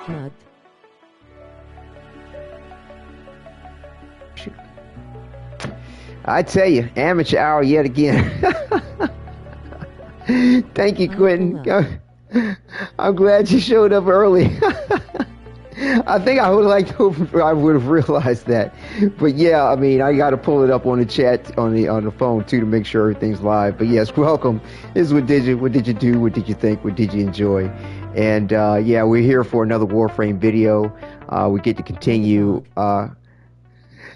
Nut. I tell you, amateur hour yet again. Thank you, Quentin. I'm glad you showed up early. I think I would have realized that, but yeah, I mean, I got to pull it up on the chat on the phone too to make sure everything's live. But yes, welcome. This is what did you do? What did you think? What did you enjoy? And yeah, we're here for another Warframe video. We get to continue.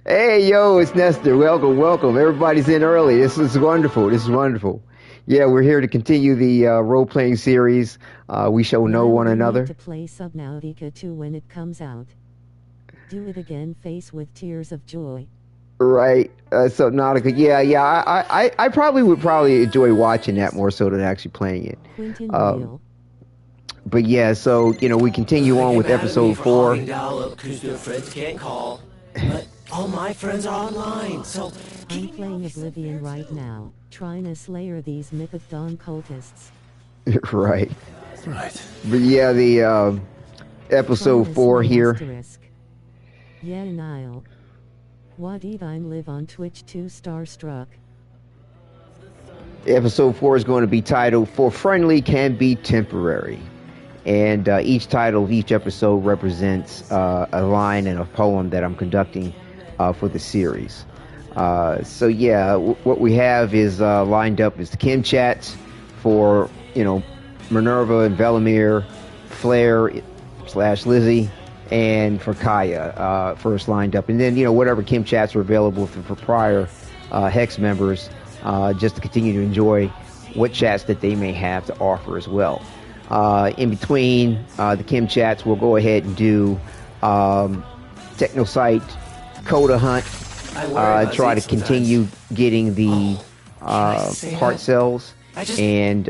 Hey, yo, it's Nestor. Welcome. Everybody's in early. This is wonderful. Yeah, we're here to continue the role-playing series. We shall know one another. Need to play Subnautica 2 when it comes out. Do it again, face with tears of joy. Right, Subnautica. Yeah. I probably would enjoy watching that more so than actually playing it. But yeah, so we continue on with episode 4. Because their friends can't call. But all my friends are online, so I'm playing Oblivion right now, trying to slayer these mythic dawn cultists. Right. But yeah, the episode 4 here. Yeah, Nile. Wadidja live on Twitch 2 Starstruck. Episode 4 is going to be titled "For Friendly Can Be Temporary," and each title of each episode represents a line and a poem that I'm conducting for the series. So yeah, what we have is lined up is the Kim chats for Minerva and Velimire, Flare / Lizzie, and for Kaya first lined up, and then whatever Kim chats are available for prior Hex members, just to continue to enjoy what chats that they may have to offer as well. In between the Kim chats, we'll go ahead and do Technocyte Coda Hunt. Try to continue getting the heart cells, and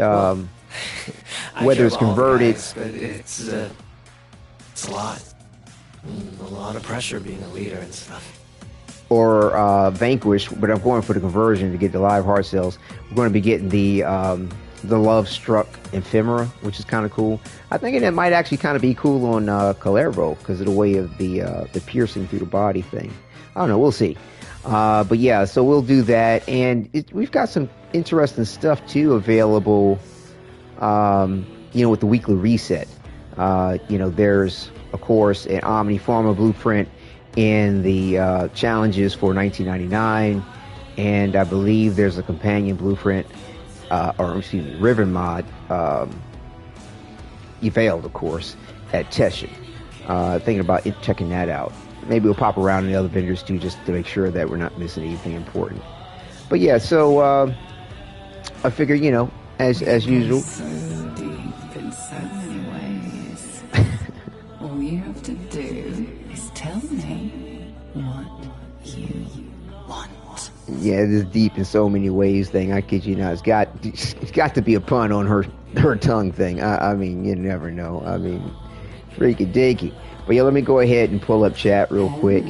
whether it's converted. It's a lot. A lot of pressure being a leader and stuff. Or vanquished, but I'm going for the conversion to get the live heart cells. We're going to be getting the Love Struck Ephemera, which is kind of cool. I think it might actually kind of be cool on Calervo because of the way of the piercing through the body thing. I don't know, we'll see. But yeah, so we'll do that, and we've got some interesting stuff too available. With the weekly reset. There's of course an Omni Pharma blueprint in the challenges for 1999, and I believe there's a companion blueprint, Riven mod, Evaled, of course, at Teshin. Thinking about checking that out. Maybe we'll pop around in the other vendors too, just to make sure that we're not missing anything important. But yeah, so I figure, as usual. So deep in so many ways. All you have to do is tell me what you want. Yeah, this deep in so many ways thing. I kid you not. It's got to be a pun on her tongue thing. I mean, you never know. I mean, freaky dinky. But yeah, let me go ahead and pull up chat real quick.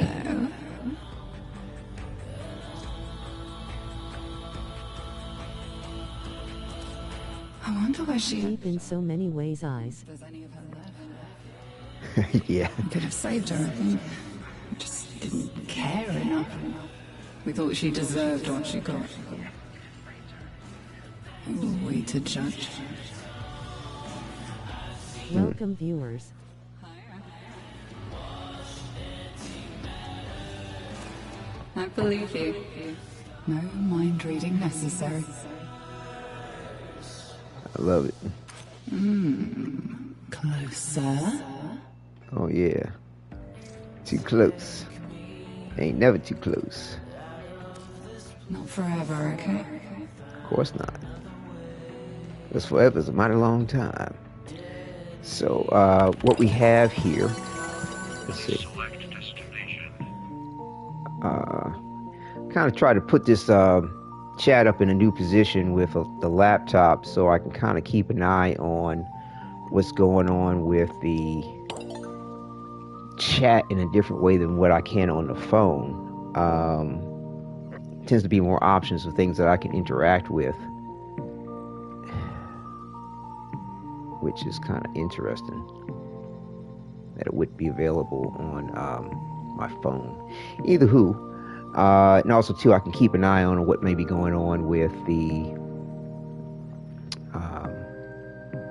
I wonder where she... Deep in so many ways, eyes. Does any of her left? Yeah. We could have saved her, I think. We just didn't care enough. We thought she deserved what she got. Who are we to judge? Welcome, viewers. I believe you. No mind reading necessary. I love it. Closer. Oh yeah. Too close. Ain't never too close. Not forever, okay? Of course not. Because forever's a mighty long time. So, what we have here, let's see. Kind of try to put this chat up in a new position with the laptop so I can kind of keep an eye on what's going on with the chat in a different way than what I can on the phone. Tends to be more options of things that I can interact with, which is kind of interesting. that it would be available on my phone. Either who. And also, too, I can keep an eye on what may be going on with the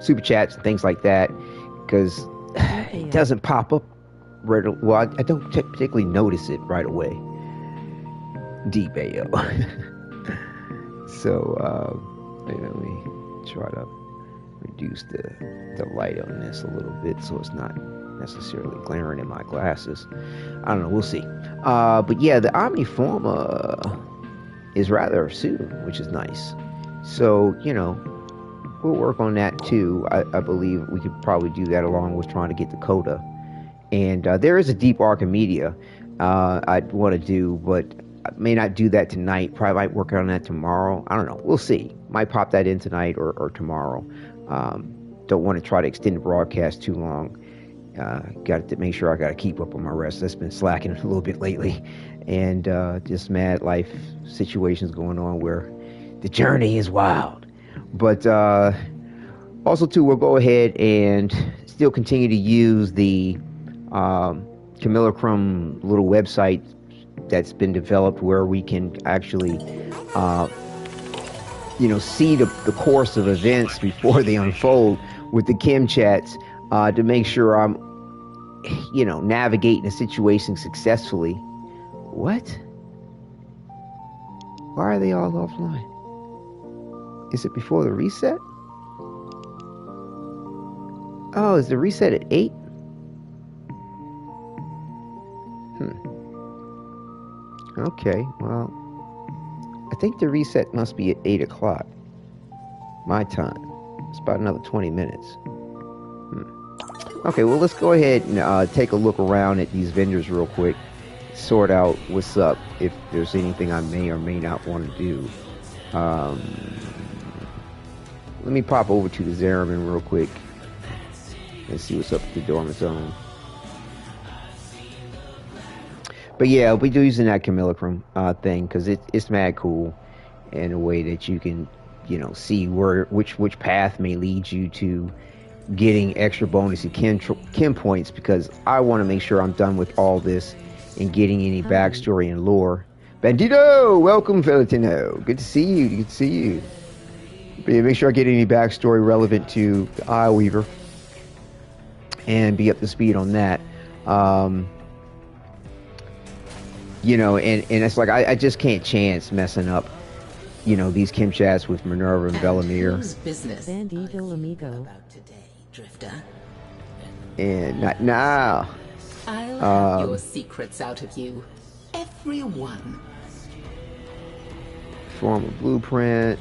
super chats and things like that, because it doesn't pop up right. Well, I don't particularly notice it right away. Deep AO. So, let me try to reduce the light on this a little bit so it's not necessarily glaring in my glasses. I don't know, we'll see. But yeah, the Omni Forma is rather soon, which is nice. So, you know, we'll work on that too. I believe we could probably do that along with trying to get the Coda. And there is a Deep Archimedia I'd want to do, but I may not do that tonight. Probably might work on that tomorrow. I don't know. We'll see. Might pop that in tonight or tomorrow. Don't want to try to extend the broadcast too long. Got to make sure I got to keep up on my rest. That's been slacking a little bit lately. And just mad life situations going on where the journey is wild. But also, too, we'll go ahead and still continue to use the Kimulacrum little website that's been developed where we can actually, see the course of events before they unfold with the Kim chats to make sure I'm, navigating a situation successfully. What? Why are they all offline? Is it before the reset? Oh, is the reset at 8? Okay, well, I think the reset must be at 8 o'clock. My time. It's about another 20 minutes. Okay, well, let's go ahead and take a look around at these vendors real quick. Sort out what's up, if there's anything I may or may not want to do. Let me pop over to the Zeraman real quick and see what's up with the dormant zone. But yeah, I'll be using that Kimulacrum thing because it's mad cool in a way that you can, see which path may lead you to getting extra bonus Kim points, because I want to make sure I'm done with all this and getting any backstory and lore. Bandito, welcome, Valentino. Good to see you. Good to see you. But yeah, make sure I get any backstory relevant to the Isle Weaver and be up to speed on that. And it's like I just can't chance messing up, these Kim chats with Minerva and Velimire. Business Bandito amigo. about today, Drifter. And not now. I'll have your secrets out of you. Everyone. Form a blueprint.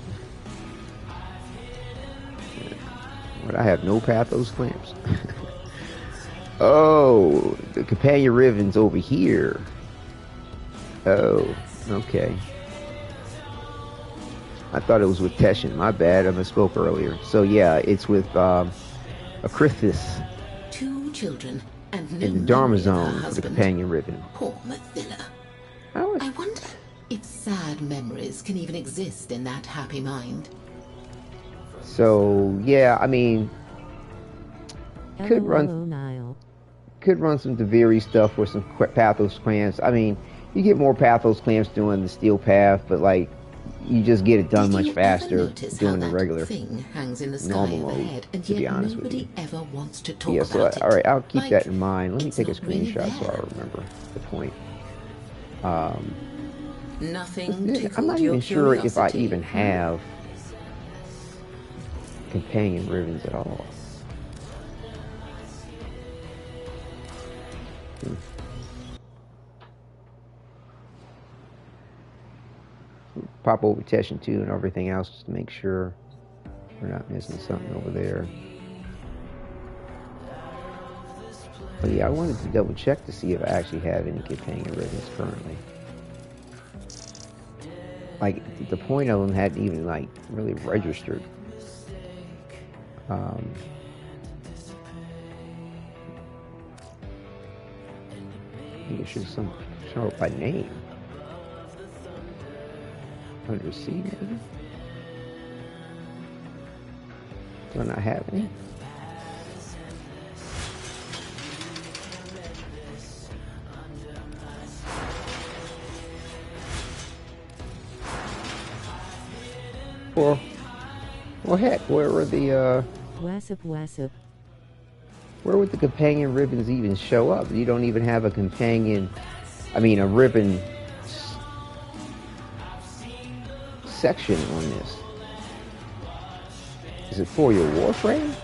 But I have no pathos clamps. Oh, the companion ribbon's over here. Oh, okay. I thought it was with Teshin. My bad, I misspoke earlier. So yeah, it's with Acrithis 2 children and no in the Dharma memory of her zone for the husband. companion ribbon. Poor Mathila. I was- I wonder if sad memories can even exist in that happy mind. So yeah, I mean, could Hello, run Nile. some Deviri stuff with some Pathos clamps. I mean, you get more Pathos clamps doing the Steel Path, but like, you just get it done Did much you faster ever notice doing how the that regular thing hangs in the sky normal mode, overhead, and to be yet honest with nobody you. ever wants to talk Yeah, so about it. alright, I'll keep Like, that in mind. Let me it's take a not really screenshot so I there. remember the point. Nothing I'm tickled not your even sure if I curiosity, even have companion ribbons at all. Pop over Teshin too and everything else just to make sure we're not missing something over there. But yeah, I wanted to double check to see if I actually have any companion ribbons currently. Like, the point of them hadn't even like really registered. I think it should show up by name. Under C, maybe? Do I not have any? Well, heck, where were the Wassip. where would the companion ribbons even show up? You don't even have a companion. I mean, a ribbon section on this. Is it for your Warframe?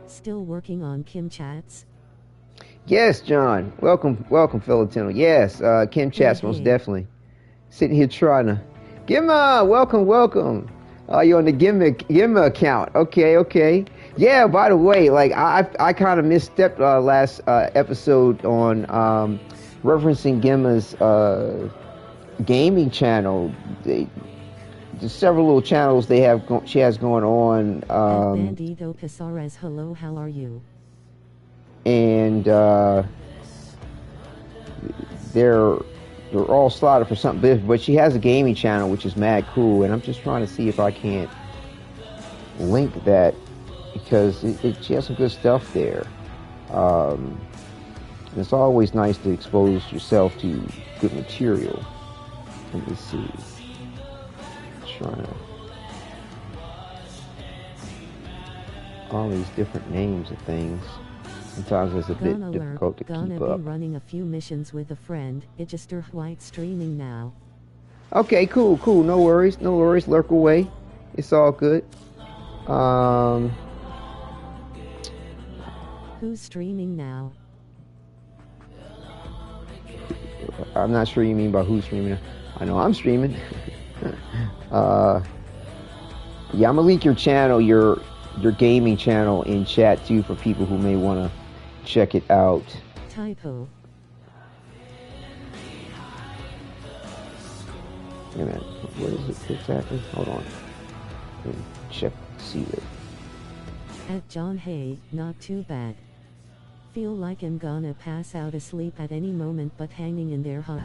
Still working on Kim chats? Yes, John. Welcome, Philatino. Yes, Kim chats most definitely. Sitting here trying to. Gimma, welcome. You're on the Gimma account. Okay. Yeah, by the way, like I kind of misstepped last episode on referencing Gimma's gaming channel. There's several little channels she has going on. Bandito Casares, hello, how are you? And they're all slotted for something different, but she has a gaming channel which is mad cool, and I'm just trying to see if I can't link that, because she has some good stuff there. It's always nice to expose yourself to good material. Let me see. Trying to all these different names of things. Sometimes it's a bit difficult to keep up. Gonna be running a few missions with a friend. It just white streaming now. Okay, cool. No worries. Lurk away. It's all good. Who's streaming now? I'm not sure you mean by who's streaming. I know I'm streaming. Yeah, I'm gonna link your channel, your gaming channel in chat too, for people who may want to check it out. Typo. Wait a minute, what is it exactly? Hold on. Let me check, see it. At John Hay, not too bad. Feel like I'm gonna pass out asleep at any moment, but hanging in there, huh?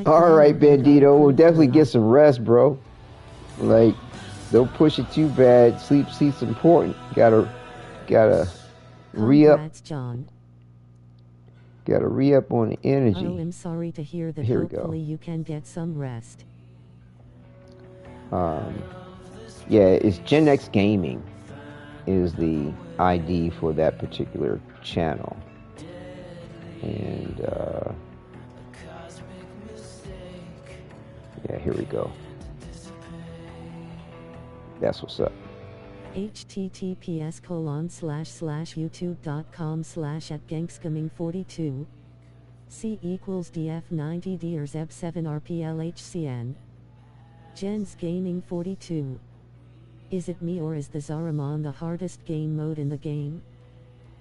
All right, Bandito, we'll definitely get some rest, bro. Like, don't push it too bad. Sleep's important. Gotta re-up. John. Gotta re-up on the energy. Oh, I'm sorry to hear that. Here we go. Hopefully you can get some rest. Yeah, it's Gen X Gaming is the ID for that particular channel. And yeah, here we go. That's what's up. https://youtube.com/@gangscoming42 C equals DF90D or ZEB7RPLHCN Jens Gaming 42. Is it me, or is the Zariman the hardest game mode in the game?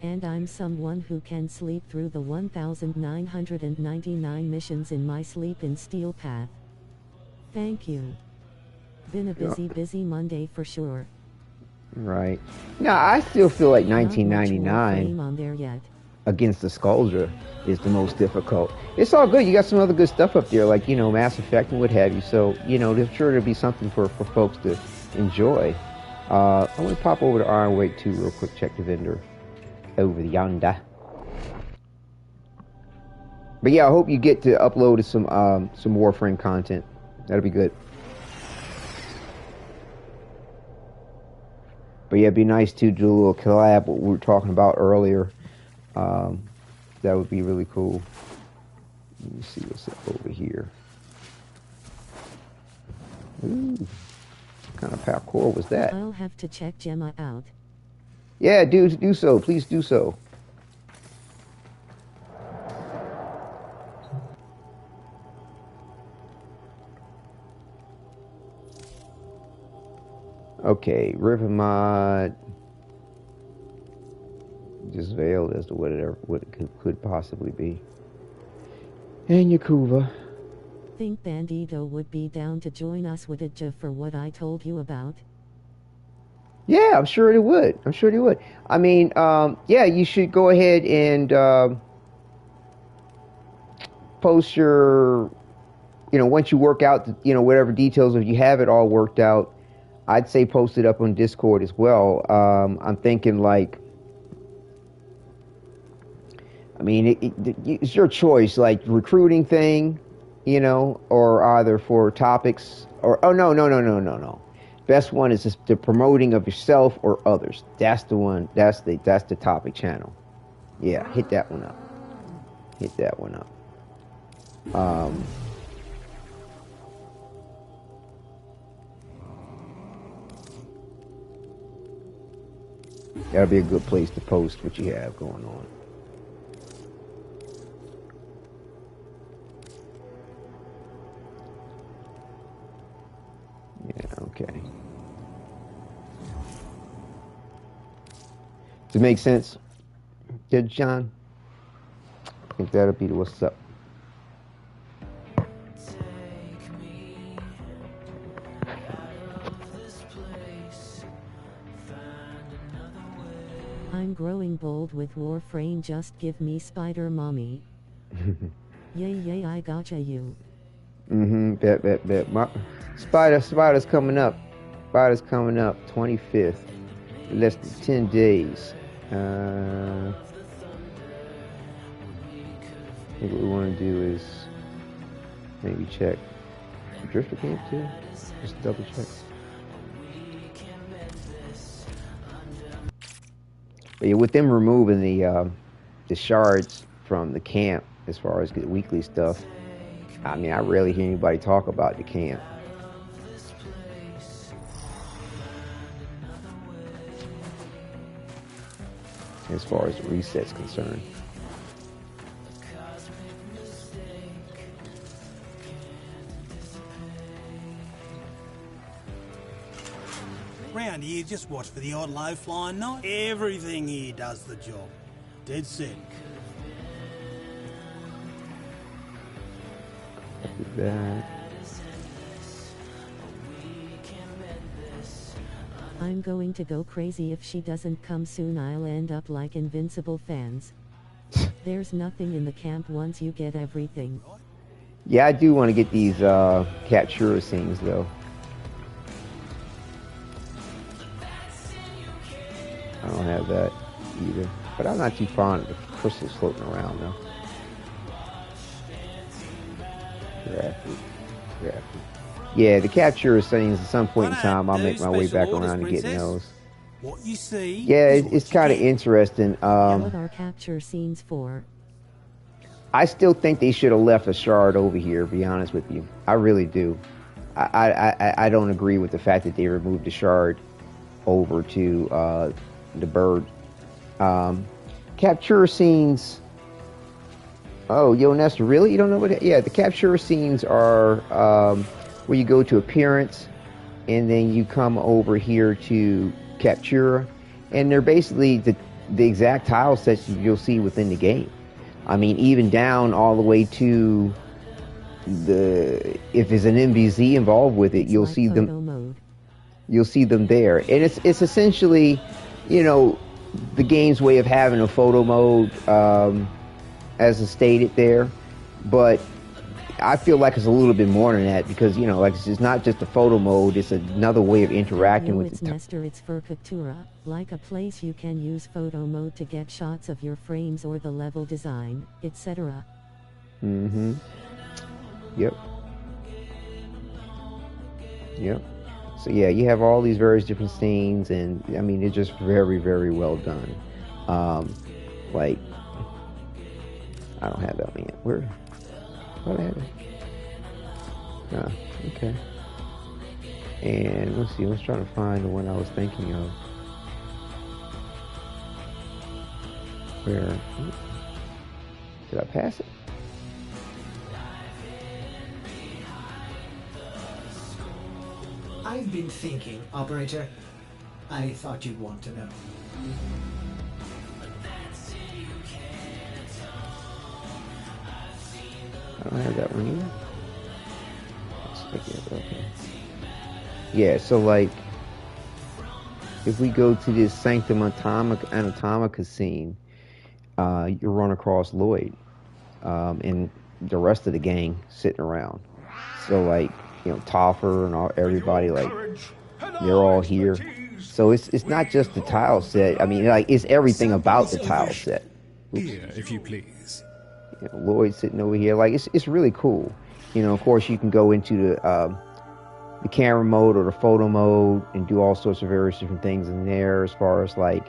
And I'm someone who can sleep through the 1999 missions in my sleep in Steel Path. Thank you. Been a busy Monday for sure. Right. Now, I still feel like 1999 on there yet. Against the Skuldra is the most difficult. It's all good. You got some other good stuff up there, like, Mass Effect and what have you. So, there's sure to be something for folks to enjoy. I want to pop over to Ironwake too real quick, check the vendor over yonder. But yeah, I hope you get to upload some Warframe content. That'll be good. But yeah, it'd be nice to do a little collab, what we were talking about earlier. That would be really cool. Let me see what's over here. Ooh, what kind of parkour was that? I'll have to check Gemma out. Yeah, do so. Please do so. Okay, River Mod. Just veiled as to what it could possibly be. And Yakuva. Think Bandito would be down to join us Wadidja for what I told you about? Yeah, I'm sure it would. I mean, yeah, you should go ahead and post your, once you work out, whatever details, if you have it all worked out, I'd say post it up on Discord as well. I'm thinking like, I mean, it's your choice, like recruiting thing, you know, or either for topics or no. Best one is just the promoting of yourself or others. That's the one. That's the topic channel. Yeah, hit that one up. Hit that one up. That'll be a good place to post what you have going on. Yeah, okay. Does it make sense? Did John? I think that'll be the what's up. I'm growing bold with Warframe, just give me spider mommy. Yay, I gotcha you. Bet. Spider's coming up. Spider's coming up, 25th. Less than 10 days. I think what we want to do is maybe check Drifter Camp too. Just double check. But yeah, with them removing the shards from the camp as far as the weekly stuff, I mean, I rarely hear anybody talk about the camp. As far as the reset's concerned. Round here, just watch for the odd low-flying knight. Everything here does the job. Dead set. That. I'm going to go crazy if she doesn't come soon. I'll end up like Invincible fans. There's nothing in the camp once you get everything. Yeah, I do want to get these capture scenes though. I don't have that either, but I'm not too fond of the crystals floating around though. Graphic. Yeah, the capture scenes at some point in time, I'll make my way back around to getting those. What you see? Yeah, it's kind of interesting. What are capture scenes for? I still think they should have left a shard over here, to be honest with you. I really do. I don't agree with the fact that they removed the shard over to the bird. Capture scenes. Oh, yo, Nestor, really? You don't know what? Yeah, the capture scenes are where you go to appearance, and then you come over here to capture, and they're basically the exact tile sets you'll see within the game. I mean, even down all the way to if there's an MVZ involved with it, you'll like see them. Mode. You'll see them there, and it's essentially, you know, the game's way of having a photo mode, as is stated there, but I feel like it's a little bit more than that because, you know, like it's not just a photo mode, it's another way of interacting with it's Nestor, it's for Captura, like a place you can use photo mode to get shots of your frames or the level design, etc. Yep. So yeah, you have all these various different scenes, and I mean, they're just very, very well done. Like, I don't have that one yet. Where do I have it? Ah, okay. And let's see, I was trying to find the one I was thinking of. Where? Did I pass it? I've been thinking, Operator. I thought you'd want to know. I don't have that one either. Let's take it, okay. Yeah, so like, if we go to this Sanctum Anatomica scene, you run across Lloyd, and the rest of the gang sitting around. So like, you know, Toffer and everybody, like, they're all here. So it's not just the tile set. I mean, like, it's everything about the tile set. Here, if you please. You know, Lloyd sitting over here. Like, it's really cool. You know, of course, you can go into the camera mode or the photo mode and do all sorts of various different things in there as far as like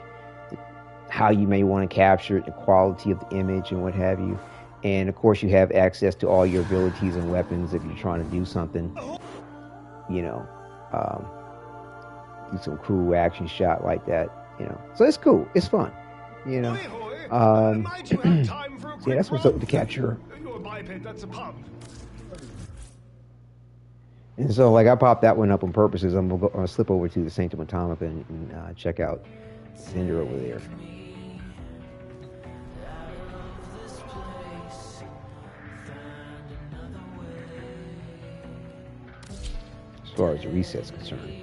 how you may want to capture it, the quality of the image and what have you. And of course you have access to all your abilities and weapons if you're trying to do something, you know, do some cool action shot like that, you know. So it's cool. It's fun, you know. Yeah, that's what's up with the capture. You're a biped, that's a pub. And so, like, I popped that one up on purposes. I'm gonna slip over to the Sanctum Atomica and check out Cinder over there. As far as the reset's concerned,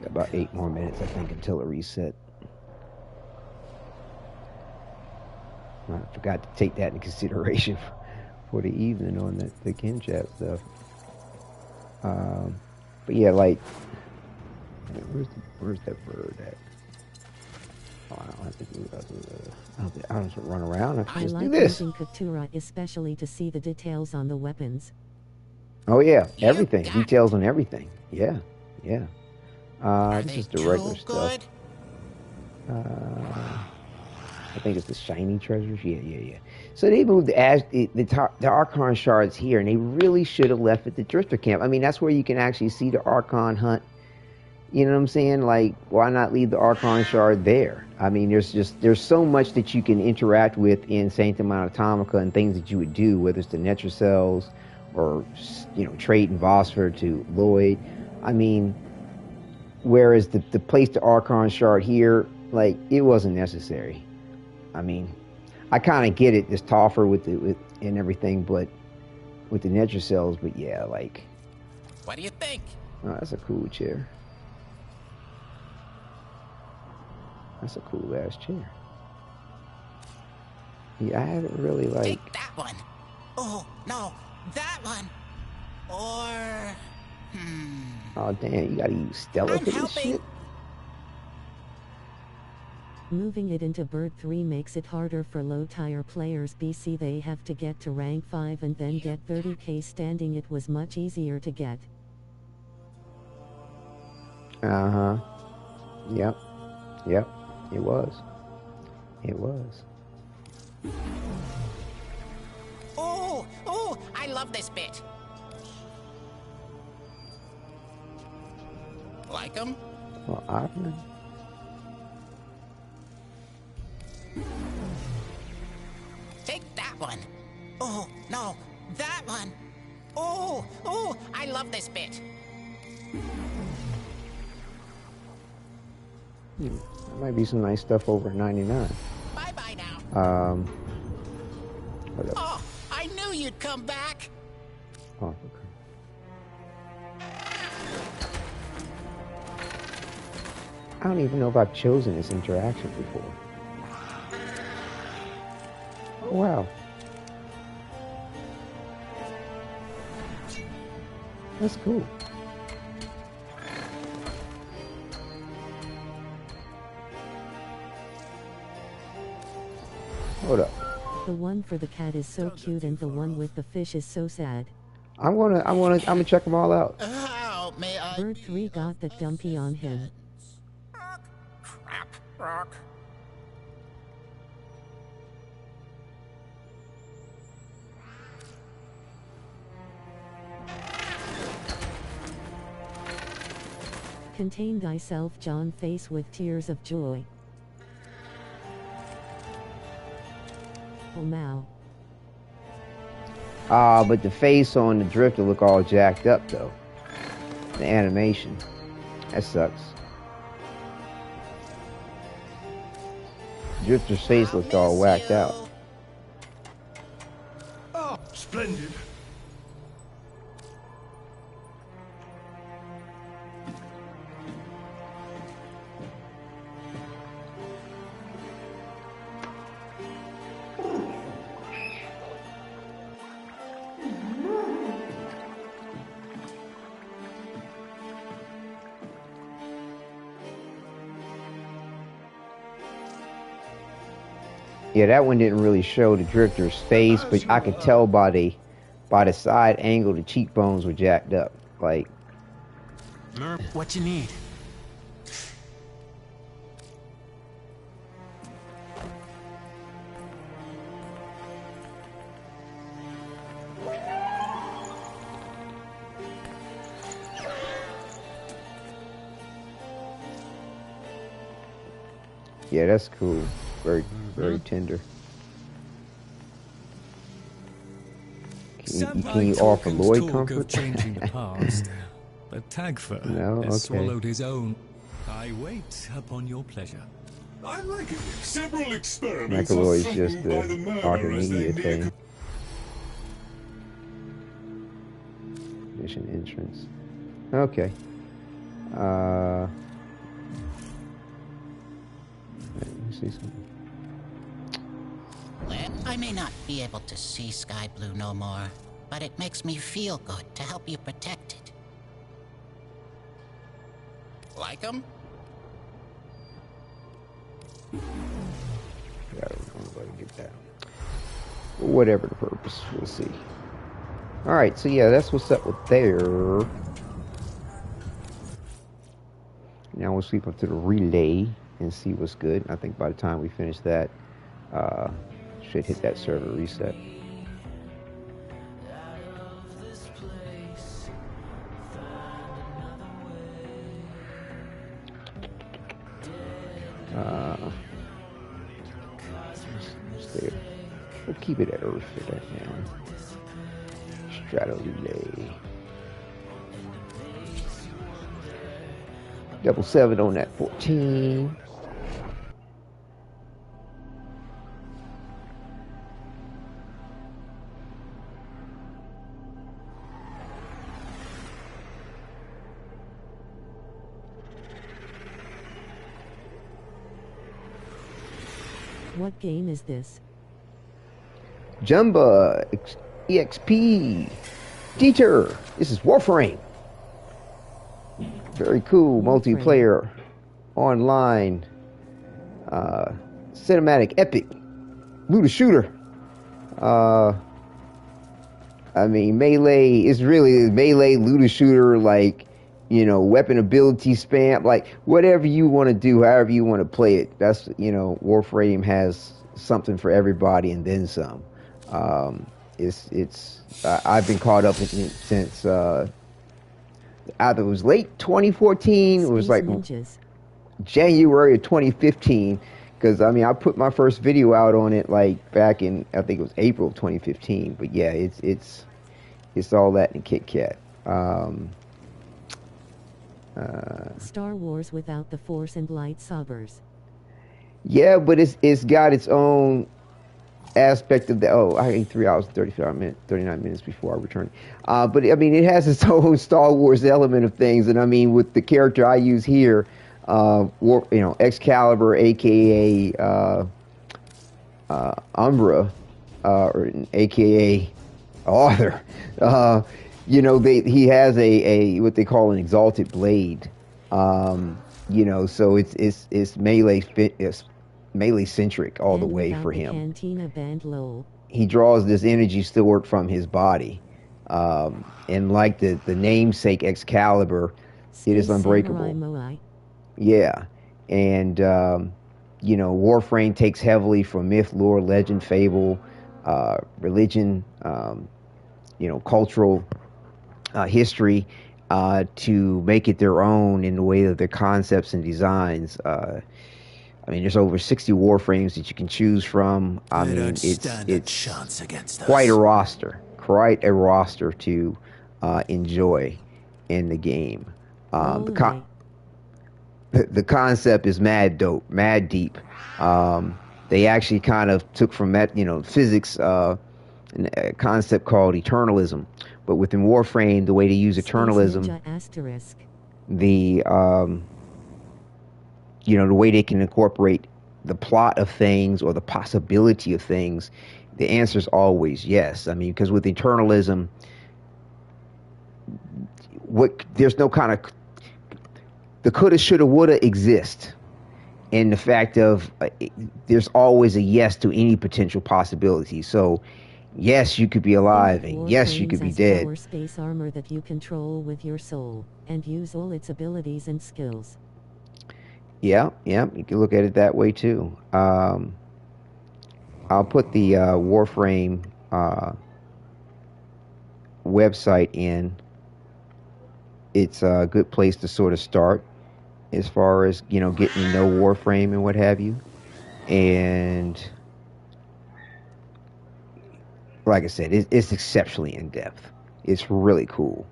got about 8 more minutes, I think, until a reset. I forgot to take that into consideration for the evening on the Kin Chat stuff. But yeah, like, where's that bird at? Oh, I don't have to do that. I don't have to run around. I can just do this. Using Katura, especially to see the details on the weapons. Oh yeah, everything. Details on everything. Yeah, yeah. This is the regular stuff. I think it's the shiny treasures. Yeah. So they moved the Archon shards here, and they really should have left at the Drifter camp. I mean, that's where you can actually see the Archon hunt. You know what I'm saying? Like, why not leave the Archon shard there? I mean, there's so much that you can interact with in Sanctum Atomica and things that you would do, whether it's the Netracells or, you know, trading Vosper to Lloyd. I mean, whereas the place the Archon shard here, like, it wasn't necessary. I mean, I kind of get it, this Toffer with and everything, but with the Netracells, but yeah, like. What do you think? Oh, that's a cool chair. That's a cool ass chair. Yeah, I haven't really like. Take that one. Oh no, that one. Or. Oh damn, you gotta use Stella for this shit. Moving it into Bird 3 makes it harder for low-tier players. BC they have to get to rank 5 and then get 30k standing. It was much easier to get. Uh-huh. Yep. It was. Oh, I love this bit. Like him? Well, Oddman. Take that one. Oh, no, that one. Oh, I love this bit. There might be some nice stuff over at 99. Bye-bye now. What else? Oh, I knew you'd come back. Oh, okay. I don't even know if I've chosen this interaction before. Oh, wow. That's cool. Hold up. The one for the cat is so cute and the one with the fish is so sad. I'm gonna check them all out. How may I? Bird 3 got the dumpy on him. Crap, rock. Contain thyself, John, face with tears of joy. Oh, Mao. But the face on the Drifter look all jacked up though. The animation. That sucks. Drifter's face looked all whacked out. Oh, splendid. Yeah, that one didn't really show the drifter's face, but I could tell by the side angle the cheekbones were jacked up. Like, What you need? yeah, that's cool. Very tender. Can you offer Lloyd comfort? Of changing the past, but Tagfer No? has Okay. swallowed his own. I wait upon your pleasure. I like it. Several experiments are McElroy's threatened just by the the murder Arthur as they Media near thing. Mission entrance. Okay. Let me see something. Well, I may not be able to see sky blue no more, but it makes me feel good to help you protect it. Like 'em? Yeah, I'm going to get that. Whatever the purpose, we'll see. Alright, so yeah, that's what's up with there. Now we'll sweep up to the relay and see what's good. I think by the time we finish that, should hit that server reset. Stay. We'll keep it at Earth for that now. Strato relay. 7 on that 14. What game is this? Jumba EXP. Dieter. This is Warframe. Very cool. Warframe. Multiplayer. Online. Cinematic epic. Looter shooter. I mean, melee is really melee looter shooter, like, you know, weapon ability spam, like whatever you want to do, however you want to play it. That's, you know, Warframe has something for everybody and then some. I've been caught up in it since either it was late 2014, it was like Ninjas. January of 2015, because I mean I put my first video out on it like back in, I think it was April of 2015. But yeah, it's all that in Kit Kat. Star Wars without the Force and lightsabers. Yeah, but it's got its own aspect of the. Oh, I ate 3 hours and 39 minutes before I returned. But I mean, it has its own Star Wars element of things, and I mean, with the character I use here, Excalibur, aka Umbra, or aka Arthur. He has a what they call an exalted blade. So it's melee centric all the And way without for the him. Cantina band lol. He draws this energy stored from his body, and like the namesake Excalibur, it is Space unbreakable. Samurai Moai. Yeah, and Warframe takes heavily from myth, lore, legend, fable, religion, cultural history, to make it their own in the way of their concepts and designs. There's over 60 Warframes that you can choose from. It's chance against quite a roster to enjoy in the game. The concept is mad dope, mad deep. They actually kind of took from that, physics, a concept called eternalism. But within Warframe, the way to use eternalism, the way they can incorporate the plot of things or the possibility of things, the answer is always yes. I mean, because with eternalism, there's no kind of the coulda, shoulda, woulda exist. and the fact of there's always a yes to any potential possibility. So yes, you could be alive, and yes, you could be dead. Power space armor that you control with your soul, and use all its abilities and skills. Yeah, you can look at it that way too. I'll put the Warframe website in. It's a good place to sort of start as far as, getting to know Warframe and what have you. And like I said, it's exceptionally in-depth. It's really cool.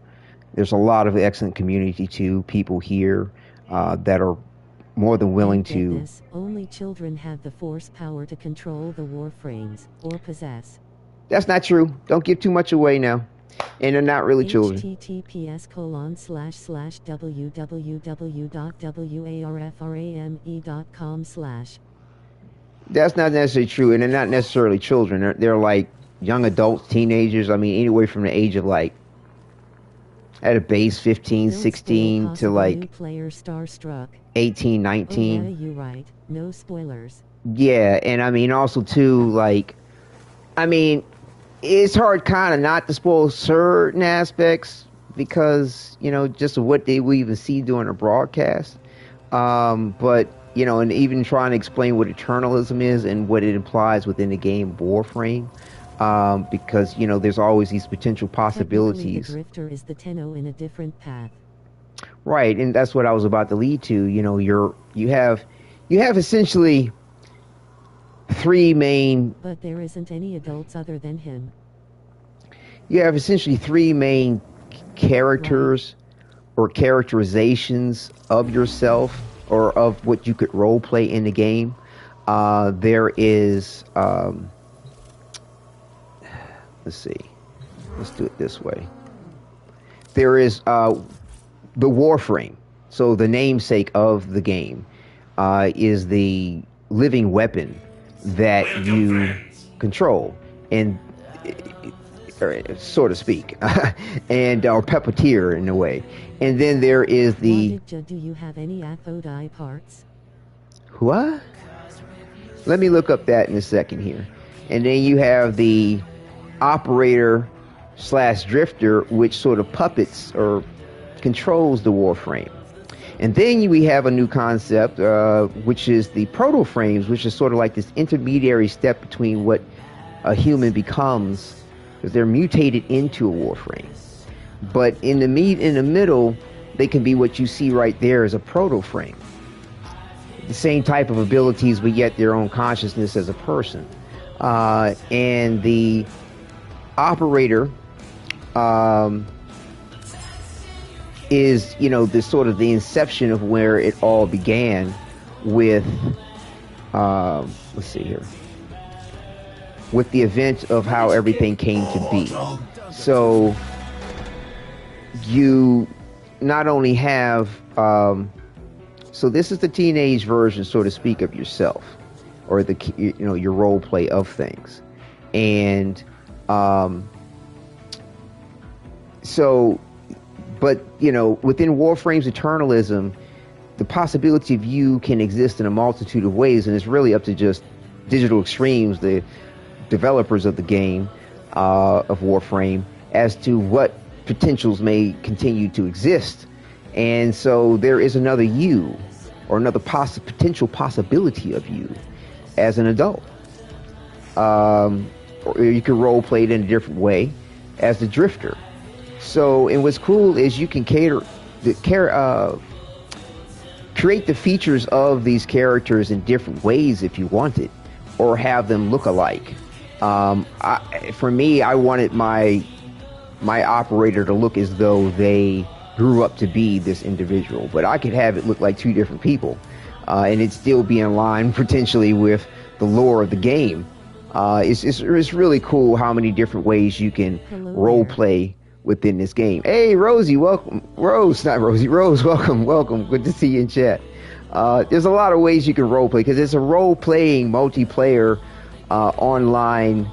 There's a lot of excellent community too, people here that are more than willing to... This, only children have the force power to control the Warframes, or possess. That's not true. Don't give too much away now. And they're not really children. https://www.warframe.com/. That's not necessarily true, and they're not necessarily children. They're like young adults, teenagers. I mean, anywhere from the age of like, at a base 15, 16 to like player starstruck. 18, 19. Oh, yeah, you're right. No spoilers. Yeah, and I mean also too, like, I mean, it's hard kind of not to spoil certain aspects because, just of what we even see during a broadcast. But, and even trying to explain what eternalism is and what it implies within the game Warframe. Because, there's always these potential possibilities. The drifter is the Tenno in a different path. Right, and that's what I was about to lead to. You have essentially three main... But there isn't any adults other than him. You have essentially three main characters or characterizations of yourself or of what you could role play in the game. There is... let's see. Let's do it this way. There is the Warframe. So the namesake of the game is the living weapon that you control, and so to speak, and or puppeteer in a way. And then there is the... Wadidja, do you have any Aphodai parts? What? Let me look up that in a second here. And then you have the operator / drifter, which sort of puppets or controls the Warframe. And then we have a new concept, which is the Protoframes, which is sort of like this intermediary step between what a human becomes, because they're mutated into a Warframe. But in the middle, they can be what you see right there as a Protoframe. The same type of abilities, but yet their own consciousness as a person. And the operator is, the sort of the inception of where it all began with, let's see here, with the event of how everything came to be. So you not only have, so this is the teenage version, so to speak, of yourself, or the, your role play of things. And so, but, within Warframe's eternalism, the possibility of you can exist in a multitude of ways, and it's really up to just Digital Extremes, the developers of the game, of Warframe, as to what potentials may continue to exist. And so there is another you, or another potential possibility of you as an adult. Or you can role play it in a different way as the drifter. So, and what's cool is you can create the features of these characters in different ways if you wanted, or have them look alike. For me, I wanted my operator to look as though they grew up to be this individual, but I could have it look like two different people, and it still be in line potentially with the lore of the game. It's really cool how many different ways you can role play within this game. Hey, Rosie, welcome. Rose, welcome. Good to see you in chat. There's a lot of ways you can role play, because it's a role-playing, multiplayer, online,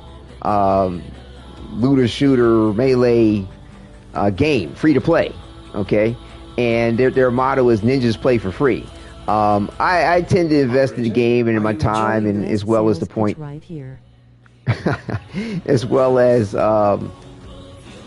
looter shooter, melee game, free to play. Okay, and their motto is ninjas play for free. I tend to invest in the game and in my time, and as well as the point, right here. as well as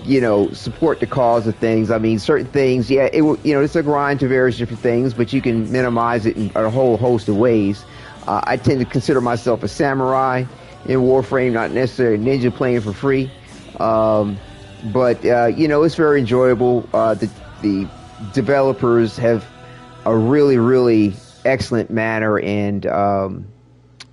you know, support the cause of things. I mean, certain things, yeah, it's a grind to various different things, but you can minimize it in a whole host of ways. I tend to consider myself a samurai in Warframe, not necessarily a ninja playing for free. But you know, it's very enjoyable. The developers have a really, really excellent manner and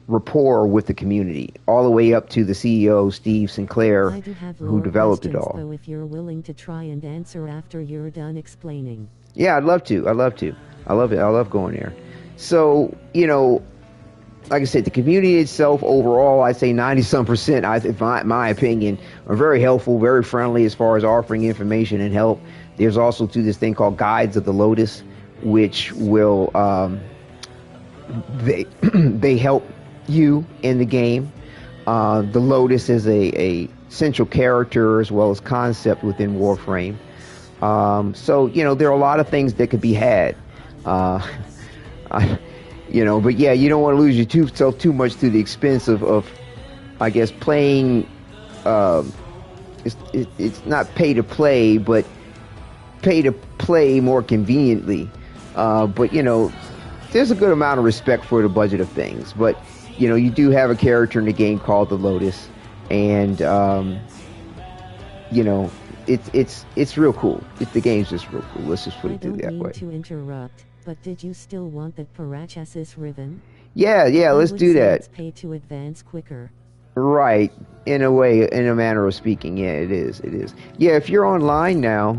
rapport with the community, all the way up to the CEO, Steve Sinclair, who developed it all. Though, if you're willing to try and answer after you're done explaining. Yeah, I'd love to. I love it. I love going there. So, you know, like I said, the community itself overall, I'd say 90-some%, my opinion, are very helpful, very friendly as far as offering information and help. There's also this thing called Guides of the Lotus, which will they help you in the game. The Lotus is a central character as well as concept within Warframe. So, you know, there are a lot of things that could be had. You know, but yeah, you don't want to lose yourself too much to the expense of I guess, playing. It's not pay to play, but pay to play more conveniently. But you know, there's a good amount of respect for the budget of things. But you know, you do have a character in the game called the Lotus, and you know, it's real cool. The game's just real cool. Let's just put it that way. I don't mean to interrupt, but did you still want that Parachasis ribbon? Yeah, let's do that. Pay to advance quicker. Right, in a way, in a manner of speaking, yeah, it is. Yeah, if you're online now,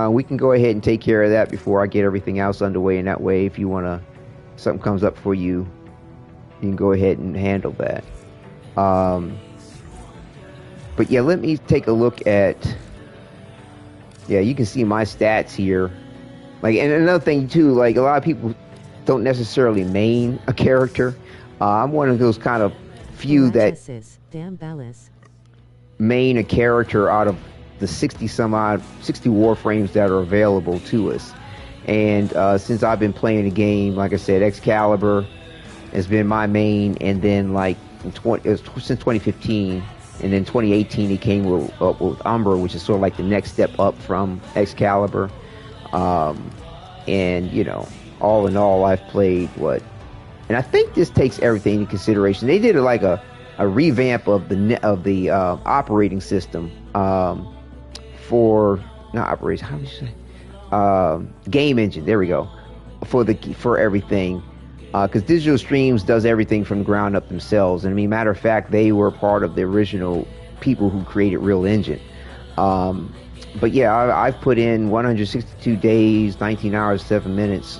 we can go ahead and take care of that before I get everything else underway. And that way, if you wanna, something comes up for you, you can go ahead and handle that. But yeah, let me take a look at. Yeah, you can see my stats here. Like, and another thing too, like a lot of people don't necessarily main a character. I'm one of those kind of few that main a character out of the 60 Warframes that are available to us. And since I've been playing the game, like I said, Excalibur has been my main, and then like since 2015. And then 2018, he came up with Umbra, which is sort of like the next step up from Excalibur. And, you know, all in all, I've played what? And I think this takes everything into consideration. They did like a revamp of the operating system for, not operation, how would you say? Game engine, there we go. For everything. Because Digital Streams does everything from the ground up themselves. And I mean, matter of fact, they were part of the original people who created Real Engine. But yeah, I've put in 162 days, 19 hours, 7 minutes,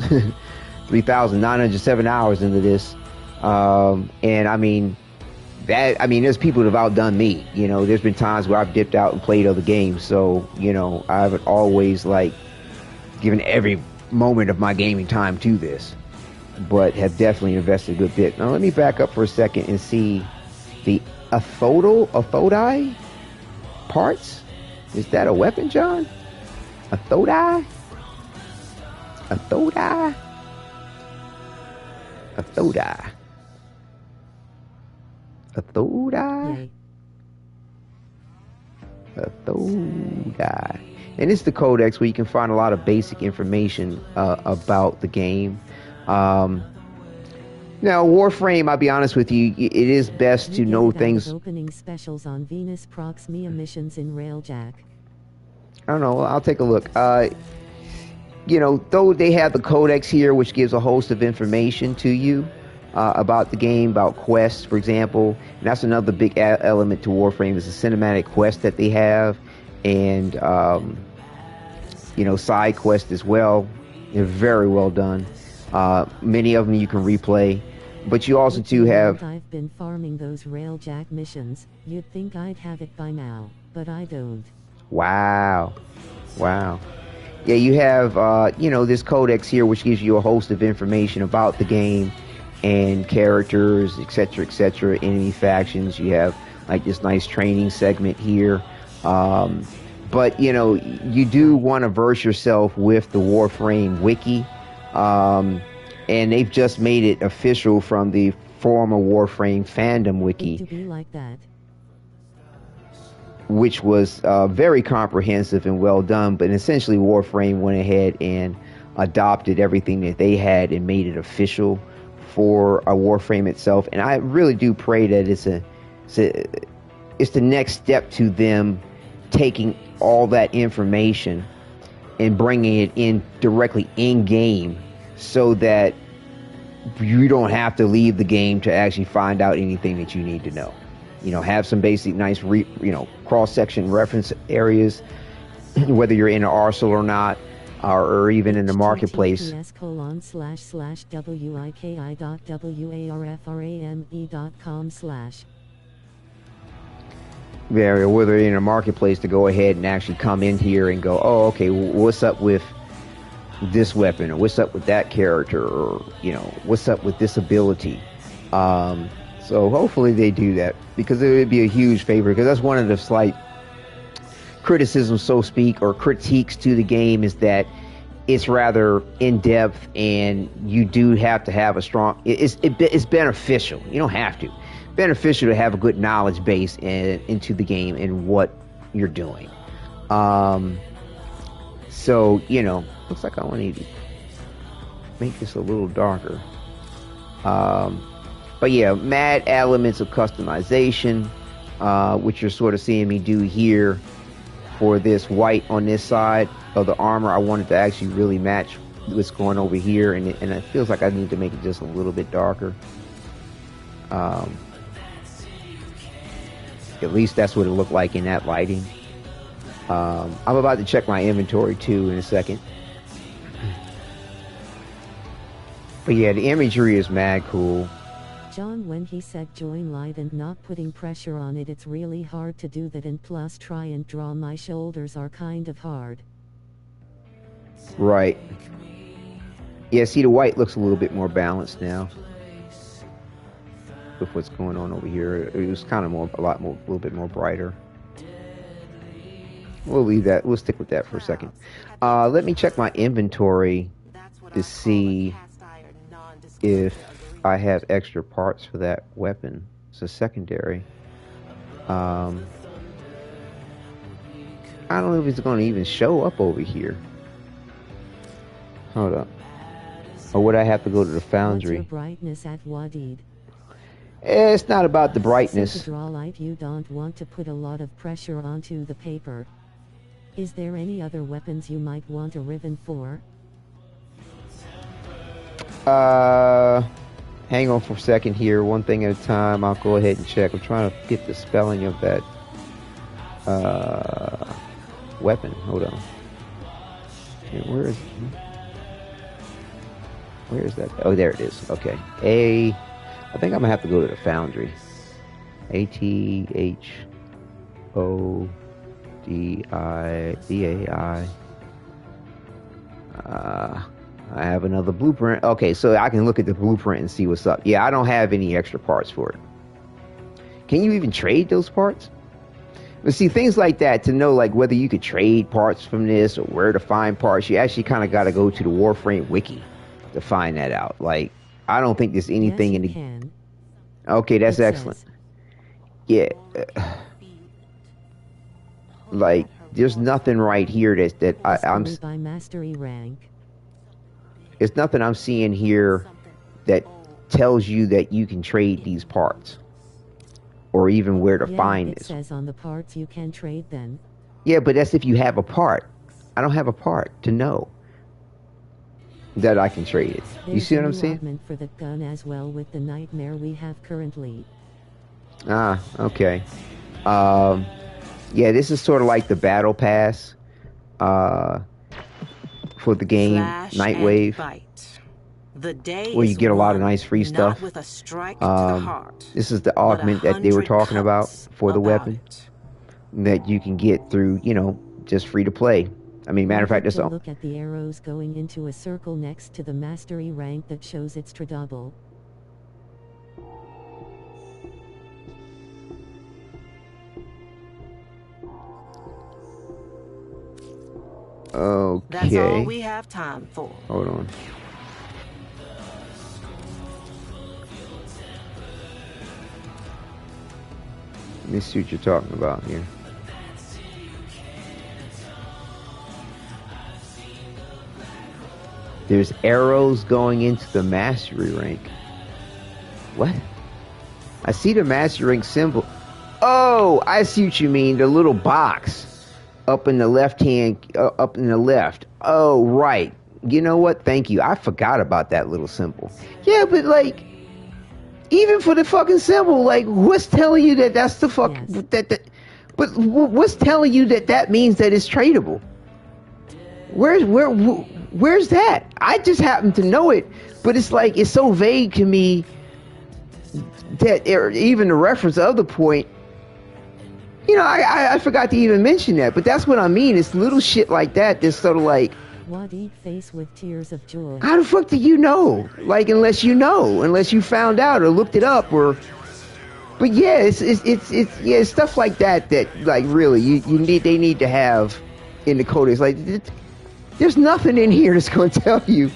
3,907 hours into this. And I mean, there's people that have outdone me. You know, there's been times where I've dipped out and played other games. So, you know, I've always like given every moment of my gaming time to this, but have definitely invested a good bit. Now let me back up for a second and see the Athodai parts. Is that a weapon, John? Athodai? Athodai? Athodai. Athodai? Athodai. And it's the codex where you can find a lot of basic information about the game. Now, Warframe, I'll be honest with you, it is best to know things. Opening specials on Venus Proxima missions in Railjack. I don't know. I'll take a look. You know, though they have the codex here, which gives a host of information to you about the game, about quests, for example. And that's another big element to Warframe, is the cinematic quest that they have, and you know, side quests as well. They're very well done. Many of them you can replay, but you also do have. I've been farming those Railjack missions. You'd think I'd have it by now, but I don't. Wow. Yeah, you have you know, this codex here, which gives you a host of information about the game and characters, etc., enemy factions. You have like this nice training segment here. But you know, you do want to verse yourself with the Warframe wiki, and they've just made it official from the former Warframe fandom wiki, To be like that. which was very comprehensive and well done. But essentially, Warframe went ahead and adopted everything that they had and made it official for a Warframe itself. And I really do pray that it's the next step to them taking all that information and bringing it in directly in game, so that you don't have to leave the game to actually find out anything that you need to know. You know, have some basic nice cross-section reference areas, whether you're in an arsenal or not, or even in the marketplace. https://wiki.warframe.com/. Whether you're in a marketplace, to go ahead and actually come in here and go, oh, okay, what's up with this weapon, or what's up with that character, or what's up with this ability. So hopefully they do that, because it would be a huge favor, because that's one of the slight criticisms, so to speak, or critiques to the game, is that it's rather in-depth, and you do have to have a strong, it's beneficial, you don't have to, beneficial to have a good knowledge base into the game and what you're doing. So, looks like I want to make this a little darker. But yeah, mad elements of customization, which you're sort of seeing me do here for this white on this side of the armor. I wanted to actually really match what's going over here, and it feels like I need to make it just a little bit darker. At least that's what it looked like in that lighting. I'm about to check my inventory too in a second. But yeah, the imagery is mad cool. John, when he said join light and not putting pressure on it, it's really hard to do that, and plus try and draw my shoulders are kind of hard. Right. Yeah, see, the white looks a little bit more balanced now with what's going on over here. It was kind of a little bit more brighter. We'll leave that. We'll stick with that for a second. Let me check my inventory to see if I have extra parts for that weapon. It's a secondary. I don't know if it's going to even show up over here. Hold up. Or would I have to go to the foundry? What's your brightness at Wadidja? It's not about the brightness. So to draw light, you don't want to put a lot of pressure onto the paper. Is there any other weapons you might want a ribbon for? Hang on for a second here. One thing at a time. I'll go ahead and check. I'm trying to get the spelling of that weapon. Hold on. Where is that? Oh, there it is. Okay. I think I'm gonna have to go to the foundry. ATHODIDAI. I have another blueprint. Okay, so I can look at the blueprint and see what's up. Yeah, I don't have any extra parts for it. Can you even trade those parts? But see, things like that, to know like whether you could trade parts from this or where to find parts, you actually kind of got to go to the Warframe wiki to find that out. Like, I don't think there's anything in the... Can. Okay, that's excellent. Yeah. Like, there's nothing right here that I'm... by mastery rank. There's nothing I'm seeing here that tells you that you can trade these parts. Or even where to find it this. It says on the parts you can trade then. Yeah, but that's if you have a part. I don't have a part to know that I can trade it. You see what I'm saying? There's for the gun as well with the nightmare we have currently. Ah, okay. Yeah, this is sort of like the battle pass for the game, Nightwave, where you get a lot of nice free stuff. With a strike to the heart, this is the augment that they were talking about for the weapon that you can get through, just free to play. I mean, matter of fact, this. Look at the arrows going into a circle next to the mastery rank that shows it's double. Okay. That's all we have time for. Hold on. Let me see what you're talking about here. There's arrows going into the mastery rank. What? I see the mastery rank symbol. Oh, I see what you mean. The little box up in the left hand, up in the left. Oh, right. You know what? Thank you. I forgot about that little symbol. Yeah, but like, even for the fucking symbol, like, what's telling you that that's the fuck but what's telling you that that means that it's tradable? Where's that? I just happen to know it, but it's like it's so vague to me that even the reference of the point. You know, I forgot to even mention that, but that's what I mean. It's little shit like that that's sort of like. Wadidja face with tears of joy. How the fuck do you know? Like, unless you found out or looked it up, or. But yeah, it's stuff like that like really they need to have in the code. It's like there's nothing in here that's going to tell you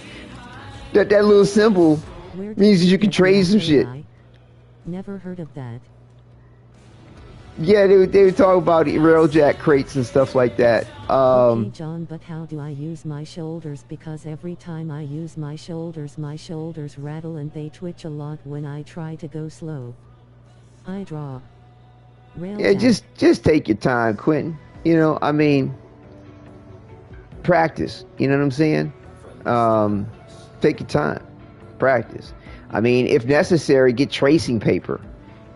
that little symbol means that you can trade some shit. Never heard of that. Yeah, they would talk about railjack crates and stuff like that. Okay, John, but how do I use my shoulders? Because every time I use my shoulders rattle and they twitch a lot when I try to go slow. I draw. Yeah, just take your time, Quentin. You know, I mean, practice. You know what I'm saying? Take your time. Practice. I mean, if necessary, get tracing paper.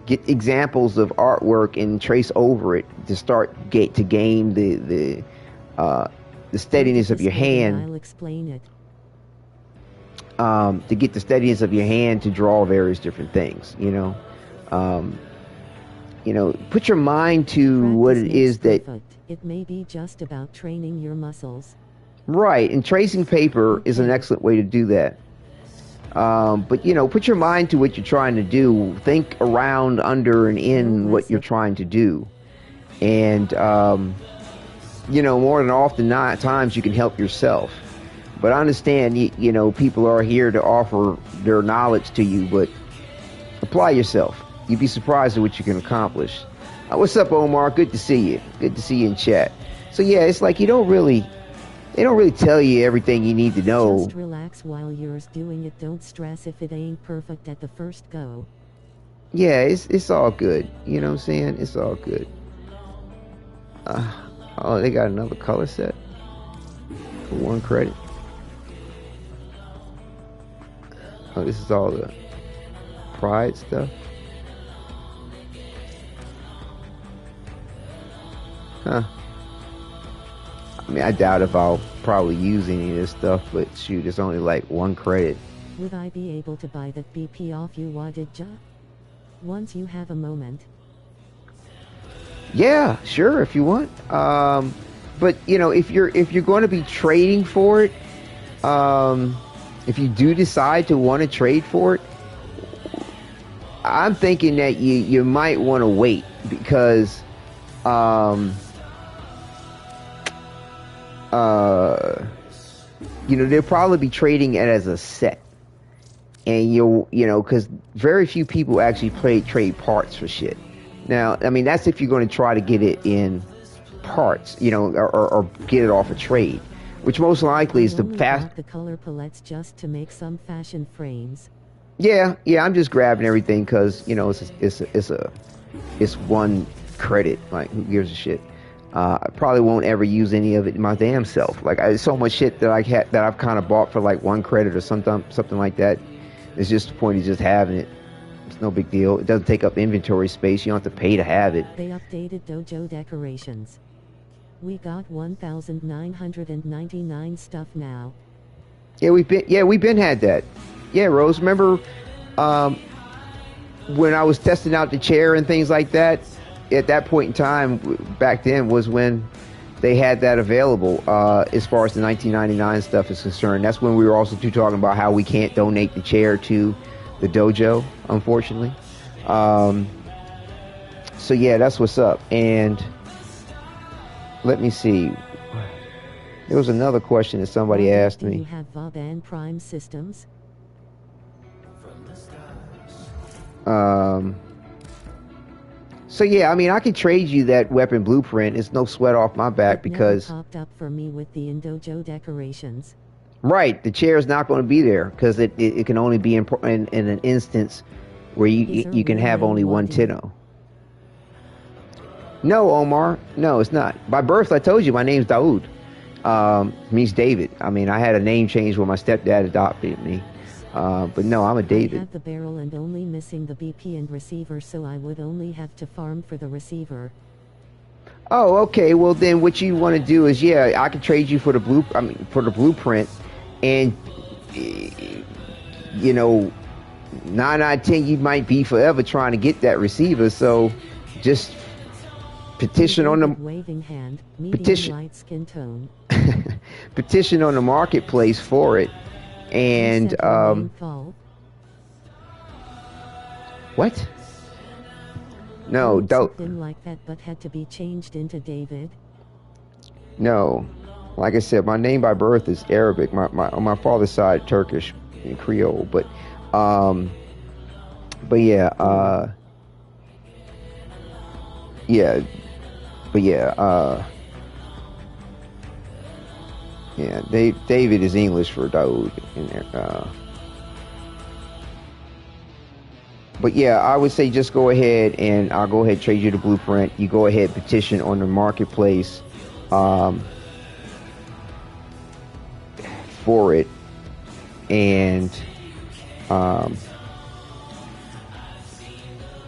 Get examples of artwork and trace over it to gain the steadiness of your hand. I'll explain it. To get the steadiness of your hand to draw various different things, you know. Put your mind to Practice what it is that. Perfect. It may be just about training your muscles. Right, and tracing paper is an excellent way to do that. But put your mind to what you're trying to do. Think around, under, and in what you're trying to do, and more than often not times you can help yourself. But I understand, people are here to offer their knowledge to you, but apply yourself. You'd be surprised at what you can accomplish. What's up, Omar? Good to see you. Good to see you in chat. So yeah, it's like they don't really tell you everything you need to know. Just relax while you're doing it. Don't stress if it ain't perfect at the first go. Yeah, it's all good. You know what I'm saying? It's all good. Oh, they got another color set for 1 credit. Oh, this is all the Pride stuff. Huh. I mean, I doubt if I'll probably use any of this stuff, but shoot, it's only like 1 credit. Would I be able to buy that BP off you, Wadidja? Once you have a moment. Yeah, sure, if you want. But if you're going to be trading for it, if you do decide to want to trade for it, I'm thinking that you might want to wait, because they'll probably be trading it as a set, and because very few people actually trade parts for shit. Now, I mean, that's if you're going to try to get it in parts, or get it off a trade, which most likely is the fast. The color palettes just to make some fashion frames. Yeah, I'm just grabbing everything because it's 1 credit. Like, who gives a shit? I probably won't ever use any of it my damn self. Like, there's so much shit that I've kind of bought for like 1 credit or something like that. It's just the point of just having it. It's no big deal. It doesn't take up inventory space. You don't have to pay to have it. They updated dojo decorations. We got 1,999 stuff now. Yeah, we've been had that. Yeah, Rose, remember when I was testing out the chair and things like that? At that point in time, back then, was when they had that available, as far as the 1999 stuff is concerned. That's when we were also talking about how we can't donate the chair to the dojo, unfortunately. So yeah, that's what's up. And let me see. There was another question that somebody asked me. Do you have VOB and Prime systems? So yeah, I mean, I can trade you that weapon blueprint. It's no sweat off my back because never popped up for me with the Indojo decorations. Right, the chair is not going to be there because it can only be in an instance where you can have only one Tenno. No, Omar, no, it's not. By birth, I told you my name's Daoud. Means David. I mean, I had a name change when my stepdad adopted me. But no, I'm a David. I have the barrel and only missing the BP and receiver, so I would only have to farm for the receiver. Oh, okay. Well, then what you want to do is, yeah, I can trade you for the blueprint, and you know, 9 out of 10, you might be forever trying to get that receiver. So, just petition on the waving hand, medium light skin tone. Petition on the marketplace for it, and what? No, don't. Something like that, but had to be changed into David. No, like I said, my name by birth is Arabic. My on my father's side, Turkish and Creole. But yeah, David is English for Daoud in there. But yeah, I would say just go ahead and I'll go ahead and trade you the blueprint. You go ahead, petition on the marketplace for it, and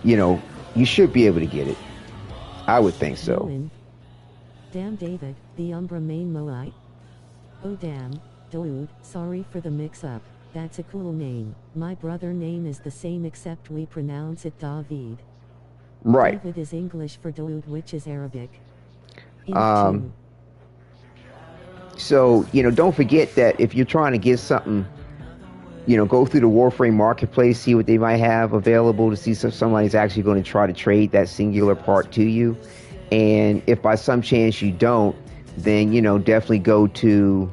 you know, you should be able to get it. I would think so. Damn, David, the Umbra main Moai. Oh damn, dude, sorry for the mix-up. That's a cool name. My brother name is the same except we pronounce it David. Right. David is English for dude, which is Arabic. So, you know, don't forget that if you're trying to get something, you know, go through the Warframe marketplace, see what they might have available, to see if somebody's actually going to try to trade that singular part to you. And if by some chance you don't, then, you know, definitely go to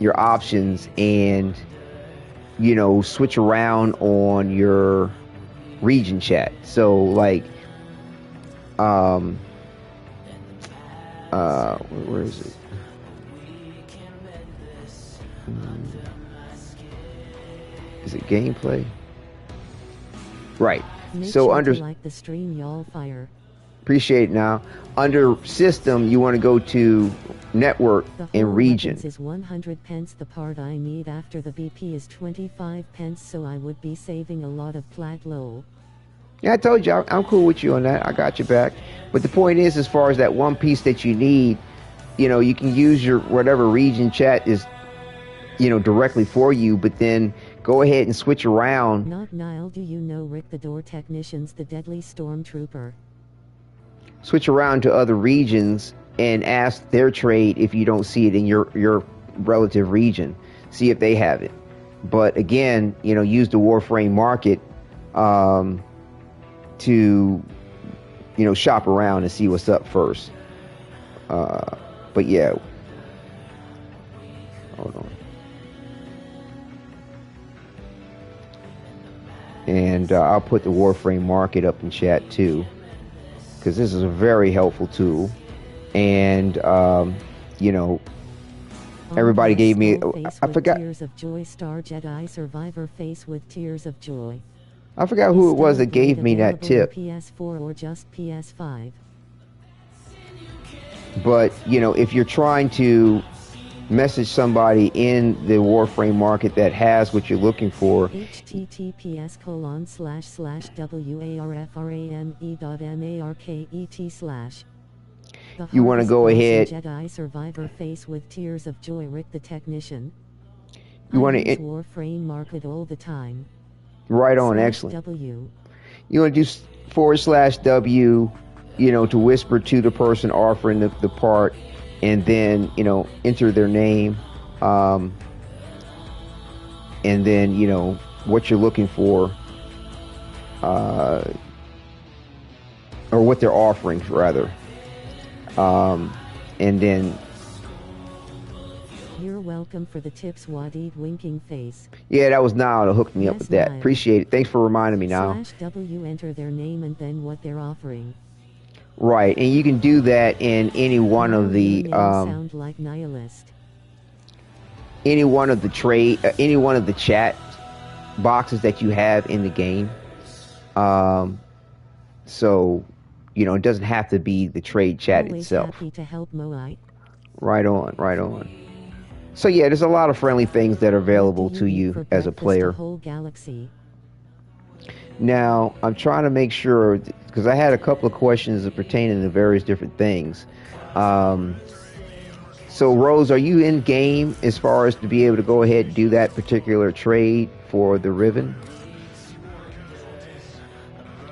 your options and, you know, switch around on your region chat. So like where is it? Is it gameplay? Right. Make so sure under to like the stream, y'all. Fire. Appreciate it. Now under system, you want to go to network and region. Is 100 pence. The part I need after the BP is 25 pence, so I would be saving a lot of flat low. Yeah, I told you, I'm cool with you on that. I got you back. But the point is, as far as that one piece that you need, you know, you can use your whatever region chat is, you know, directly for you, but then go ahead and switch around. Not Nile, do you know Rick the Door Technicians, the deadly stormtrooper? Switch around to other regions and ask their trade if you don't see it in your relative region. See if they have it. But again, you know, use the Warframe market to, you know, shop around and see what's up first. But yeah. Hold on. And I'll put the Warframe market up in chat too, because this is a very helpful tool. And you know, everybody gave me, I forgot. Tears of Joy, Star Jedi Survivor face with tears of joy. I forgot who it was that gave me that tip. PS4 or just PS5. But you know, if you're trying to message somebody in the Warframe market that has what you're looking for, https://warframe.market/ you want to go ahead. Jedi Survivor face with tears of joy, Rick the Technician. You want to Warframe market all the time. Right on, excellent. W. You want to do /W, you know, to whisper to the person offering the part, and then, you know, enter their name, and then, you know, what you're looking for, or what they're offering rather, and then welcome for the tips, Wadid winking face. Yeah, that was Niall that hooked me up Yes, with that. Niall. Appreciate it. Thanks for reminding me, Niall. /W enter their name and then what they're offering. Right, and you can do that in any one Niall, of the your name sound like nihilist. any one of the chat boxes that you have in the game. So, you know, it doesn't have to be the trade chat Always itself. happy to help Moai. Right on, right on. So yeah, there's a lot of friendly things that are available to you as a player. Whole galaxy. Now, I'm trying to make sure, because I had a couple of questions pertaining to various different things. So, Rose, are you in game as far as to be able to go ahead and do that particular trade for the Riven?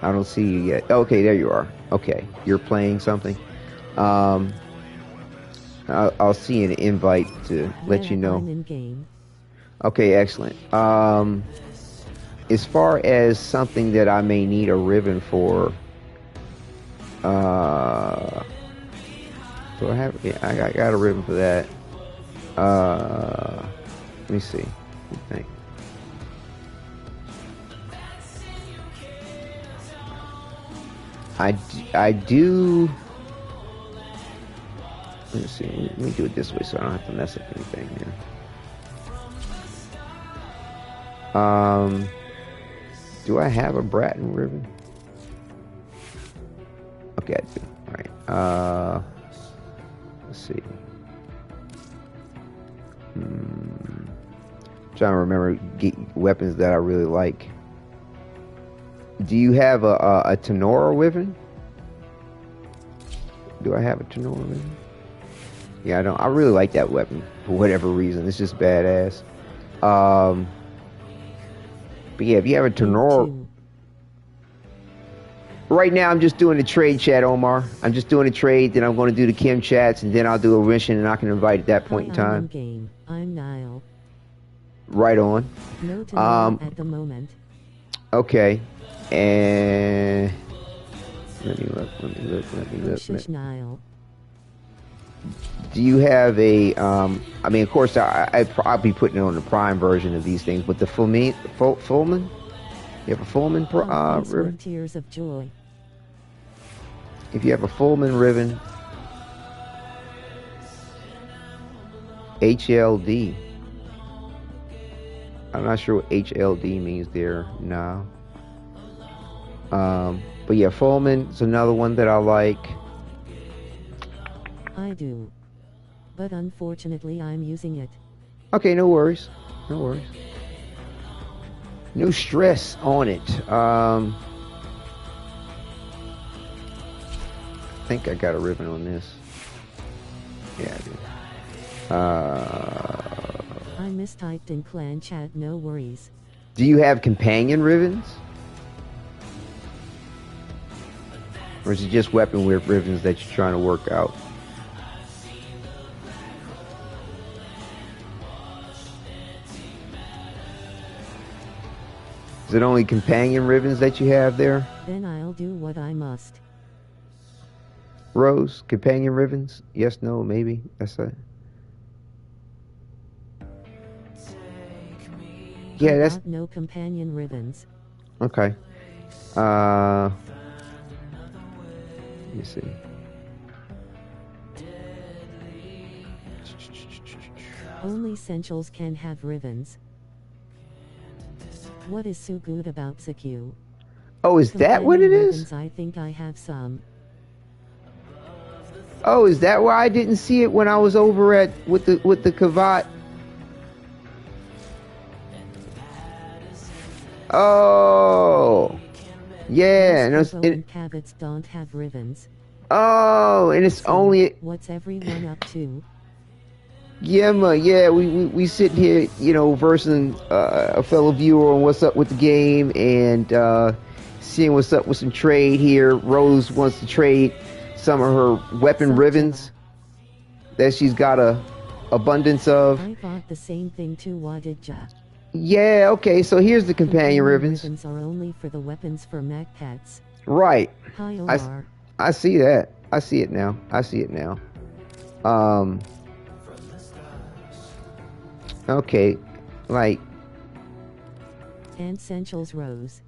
I don't see you yet. Okay, there you are. Okay, you're playing something. I'll see an invite to let you know. I'm in game. Okay, excellent. As far as something that I may need a ribbon for, do I have? Yeah, I got a ribbon for that. Let me see. What do you think? I do. Let's see. Let me do it this way so I don't have to mess up anything here. Do I have a Bratton ribbon? Okay, I do. All right. Let's see. Trying to remember weapons that I really like. Do you have a Tenora ribbon? Do I have a Tenora ribbon? Yeah, I don't. I really like that weapon for whatever reason. It's just badass. But yeah, if you have a Tenora... Right now, I'm just doing a trade chat, Omar. I'm just doing a trade, then I'm going to do the Kim chats, and then I'll do a mission, and I can invite at that point in time. I'm Niall. Right on. No Tenora at the moment. Okay. And... Let me look. Shush, Niall. Do you have a, I mean, of course, I'll be putting it on the Prime version of these things, but the Fullman? You have a Fullman ribbon? Tears of joy. If you have a Fullman ribbon, HLD. I'm not sure what HLD means there now. But yeah, Fullman's another one that I like. I do. But unfortunately, I'm using it. Okay, no worries. No worries. No stress on it. I think I got a ribbon on this. Yeah, I do. I mistyped in clan chat, no worries. Do you have companion ribbons? Or is it just weapon ribbons that you're trying to work out? Is it only companion ribbons that you have there? Then I'll do what I must. Rose, companion ribbons? Yes, no, maybe. That's it. Yeah, that's no companion ribbons. Okay. Let me see. Only essentials can have ribbons. What is so good about CQ? Oh, is that what it is? I think I have some. Oh, is that why I didn't see it when I was over at with the Kavat? Oh, yeah. And Kavits don't have ribbons. Oh, and it's only. What's everyone up to? Yeah, we sitting here, you know, versing a fellow viewer on what's up with the game and seeing what's up with some trade here. Rose wants to trade some of her weapon ribbons that she's got a abundance of. I bought the same thing too, Wadidja. Yeah, okay, so here's the companion ribbons. Ribbons are only for the weapons for mech pets. Right. Hi, Omar. I see that. I see it now. Okay, like. And Essentials Rose.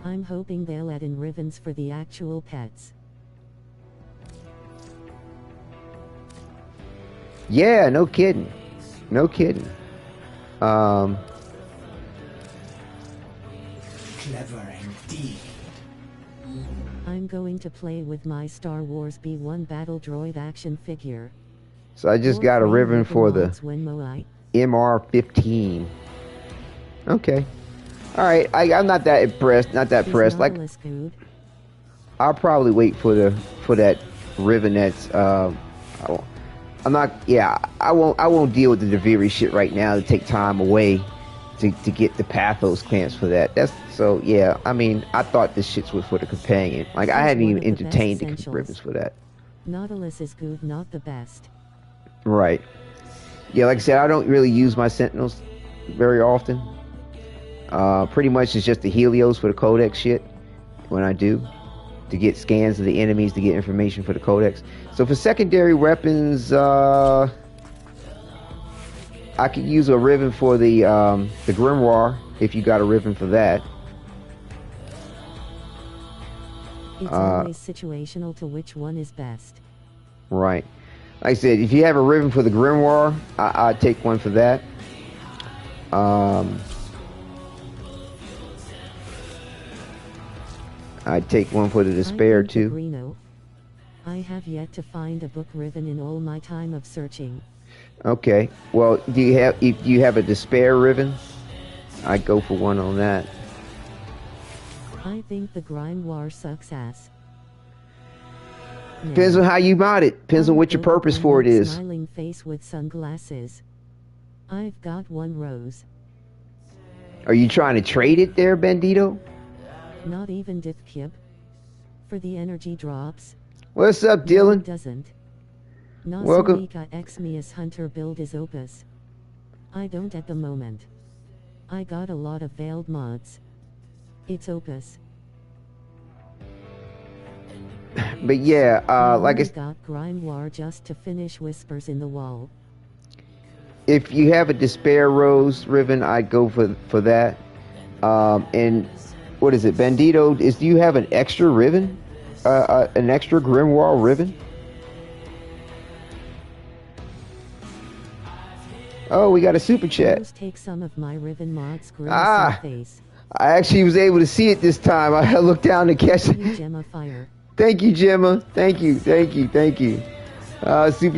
I'm hoping they'll add in ribbons for the actual pets. Yeah, no kidding. No kidding. Clever indeed. I'm going to play with my Star Wars B1 Battle Droid action figure. So I just got a ribbon for the MR15. Okay. Alright, I'm not that impressed. Not that impressed. Like, I'll probably wait for that ribbon that's I'm not. Yeah, I won't deal with the Deviri shit right now to take time away to get the Pathos clamps for that. That's so. Yeah, I mean, I thought this shit was for the companion. Like, I hadn't even entertained the ribbons for that. Nautilus is good, not the best. Right. Yeah, like I said, I don't really use my Sentinels very often. Pretty much it's just the Helios for the Codex shit when I do, to get scans of the enemies, to get information for the Codex. So for secondary weapons, I could use a ribbon for the Grimoire, if you got a ribbon for that. It's always situational to which one is best. Right. Like I said, if you have a ribbon for the Grimoire, I'd take one for that. I'd take one for the Despair too. I have yet to find a book ribbon in all my time of searching. Okay. Well, if you have a Despair ribbon, I'd go for one on that. I think the Grimoire sucks ass. Depends on how you mod it. Depends on what your purpose for it is. Smiling face with sunglasses. I've got one rose. Are you trying to trade it there, Bandito? Not even Dip Kib. For the energy drops. What's up, Dylan? No, doesn't. Welcome. Xmius Hunter build is Opus. I don't at the moment. I got a lot of veiled mods. It's Opus. But yeah, like I got Grimoire just to finish Whispers in the Wall. If you have a Despair Rose ribbon, I'd go for that. And what is it, Bandito? Do you have an extra ribbon? An extra Grimoire ribbon? Oh, we got a super chat. Take some of my ribbon mods. Face. I actually was able to see it this time. I looked down to catch it. Gemma Fire. Thank you, Gemma. Thank you. Super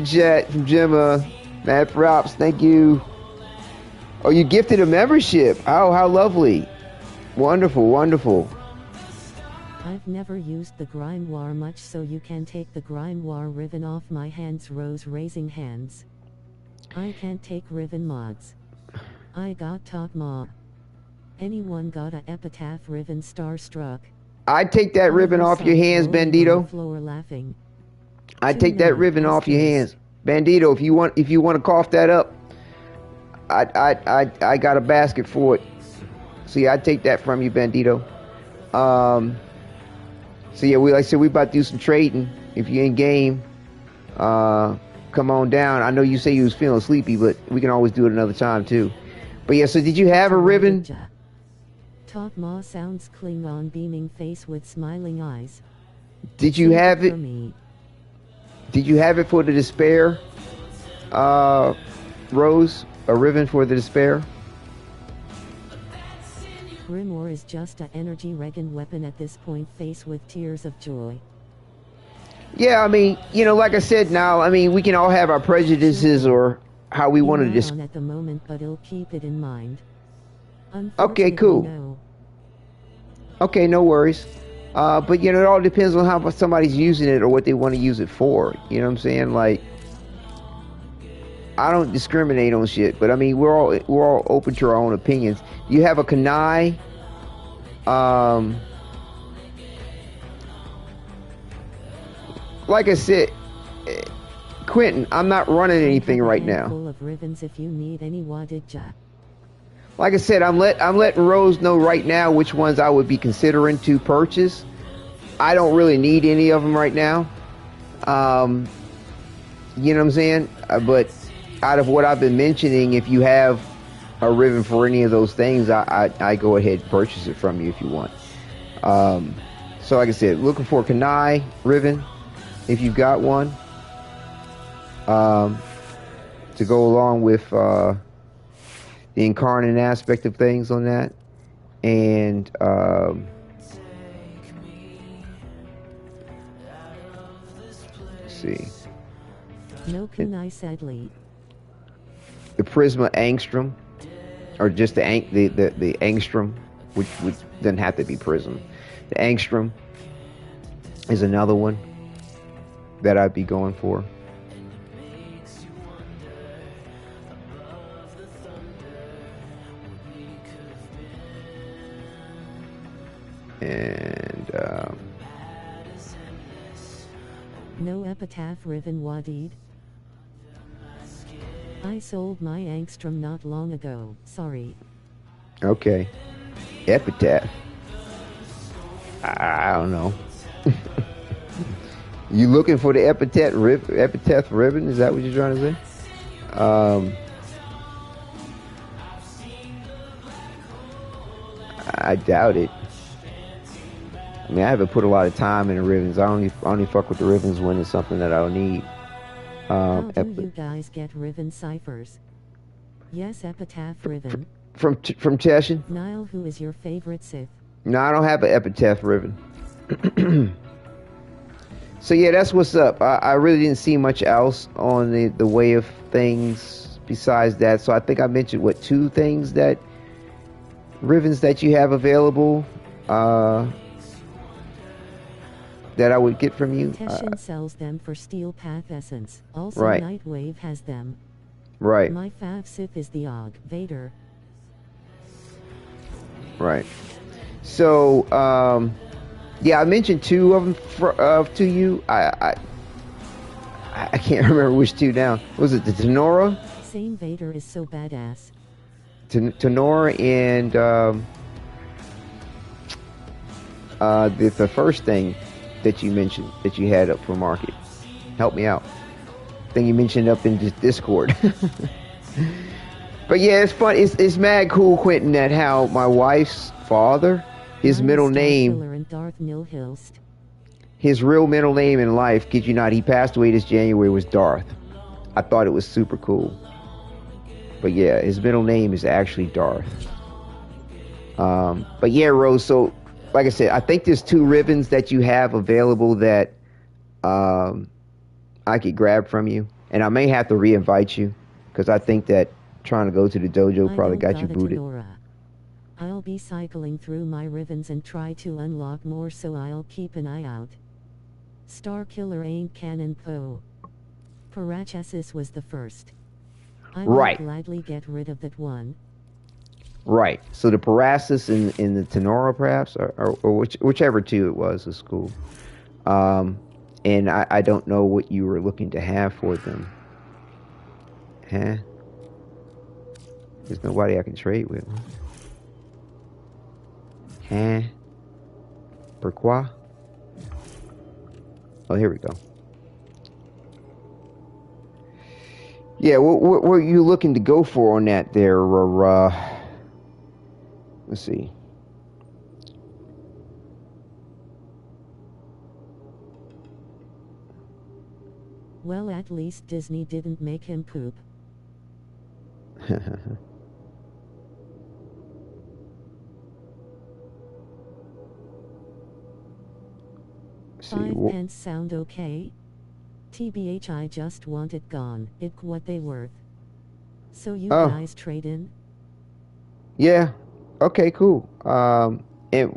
chat from Gemma. Mad props. Thank you. Oh, you gifted a membership. Oh, how lovely. Wonderful. I've never used the Grimoire much, so you can take the Grimoire ribbon off my hands. Rose raising hands. I can't take ribbon mods. I got Top Ma. Anyone got a Epitaph ribbon starstruck? I'd take that ribbon off your hands, Bandito. I'd take that ribbon off your hands. Bandito, if you want to cough that up, I got a basket for it. So yeah, I'd take that from you, Bandito. So yeah, like I said, we about to do some trading. If you're in game, come on down. I know you say you was feeling sleepy, but we can always do it another time too. But yeah, so did you have a ribbon? Top Ma sounds Klingon, beaming face with smiling eyes. Did you have it? Did you have it for the Despair, Rose? A ribbon for the Despair? Grimoire is just an energy regen weapon at this point, face with tears of joy. Yeah, I mean, like I said, now, I mean, we can all have our prejudices or how we want to just. At the moment, but I'll keep it in mind. Okay, cool. No. Okay, no worries. But it all depends on how somebody's using it or what they want to use it for. You know what I'm saying? Like, I don't discriminate on shit, but I mean, we're all open to our own opinions. You have a Kanai, like I said, Quentin, I'm not running anything right now. Full of ribbons if you need any Wadidja. Like I said, I'm letting Rose know right now which ones I would be considering to purchase. I don't really need any of them right now. You know what I'm saying? But out of what I've been mentioning, if you have a ribbon for any of those things, I go ahead and purchase it from you if you want. So like I said, looking for a Kanai ribbon, if you've got one, to go along with the incarnate aspect of things on that. And let's see. No Kunai, sadly. The Prisma Angstrom, or just the Angstrom, which doesn't have to be Prism. The Angstrom is another one that I'd be going for. And no Epitaph ribbon, Wadid. I sold my Angstrom not long ago, sorry. Okay. Epitaph. I don't know. You looking for the Epitaph ribbon? Is that what you're trying to say? I doubt it. I mean, I haven't put a lot of time into ribbons. I only fuck with the ribbons when it's something that I don't need. How do you guys get ribbon ciphers? Yes, Epitaph ribbon. From Cheshin? Niall, who is your favorite Sith? No, I don't have an Epitaph ribbon. So yeah, that's what's up. I really didn't see much else on the way of things besides that. So I think I mentioned, what, 2 things that ribbons that you have available that I would get from you. Teshin sells them for Steel Path Essence. Also, right. Nightwave has them. Right. My fav Sith is the Og Vader. Right. So, yeah, I mentioned 2 of them to you. I can't remember which 2 now. Was it the Tenora? Same Vader is so badass. Tenora and the first thing that you mentioned that you had up for market. Help me out. Thing you mentioned up in Discord. But yeah, it's fun. It's mad cool, Quentin, that how my wife's father, his middle name, and Darth Nilhilst. His real middle name in life, kid you not, he passed away this January, was Darth. I thought it was super cool. But yeah, his middle name is actually Darth. But yeah, Rose, so like I said, I think there's 2 ribbons that you have available that I could grab from you. And I may have to re-invite you, because I think that trying to go to the dojo probably got you booted. I'll be cycling through my ribbons and try to unlock more, so I'll keep an eye out. Star Killer ain't canon Poe. Parachesis was the first. I would gladly get rid of that one. Right. So the Parasis in the Tenora, perhaps, or whichever 2 it was cool. And I don't know what you were looking to have for them. Huh? There's nobody I can trade with. Huh? Pourquoi? Oh, here we go. Yeah, what were you looking to go for on that there? Let's see. Well, at least Disney didn't make him poop. See, 5 pence sound okay? TBH, I just want it gone. It what they worth. So you guys trade in? Yeah. Okay, cool. It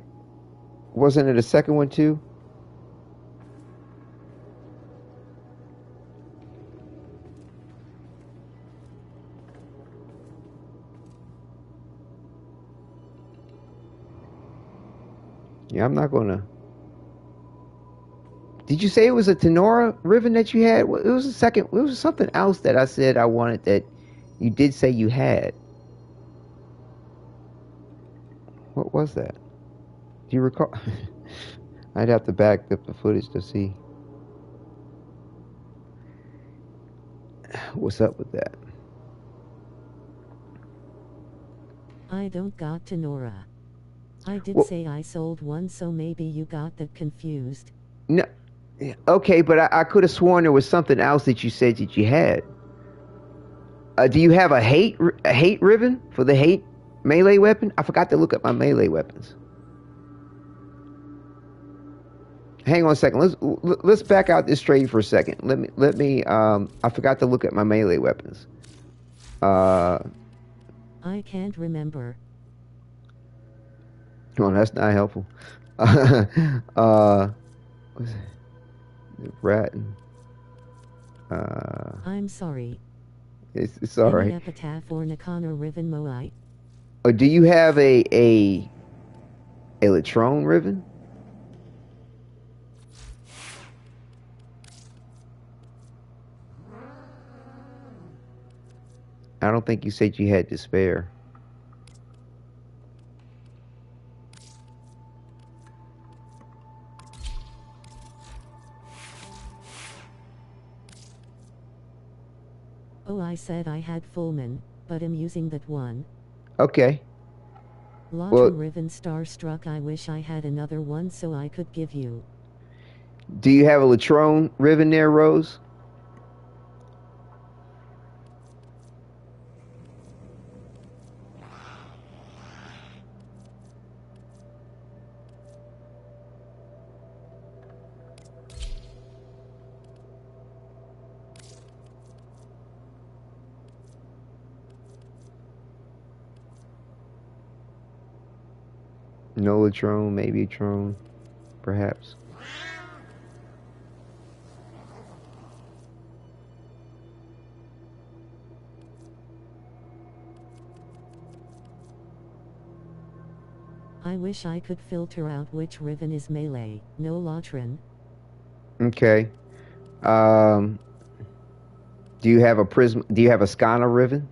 wasn't it a second one too? Yeah, I'm not gonna. Did you say it was a Tenora ribbon that you had? It was a second. It was something else that I said I wanted that you did say you had. What was that? Do you recall? I'd have to back up the footage to see what's up with that. I don't got to Nora. I did Well, say I sold one, so maybe you got that confused. No, okay, but I could have sworn there was something else that you said that you had. Do you have a hate ribbon for the hate melee weapon? I forgot to look at my melee weapons. Hang on a second. Let's back out this trade for a second. Let me. I forgot to look at my melee weapons. I can't remember. Well, that's not helpful. What's that? The rat. I'm sorry. It's all right. Any epitaph or Nakana Riven Moai? Do you have a Latrone Riven? I don't think you said you had despair. Oh, I said I had Fullman, but I'm using that one. Okay. Lotron Riven Starstruck. I wish I had another one so I could give you. Do you have a Latrone Riven there, Rose? No Latrone, maybe a Trone, perhaps. I wish I could filter out which Riven is melee. No Lotron. Okay. Do you have a prism? Do you have a Skana Riven?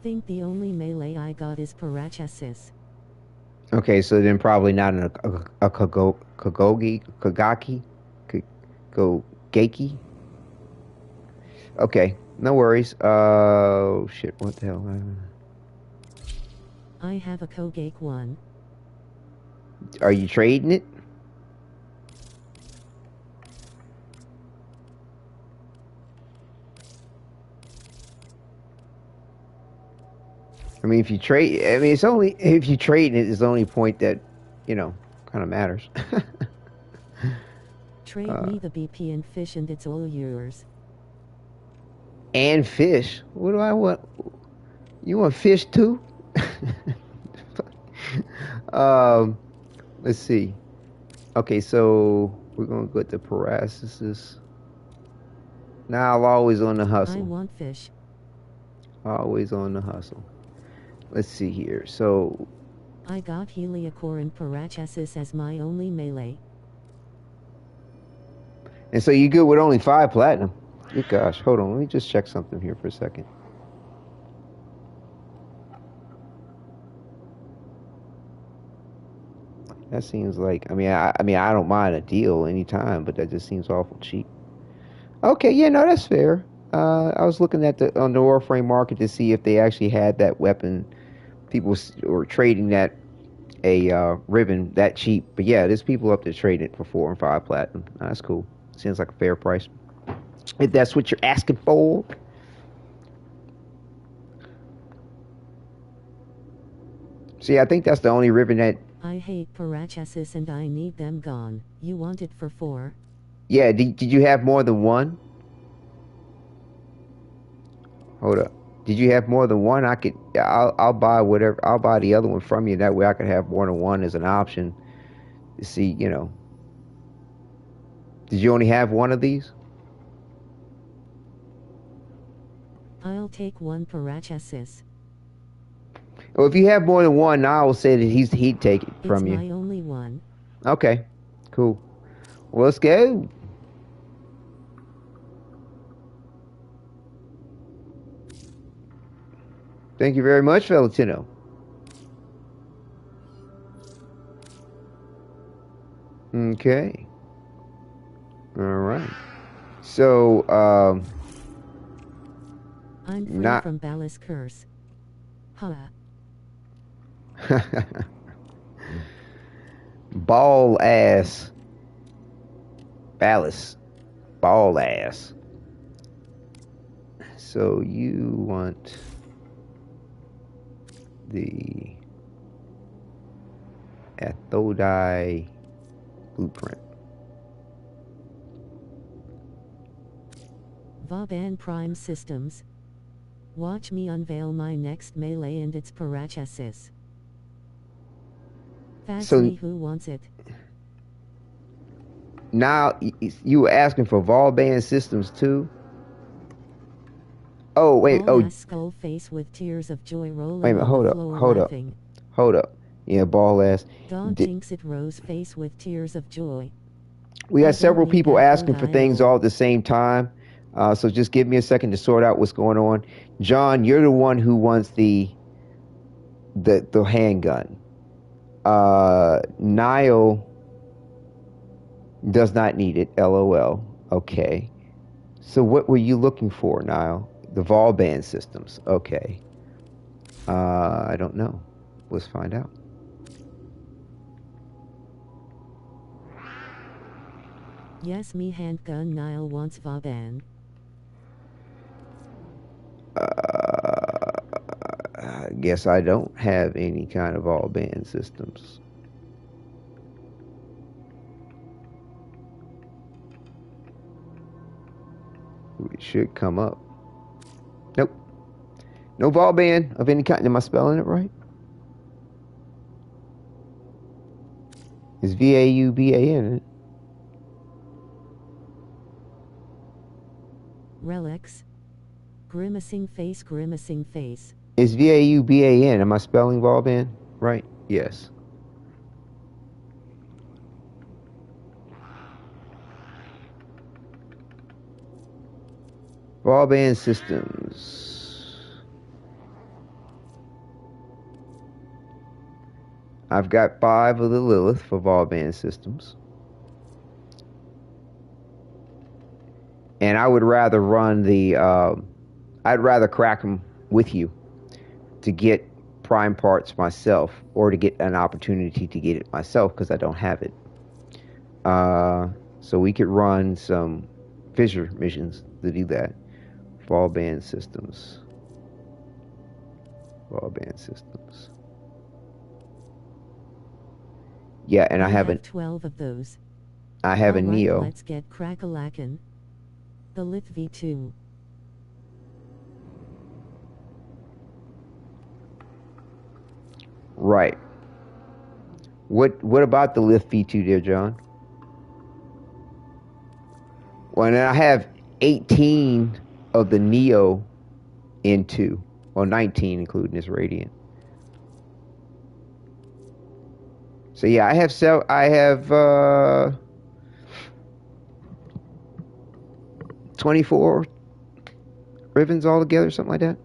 Think the only melee I got is Parachasis. Okay, so then probably not a Kagaki, Geki. Okay, no worries. Shit, what the hell? I have a Kogake one. Are you trading it? I mean, if you trade, I mean, it's only if you trade it is the only point that, kind of matters. Trade me the BP and fish, and it's all yours. And fish? What do I want? You want fish too? Let's see. Okay, so we're gonna go to paralysis. Now I'm always on the hustle. I want fish. Always on the hustle. Let's see here. So I got Heliacore and Parachasis as my only melee. And so you good with only 5 platinum. Good gosh, hold on. Let me just check something here for a second. That seems like, I don't mind a deal anytime, but that just seems awful cheap. Okay, yeah, no, that's fair. I was looking at on the Warframe market to see if they actually had that weapon. People were trading that ribbon that cheap, but yeah, there's people up there trading it for 4 and 5 platinum. That's cool. Seems like a fair price. If that's what you're asking for. See, I think that's the only ribbon that. I hate Parachasis and I need them gone. You want it for 4? Yeah, did you have more than one? Hold up. Did you have more than one? I'll buy whatever. I'll buy the other one from you. That way I could have more than one as an option. To see, Did you only have one of these? I'll take one Parachasis. Well, if you have more than one, now I will say that he'd take it from you. It's my only one. Okay, cool. Well, let's go. Thank you very much, Valentino. Okay. All right. So, I'm free not from Ballas curse. Ha. ball ass. Ballas. Ball ass. So you want the Athodai blueprint. Vauban Prime Systems. Watch me unveil my next melee and its parachasis. That's So- me who wants it. Now, you were asking for Vauban systems too? Oh, wait. Ball Oh, ass skull face with tears of joy rolling wait a minute. on Hold the up. floor Hold up. laughing. Hold up. Yeah, ball ass. Don Di- Jinx it rose face with tears of joy. We I got don't several need people that asking code for I things know. all at the same time. So just give me a second to sort out what's going on. John, you're the one who wants the handgun. Niall does not need it. LOL. Okay. So what were you looking for, Niall? The Vauban systems. Okay. I don't know. Let's find out. Yes, me handgun Niall wants Vauban. I guess I don't have any kind of all band systems. It should come up. Nope. No ball band of any kind. Am I spelling it right? It's Vauban, isn't it? Relics. Grimacing face, grimacing face. It's Vauban. Am I spelling ball band right? Yes. Ball band systems. I've got 5 of the Lilith for ball band systems. And I would rather run the, I'd rather crack them with you to get prime parts myself, or to get an opportunity to get it myself because I don't have it. So we could run some fissure missions to do that. Ball band systems. Ball band systems. Yeah, and I have 12 of those. I have a All right, Neo. Let's get crack-a-lackin'. The Lit V2. Right. What about the Lift V2 there, John? Well, and I have 18 of the Neo N2. Well, 19 including this Radiant. So yeah, I have 24 ribbons altogether, something like that.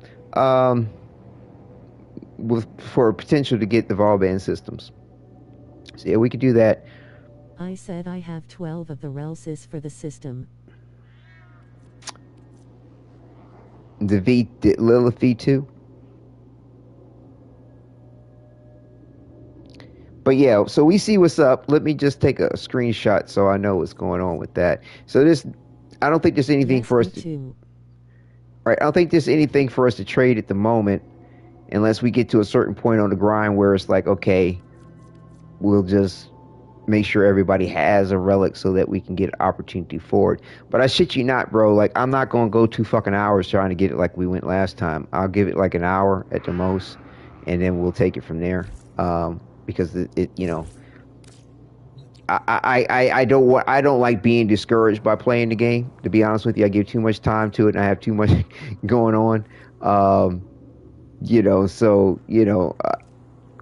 For potential to get the Vauban systems. So yeah, we could do that. I said I have 12 of the Relsis for the system. The Lilith V2. But yeah, so we see what's up. Let me just take a screenshot so I know what's going on with that. So I don't think there's anything Yes, for us to. Right, I don't think there's anything for us to trade at the moment, unless we get to a certain point on the grind where it's like, okay, we'll just make sure everybody has a relic so that we can get an opportunity for it. But I shit you not, bro. Like, I'm not gonna go 2 fucking hours trying to get it like we went last time. I'll give it like an hour at the most, and then we'll take it from there. Because it you know, I don't like being discouraged by playing the game. To be honest with you, I give too much time to it, and I have too much going on. You know, so you know,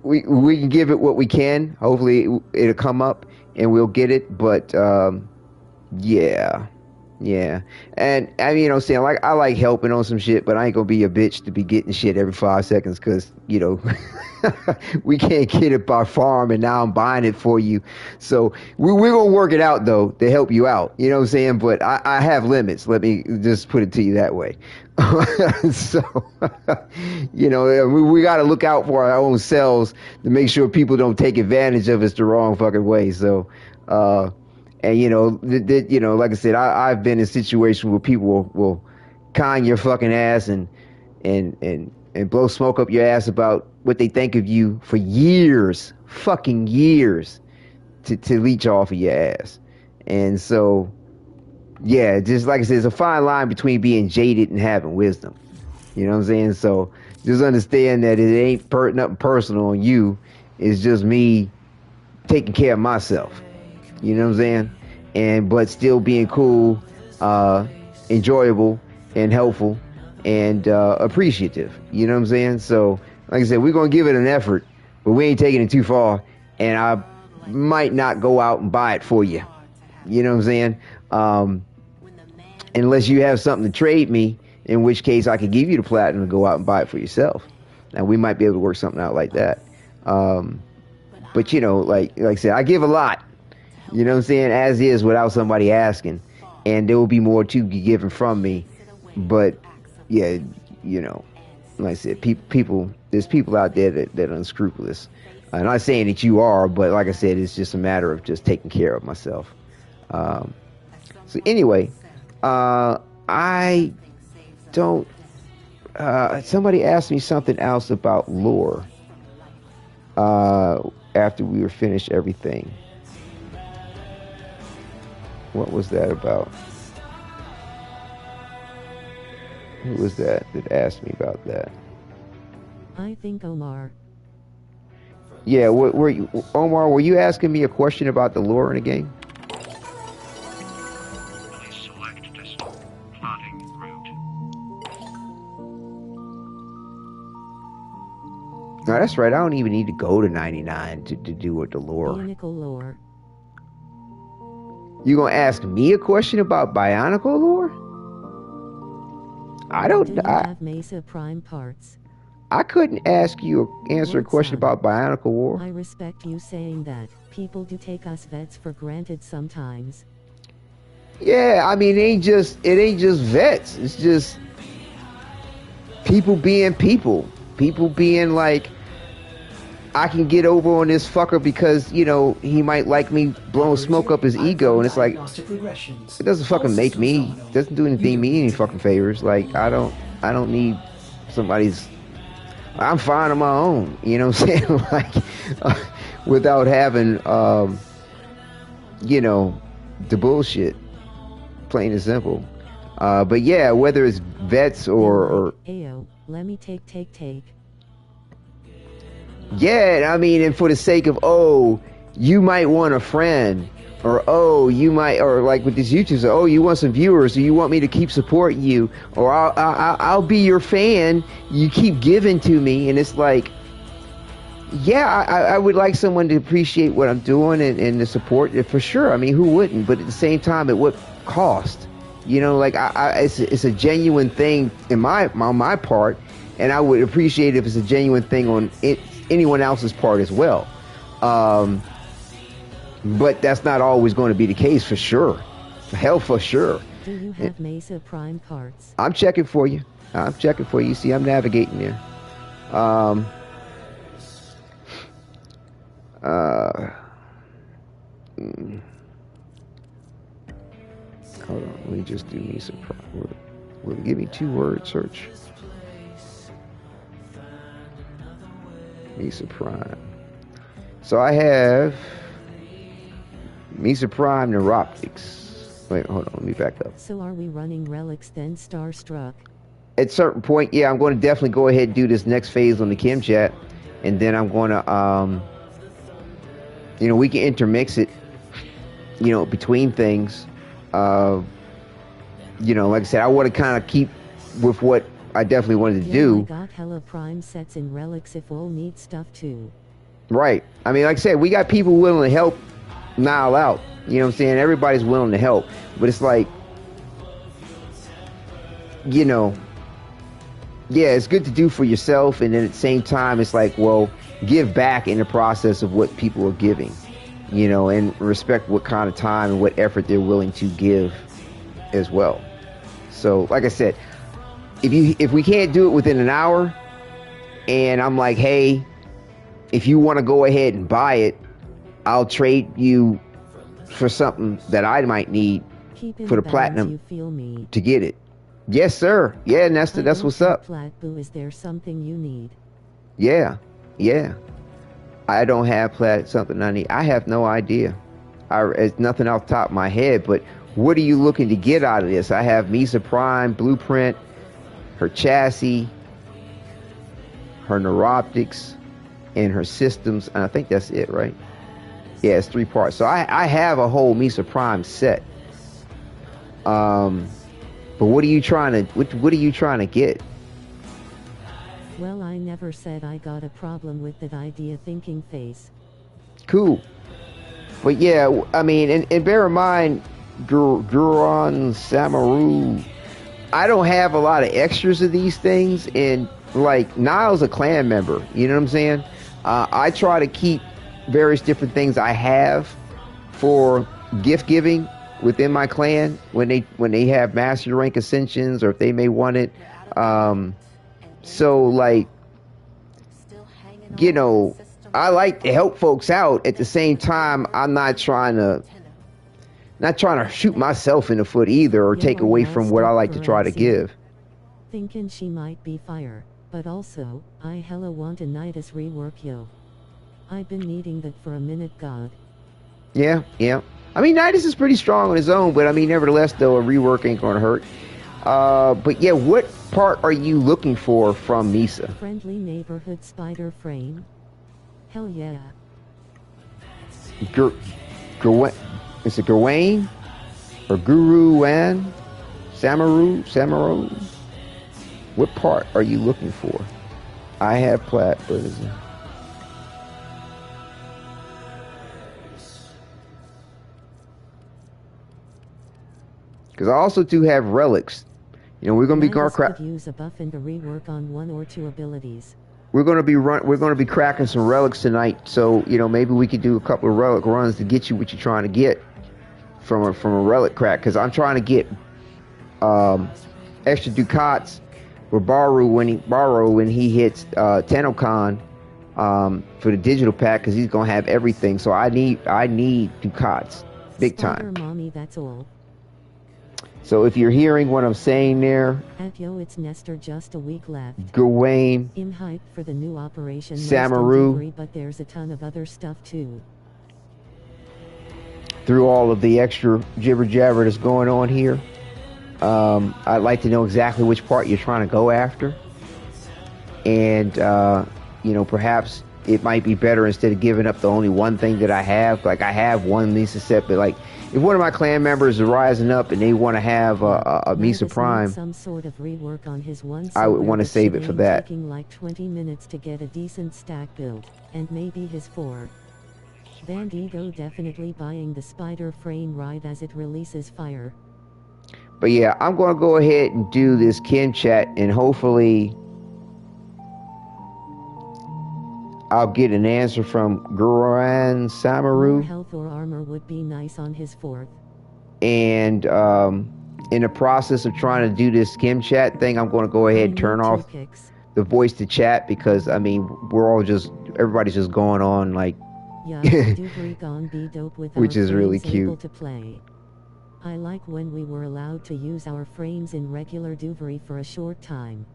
we can give it what we can. Hopefully, it'll come up and we'll get it. But yeah, Yeah, and I mean, you know, what I'm saying, like, I like helping on some shit, but I ain't gonna be a bitch to be getting shit every 5 seconds, because, you know, we can't get it by farm, and now I'm buying it for you. So we're gonna work it out though to help you out. You know what I'm saying? But I have limits. Let me just put it to you that way. So, you know, we got to look out for our own selves to make sure people don't take advantage of us the wrong fucking way. So, and you know, you know, like I said, I've been in situations where people will con your fucking ass and blow smoke up your ass about what they think of you for years, fucking years, to leech off of your ass. And so, yeah, just like I said, it's a fine line between being jaded and having wisdom. You know what I'm saying? So just understand that it ain't nothing personal on you. It's just me taking care of myself. You know what I'm saying? But still being cool, enjoyable, and helpful, and appreciative. You know what I'm saying? So, like I said, we're going to give it an effort, but we ain't taking it too far, and I might not go out and buy it for you. You know what I'm saying? Unless you have something to trade me, in which case I could give you the platinum to go out and buy it for yourself. Now, we might be able to work something out like that. But, you know, like I said, I give a lot. You know what I'm saying? As is, without somebody asking. And there will be more to be given from me. But, yeah, you know, like I said, there's people out there that are unscrupulous. I'm not saying that you are, but like I said, it's just a matter of just taking care of myself. So anyway, I don't... somebody asked me something else about lore after we were finished everything. What was that about? Who was that asked me about that? I think Omar. Yeah, Omar, were you asking me a question about the lore in the game? No, that's right. I don't even need to go to 99 to do with the lore. Bionicle lore. You gonna ask me a question about Bionicle lore? I don't. Do you have Mesa Prime parts? I couldn't answer a question about Bionicle lore. I respect you saying that. People do take us vets for granted sometimes. Yeah, I mean, it ain't just vets. It's just people being people. People being like, I can get over on this fucker because, you know, he might like me blowing smoke up his ego, and it's like, it doesn't fucking make me, doesn't do anything me any fucking favors. Like, I don't need somebody's, I'm fine on my own, you know what I'm saying? Like, without having, you know, the bullshit, plain and simple. But yeah, whether it's vets or Ayo, let me take. Yeah, I mean, and for the sake of, oh, you might want a friend, or oh, you might, or like with this YouTube, oh, you want some viewers, or you want me to keep supporting you, or I'll be your fan. You keep giving to me, and it's like, yeah, I would like someone to appreciate what I'm doing and the support for sure. I mean, who wouldn't? But at the same time, at what cost? You know, like it's a genuine thing on my part, and I would appreciate it if it's a genuine thing on anyone else's part as well. But that's not always going to be the case, for sure. Hell, for sure. Do you have Mesa Prime parts? I'm checking for you. You see, I'm navigating there. Hold on, let me just do Mesa Prime. Will it give me 2-word search? Mesa Prime. So I have Mesa Prime Neuroptics. Wait, hold on, let me back up. So are we running relics then Starstruck? At a certain point, yeah, I'm going to definitely go ahead and do this next phase on the Kim Chat, and then I'm going to, you know, we can intermix it, you know, between things. You know, like I said, I want to kind of keep with what I definitely wanted to do. I got hella prime sets and relics if all need stuff too. Right. I mean, like I said, we got people willing to help Nile out. You know what I'm saying? Everybody's willing to help. But it's like, you know, yeah, it's good to do for yourself, and then at the same time, it's like, well, give back in the process of what people are giving, you know, and respect what kind of time and what effort they're willing to give as well. So, like I said, if we can't do it within an hour, and I'm like, hey, if you want to go ahead and buy it, I'll trade you for something that I might need for the platinum to get it. Yes, sir. Yeah, Nesta, that's what's up. Plat-boo, is there something you need? Yeah. I don't have something I need. I have no idea. It's nothing off the top of my head, but what are you looking to get out of this? I have Misa Prime, Blueprint, her chassis, her neuroptics, and her systems, and I think that's it, right? Yeah, it's 3 parts. So I have a whole Misa Prime set. But what are you trying to get? Well, I never said I got a problem with that idea thinking face. Cool. But yeah, I mean, and bear in mind, Guron, Samaru, I don't have a lot of extras of these things, and like, Niall's a clan member, you know what I'm saying? I try to keep various different things I have for gift giving within my clan when they have master rank ascensions, or if they may want it. So like, you know, I like to help folks out. At the same time, I'm not trying to shoot myself in the foot either, or take away from what I like to try to give. Thinking she might be fire, but also, I hella want a Nidus rework, yo. I've been needing that for a minute, God. Yeah. I mean, Nidus is pretty strong on his own, but I mean, nevertheless, though, a rework ain't gonna hurt. But yeah, what part are you looking for from Misa? Friendly neighborhood spider frame. Hell yeah. Is it Gawain? Or Guru and Samaru? What part are you looking for? I have plat, but is it? Because I also do have relics. You know, we're going to be could use a buff and a rework on 1 or 2 abilities. We're going to be cracking some relics tonight. So, you know, maybe we could do a couple of relic runs to get you what you're trying to get from a relic crack. Because I'm trying to get extra ducats for Baru when he hits Tennokan for the digital pack, because he's going to have everything. So I need ducats big time. Mommy, that's all. So if you're hearing what I'm saying there, it's Nestor, just a week left. Gawain, in hype for the new Operation Samaru, but there's a ton of other stuff too. Through all of the extra jibber jabber that's going on here, I'd like to know exactly which part you're trying to go after, and you know, perhaps it might be better instead of giving up the only one thing that I have. Like, I have one Misa set, but like, if one of my clan members is rising up and they want to have a Misa Prime, some sort of rework on his one, I would want to save it for that. Taking like 20 minutes to get a decent stack build, and maybe his 4. Bandigo definitely buying the spider frame right as it releases fire. But yeah, I'm going to go ahead and do this Kim chat, and hopefully I'll get an answer from Guran Samaru. More health or armor would be nice on his 4th. And in the process of trying to do this Kim chat thing, I'm going to go ahead and turn off the voice to chat, because I mean, everybody's just going on like, which is really cute. To play. I like when we were allowed to use our frames in regular Duvary for a short time.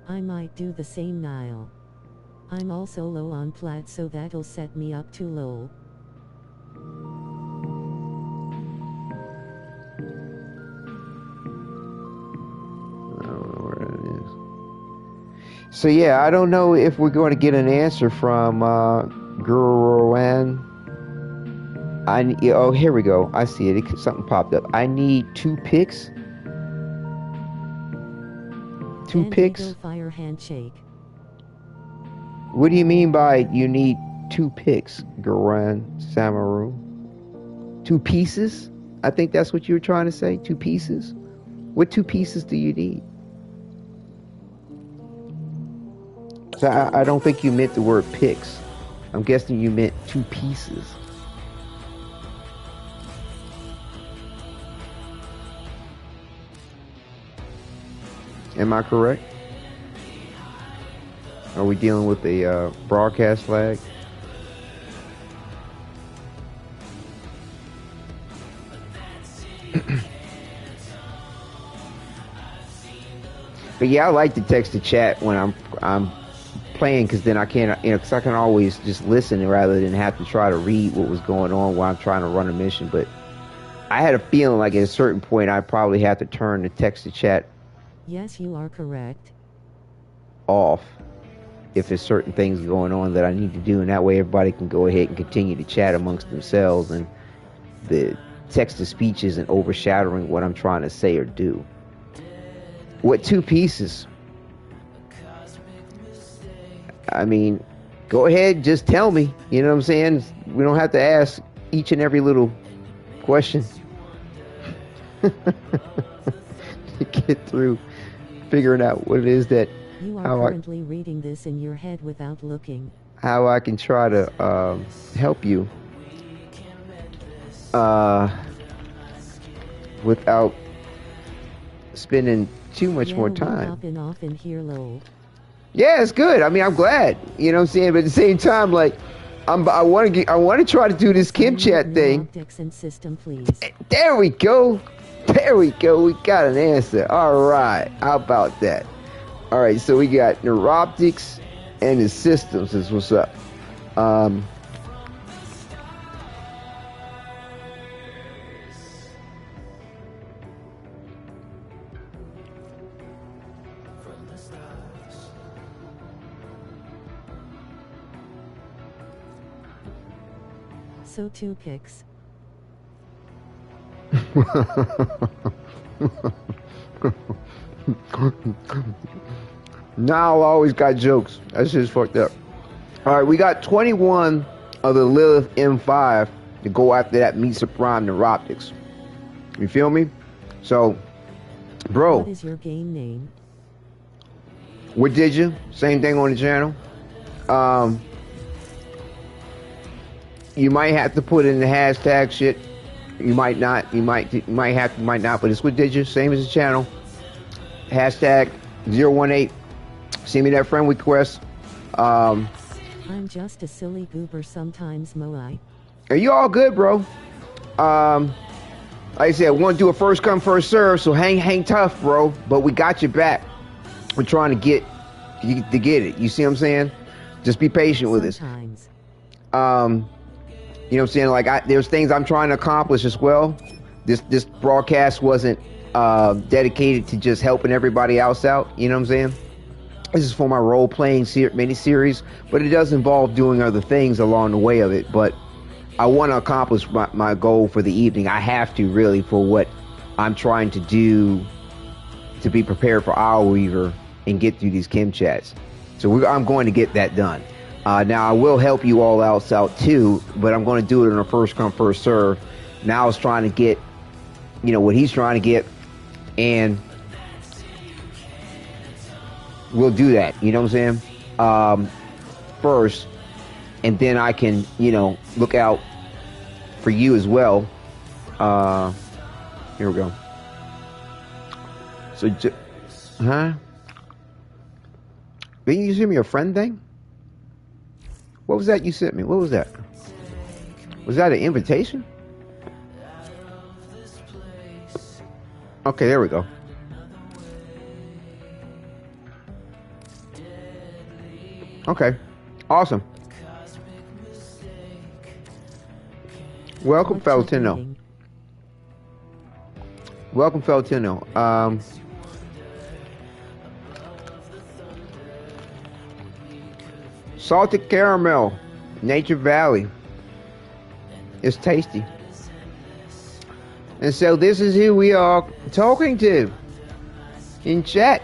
I might do the same, Niall. I'm also low on plat, so that'll set me up too low. I don't know where it is. So yeah, I don't know if we're going to get an answer from Guruan. Oh, here we go. I see it. Something popped up. I need 2 picks. 2 picks. Fire handshake. What do you mean by you need 2 picks, Guran Samaru? 2 pieces? I think that's what you were trying to say. 2 pieces. What 2 pieces do you need? So I don't think you meant the word picks. I'm guessing you meant 2 pieces. Am I correct? Are we dealing with a broadcast lag? But yeah, I like to text to chat when I'm playing, because then I can't, because I can always just listen rather than have to try to read what was going on while I'm trying to run a mission. But I had a feeling like at a certain point I probably have to turn the text to chat. Yes, you are correct. Off if there's certain things going on that I need to do, and that way everybody can go ahead and continue to chat amongst themselves, and the text to speech isn't overshadowing what I'm trying to say or do. What 2 pieces? I mean, go ahead, just tell me. You know what I'm saying? We don't have to ask each and every little question. Get through figuring out what it is that you are currently reading this in your head without looking. How I can try to help you without spending too much more time. Off in here, lol. Yeah, it's good. I mean, I'm glad. You know what I'm saying? But at the same time, like, I want to try to do this Kim chat thing. Optics and system, please. There we go. There we go. We got an answer. All right. How about that? All right. So we got neuroptics and the systems is what's up. So 2 picks. Now I always got jokes. That's just fucked up. All right, we got 21 of the Lilith M5 to go after that Mesa Prime neuroptics. You feel me? So, bro. What is your game name? Wadidja, same thing on the channel. You might have to put in the hashtag shit. You might not. You might have to, might not. But it's Wadidja, same as the channel. Hashtag 018. Send me that friend request. I'm just a silly goober sometimes, Moai. Are you all good, bro? Like I said, we want to do a first come, first serve. So hang tough, bro. But we got your back. We're trying to get it. You see what I'm saying? Just be patient with us. You know what I'm saying? Like, there's things I'm trying to accomplish as well. This broadcast wasn't dedicated to just helping everybody else out. You know what I'm saying? This is for my role-playing mini-series, but it does involve doing other things along the way of it. But I want to accomplish my goal for the evening. I have to, really, for what I'm trying to do to be prepared for Owl Weaver and get through these Kim chats. So I'm going to get that done. Now, I will help you all else out too, but I'm going to do it on a first come, first serve. Now, I was trying to get, what he's trying to get, and we'll do that. You know what I'm saying? First, and then I can, look out for you as well. Here we go. So, didn't you send me a friend thing? What was that you sent me? What was that? Was that an invitation? Okay, there we go. Okay, awesome. Welcome, Feltino. Welcome, Feltino. Salted caramel, Nature Valley. It's tasty. And so this is who we are talking to in chat.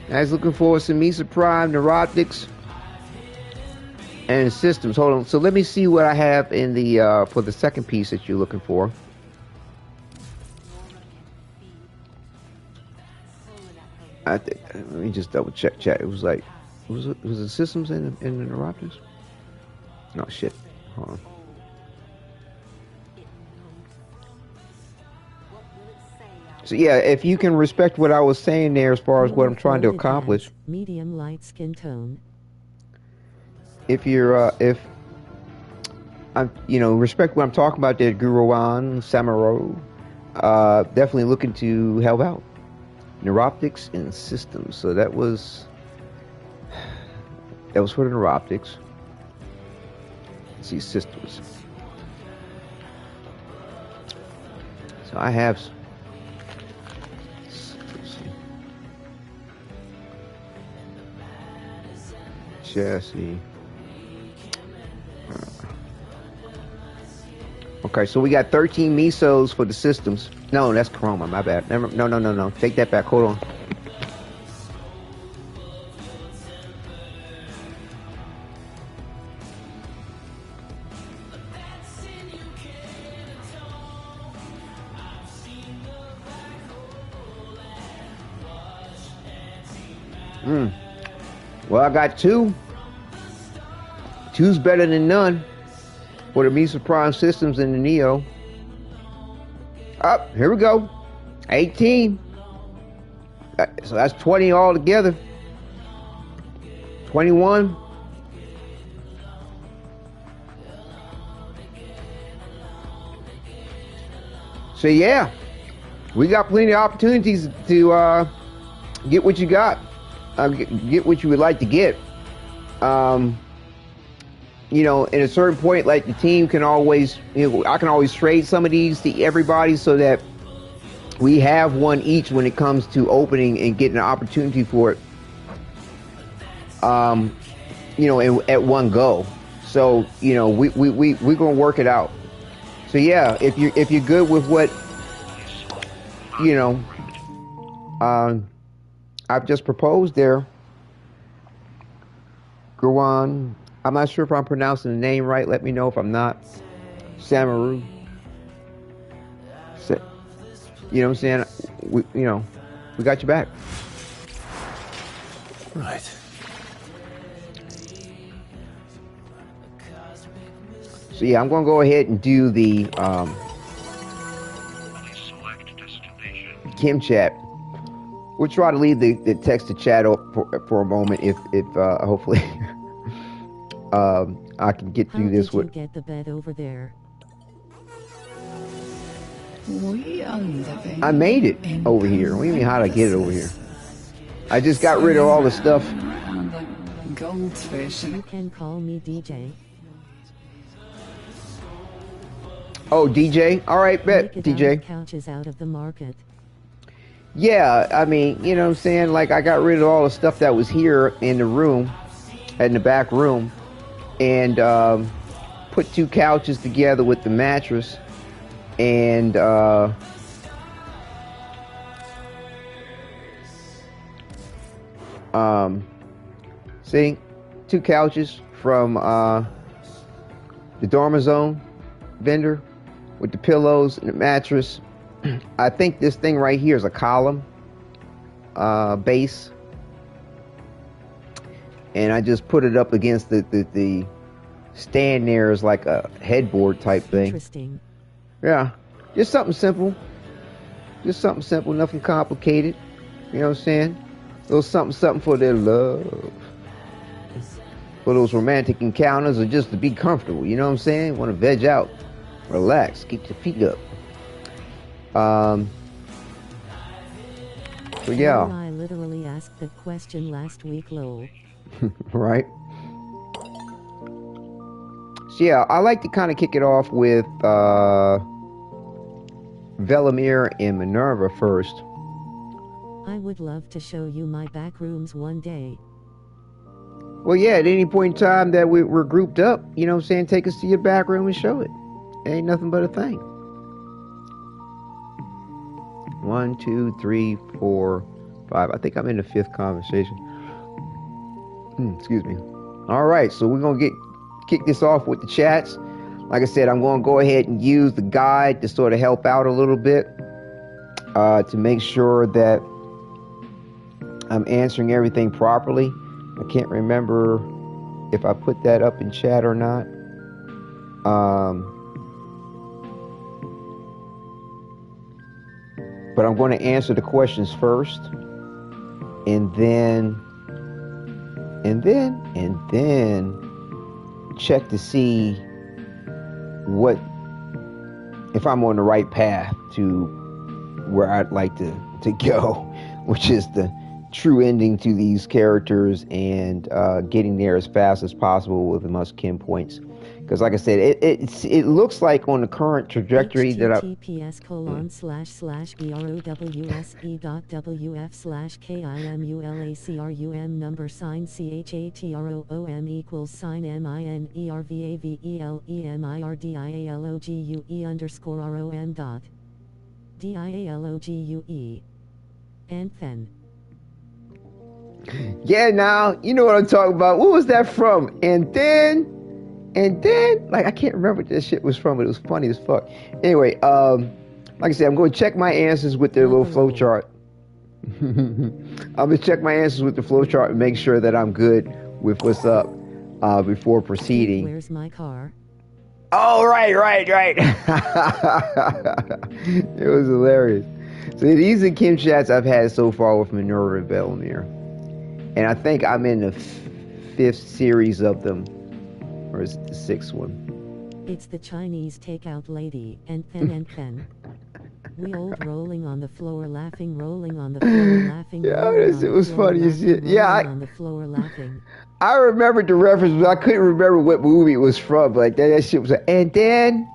I was looking for some Mesa Prime neuroptics and systems. Hold on. So let me see what I have in the for the second piece that you're looking for. Let me just double check chat. It was like, was it systems in the neuroptics? No shit. Hold on. So yeah, if you can respect what I was saying there as far as what I'm trying to accomplish. Medium light skin tone. If you're if I'm respect what I'm talking about there, Guruwan, Samaro, definitely looking to help out. Neuroptics and systems. So that was for the neuroptics. Let's see, systems. So I have chassis. Okay, so we got 13 mesos for the systems. No, that's chroma, my bad. No. Take that back. Hold on. Well, I got two. Two's better than none. For the Mesa Prime systems and the Neo. Up, here we go. 18. So that's 20 altogether. 21. So yeah, we got plenty of opportunities to get what you got. Get what you would like to get. In a certain point, like the team can always, I can always trade some of these to everybody so that we have one each when it comes to opening and getting an opportunity for it. At one go. So, we're gonna work it out. So yeah, if you're good with what, I've just proposed there, Gurwan. I'm not sure if I'm pronouncing the name right. Let me know if I'm not. Samaru. You know what I'm saying? We got your back. Right. So yeah, I'm going to go ahead and do the Kim chat. We'll try to leave the text to chat up for a moment if hopefully I can get through this with. Get the bed over there. I made it over here. What do you mean, how did I get it over here? I just got rid of all the stuff. You can call me DJ. Oh, DJ? All right, bet, DJ. Couches out of the market. Yeah, I mean, you know what I'm saying? Like, I got rid of all the stuff that was here in the room, in the back room, and put two couches together with the mattress, and see, two couches from the Dormazone vendor with the pillows and the mattress. I think this thing right here is a column base, and I just put it up against the stand there as like a headboard type thing. Interesting. Yeah, just something simple. Just something simple, nothing complicated. You know what I'm saying? A little something for their love. For those romantic encounters, or just to be comfortable. You know what I'm saying? Want to veg out, relax, keep your feet up. So yeah. I literally asked that question last week, lol. Right. So yeah, I like to kind of kick it off with Velimire and Minerva first. I would love to show you my back rooms one day. Well, yeah, at any point in time that we're grouped up, you know what I'm saying, take us to your back room and show it. It ain't nothing but a thing. 1, 2, 3, 4, 5. I think I'm in the 5th conversation. Excuse me. All right, so we're going to kick this off with the chats. Like I said, I'm going to go ahead and use the guide to sort of help out a little bit, to make sure that I'm answering everything properly. I can't remember if I put that up in chat or not. But I'm going to answer the questions first, and then check to see what, if I'm on the right path to where I'd like to go, which is the true ending to these characters, and getting there as fast as possible with the must-kin points. Because like I said, it looks like on the current trajectory that I... https://browse.wf/kimulacrum number sign CHATROOM equals sign MINERVAVELIMIRDIALOGUE _ROM DIALOGUE. And then. Yeah, now, you know what I'm talking about. What was that from? And then, like, I can't remember what this shit was from, but it was funny as fuck. Anyway, like I said, I'm going to check my answers with their little flow chart. I'm going to check my answers with the flow chart and make sure that I'm good with what's up before proceeding. Where's my car? Oh, right. It was hilarious. So these are Kim chats I've had so far with Minerva and Velimire. And I think I'm in the 5th series of them. Or is it the 6th one? It's the Chinese takeout lady, and then. We old rolling on the floor laughing, rolling on the floor laughing. Yeah, it was funny as shit. Yeah, on the floor laughing. I remembered the reference, but I couldn't remember what movie it was from. Like that shit was like, and then.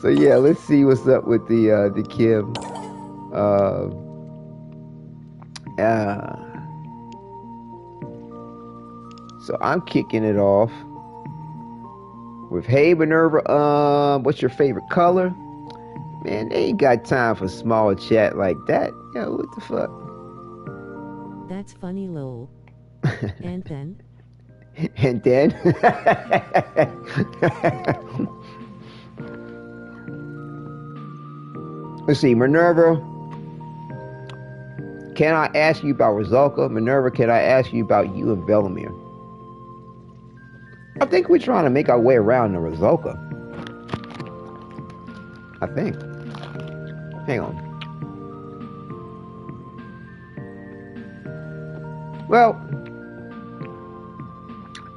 So yeah, let's see what's up with the Kim. So I'm kicking it off with, hey Minerva, what's your favorite color? Man, they ain't got time for small chat like that. Yo, what the fuck? That's funny, lol. And then? And then? Let's see, Minerva. Can I ask you about Rizalka? Minerva, can I ask you about you and Velimire? I think we're trying to make our way around the Rizalka. I think. Hang on. Well,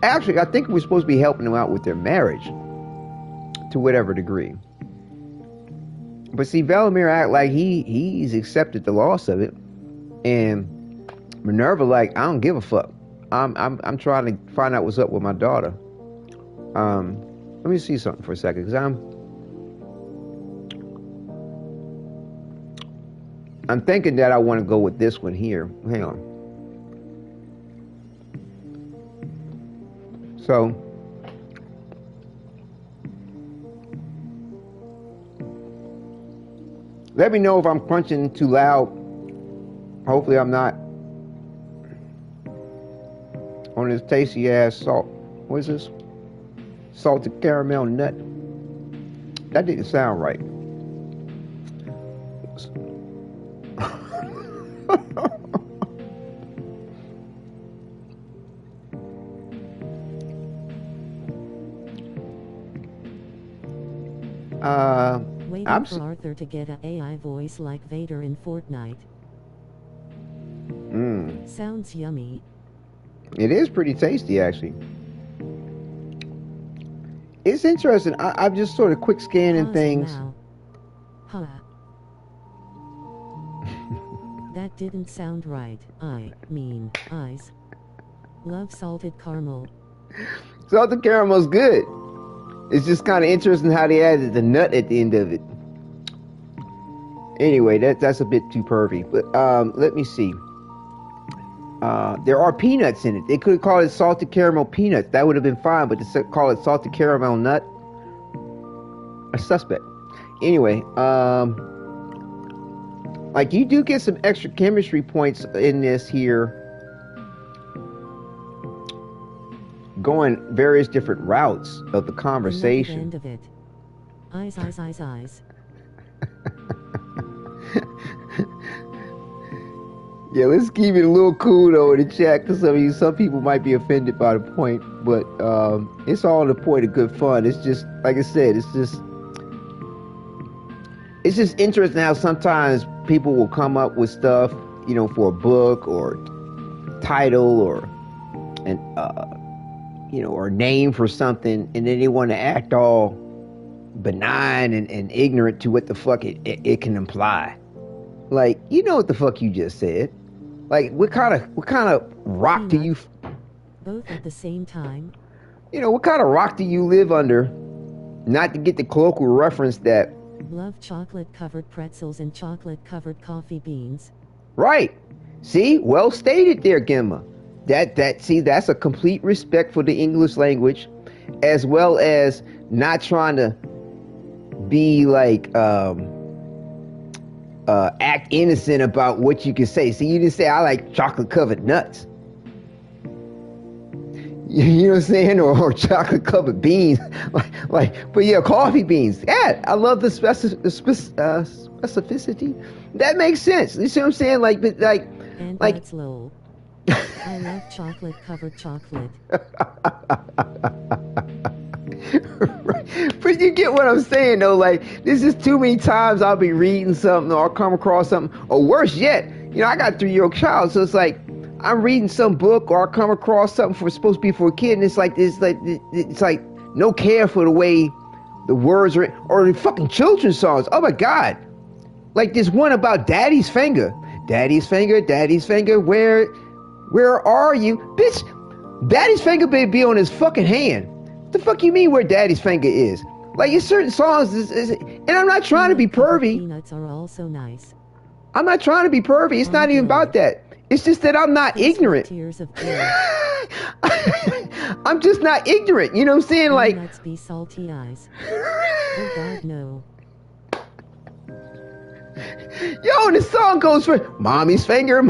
actually, I think we're supposed to be helping them out with their marriage to whatever degree. But see, Velimire act like he's accepted the loss of it, and Minerva like, I don't give a fuck. I'm trying to find out what's up with my daughter. Let me see something for a second, because I'm thinking that I want to go with this one here. Hang on. So let me know if I'm crunching too loud. Hopefully I'm not. On this tasty ass salt. What is this? Salted caramel nut. That didn't sound right. Waiting for Arthur to get an AI voice like Vader in Fortnite. Sounds yummy. It is pretty tasty, actually. It's interesting. I'm just sort of quick scanning things. Huh. That didn't sound right. I mean, eyes. Love salted caramel. Salted caramel's good. It's just kind of interesting how they added the nut at the end of it. Anyway, that's a bit too pervy. But let me see. There are peanuts in it. They could call it salted caramel peanuts. That would have been fine, but to call it salted caramel nut, a suspect. Anyway, like you do get some extra chemistry points in this here, going various different routes of the conversation. End of it. Eyes. Yeah, let's keep it a little cool though in the chat, because some people might be offended by the point, but it's all the point of good fun. It's just, like I said, it's just interesting how sometimes people will come up with stuff, for a book or title or or a name for something, and then they want to act all benign and ignorant to what the fuck it can imply. Like, you know what the fuck you just said. Like, what kind of rock do you... Both at the same time. What kind of rock do you live under? Not to get the colloquial reference that... Love chocolate-covered pretzels and chocolate-covered coffee beans. Right. See? Well stated there, Gemma. That's a complete respect for the English language, as well as not trying to be like... act innocent about what you can say. See, you didn't say I like chocolate covered nuts. You know what I'm saying? Or chocolate covered beans. But yeah, coffee beans. Yeah, I love the specificity. That makes sense. You see what I'm saying? And that's low. I love chocolate covered chocolate. But you get what I'm saying though. Like, this is too many times I'll be reading something or I'll come across something, or worse yet, I got a 3-year-old child, so it's like I'm reading some book or I come across something supposed to be for a kid, and it's like no care for the way the words are, or the fucking children's songs. Oh my god, like this one about Daddy's finger, Daddy's finger, Daddy's finger, where are you, bitch? Daddy's finger better be on his fucking hand. The fuck you mean where Daddy's finger is? Like, in certain songs, and I'm not trying to be pervy. Peanuts are also nice. I'm not trying to be pervy. It's not even about that. It's just that I'm not ignorant. Tears of joy. I'm just not ignorant. You know what I'm saying? Like, peanuts be salty eyes. Oh God, no. Yo, the song goes for mommy's finger,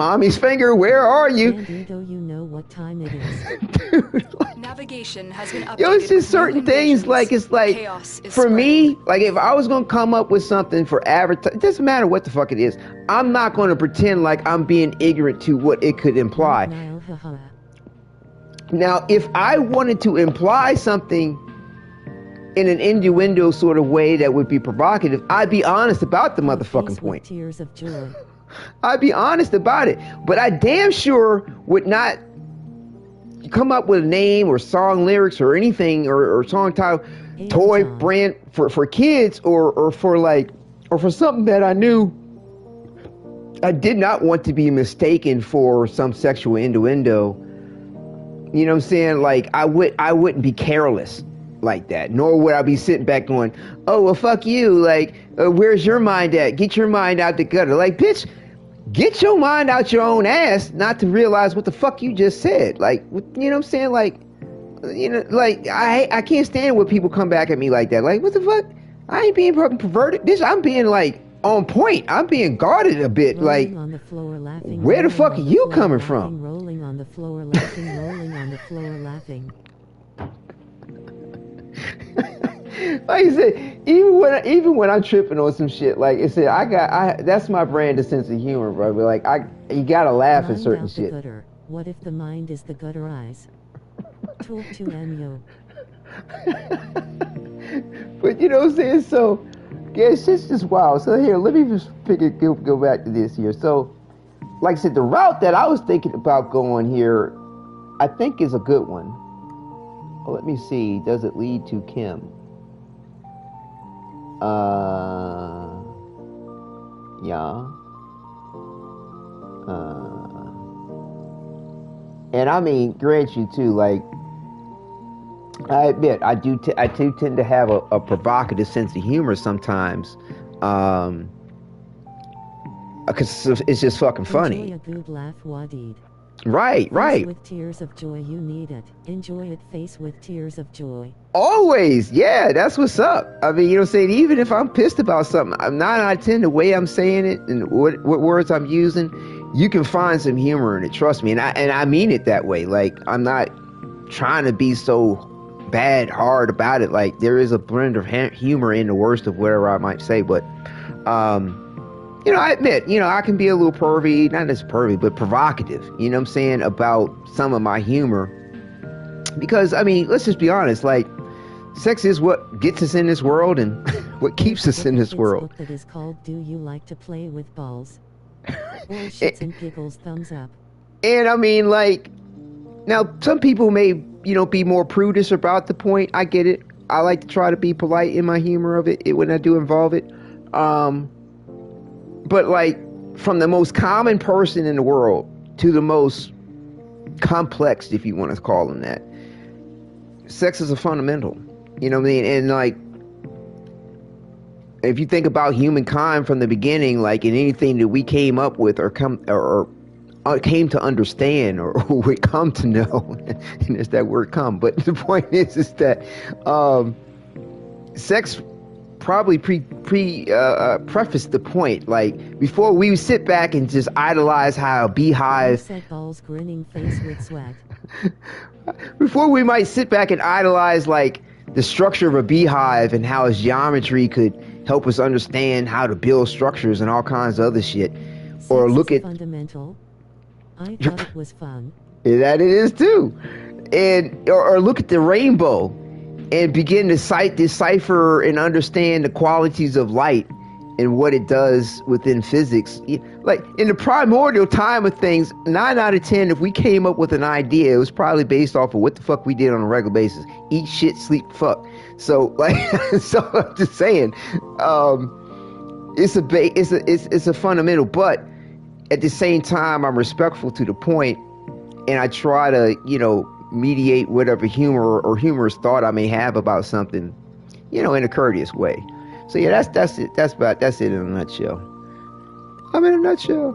where are you? Bandito, you know what time it is. Dude, navigation has been updated. Yo, it's just certain things, like, it's like, for me, like, if I was going to come up with something for advertising, it doesn't matter what the fuck it is. I'm not going to pretend like I'm being ignorant to what it could imply. Now, if I wanted to imply something in an innuendo sort of way that would be provocative, I'd be honest about the motherfucking point. Tears of joy. I'd be honest about it. But I damn sure would not come up with a name or song lyrics or anything or song title, toy brand for kids or for something that I knew I did not want to be mistaken for some sexual innuendo. You know what I'm saying? Like, I wouldn't be careless like that, nor would I be sitting back going, oh, well, fuck you, like, where's your mind at? Get your mind out the gutter. Like, bitch, get your mind out your own ass not to realize what the fuck you just said. Like, you know what I'm saying? Like, like, I can't stand when people come back at me like that. Like, what the fuck? I ain't being fucking perverted. Bitch, I'm being, like, on point. I'm being guarded a bit. Rolling like, on the floor, laughing, where the fuck are you coming from? Rolling on the floor, laughing, rolling on the floor, laughing. Like I said, even when I'm tripping on some shit, like I said, that's my brand of sense of humor, bro. But like, you gotta laugh at certain shit. Gutter. What if the mind is the gutter eyes? Talk to Enyo. But you know what I'm saying? So, yeah, shit's just wild. So here, let me just go back to this here. So, like I said, the route that I was thinking about going here, I think is a good one. Well, let me see. Does it lead to Kim? Yeah. And I mean, grant you too, like, I admit, I do tend to have a provocative sense of humor sometimes. Because it's just fucking funny. Enjoy a good laugh, Wadid. Right. Face with tears of joy, you need it. Enjoy it, face with tears of joy. Always, yeah, that's what's up. I mean, you know what I'm saying? Even if I'm pissed about something, 9 out of 10, the way I'm saying it and what words I'm using, you can find some humor in it, trust me. And I mean it that way. Like, I'm not trying to be so hard about it. Like, there is a blend of humor in the worst of whatever I might say. But you know, I admit, you know, I can be a little pervy, not as pervy, but provocative, you know what I'm saying, about some of my humor. Because, I mean, let's just be honest, like, sex is what gets us in this world and what keeps us in this world. That is called Do You Like to Play with Balls? All shits and giggles, thumbs up. And I mean, like, now some people may, you know, be more prudish about the point. I get it. I like to try to be polite in my humor of it when I do involve it. But like, from the most common person in the world to the most complex, if you want to call them that, sex is a fundamental. You know what I mean? And like, if you think about humankind from the beginning, like in anything that we came up with or came to understand or we come to know, and there's that word "come." But the point is that sex probably prefaced the point. Like, before we sit back and just idolize how a beehive. Set balls, grinning face with sweat. Before we might sit back and idolize like the structure of a beehive and how its geometry could help us understand how to build structures and all kinds of other shit, Sex or look at fundamental. I thought it was fun. That it is too, and or look at the rainbow and begin to decipher and understand the qualities of light and what it does within physics. Like, in the primordial time of things, 9 out of 10, if we came up with an idea, it was probably based off of what the fuck we did on a regular basis. Eat, shit, sleep, fuck. So, like, so I'm just saying, it's a fundamental, but at the same time, I'm respectful to the point, and I try to, you know, mediate whatever humor or humorous thought I may have about something, you know, in a courteous way. So yeah, that's it. That's it in a nutshell. I'm in a nutshell.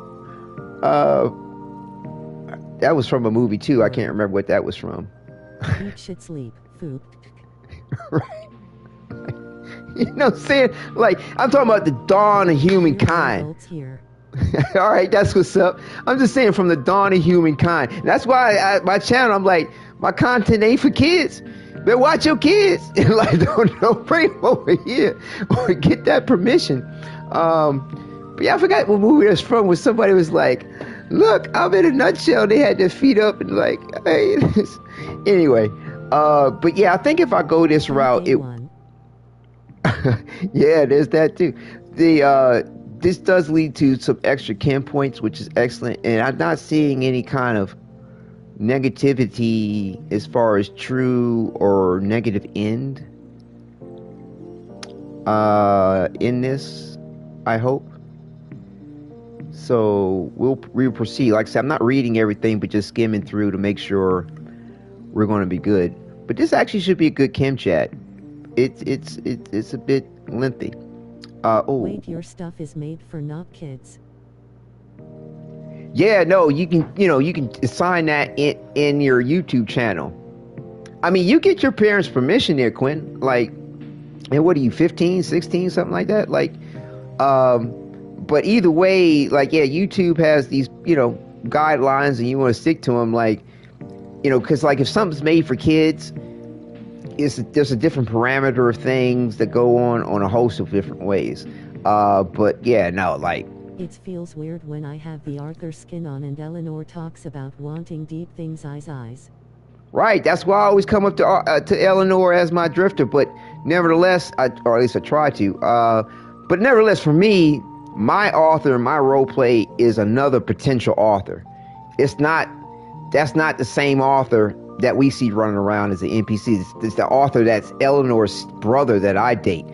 That was from a movie too. I can't remember what that was from. Eat, shit, sleep, food. Right. You know what I'm saying? Like, I'm talking about the dawn of humankind. Here. All right, that's what's up. I'm just saying, from the dawn of humankind. That's why my channel, I'm like, my content ain't for kids. But watch your kids. Like, don't bring them over here or get that permission. But yeah, I forgot what movie that's from, where somebody was like, look, I'm in a nutshell. They had their feet up and like, hey. Anyway, but yeah, I think if I go this route, yeah, there's that too. This does lead to some extra chem points, which is excellent. And I'm not seeing any kind of negativity as far as true or negative end in this, I hope. So we'll proceed. Like I said, I'm not reading everything, but just skimming through to make sure we're going to be good. But this actually should be a good chem chat. It's a bit lengthy. Wait, your stuff is made for not kids. Yeah, no, you can assign that in your YouTube channel. I mean, you get your parents' permission there, Quinn. Like, and what are you, 15, 16, something like that? Like, but either way, like, yeah, YouTube has these, you know, guidelines, and you want to stick to them, like, you know, because like if something's made for kids, there's a different parameter of things that go on a host of different ways. But yeah, no, like. It feels weird when I have the Arthur skin on and Eleanor talks about wanting deep things eyes. Right, that's why I always come up to Eleanor as my drifter, but nevertheless, or at least I try to. But nevertheless, for me, my author, my roleplay is another potential author. That's not the same author that we see running around as the NPC. It's the author that's Eleanor's brother that I date.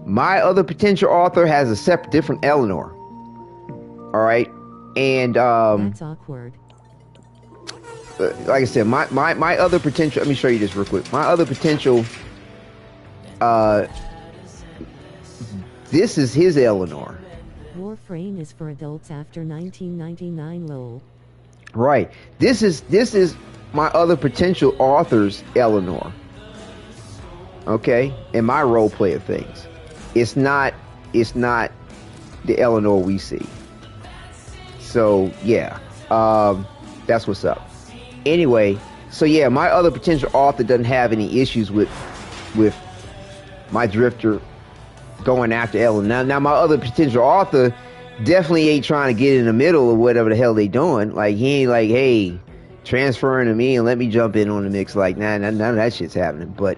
My other potential author has a different Eleanor. All right, and that's awkward. Like I said, my other potential. Let me show you this real quick. My other potential. This is his Eleanor. Warframe is for adults after 1999. Lol. Right. This is my other potential author's Eleanor. Okay, in my roleplay of things, it's not the Eleanor we see. So yeah, that's what's up. Anyway, so yeah, my other potential author doesn't have any issues with my drifter going after Ellen. Now my other potential author definitely ain't trying to get in the middle of whatever the hell they doing. Like, he ain't like, hey, transferring to me and let me jump in on the mix. Like, nah, none of that shit's happening. But,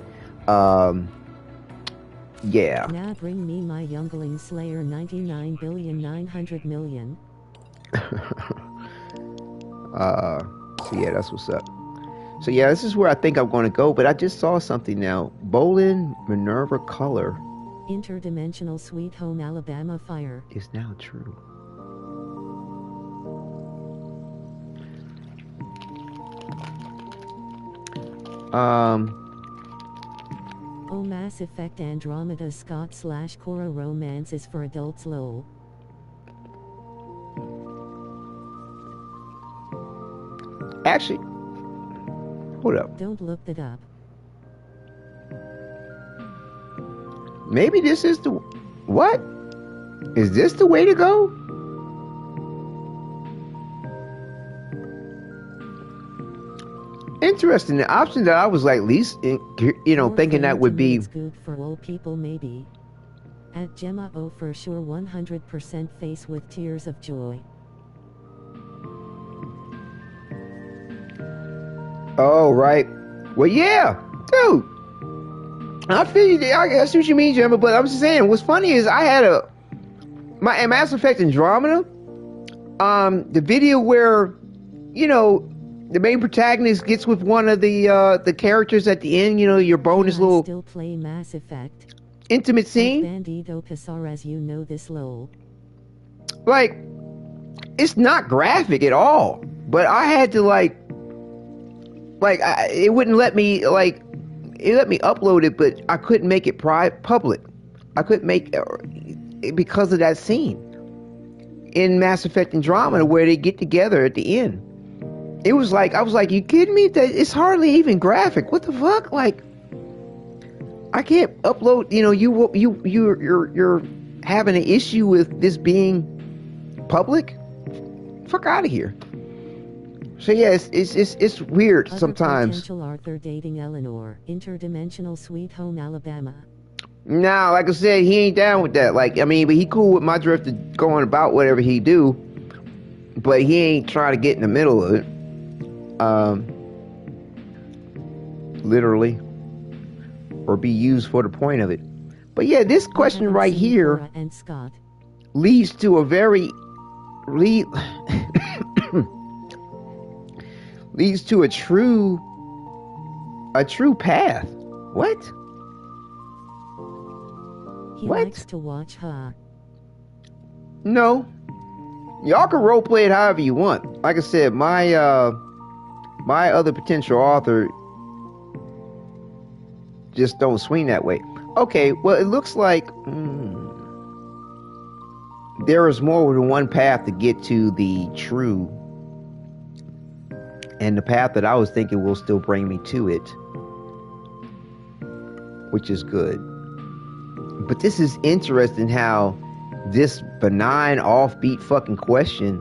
yeah. Now bring me my youngling slayer 99,900,000,000. So yeah, that's what's up. So yeah, this is where I think I'm going to go, but I just saw something now. Bolin Minerva color. Interdimensional Sweet Home Alabama fire. Is now true. Oh, Mass Effect Andromeda Scott / Cora romance is for adults lol. Actually, hold up. Don't look that up. Maybe this is the... What? Is this the way to go? Interesting. The option that I was like least, thinking that would be... Good for old people maybe. At Gemma O for sure 100% face with tears of joy. Oh, right. Well, yeah. Dude. I feel you. I see what you mean, Gemma, but I'm just saying, what's funny is I had my Mass Effect Andromeda, the video where, the main protagonist gets with one of the characters at the end, your bonus little still play Mass Effect. Intimate scene. Bandito Casar, as you know this lol. Like, it's not graphic at all, but I had to it wouldn't let me it let me upload it, but I couldn't make it public. I couldn't make it because of that scene in Mass Effect Andromeda where they get together at the end. It was like, I was like, you kidding me? That it's hardly even graphic. What the fuck? Like, I can't upload. You're having an issue with this being public? Fuck out of here. So yeah, it's weird sometimes. Potential Arthur dating Eleanor. Interdimensional Sweet Home Alabama. Nah, like I said, he ain't down with that. Like, I mean, but he cool with my drifter going about whatever he do, but he ain't trying to get in the middle of it. Literally, or be used for the point of it. But yeah, this question right here leads to a very leads to a true path. What? He likes to watch her. No. Y'all can roleplay it however you want. Like I said, my other potential author just don't swing that way. Okay, well, it looks like there is more than one path to get to the true. And the path that I was thinking will still bring me to it, which is good. But this is interesting how this benign, offbeat fucking question,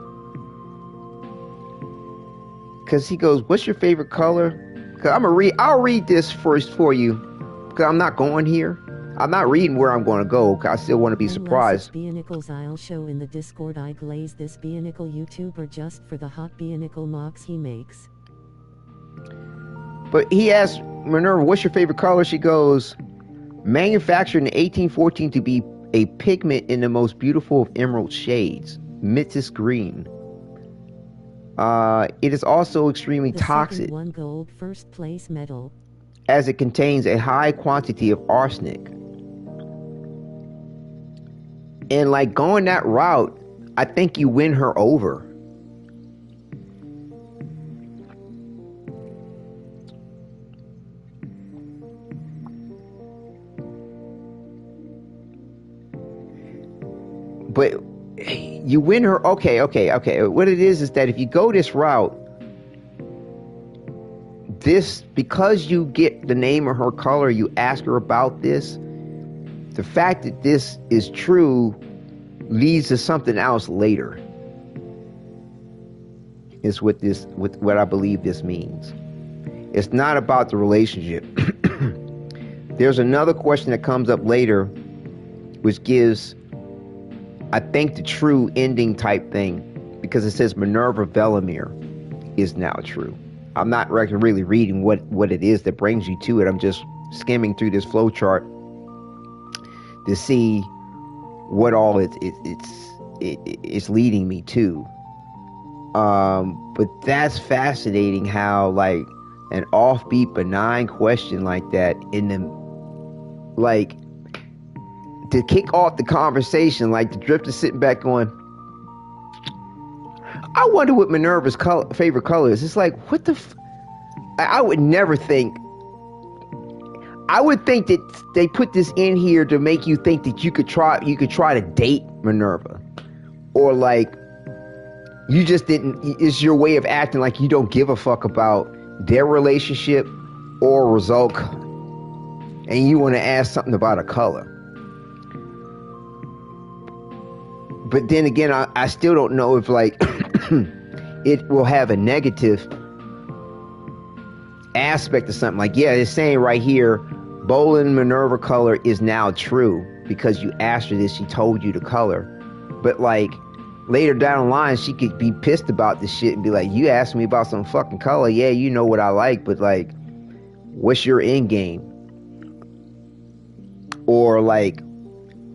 because he goes, what's your favorite color? Because I'll read this first for you, because I'm not going here. I'm not reading where I'm going to go, because I still want to be surprised. Bionicles I'll show in the Discord. I glaze this Bionicle YouTuber just for the hot Bionicle mocks he makes. But he asked Minerva, what's your favorite color? She goes, manufactured in 1814 to be a pigment in the most beautiful of emerald shades, Mythos green. It is also extremely toxic. One gold first place medal. As it contains a high quantity of arsenic. And like going that route, I think you win her over. But you win her. Okay. What it is that if you go this route, because you get the name of her color, you ask her about this. The fact that this is true leads to something else later. Is what I believe this means. It's not about the relationship. There's another question that comes up later, which gives I think the true ending type thing, because it says Minerva Velimire is now true. I'm not really reading what it is that brings you to it. I'm just skimming through this flow chart to see what all it's leading me to. But that's fascinating how like an offbeat benign question like that in the like to kick off the conversation, like the drifter sitting back going, I wonder what Minerva's favorite color is. It's like, what the I would never think. I would think that they put this in here to make you think that you could try to date Minerva, or like you just didn't. It's your way of acting like you don't give a fuck about their relationship or Rosalka, and you want to ask something about a color. But then again, I still don't know if like it will have a negative aspect of something. Like, yeah, it's saying right here, Bolin Minerva color is now true because you asked her this, she told you the color. But like later down the line, she could be pissed about this shit and be like, you asked me about some fucking color. Yeah, you know what I like, but like, what's your end game? Or like,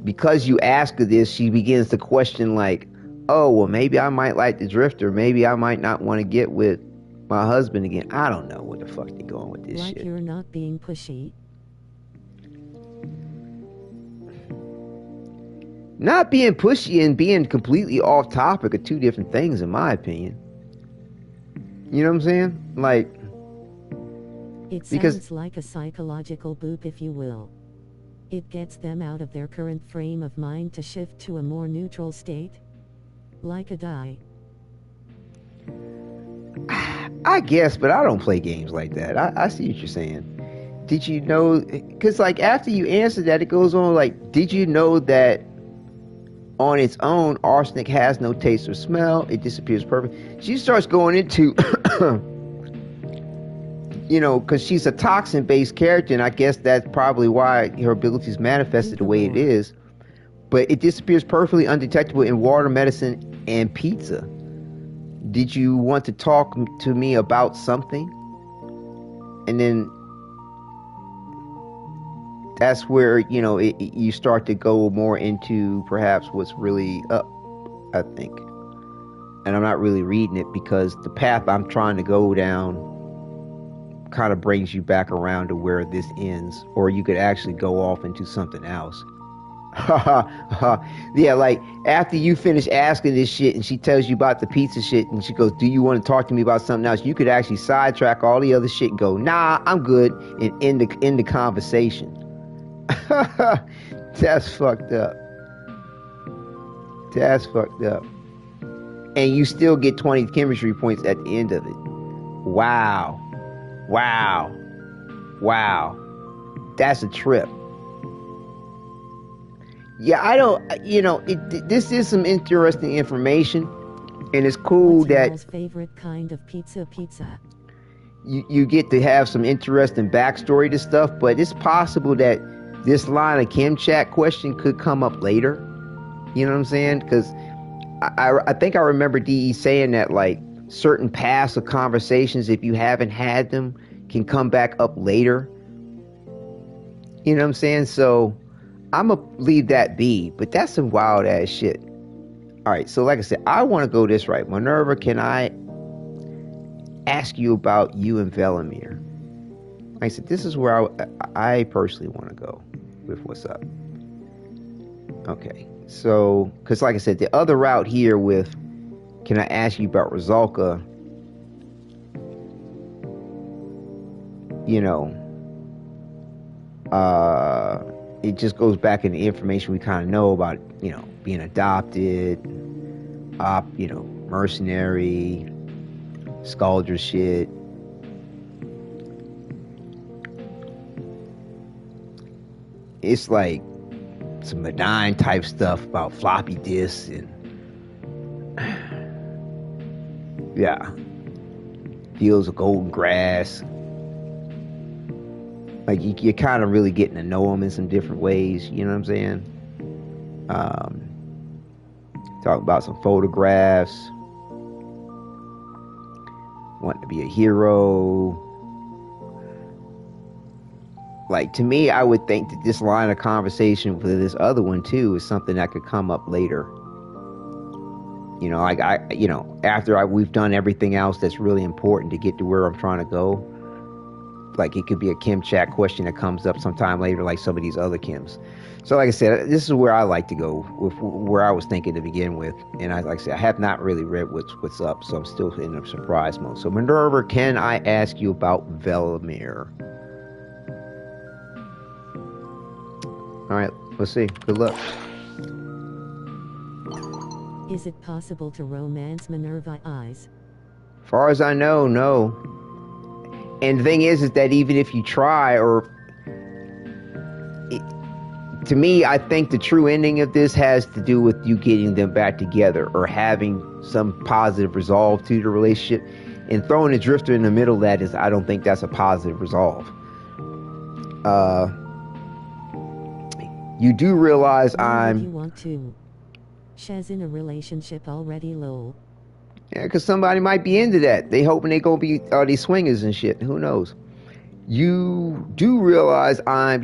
because you ask her this, she begins to question like, oh, well, maybe I might like the drifter. Maybe I might not want to get with my husband again. I don't know where the fuck they going with this shit. Like you're not being pushy. Not being pushy and being completely off topic are two different things, in my opinion. You know what I'm saying? Like, it sounds like a psychological boop, if you will. It gets them out of their current frame of mind to shift to a more neutral state. Like a die. I guess, but I don't play games like that. I see what you're saying. Did you know? Because like after you answer that, it goes on like, did you know that on its own, arsenic has no taste or smell? It disappears perfectly. She starts going into, you know, because she's a toxin-based character, and I guess that's probably why her abilities manifested the way it is. But it disappears perfectly undetectable in water, medicine, and pizza. Did you want to talk to me about something? And then that's where, you know, you start to go more into perhaps what's really up, I think. And I'm not really reading it because the path I'm trying to go down kind of brings you back around to where this ends. Or you could actually go off into something else. Yeah, like after you finish asking this shit and she tells you about the pizza shit and she goes, do you want to talk to me about something else? You could actually sidetrack all the other shit and go, nah, I'm good, and end the conversation. That's fucked up. That's fucked up. And you still get 20 chemistry points at the end of it. Wow. Wow. Wow. That's a trip. Yeah, I don't, you know, this is some interesting information, and it's cool that What's your favorite kind of pizza? You get to have some interesting backstory to stuff, but it's possible that this line of Kim chat question could come up later. You know what I'm saying? Because I think I remember DE saying that like certain paths of conversations, if you haven't had them, can come back up later. You know what I'm saying? So I'm going to leave that be, but that's some wild ass shit. All right, so like I said, I want to go this right. Minerva, can I ask you about you and Velimire? Like I said, this is where I personally want to go with what's up. Okay, so, because like I said, the other route here with, can I ask you about Rosalka? You know, it just goes back in the information we kind of know about, you know, being adopted, you know, mercenary, Scaldra shit. It's like some benign type stuff about floppy disks and yeah, fields of golden grass. Like you're kind of really getting to know them in some different ways. You know what I'm saying? Talk about some photographs. Want to be a hero. Like, to me, I would think that this line of conversation with this other one too is something that could come up later. You know, like after we've done everything else that's really important to get to where I'm trying to go. Like, it could be a Kim chat question that comes up sometime later, like some of these other Kims. So, like I said, this is where I like to go with where I was thinking to begin with. And like I said, I have not really read what's up, so I'm still in a surprise mode. So, Minerva, can I ask you about Velimire? All right, let's see. Good luck. Is it possible to romance Minerva eyes? Far as I know, no. And the thing is that even if you try, to me, I think the true ending of this has to do with you getting them back together or having some positive resolve to the relationship. And throwing a drifter in the middle of that I don't think that's a positive resolve. You do realize You want to? She's in a relationship already, lol. Yeah, because somebody might be into that. They hoping they gonna be these swingers and shit. Who knows? You do realize I'm,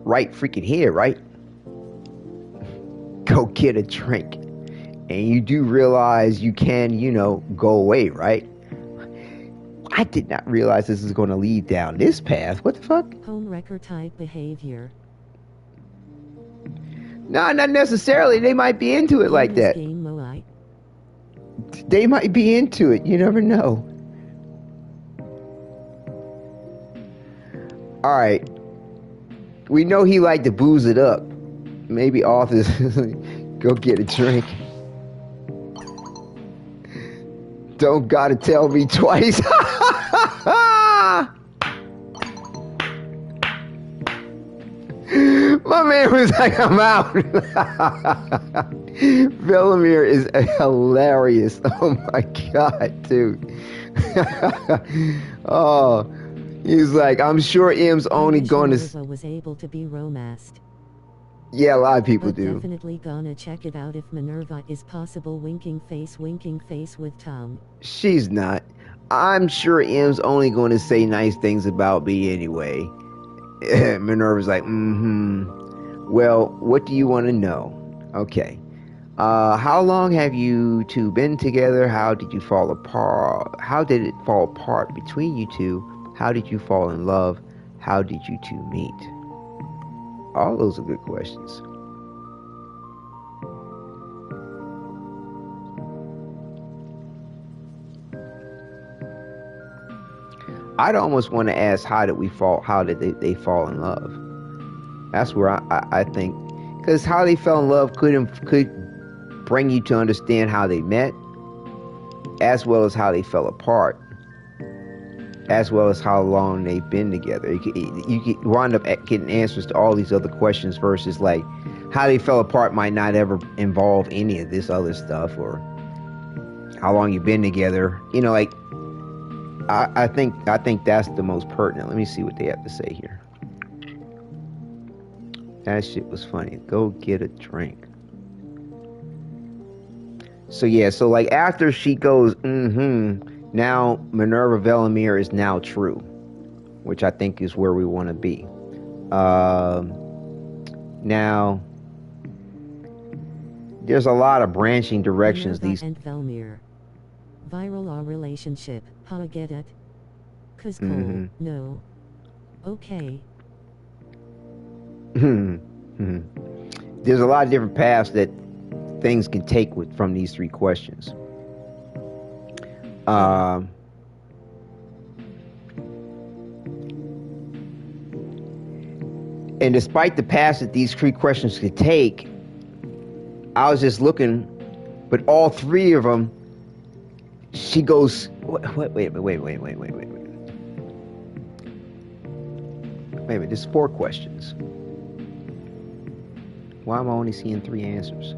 right freaking here, right? Go get a drink. And you do realize you can, go away, right? I did not realize this is going to lead down this path. What the fuck? Homewrecker type behavior. No, not necessarily. They might be into it like that. They might be into it. You never know. All right. We know he liked to booze it up. Maybe authors go get a drink. Don't gotta tell me twice. My man was like, I'm out. Velimire is hilarious. Oh my god, dude. Oh, he's like, I'm sure M's only gonna. Minerva was able to be romanced. Yeah, a lot of people but do. Definitely gonna check it out if Minerva is possible. Winking face with tongue. She's not. I'm sure M's only going to say nice things about me anyway. Minerva's like, Well, what do you want to know? Okay. How long have you two been together? How did you fall apart? How did it fall apart between you two? How did you fall in love? How did you two meet? All those are good questions. I'd almost want to ask, how did they fall in love? That's where I think, because how they fell in love could bring you to understand how they met, as well as how they fell apart, as well as how long they've been together. You could wind up getting answers to all these other questions versus like how they fell apart might not ever involve any of this other stuff, or how long you've been together. Like, I think that's the most pertinent. Let me see what they have to say here. That shit was funny. Go get a drink. So yeah, so like after she goes, now Minerva Velimire is now true, which I think is where we want to be. Now, there's a lot of branching directions. Minerva and Velimire. Viral our relationship. How I get it? Cause cool. No. Okay. There's a lot of different paths that things can take from these three questions. And despite the paths that these three questions could take, I was just looking, but all three of them, she goes, wait a minute, there's 4 questions. Why am I only seeing 3 answers?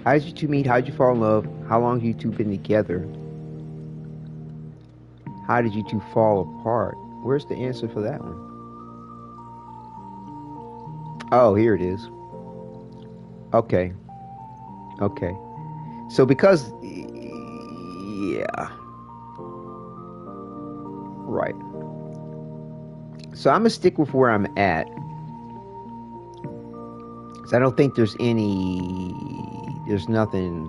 How did you two meet? How did you fall in love? How long have you two been together? How did you two fall apart? Where's the answer for that one? Oh, here it is. Okay. Okay. So because, yeah. Right. So I'm going to stick with where I'm at. Because I don't think there's nothing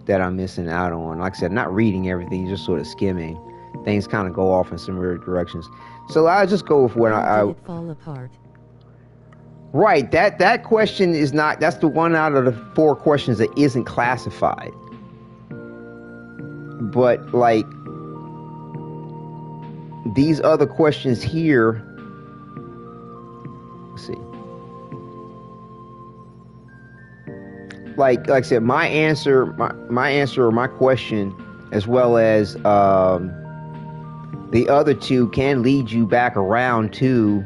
that I'm missing out on. Like I said, not reading everything, just sort of skimming. Things kind of go off in some weird directions. So I'll just go with what How did it fall apart? Right, that question is not, that's the one out of the 4 questions that isn't classified. But like these other questions here, let's see. Like I said, my answer or my question, as well as the other 2, can lead you back around to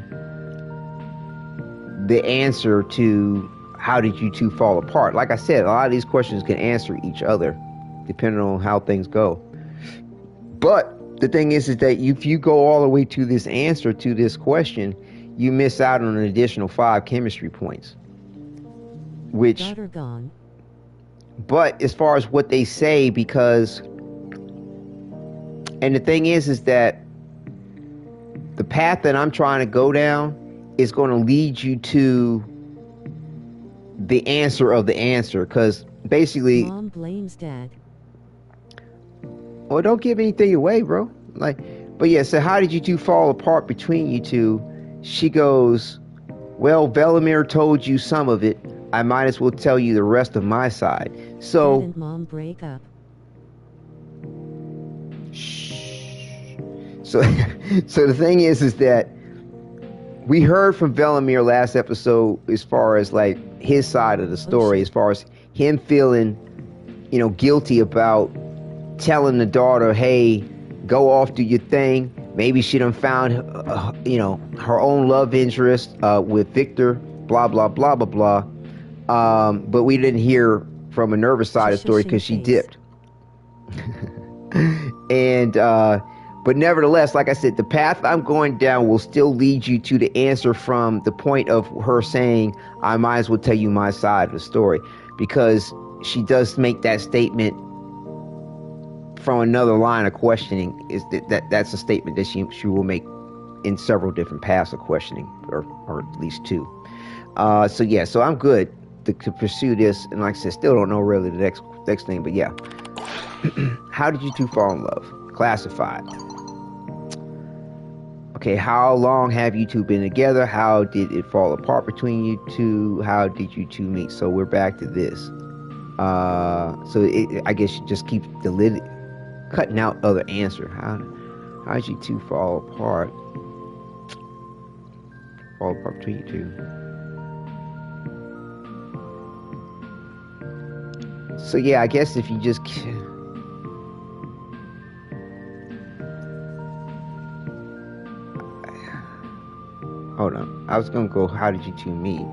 the answer to how did you 2 fall apart. Like I said, a lot of these questions can answer each other depending on how things go. But the thing is that if you go all the way to this answer to this question, you miss out on an additional 5 chemistry points. Which, got her gone. But as far as what they say, because, and the thing is that the path that I'm trying to go down is going to lead you to the answer of the answer, because basically Mom blames Dad. Well, don't give anything away, bro. Like, but yeah, so how did you 2 fall apart between you 2? She goes, well, Velimire told you some of it. I might as well tell you the rest of my side. So Dad and Mom break up. So the thing is that we heard from Velimire last episode as far as like his side of the story, as far as him feeling, guilty about telling the daughter, hey, go off, do your thing. Maybe she done found, her own love interest with Victor, blah, blah, blah, blah, blah. But we didn't hear from Minerva's side of the story because she dipped. And, but nevertheless, like I said, the path I'm going down will still lead you to the answer from the point of her saying, I might as well tell you my side of the story. Because she does make that statement from another line of questioning. Is that's a statement that she will make in several different paths of questioning, or at least 2. So I'm good to pursue this. And like I said, still don't know really the next thing, but yeah. How did you 2 fall in love? Classified. Okay, how long have you 2 been together? How did it fall apart between you 2? How did you 2 meet? So we're back to this. I guess you just keep cutting out other answer. How did you 2 fall apart? Fall apart between you 2. So yeah, I guess if you just... Hold on. I was going to go, how did you 2 meet?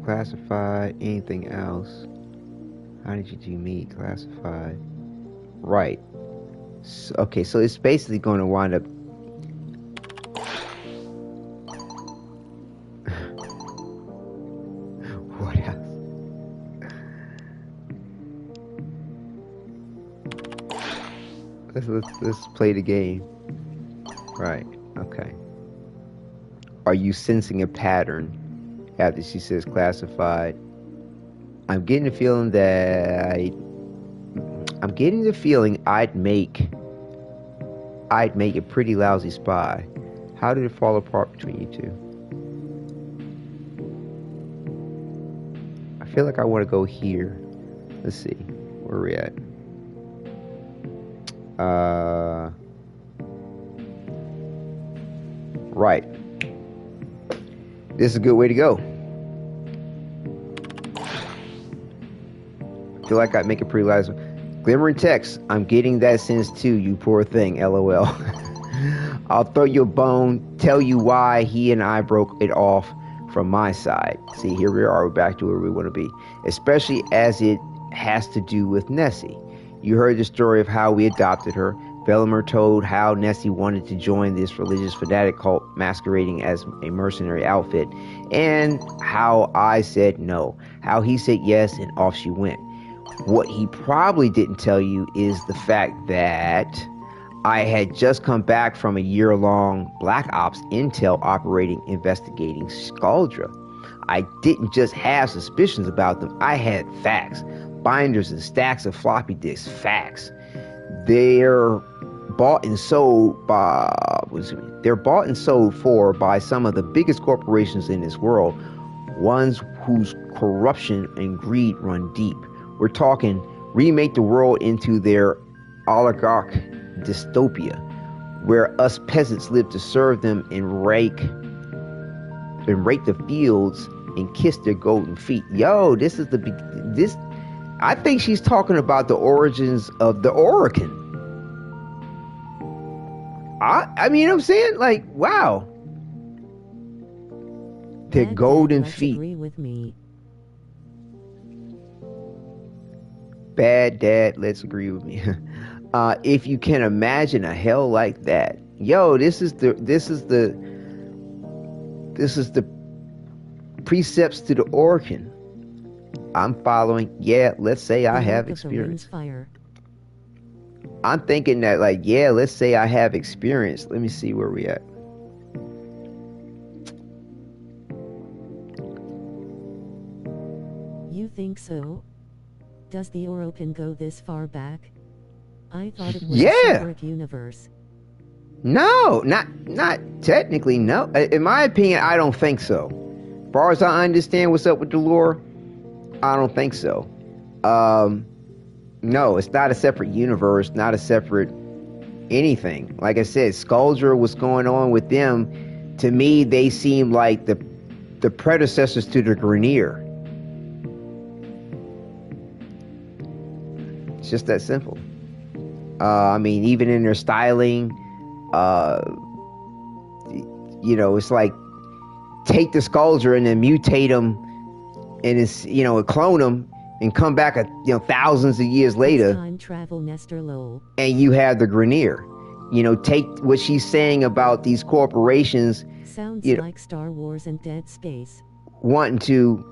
Classified, anything else? How did you 2 meet? Classified. Right. So, okay, so it's basically going to wind up... What else? Let's play the game. Right, okay. Are you sensing a pattern after she says classified? I'm getting the feeling that I'd make a pretty lousy spy. How did it fall apart between you 2? I feel like I want to go here. Let's see. Where are we at? Right. This is a good way to go. I feel like I'd make a pretty loud glimmering text. I'm getting that sense too, you poor thing. LOL. I'll throw you a bone, tell you why he and I broke it off from my side. See, here we are. We're back to where we want to be. Especially as it has to do with Nessie. You heard the story of how we adopted her. Velimire told how Nessie wanted to join this religious fanatic cult masquerading as a mercenary outfit, and how I said no, how he said yes, and off she went. What he probably didn't tell you is the fact that I had just come back from a year-long Black Ops intel operating investigating Scaldra. I didn't just have suspicions about them, I had facts. Binders and stacks of floppy disks, facts. They're bought and sold by some of the biggest corporations in this world, ones whose corruption and greed run deep. We're talking remake the world into their oligarch dystopia, where us peasants live to serve them and rake the fields and kiss their golden feet. Yo, I think she's talking about the origins of the Orokin. I mean, you know what I'm saying? Like, wow. Their golden feet. Agree with me. Bad dad, let's agree with me. If you can imagine a hell like that, yo, this is the precepts to the Orokin. I'm following. Yeah, let's say I have experience. I'm thinking that, like, yeah, let's say I have experience. Let me see where we at. You think so? Does the Orokin go this far back? I thought it was a separate universe. No, not technically, no. In my opinion, I don't think so. As far as I understand what's up with the lore, I don't think so. No, it's not a separate universe, not a separate anything. Like I said, Skuldra, what's going on with them, to me, they seem like the predecessors to the Grineer. It's just that simple. I mean, even in their styling, you know, it's like take the Skuldra and then mutate them, and it's, you know, clone them and come back thousands of years later. Time travel, Nestor Lowell. And you have the Grineer. You know, take what she's saying about these corporations. Sounds like Star Wars and Dead Space. Wanting to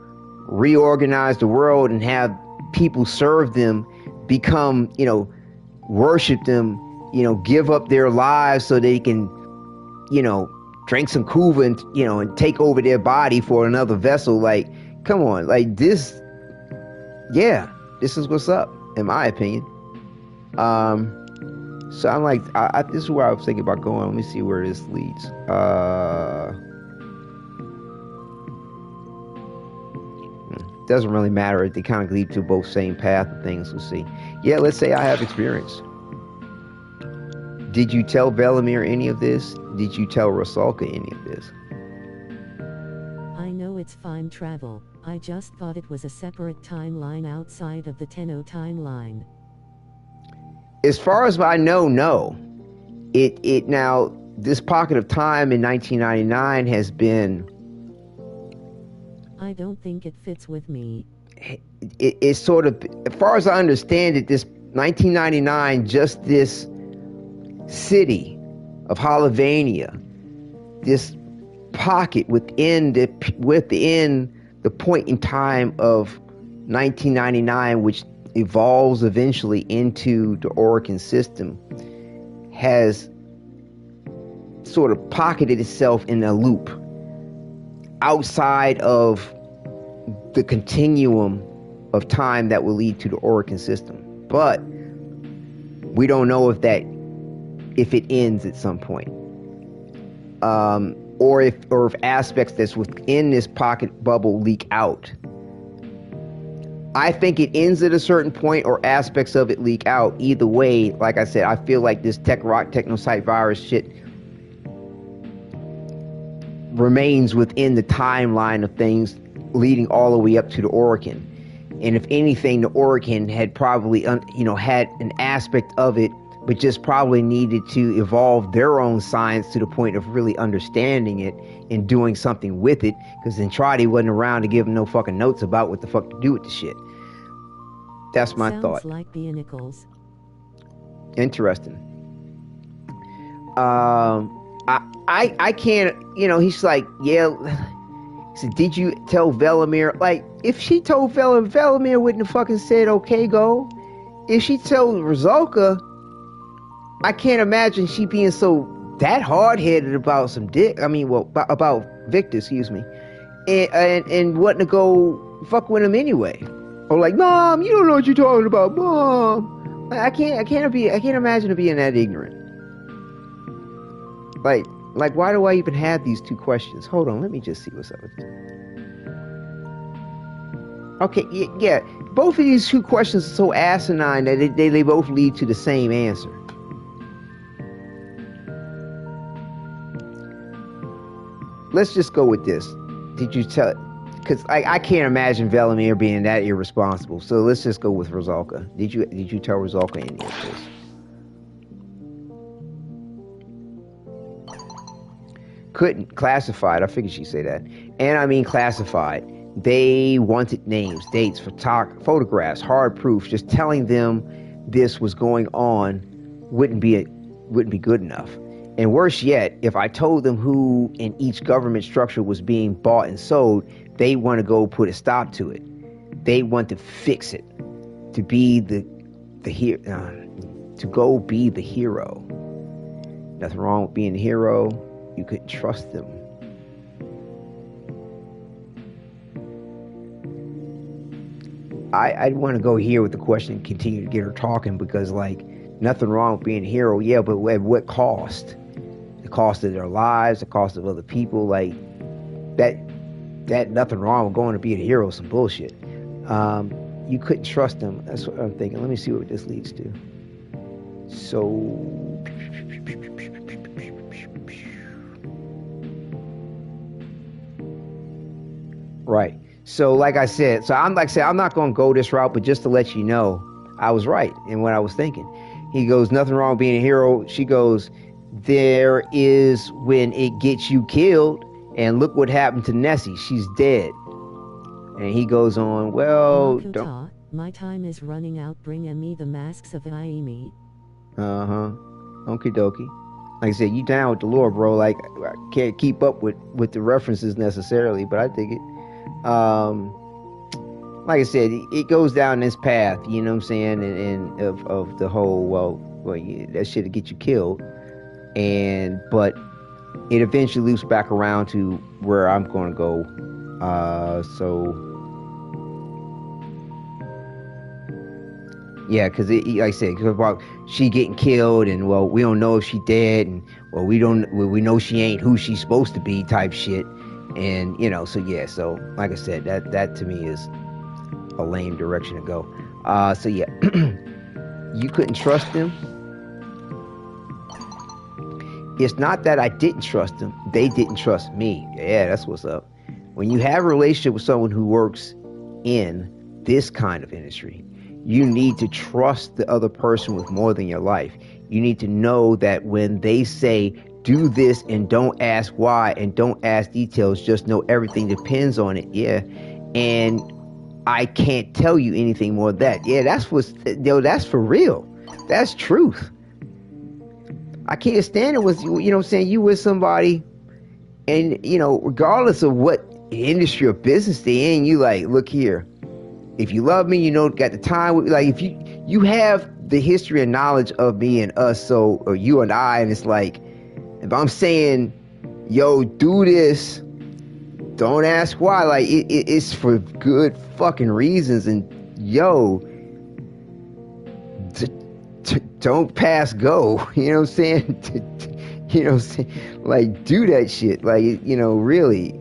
reorganize the world and have people serve them, become, worship them, give up their lives so they can, drink some kuva and, and take over their body for another vessel. Like, come on, like this. Yeah, this is what's up, in my opinion. So I'm like, this is where I was thinking about going. Let me see where this leads. Doesn't really matter. They kind of lead to both same path of things. We'll see. Yeah, let's say I have experience. Did you tell Velimire any of this? Did you tell Rusalka any of this? I know it's fine travel. I just thought it was a separate timeline outside of the Tenno timeline. As far as I know, no. It now, this pocket of time in 1999 has been... I don't think it fits with me. It's sort of, as far as I understand it, this 1999, just this city of Holovania, this pocket within the point in time of 1999, which evolves eventually into the Orokin system, has sort of pocketed itself in a loop outside of the continuum of time that will lead to the Orokin system. But we don't know if it ends at some point. Or if aspects that's within this pocket bubble leak out. I think it ends at a certain point, or aspects of it leak out. Either way, like I said, I feel like this Technocyte virus shit remains within the timeline of things leading all the way up to the Orokin. And if anything, the Orokin had probably had an aspect of it, but just probably needed to evolve their own science to the point of really understanding it and doing something with it, because Entradi wasn't around to give them no fucking notes about what the fuck to do with the shit. That's my thought. Sounds like Bionicles. Interesting. I can't, he's like, yeah. He said, did you tell Velimire? Like, if she told Velimire wouldn't have fucking said, okay, go. If she told Rizalka, I can't imagine she being that hard-headed about some dick. I mean, well, about Victor, excuse me. And wanting to go fuck with him anyway. Or like, Mom, you don't know what you're talking about, Mom. Like, I can't imagine her being that ignorant. Like, why do I even have these two questions? Hold on, let me just see what's up with this. Okay, yeah. Both of these two questions are so asinine that they both lead to the same answer. Let's just go with this. Did you tell... Because I can't imagine Velimire being that irresponsible. So let's just go with Rizalka. Did you tell Rizalka any of this? Couldn't. Classified. I figured she'd say that. And I mean classified. They wanted names, dates, photographs, hard proof. Just telling them this was going on wouldn't be good enough. And worse yet, if I told them who in each government structure was being bought and sold, they want to go put a stop to it. They want to fix it, to be to go be the hero. Nothing wrong with being a hero. You couldn't trust them. I want to go here with the question and continue to get her talking, because like, nothing wrong with being a hero, yeah, but at what cost? The cost of their lives, the cost of other people, like that nothing wrong with going to be a hero, some bullshit. You couldn't trust them. That's what I'm thinking. Let me see what this leads to. So right. So like I said, I'm not going to go this route, but just to let you know, I was right in what I was thinking. He goes, nothing wrong with being a hero. She goes, there is when it gets you killed, and look what happened to Nessie. She's dead. And he goes on, well, don't... My time is running out. Bring me the masks of Aimi. Okie dokie. Like I said, you down with the lore, bro. Like, I can't keep up with the references necessarily, but I dig it. Like I said, it goes down this path, you know what I'm saying, and of the whole, well, yeah, that shit'll get you killed, but it eventually loops back around to where I'm going to go. Yeah, because like I said, cause about she getting killed, and well, we don't know if she dead, and well, we know she ain't who she's supposed to be, type shit, and so yeah, so like I said, that to me is a lame direction to go. So yeah, you couldn't trust him. It's not that I didn't trust them; they didn't trust me. Yeah, that's what's up. When you have a relationship with someone who works in this kind of industry, you need to trust the other person with more than your life. You need to know that when they say, do this and don't ask why and don't ask details, just know everything depends on it. Yeah. And I can't tell you anything more than that. Yeah, that's that's for real. That's truth. I can't stand it with you know what I'm saying, you with somebody and regardless of what industry or business they in, you like, look here. If you love me, got the time. Like, if you have the history and knowledge of me and us, or you and I, and it's like, if I'm saying, yo, do this, don't ask why. Like, it's for good fucking reasons. And yo, don't pass go. You know what I'm saying? Like, do that shit. Like, really.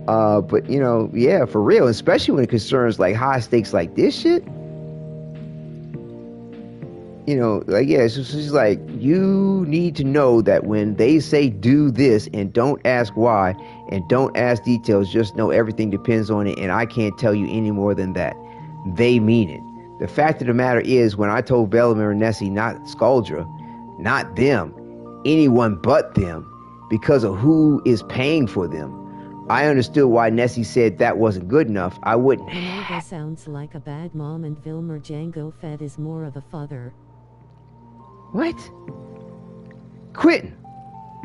But yeah, for real, especially when it concerns like high stakes like this shit. Like, yeah, so she's like, you need to know that when they say do this and don't ask why and don't ask details, just know everything depends on it, and I can't tell you any more than that. They mean it. The fact of the matter is, when I told Velimire and Nessie, not Skuldra, not them, anyone but them, because of who is paying for them, I understood why Nessie said that wasn't good enough. I wouldn't. Minerva sounds like a bad mom, and Velimire Django Fett is more of a father. What? Quitting.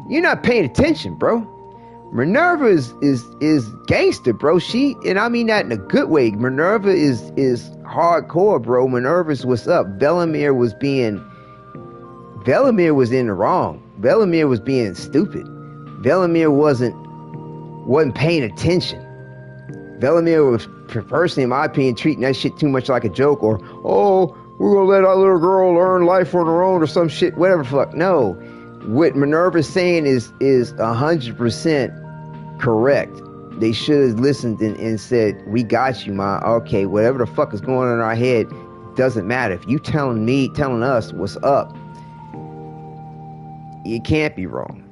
You're not paying attention, bro. Minerva is gangster, bro. She, and I mean that in a good way. Minerva is hardcore, bro. Minerva's what's up. Velimire was in the wrong. Velimire was being stupid. Velimire wasn't paying attention. Velimire was, personally, in my opinion, treating that shit too much like a joke, or, oh, we're gonna let our little girl learn life on her own or some shit, whatever the fuck. No. What Minerva's saying is 100% correct. They should have listened and said, we got you, ma. Okay, whatever the fuck is going on in our head doesn't matter. If you telling us what's up, it can't be wrong.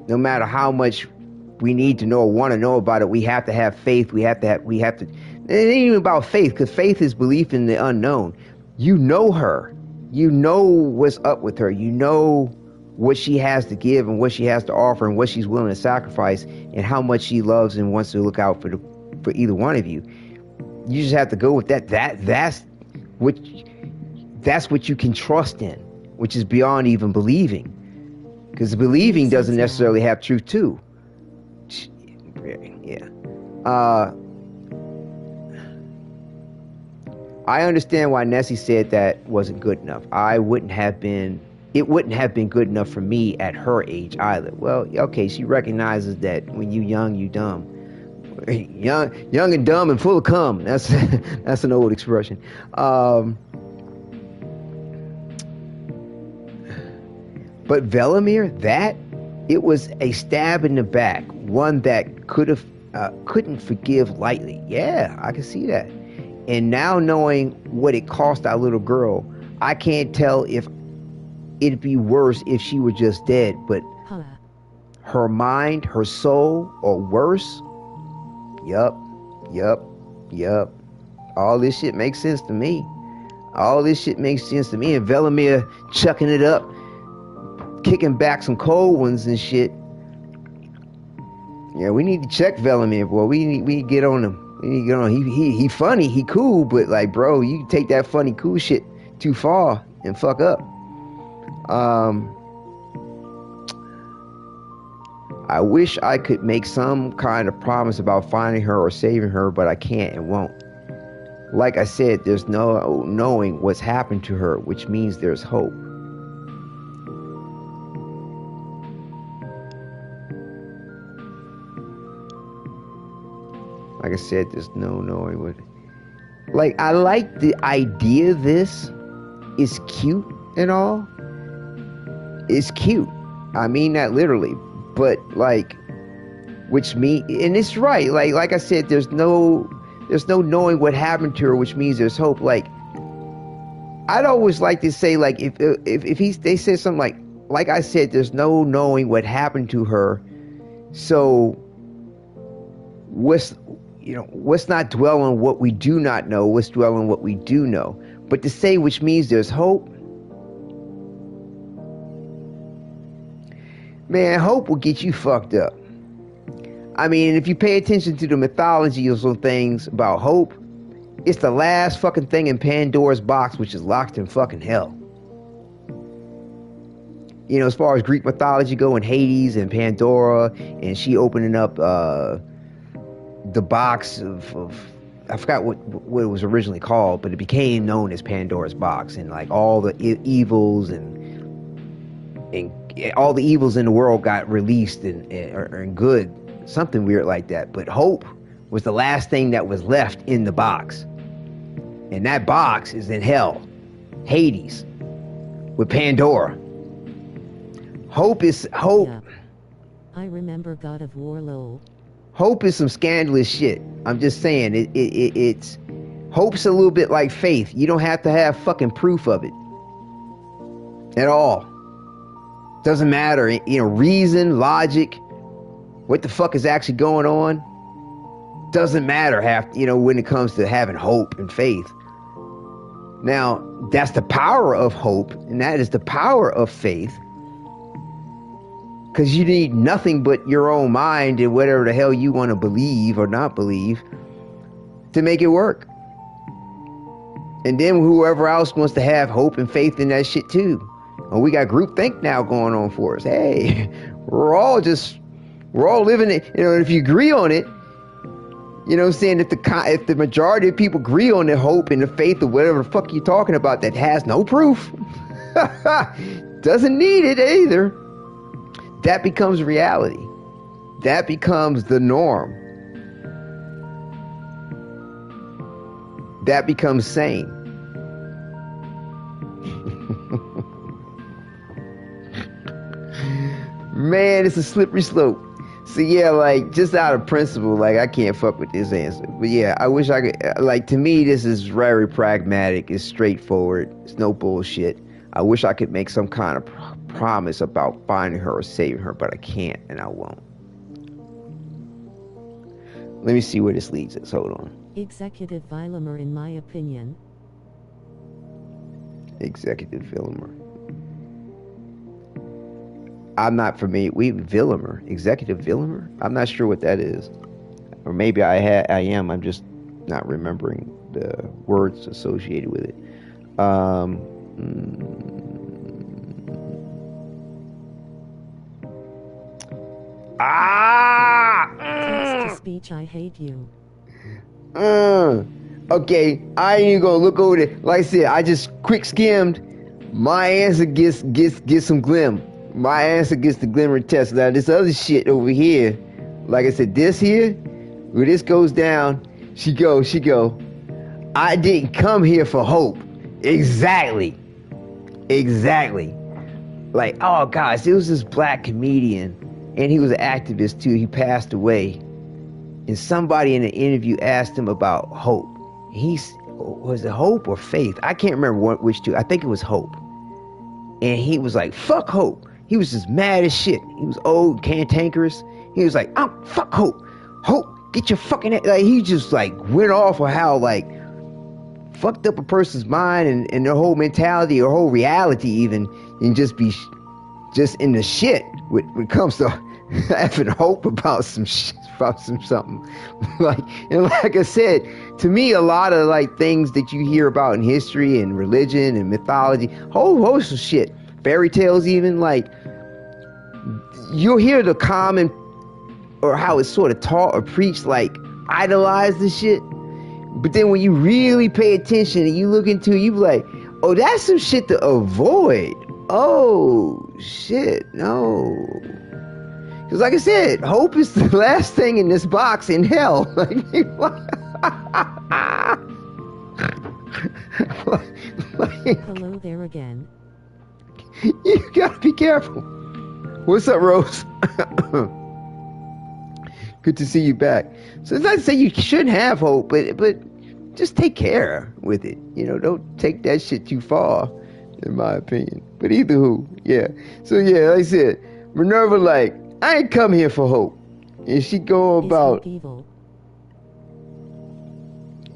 No matter how much we need to know or want to know about it, we have to have faith. We have to. It ain't even about faith, because faith is belief in the unknown. You know her. You know what's up with her. You know what she has to give and what she has to offer and what she's willing to sacrifice and how much she loves and wants to look out for either one of you. You just have to go with that. That's what you can trust in, which is beyond even believing. Because believing doesn't necessarily have truth too. Yeah. I understand why Nessie said that wasn't good enough. It wouldn't have been good enough for me at her age either. Well, okay, she recognizes that when you young, you dumb. Young and dumb and full of cum. That's an old expression. But Velimire, it was a stab in the back, one that couldn't forgive lightly. Yeah, I can see that. And now knowing what it cost our little girl, I can't tell if it'd be worse if she were just dead, but her mind, her soul, or worse. Yup. All this shit makes sense to me. And Velimire chucking it up, kicking back some cold ones and shit. Yeah, we need to check Velimire, boy. We need to get on him. He funny, he cool, but like, bro, you take that funny cool shit too far and fuck up. I wish I could make some kind of promise about finding her or saving her, but I can't and won't. Like I said, there's no knowing what's happened to her, which means there's hope. Like I said, there's no knowing what. Like, I like the idea. This is cute and all. It's cute. I mean that literally. But like, which mean, and it's right. Like I said, there's no knowing what happened to her, which means there's hope. Like, I'd always like to say, like, if they said something like I said, there's no knowing what happened to her. So let's not dwell on what we do not know. Let's dwell on what we do know. But to say which means there's hope, man, hope will get you fucked up. I mean, if you pay attention to the mythology of some things about hope, it's the last fucking thing in Pandora's box, which is locked in fucking hell. You know, as far as Greek mythology go, and Hades and Pandora, and she opening up the box of I forgot what it was originally called, but it became known as Pandora's box, and like all the evils and all the evils in the world got released and good, something weird like that. But hope was the last thing that was left in the box, and that box is in hell, Hades, with Pandora. Hope. Yeah. I remember God of War lol. Hope is some scandalous shit. I'm just saying, it's hope's a little bit like faith. You don't have to have fucking proof of it at all. Doesn't matter, reason, logic, what the fuck is actually going on. Doesn't matter when it comes to having hope and faith. Now, that's the power of hope, and that is the power of faith. Because you need nothing but your own mind and whatever the hell you want to believe or not believe to make it work. And then whoever else wants to have hope and faith in that shit too. And we got groupthink now going on for us. Hey, We're all living it. You know, if you agree on it, you know what I'm saying? If the majority of people agree on the hope and the faith or whatever the fuck you're talking about that has no proof, doesn't need it either, that becomes reality. That becomes the norm. That becomes sane. Man, it's a slippery slope. So yeah, like, just out of principle, like, I can't fuck with this answer. But yeah, I wish I could, like, to me, this is very pragmatic. It's straightforward. It's no bullshit. I wish I could make some kind of promise about finding her or saving her, but I can't, and I won't. Let me see where this leads us. Hold on. Executive Velimire, in my opinion. Executive Velimire. I'm not familiar. Velimire, Executive Velimire. I'm not sure what that is, or maybe I am. I'm just not remembering the words associated with it. Text to speech. I hate you. Okay, I ain't even gonna look over there. Like I said, I just quick skimmed. My answer gets some glim. My answer gets the glimmer test. Now this other shit over here, like I said, this here, where this goes down, she go. I didn't come here for hope. Exactly. Like, oh gosh, there was this black comedian, and he was an activist too. He passed away, and somebody in an interview asked him about hope. Was it hope or faith? I can't remember which two. I think it was hope. And he was like, fuck hope. He was just mad as shit. He was old, cantankerous. He was like, oh, fuck hope. Hope, get your fucking... Like, he just, like, went off on how, like, fucked up a person's mind and their whole mentality or whole reality even, and just be just in the shit when it comes to having hope about some shit, about something. Like, and like I said, to me, a lot of, like, things that you hear about in history and religion and mythology, whole host of shit, fairy tales even, like, you'll hear the common, or how it's sort of taught or preached, like, idolize this shit. But then when you really pay attention and you look into it, you be like, oh, that's some shit to avoid. Oh, shit, no. Because like I said, hope is the last thing in this box in hell. Hello there again. You gotta be careful. What's up, Rose? Good to see you back. So it's not to say you shouldn't have hope, but just take care with it. You know, don't take that shit too far, in my opinion. But either who, yeah. So yeah, like I said, Minerva, like, I ain't come here for hope. And she go about... evil.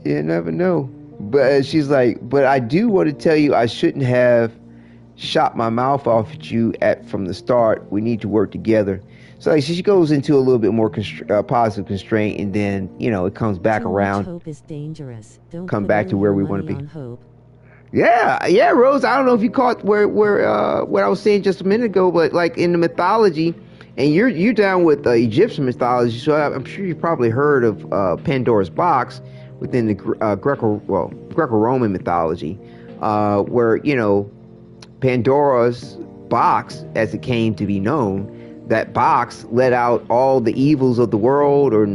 You never know. But she's like, but I do want to tell you I shouldn't have shot my mouth off at you from the start. We need to work together. So like, she goes into a little bit more positive constraint, and then, you know, it comes back around. Hope is dangerous. Don't come back to where we want to be. Hope. Yeah, Rose. I don't know if you caught where what I was saying just a minute ago, but like in the mythology, and you're down with Egyptian mythology, so I'm sure you've probably heard of Pandora's box within the Greco-Roman mythology, where, you know, Pandora's box, as it came to be known, that box let out all the evils of the world, or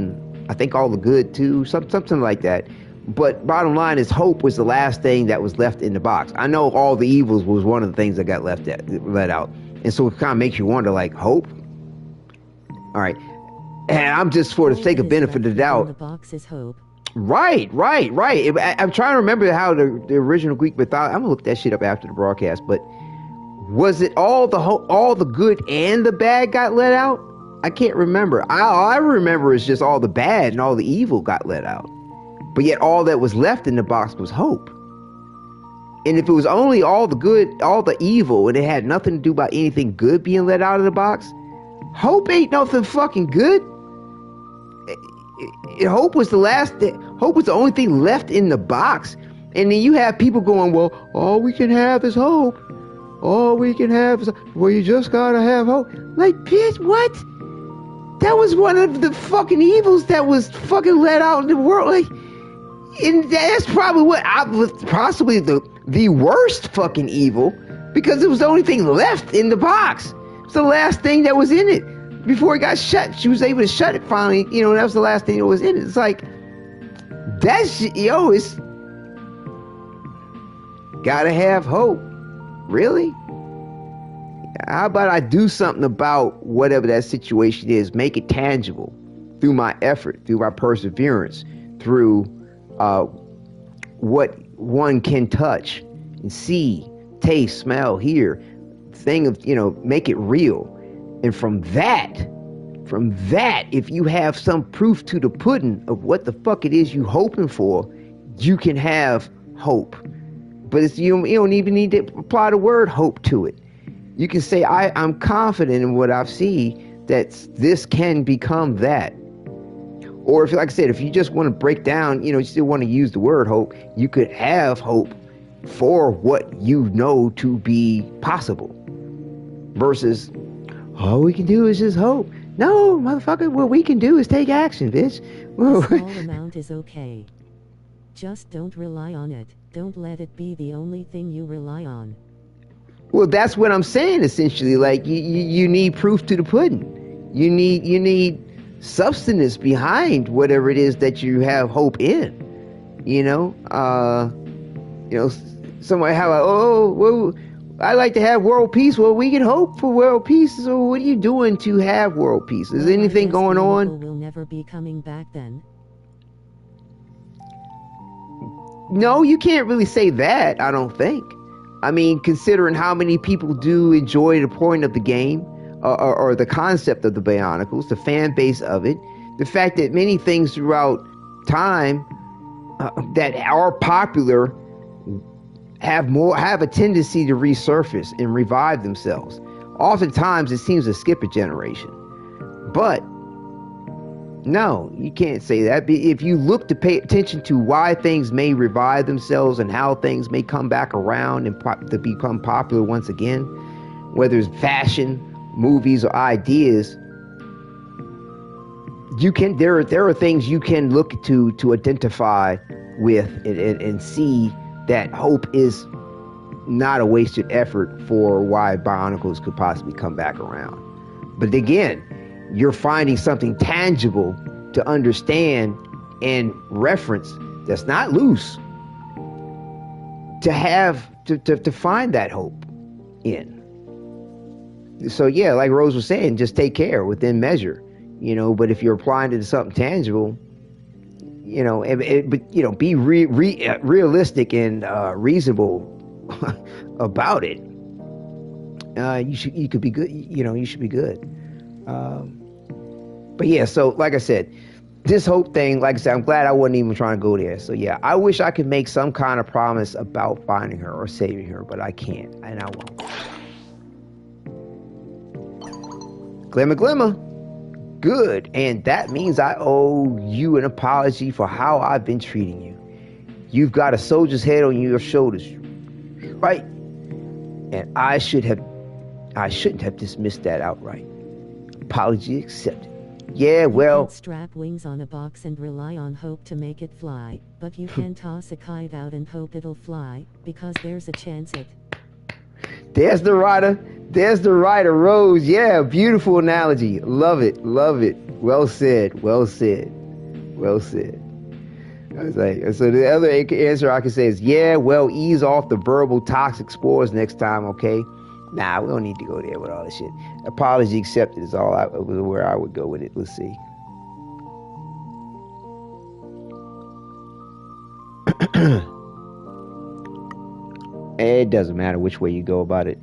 I think all the good too, something like that. But bottom line is, hope was the last thing that was left in the box. I know all the evils was one of the things that got let out, and so it kind of makes you wonder, like, hope. All right, and I'm just, for the sake of benefit of the doubt. The box is hope. Right. I'm trying to remember how the original Greek mythology. I'm gonna look that shit up after the broadcast, but. Was it all the good and the bad got let out? I can't remember. All I remember is just all the bad and all the evil got let out. But yet all that was left in the box was hope. And if it was only all the good, all the evil, and it had nothing to do about anything good being let out of the box, hope ain't nothing fucking good. Hope was the last thing. Hope was the only thing left in the box. And then you have people going, well, all we can have is hope. all we can have is, well, you just gotta have hope. Like, bitch, what? That was one of the fucking evils that was fucking let out in the world. Like, and that's probably what I was possibly the worst fucking evil, because it was the only thing left in the box. It's the last thing that was in it before it got shut. She was able to shut it finally. You know, that was the last thing that was in it. It's like, that's, yo, it's gotta have hope. Really? How about I do something about whatever that situation is, make it tangible through my effort, through my perseverance, through what one can touch and see, taste, smell, hear, thing of, you know, make it real. And from that, if you have some proof to the pudding of what the fuck it is you hoping for, you can have hope. But it's, you don't even need to apply the word hope to it. You can say, I'm confident in what I've seen, that this can become that. Or if, like I said, if you just want to break down, you know, you still want to use the word hope, you could have hope for what you know to be possible. Versus, all we can do is just hope. No, motherfucker, what we can do is take action, bitch. A small amount is okay. Just don't rely on it. Don't let it be the only thing you rely on. Well, that's what I'm saying, essentially. Like, you need proof to the pudding. You need substance behind whatever it is that you have hope in. You know, somebody have well, I like to have world peace. Well, we can hope for world peace. So what are you doing to have world peace? Is there anything going on? Will never be coming back then. No, you can't really say that, I don't think. I mean, considering how many people do enjoy the point of the game, or the concept of the Bionicles, the fan base of it, the fact that many things throughout time that are popular have a tendency to resurface and revive themselves. Oftentimes, it seems to skip a generation. But no, you can't say that. If you look to pay attention to why things may revive themselves and how things may come back around and to become popular once again, whether it's fashion, movies, or ideas, there are things you can look to identify with and see that hope is not a wasted effort for why Bionicles could possibly come back around. But again, you're finding something tangible to understand and reference that's not loose to have to find that hope in. So yeah, like Rose was saying, just take care within measure, you know. But if you're applying it to something tangible, you know, but you know, be realistic and reasonable about it. You could be good. You know, you should be good. But yeah, so like I said, this hope thing, like I said, I'm glad I wasn't even trying to go there. So yeah, I wish I could make some kind of promise about finding her or saving her, but I can't, and I won't. Glimmer, glimmer. Good, and that means I owe you an apology for how I've been treating you. You've got a soldier's head on your shoulders, right? And I shouldn't have dismissed that outright. Apology accepted. Yeah, well... You can strap wings on a box and rely on hope to make it fly, but you can toss a kite out and hope it'll fly, because there's a chance it... There's the writer, Rose. Yeah, beautiful analogy. Love it, love it. Well said, well said, well said. I was like, so the other answer I can say is, yeah, well, ease off the verbal toxic spores next time, okay? Nah, we don't need to go there with all this shit. Apology accepted is where I would go with it. Let's see. It doesn't matter which way you go about it.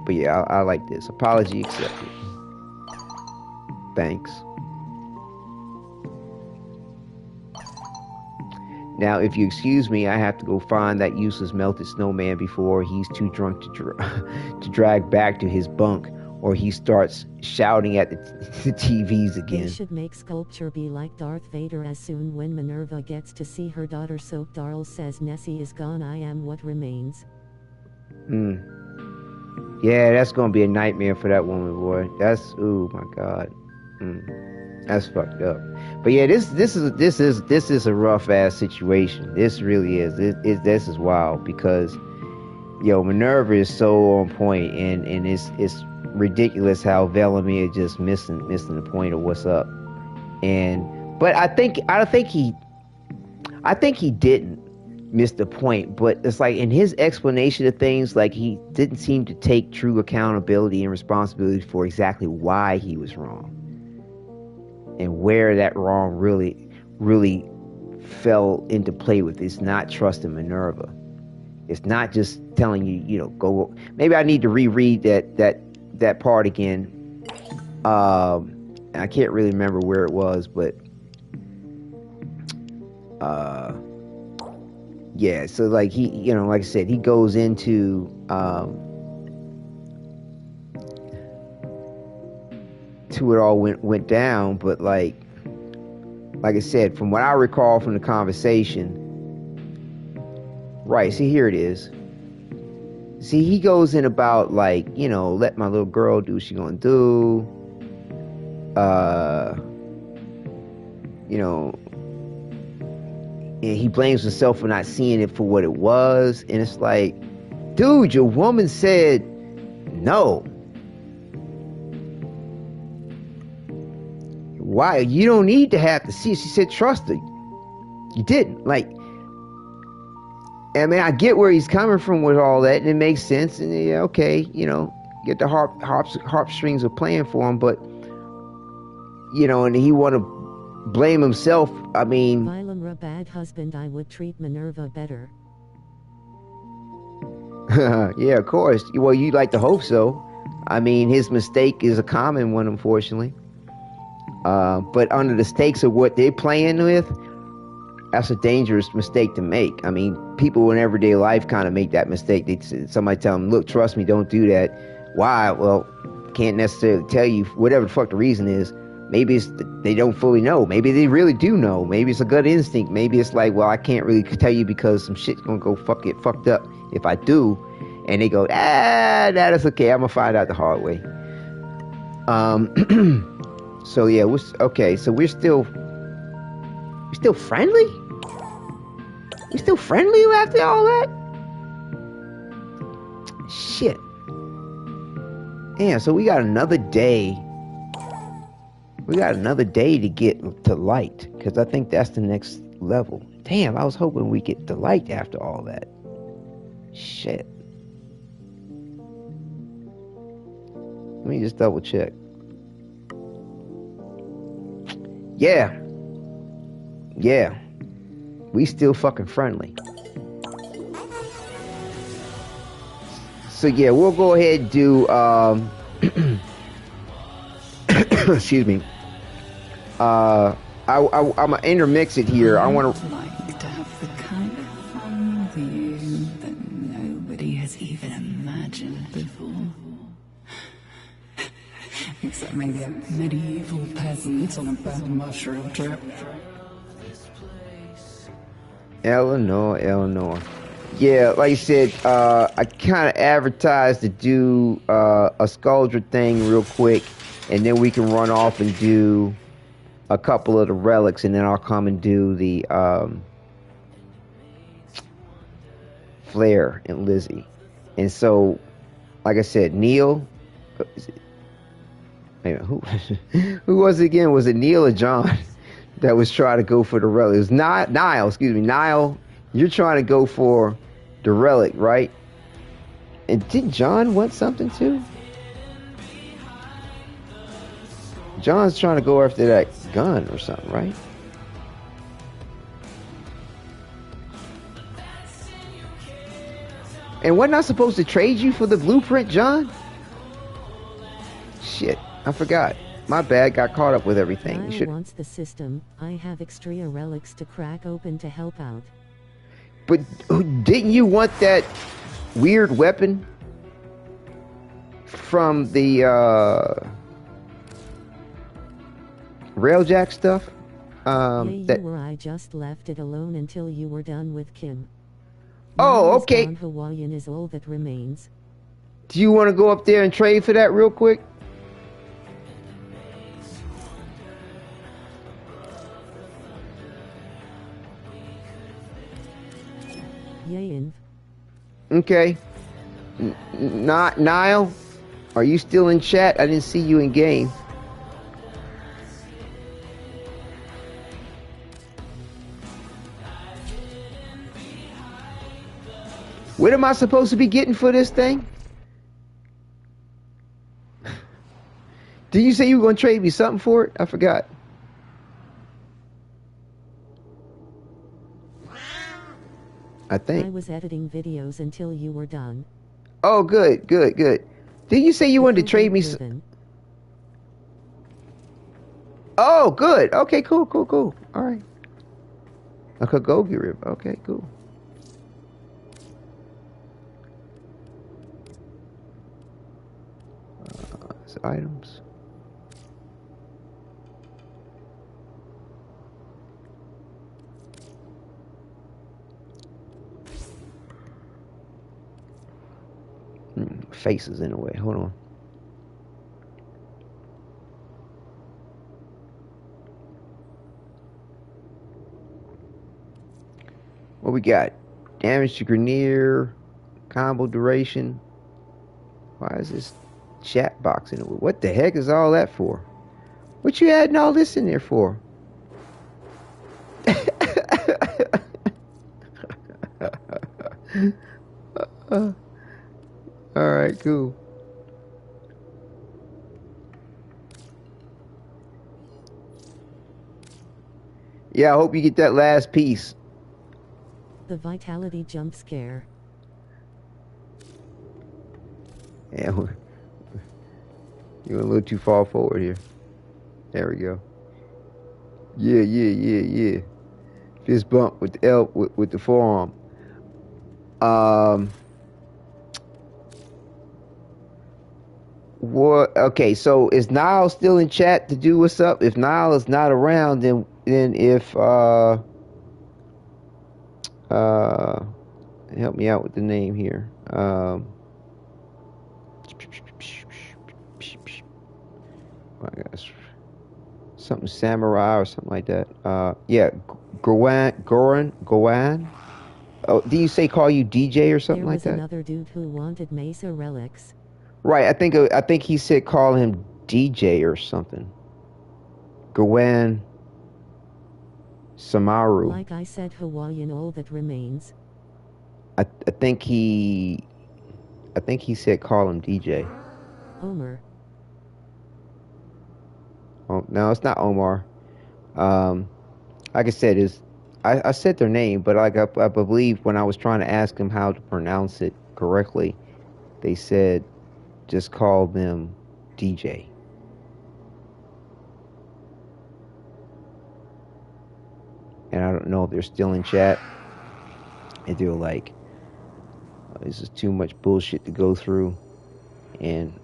But yeah, I like this. Apology accepted. Thanks. Now, if you excuse me, I have to go find that useless melted snowman before he's too drunk to drag back to his bunk, or he starts shouting at the TVs again. They should make sculpture be like Darth Vader. As soon when Minerva gets to see her daughter soaked, Darl says Nessie is gone, I am what remains. Yeah, that's gonna be a nightmare for that woman, boy. That's ooh my god, that's fucked up. But yeah, this is a rough ass situation. This really is. This is wild because Minerva is so on point, and it's ridiculous how Velimire just missing the point of what's up. But I think he didn't miss the point, but it's like in his explanation of things, like he didn't seem to take true accountability and responsibility for exactly why he was wrong and where that wrong really fell into play with. It's not trusting Minerva. It's not just telling you, go. Maybe I need to reread that part again. I can't really remember where it was, but yeah. So like he, like I said, he goes into to it all went down, but like I said, from what I recall from the conversation. Right, see, here it is. See, he goes in about, like, let my little girl do what she gonna do. And he blames himself for not seeing it for what it was. And it's like, dude, your woman said no. Why? You don't need to have to see it. She said trust her. You didn't. Like, I mean, I get where he's coming from with all that, and it makes sense. And yeah, okay, get the harp strings are playing for him, but and he want to blame himself. I mean, Velimire, bad husband. I would treat Minerva better. Yeah, of course. Well, you like to hope so. I mean, his mistake is a common one, unfortunately. But under the stakes of what they're playing with, that's a dangerous mistake to make. I mean, people in everyday life kind of make that mistake. Somebody tell them, look, trust me, don't do that. Why? Well, can't necessarily tell you whatever the fuck the reason is. Maybe it's they don't fully know. Maybe they really do know. Maybe it's a gut instinct. Maybe it's like, well, I can't really tell you because some shit's gonna get fucked up if I do. And they go, that is okay. I'm gonna find out the hard way. So yeah, okay. So we're still friendly. We still friendly after all that? Shit. Yeah, so we got another day. We got another day to get to light, because I think that's the next level. Damn, I was hoping we get to light after all that. Shit. Let me just double check. Yeah. Yeah. We still fucking friendly. So yeah, we'll go ahead and do excuse me. I'm gonna intermix it here. I want to like to have the kind of fun with you that nobody has even imagined before. Except maybe a medieval peasant on a bad mushroom trip. Eleanor. Yeah, like you said, I kind of advertised to do a Skuldra thing real quick, and then we can run off and do a couple of the relics, and then I'll come and do the Flare and Lizzie. And so, like I said, Neil. Wait a minute, who was it again? Was it Neil or John that was trying to go for the relic? It was Niall, excuse me. Niall, you're trying to go for the relic, right? And didn't John want something too? John's trying to go after that gun or something, right? And wasn't I supposed to trade you for the blueprint, John? Shit, I forgot. My bad, got caught up with everything. Niall wants the system. I have extra relics to crack open to help out. But didn't you want that weird weapon from the Railjack stuff? You were. I just left it alone until you were done with Kim. Oh, okay. Hawaiian is all that remains. Do you want to go up there and trade for that real quick? Yayin. Okay. Not Nile. Are you still in chat? I didn't see you in game. What am I supposed to be getting for this thing? Did you say you were going to trade me something for it? I forgot. I think. I was editing videos until you were done. Oh, good, good, good. Did you say you wanted to trade me? Oh, good. Okay, cool, cool, cool. All right. I could go get rid. Okay, cool. Items. Faces in the way. Hold on. What we got? Damage to Grenier, combo duration. Why is this chat box in it? What the heck is all that for? What you adding all this in there for? Alright, cool. Yeah, I hope you get that last piece. The Vitality jump scare. Yeah, you're a little too far forward here. There we go. Yeah, yeah, yeah, yeah. Fist bump with the with the forearm. What? Okay, so is Niall still in chat to do what's up? If Niall is not around, then if help me out with the name here. I guess something samurai or something like that. Yeah, Goran. Oh, do you say call you DJ or something like that? There was another dude who wanted Mesa relics. Right, I think he said call him DJ or something. Gowan Samaru. Like I said, Hawaiian all that remains. I think he said call him DJ. Omer. Oh, no, it's not Omar. Like I said, I said their name, but like I believe when I was trying to ask them how to pronounce it correctly, they said just call them DJ. And I don't know if they're still in chat. And they're like, this is too much bullshit to go through, and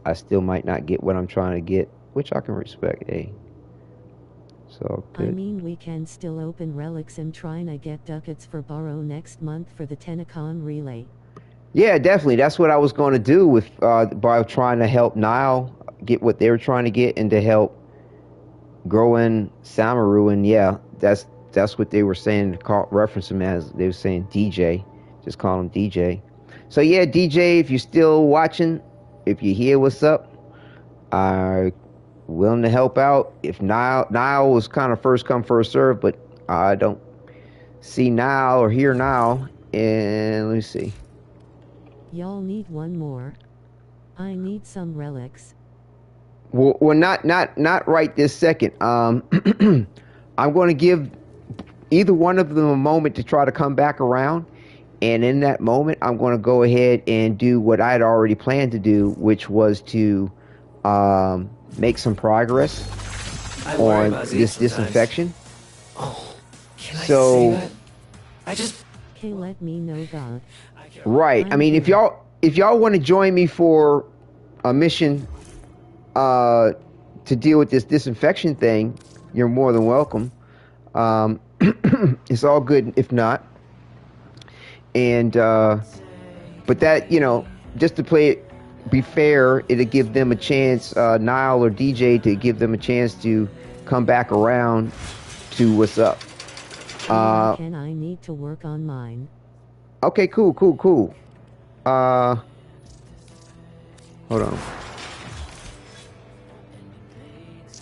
I still might not get what I'm trying to get, which I can respect, So good. I mean, we can still open relics and trying to get ducats for borrow next month for the Tenacon relay. Yeah, definitely. That's what I was going to do with by trying to help Nile get what they were trying to get, and to help Groen Samaru. And yeah, that's what they were saying to reference him as. They were saying DJ. Just call him DJ. So yeah, DJ, if you're still watching, if you hear what's up, I'm willing to help out. If Nile was kind of first come first serve, but I don't see Nile or hear Nile. And let me see. Y'all need one more. I need some relics. Well, not right this second. I'm going to give either one of them a moment to try to come back around. And in that moment, I'm going to go ahead and do what I had already planned to do, which was to make some progress on this disinfection. Oh, can I so, see that? I just... Okay, let me know, God. Right. I mean, if y'all want to join me for a mission to deal with this disinfection thing, you're more than welcome. It's all good if not. And but that, just to play it, be fair, it'll give them a chance, Nile or DJ, to give them a chance to come back around to what's up. And I need to work on mine. Okay, cool. Hold on.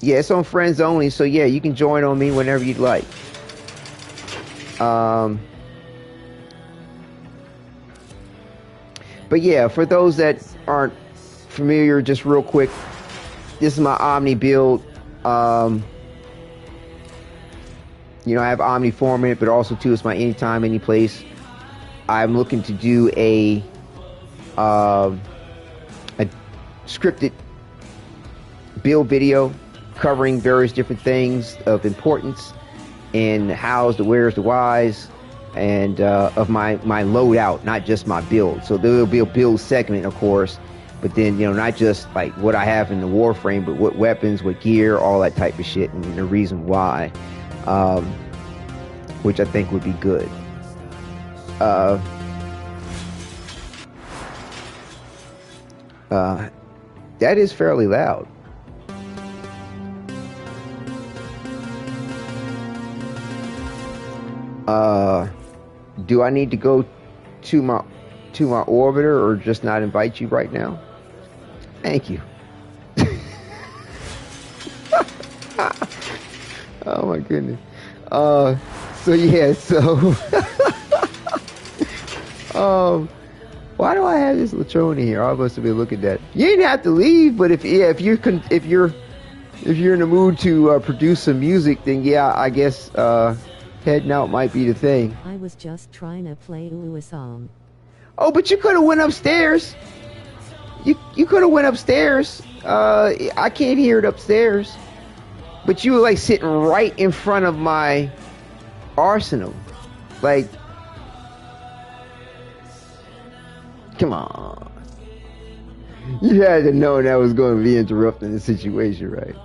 Yeah, it's on friends only, so yeah, you can join on me whenever you'd like. But yeah, for those that aren't familiar, just real quick, this is my Omni build. You know, I have Omni form in it, but also too, it's my anytime, any place. I'm looking to do a scripted build video covering various different things of importance and hows, the wheres, the whys, and of my loadout, not just my build. So there will be a build segment, of course, but then, you know, not just like what I have in the Warframe, but what weapons, what gear, all that type of shit, and the reason why, which I think would be good. That is fairly loud. Do I need to go to my orbiter or just not invite you right now? Thank you. Oh my goodness. So yeah, so why do I have this Latrona here? I must have been looking at that. You didn't have to leave, but if you're in the mood to produce some music, then yeah, I guess heading out might be the thing. I was just trying to play a song. Oh, but you could have went upstairs. You could have went upstairs. I can't hear it upstairs. But you were like sitting right in front of my arsenal. Like, come on. You had to know that was going to be interrupting the situation, right?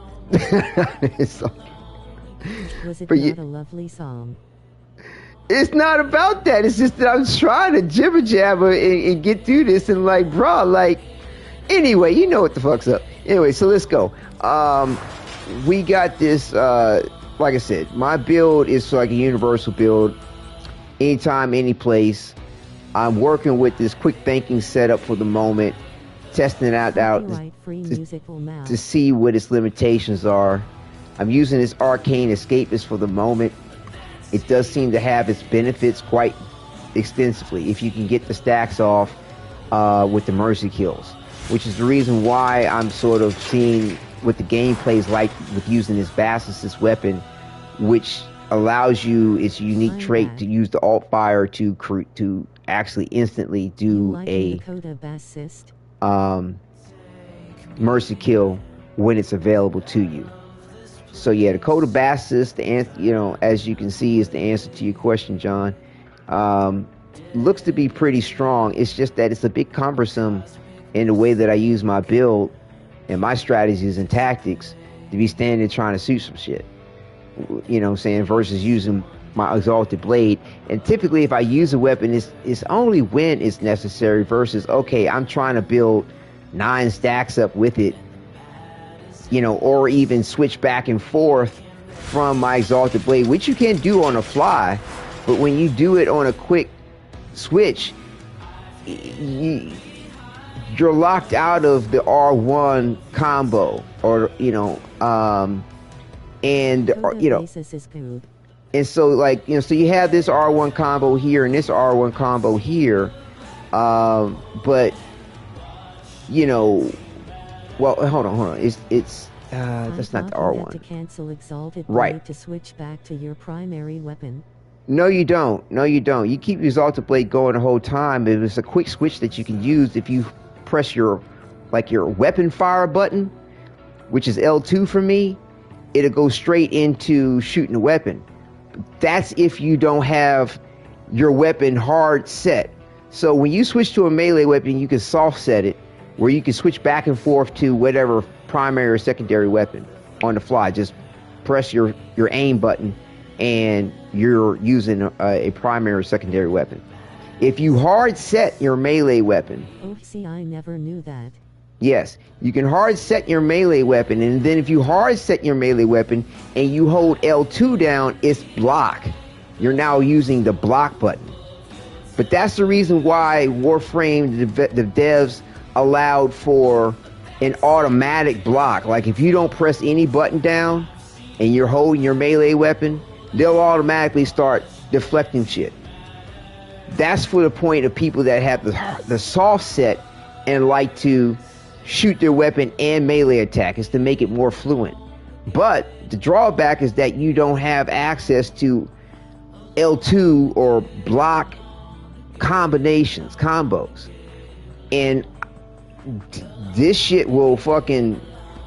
Was it not a lovely song? It's not about that. It's just that I'm trying to jibber jabber and get through this, and like, bro, like, anyway, you know what the fuck's up. Anyway, so let's go. We got this, like I said, my build is like a universal build, anytime, any place. I'm working with this quick thinking setup for the moment, testing it out to see what its limitations are. I'm using this arcane escapist for the moment. It does seem to have its benefits quite extensively if you can get the stacks off with the mercy kills, which is the reason why I'm sort of seeing what the gameplay is like with using this Basilisk's weapon, which allows you its unique trait to use the alt fire to actually instantly do a mercy kill when it's available to you. So yeah, the Coda Basilisk, you know, as you can see, is the answer to your question, John. Looks to be pretty strong. It's just that it's a bit cumbersome in the way that I use my build and my strategies and tactics to be standing trying to shoot some shit. You know what I'm saying? Versus using my Exalted Blade. And typically if I use a weapon, it's only when it's necessary versus, okay, I'm trying to build 9 stacks up with it, you know, or even switch back and forth from my Exalted Blade, which you can do on the fly, but when you do it on a quick switch, you're locked out of the R1 combo, or, you know, and, you know, and so, like, you know, so you have this R1 combo here and this R1 combo here, but, you know, well, hold on, it's that's not the R1. To cancel Exalted Blade right. To switch back to your primary weapon. No, you don't. You keep Exalted Blade going the whole time. It's a quick switch that you can use if you press your weapon fire button, which is L2 for me. It'll go straight into shooting the weapon. That's if you don't have your weapon hard set. So when you switch to a melee weapon, you can soft set it, where you can switch back and forth to whatever primary or secondary weapon on the fly. Just press your aim button and you're using a primary or secondary weapon. If you hard set your melee weapon. Oh, see, I never knew that. Yes, you can hard set your melee weapon, and then if you hard set your melee weapon and you hold L2 down, it's block. You're now using the block button. But that's the reason why Warframe, the devs, allowed for an automatic block. Like if you don't press any button down and you're holding your melee weapon, they'll automatically start deflecting shit. That's for the point of people that have the soft set and like to shoot their weapon and melee attack. Is to make it more fluent. But the drawback is that you don't have access to L2 or block combos. And this shit will fucking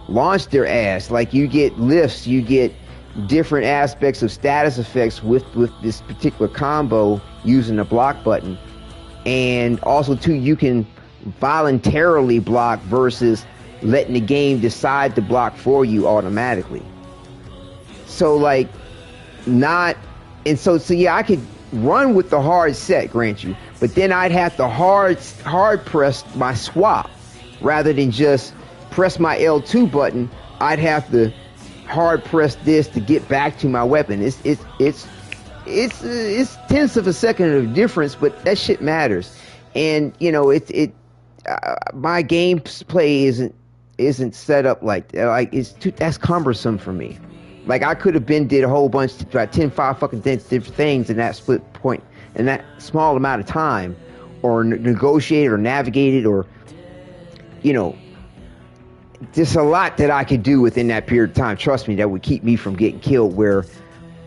launch their ass. Like you get lifts, you get different aspects of status effects with this particular combo using the block button. And also too, you can voluntarily block versus letting the game decide to block for you automatically. So like not, and so yeah, I could run with the hard set, grant you, but then I'd have to hard press my swap rather than just press my L2 button. I'd have to hard press this to get back to my weapon. It's tenths of a second of difference, but that shit matters. And you know, my gameplay isn't set up like that. Like that's cumbersome for me. Like I could have did a whole bunch, about 5 fucking different things in that split point, in that small amount of time, or negotiated or navigated, or you know, there's a lot that I could do within that period of time. Trust me, that would keep me from getting killed. Where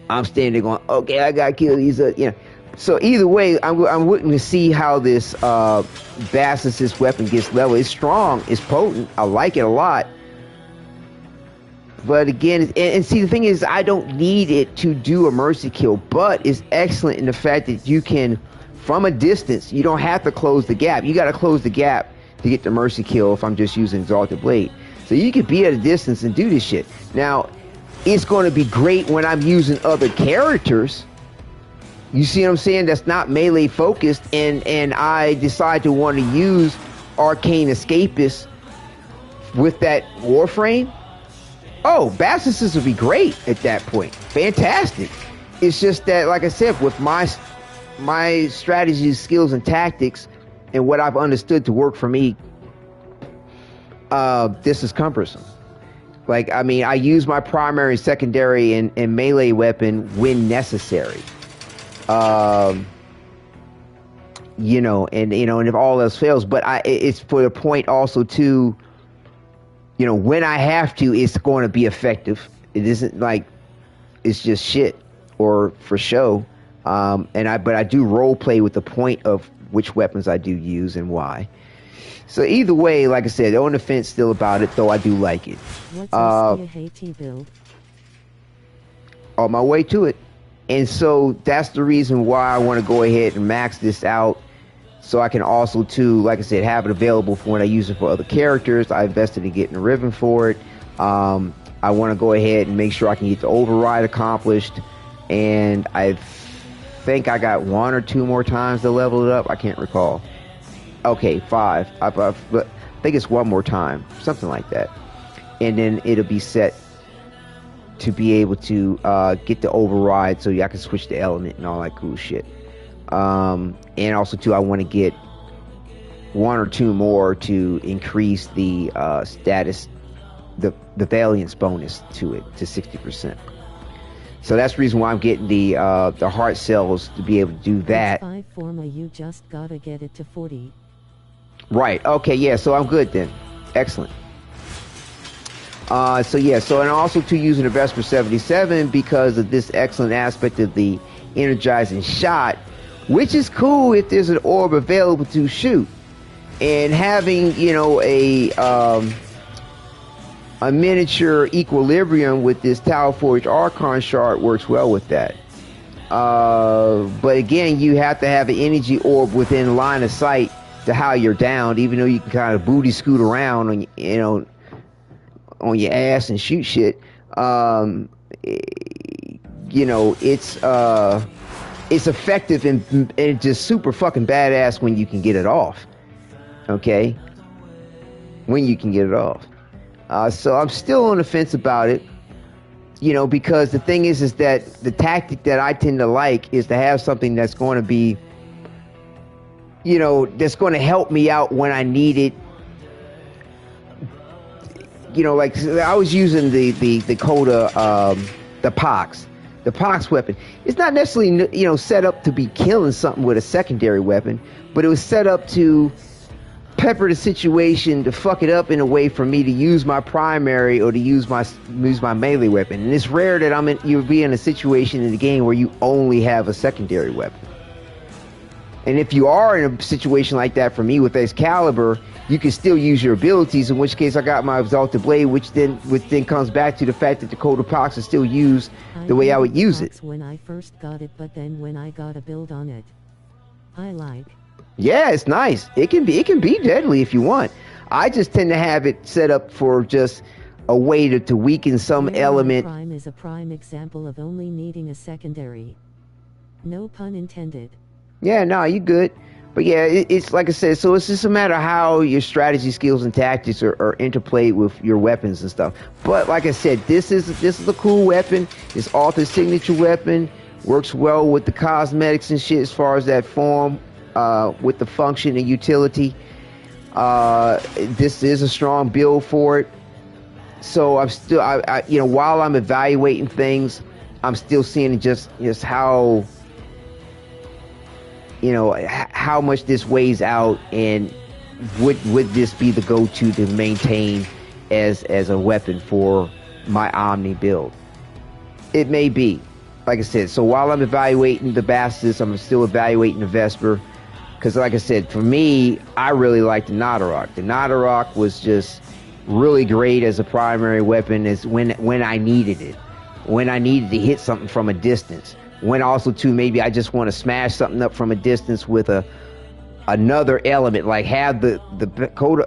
I'm standing going, okay, I got killed. These, you know. So either way, I'm waiting to see how this Basilisk's weapon gets leveled. It's strong, it's potent. I like it a lot. But again, and see, the thing is, I don't need it to do a mercy kill, but it's excellent in the fact that you can, from a distance, you don't have to close the gap. You got to close the gap to get the mercy kill if I'm just using Exalted Blade. So you could be at a distance and do this shit. Now, it's going to be great when I'm using other characters. You see what I'm saying? That's not melee focused, and I decide to want to use Arcane Escapist with that Warframe. Oh, Basilisk would be great at that point. Fantastic. It's just that, like I said, with my strategies, skills, and tactics, and what I've understood to work for me, this is cumbersome. Like, I mean, I use my primary, secondary, and melee weapon when necessary. You know, and if all else fails, but it's for the point also to, you know, when I have to, it's going to be effective. It isn't like it's just shit or for show. But I do role play with the point of which weapons I do use and why. So either way, like I said, on the fence still about it, though I do like it. What's your HT build? On my way to it. And so that's the reason why I want to go ahead and max this out, so I can also, too, like I said, have it available for when I use it for other characters. I invested in getting a ribbon for it. I want to go ahead and make sure I can get the override accomplished. And I think I got 1 or 2 more times to level it up. I can't recall. Okay, 5. I think it's 1 more time, something like that. And then it'll be set to be able to get the override, so I can switch the element and all that cool shit. And also too, I want to get 1 or 2 more to increase the status, the valiance bonus to it to 60%. So that's the reason why I'm getting the heart cells to be able to do that. 5 forma, you just gotta get it to 40. Right. Okay. Yeah. So I'm good then. Excellent. So yeah. So and also to using the Vesper 77 because of this excellent aspect of the energizing shot, which is cool if there's an orb available to shoot, and having, you know, a miniature equilibrium with this Talforged Archon shard works well with that. But again, you have to have an energy orb within line of sight to how you're down, even though you can kind of booty scoot around on, you know, on your ass and shoot shit. You know, it's it's effective and just super fucking badass when you can get it off. Okay? When you can get it off. So I'm still on the fence about it. You know, because the thing is that the tactic that I tend to like is to have something that's going to be, you know, that's going to help me out when I need it. You know, like I was using the Coda, the Pox weapon. It's not necessarily, you know, set up to be killing something with a secondary weapon, but it was set up to pepper the situation to fuck it up in a way for me to use my primary or to use my melee weapon. And it's rare that you'll be in a situation in the game where you only have a secondary weapon. And if you are in a situation like that, for me with Excalibur, you can still use your abilities, in which case I got my Exalted Blade, which then comes back to the fact that the Coda Pox is still used the way I would use it. When I first got it, but then when I got a build on it, I like. Yeah, it's nice. It can be deadly if you want. I just tend to have it set up for just a way to weaken some element. Prime is a prime example of only needing a secondary. No pun intended. Yeah, no, you good. But yeah, it's like I said, so it's just a matter of how your strategy skills and tactics are interplayed with your weapons and stuff. But like I said, this is a cool weapon. It's Arthur's signature weapon. Works well with the cosmetics and shit as far as that form, with the function and utility. This is a strong build for it. So I'm still, I you know, while I'm evaluating things, I'm still seeing just how, you know, how much this weighs out, and would this be the go-to to maintain as a weapon for my Omni build? It may be, like I said. So while I'm evaluating the Bastards, I'm still evaluating the Vesper, because like I said, for me, I really like the Nadarok. The Nadarok was just really great as a primary weapon, as when I needed it, when I needed to hit something from a distance. When also too, maybe I just want to smash something up from a distance with another element, like have the Coda,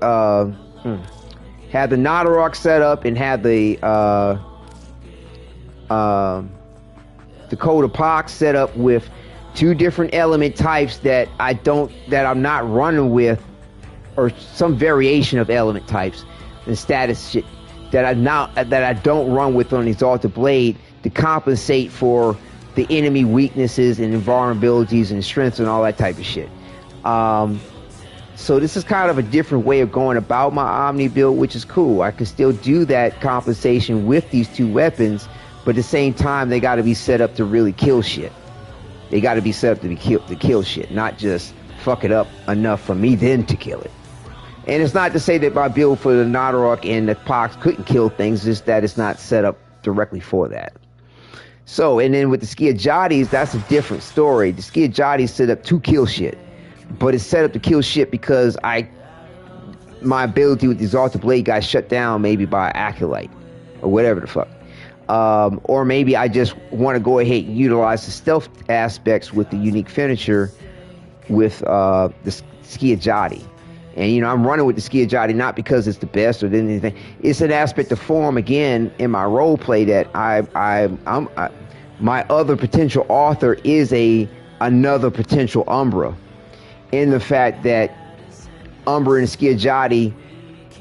have the Nadarok set up and have the Coda Pox set up with two different element types that I'm not running with, or some variation of element types and status shit that I don't run with on Exalted Blade to compensate for the enemy weaknesses and invulnerabilities and strengths and all that type of shit. So this is kind of a different way of going about my Omni build, which is cool. I can still do that compensation with these two weapons, but at the same time, they got to be set up to really kill shit. They got to be set up to kill shit, not just fuck it up enough for me then to kill it. And it's not to say that my build for the Nadarok and the Pox couldn't kill things, just that it's not set up directly for that. So, and then with the Skiajatis, that's a different story. The Skiajatis set up to kill shit, but it's set up to kill shit because my ability with the Exalted Blade got shut down maybe by Acolyte or whatever the fuck. Or maybe I just want to go ahead and utilize the stealth aspects with the unique finisher with the Skiajati. And, you know, I'm running with the Skiajati not because it's the best or anything. It's an aspect of form, again, in my role play that my other potential author is another potential Umbra. In the fact that Umbra and Skiajati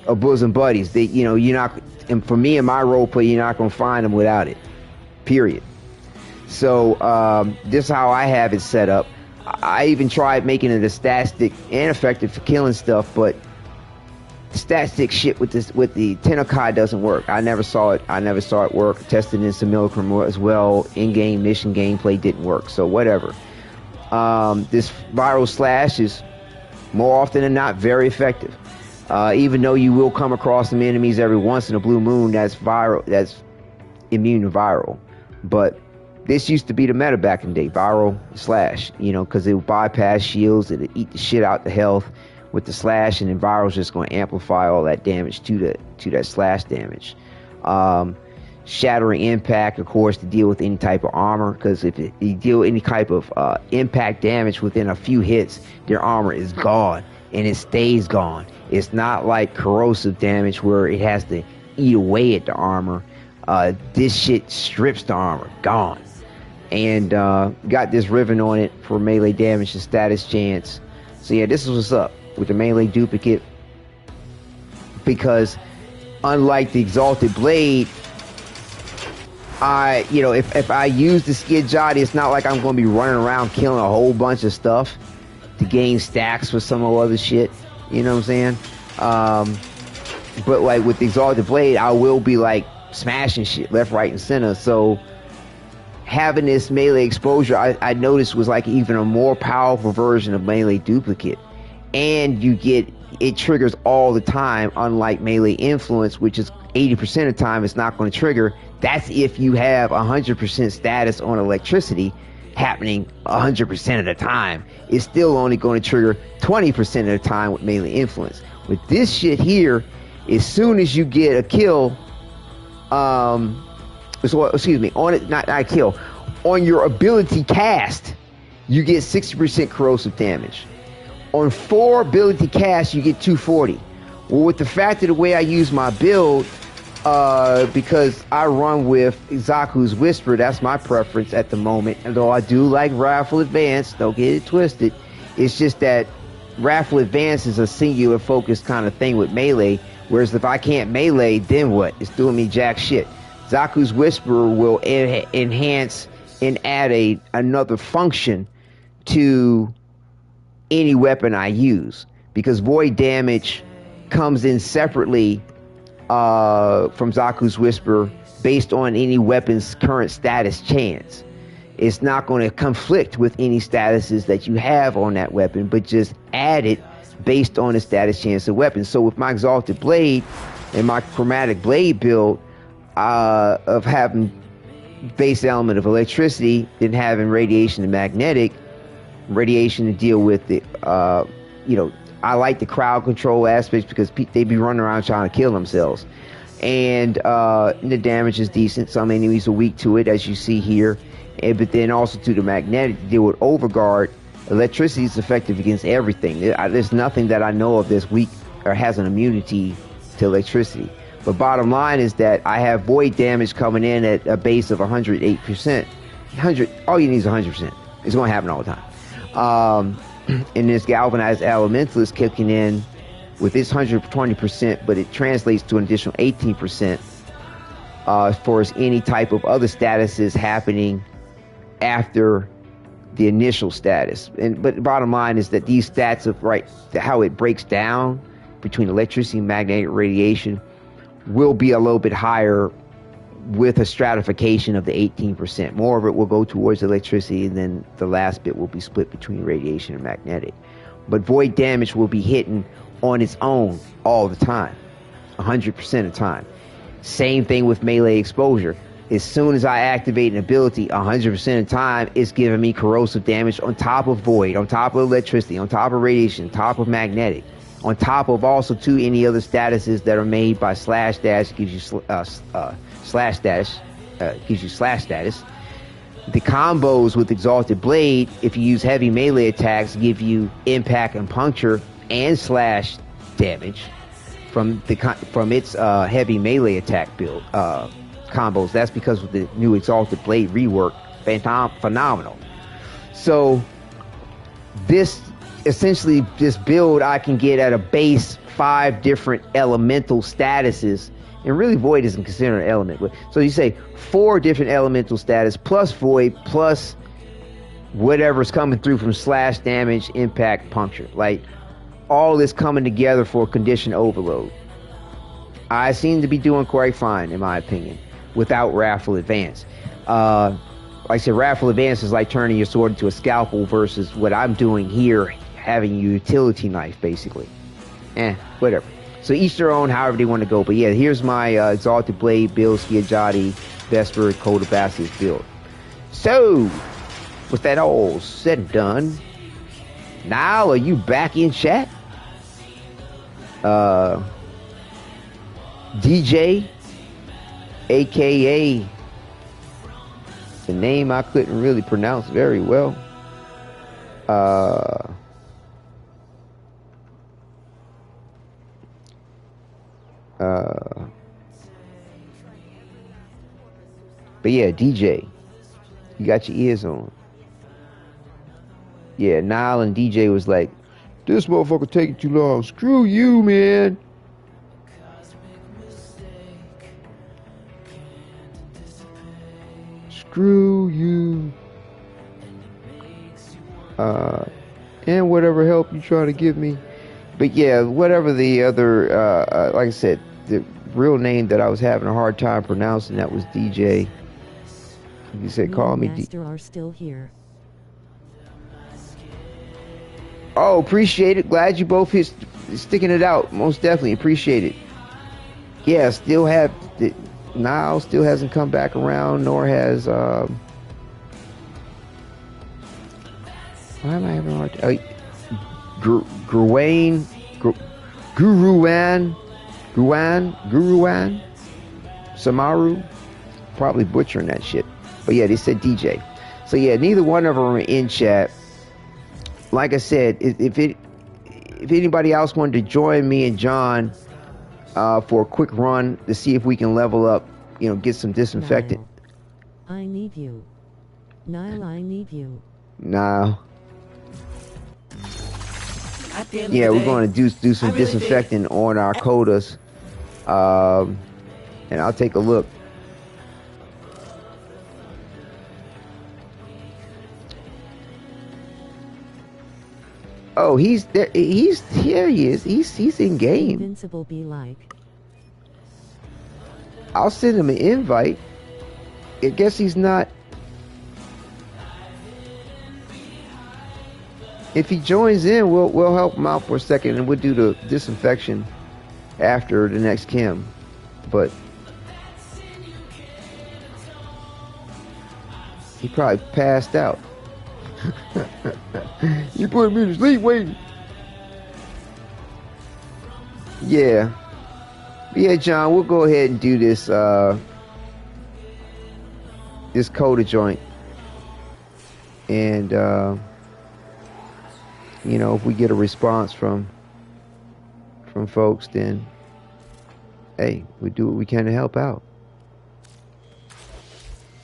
are bosom buddies. They, you know, you're not, and for me in my role play, you're not going to find them without it. Period. So, this is how I have it set up. I even tried making it a stat stick and effective for killing stuff, but the stat stick shit with the Technocyte doesn't work. I never saw it work. Tested in some Kimulacrum as well. In-game mission gameplay didn't work. So whatever. This viral slash is more often than not very effective. Even though you will come across some enemies every once in a blue moon that's immune to viral, but this used to be the meta back in the day, viral slash, you know, because it would bypass shields, it would eat the shit out the health with the slash, and then viral's just going to amplify all that damage to that slash damage. Shattering impact, of course, to deal with any type of armor, because if you deal with any type of impact damage within a few hits, their armor is gone, and it stays gone. It's not like corrosive damage where it has to eat away at the armor. This shit strips the armor, gone. and got this ribbon on it for melee damage and status chance. So yeah, this is what's up with the melee duplicate, because unlike the Exalted Blade, if I use the Skidjati, it's not like I'm going to be running around killing a whole bunch of stuff to gain stacks for some other shit. You know what I'm saying? But like with the Exalted Blade, I will be like smashing shit left, right, and center. So having this melee exposure, I noticed, was like even a more powerful version of melee duplicate. And it triggers all the time, unlike melee influence, which is 80% of the time it's not going to trigger. That's if you have 100% status on electricity happening 100% of the time. It's still only going to trigger 20% of the time with melee influence. With this shit here, as soon as you get a kill, on your ability cast, you get 60% corrosive damage. On 4 ability cast, you get 240. Well, with the fact of the way I use my build, because I run with Zaku's Whisper, that's my preference at the moment. Although I do like Raffle Advance, don't get it twisted. It's just that Raffle Advance is a singular focused kind of thing with melee, whereas if I can't melee, then what? It's doing me jack shit. Zaku's Whisper will enhance and add another function to any weapon I use, because void damage comes in separately from Zaku's Whisper based on any weapon's current status chance. It's not going to conflict with any statuses that you have on that weapon, but just add it based on the status chance of weapons. So with my Exalted Blade and my Chromatic Blade build, of having base element of electricity, then having radiation and magnetic, radiation to deal with the, I like the crowd control aspects because they be running around trying to kill themselves. And the damage is decent. Some enemies are weak to it, as you see here. But then also to the magnetic, to deal with Overguard, electricity is effective against everything. There's nothing that I know of that's weak or has an immunity to electricity. But bottom line is that I have void damage coming in at a base of 108%. All you need is 100%. It's going to happen all the time. And this Galvanized Elemental is kicking in with its 120%, but it translates to an additional 18% as far as any type of other statuses happening after the initial status. But the bottom line is that these stats of how it breaks down between electricity and magnetic radiation will be a little bit higher with a stratification of the 18%. More of it will go towards electricity, and then the last bit will be split between radiation and magnetic. But void damage will be hitting on its own all the time, 100% of the time. Same thing with melee exposure. As soon as I activate an ability, 100% of the time, it's giving me corrosive damage on top of void, on top of electricity, on top of radiation, on top of magnetic, on top of also any other statuses that are made by slash dash, gives you slash status. The combos with Exalted Blade, if you use heavy melee attacks, give you impact and puncture and slash damage from its heavy melee attack build combos. That's because of the new Exalted Blade rework. Phenomenal. So this build I can get at a base 5 different elemental statuses, and really void isn't considered an element, but so you say 4 different elemental status plus void plus whatever's coming through from slash damage, impact, puncture, like all this coming together for condition overload. I seem to be doing quite fine in my opinion without Raffle Advance. Like I said, Raffle Advance is like turning your sword into a scalpel versus what I'm doing here, having a utility knife basically. Whatever. So each their own, however they want to go. But yeah, here's my Exalted Blade build, Skidjati, Vesper, Coda Basilisk build. So, with that all said and done, Niall, are you back in chat? DJ, aka the name I couldn't really pronounce very well. But yeah, DJ, You got your ears on. Yeah, Nile and DJ was like, this motherfucker taking too long. Screw you, man. Screw you. And whatever help you try to give me. But yeah, whatever the other, like I said, the real name that I was having a hard time pronouncing, that was DJ. He said, call me Master are still here. Oh, appreciate it. Glad you both hit sticking it out. Most definitely appreciate it. Yeah, still have Niall still hasn't come back around, nor has why am I having a hard time? Guruwan, Samaru, probably butchering that shit. But yeah, they said DJ. So yeah, neither one of them are in chat. Like I said, if anybody else wanted to join me and John for a quick run to see if we can level up, you know, get some disinfectant. Nile, I need you. Nile, I need you. Nah. Yeah, we're going to do some disinfecting on our codas, and I'll take a look. Oh, he's there. He's here. He is. He's in game. Invincible be like. I'll send him an invite. I guess he's not. If he joins in, we'll help him out for a second, and we'll do the disinfection after the next Kim. But he probably passed out. You put me to sleep waiting. Yeah. Yeah, John, we'll go ahead and do this this coda joint. And you know, if we get a response from folks, then hey, we do what we can to help out.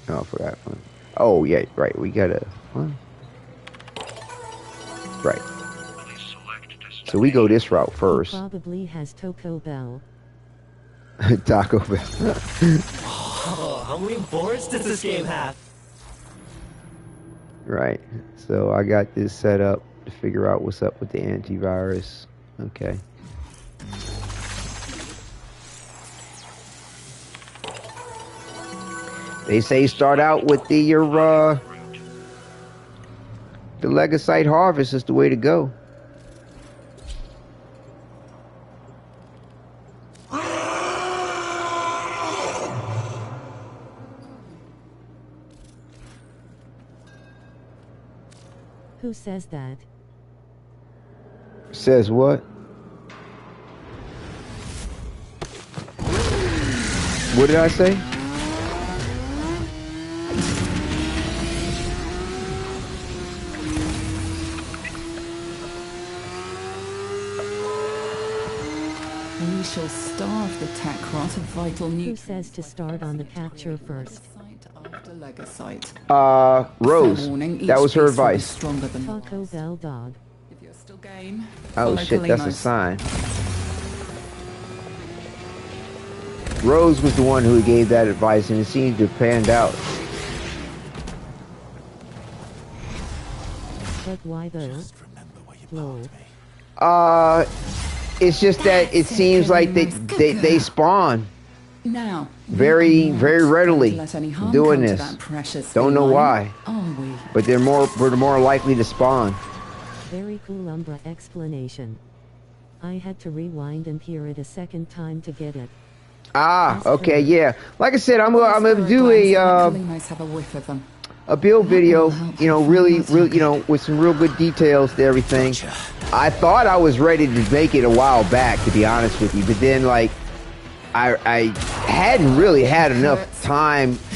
Oh, I forgot one. Oh yeah, right. We gotta right. So we go this route first. He probably has Taco Bell. Taco Bell. Oh, how many boards does this game have? Right. So I got this set up to figure out what's up with the antivirus. Okay. They say start out with the Legacite harvest is the way to go. Who says that? Says what? What did I say? We shall starve the tech rot of vital nutrients. Who says to start on the capture first? Rose. That was her advice. Taco Bell dog. If you're still game, oh shit, that's a sign. Rose was the one who gave that advice, and it seemed to have panned out. But why though? Lol. It's just that it seems like they spawn now very readily doing this. Don't know why, but we're more likely to spawn. Very cool Umbra explanation. I had to rewind and hear it a second time to get it. Ah, okay, yeah. Like I said, I'm gonna do a build video, you know, really, you know, with some real good details to everything. I thought I was ready to make it a while back, to be honest with you, but then like I hadn't really had enough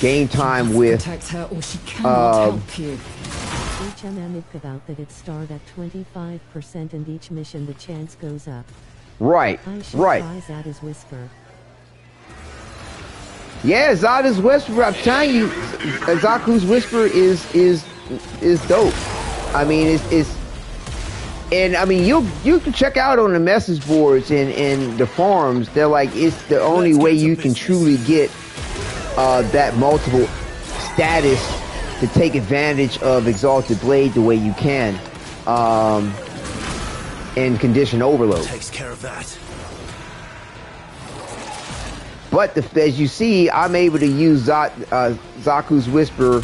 game time with HMM about that it started at 25% and each mission the chance goes up. Right, right. That is whisper. Yeah, Zaga's Whisper. I'm telling you, Zaku's Whisper is dope. I mean, it's and I mean you can check out on the message boards and the forums. They're like, it's the only way you can truly get that multiple status to take advantage of Exalted Blade the way you can in Condition Overload. Takes care of that. But as you see, I'm able to use Zaku's Whisper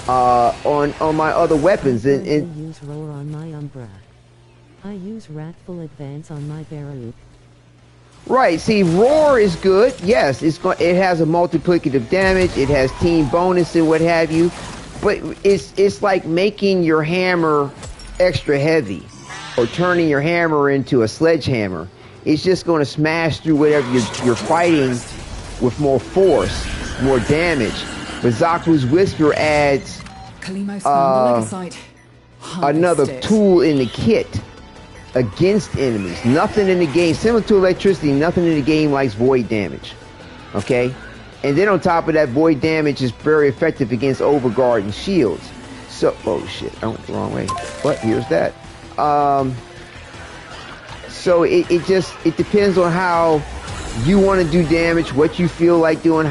on my other weapons. I use Roar on my Umbra. I use Wrathful Advance on my Baruch. Right. See, Roar is good. Yes, it has a multiplicative damage. It has team bonus and what have you. But it's like making your hammer extra heavy, or turning your hammer into a sledgehammer. It's just going to smash through whatever you're fighting with more force, more damage. But Zaku's Whisper adds another tool in the kit against enemies. Nothing in the game, similar to electricity, nothing in the game likes void damage. Okay? And then on top of that, void damage is very effective against overguard and shields. So, oh shit, I went the wrong way. But here's that. So it depends on how you want to do damage, what you feel like doing,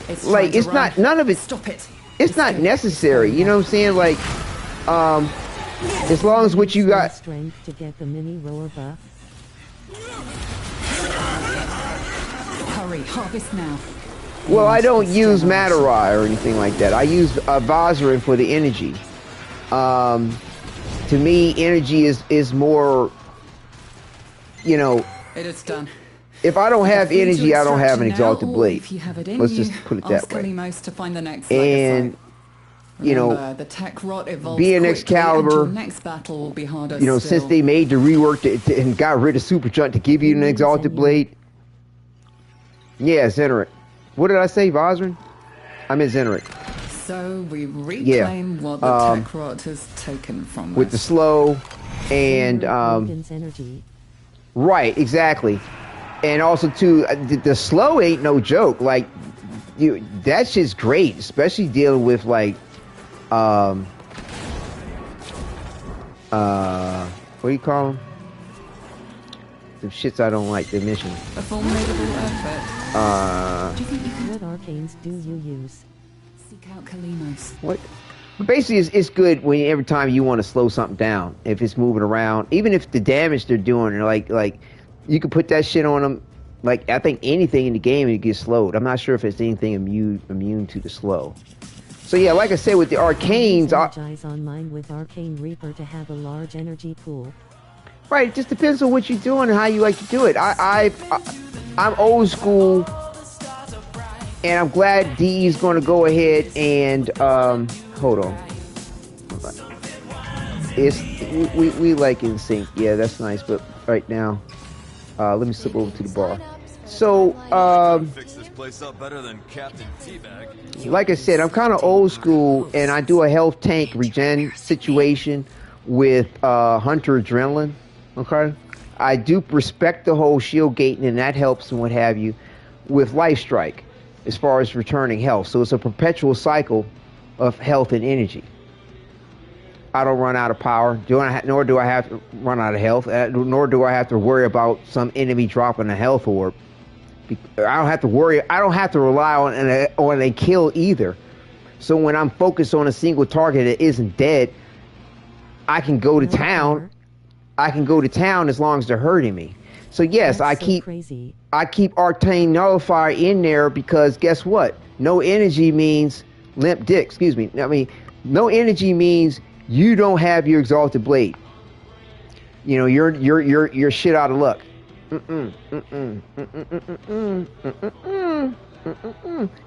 it's not, none of it, stop it. It's not necessary, you know what I'm saying? Like, as long as what you got. Strength to get the mini roar buff. Hurry, harvest now. Well, I don't use Matarai or anything like that. I use Vazarin for the energy. To me, energy is more, you know. It is done. If I don't have energy, I don't have an Exalted Blade. Let's just put it that way. To find the next and you know, the tech rot being Excalibur, next battle will be harder. You know, since they made the rework and got rid of Superchunt to give you an Exalted Blade. Yeah, Zenerate. What did I say, Vazarin? I meant Zenerate. So we reclaim what the tech rot has taken from us. With the slow and energy. Right, exactly. And also too, the slow ain't no joke. Like, that shit's great, especially dealing with like, what do you call them? The shits I don't like, the mission. A formidable effort. What arcanes do you use? Seek out Kalimos. What? Basically, it's good when every time you want to slow something down, if it's moving around, even if the damage they're doing, like you can put that shit on them. Like, I think anything in the game, it gets slowed. I'm not sure if it's anything immune to the slow. So yeah, like I said, with the arcanes, I energize on mine with Arcane Reaper to have a large energy pool. Right, it just depends on what you're doing and how you like to do it. I'm old school, and I'm glad D is going to go ahead and hold on. We like in sync. Yeah, that's nice. But right now, let me slip over to the bar. So fix this place up better than Captain Teabag. Like I said, I'm kind of old school, and I do a health tank regen situation with Hunter Adrenaline. Okay, I do respect the whole shield gating, and that helps and what have you with Life Strike as far as returning health. So it's a perpetual cycle of health and energy. I don't run out of power, nor do I have to run out of health, nor do I have to worry about some enemy dropping a health orb. I don't have to worry. I don't have to rely on a kill either. So when I'm focused on a single target that isn't dead, I can go to town. I can go to town as long as they're hurting me. So yes, I keep Arcane Nullifier in there because guess what? No energy means limp dick. Excuse me. I mean, no energy means you don't have your Exalted Blade. You know, you're shit out of luck.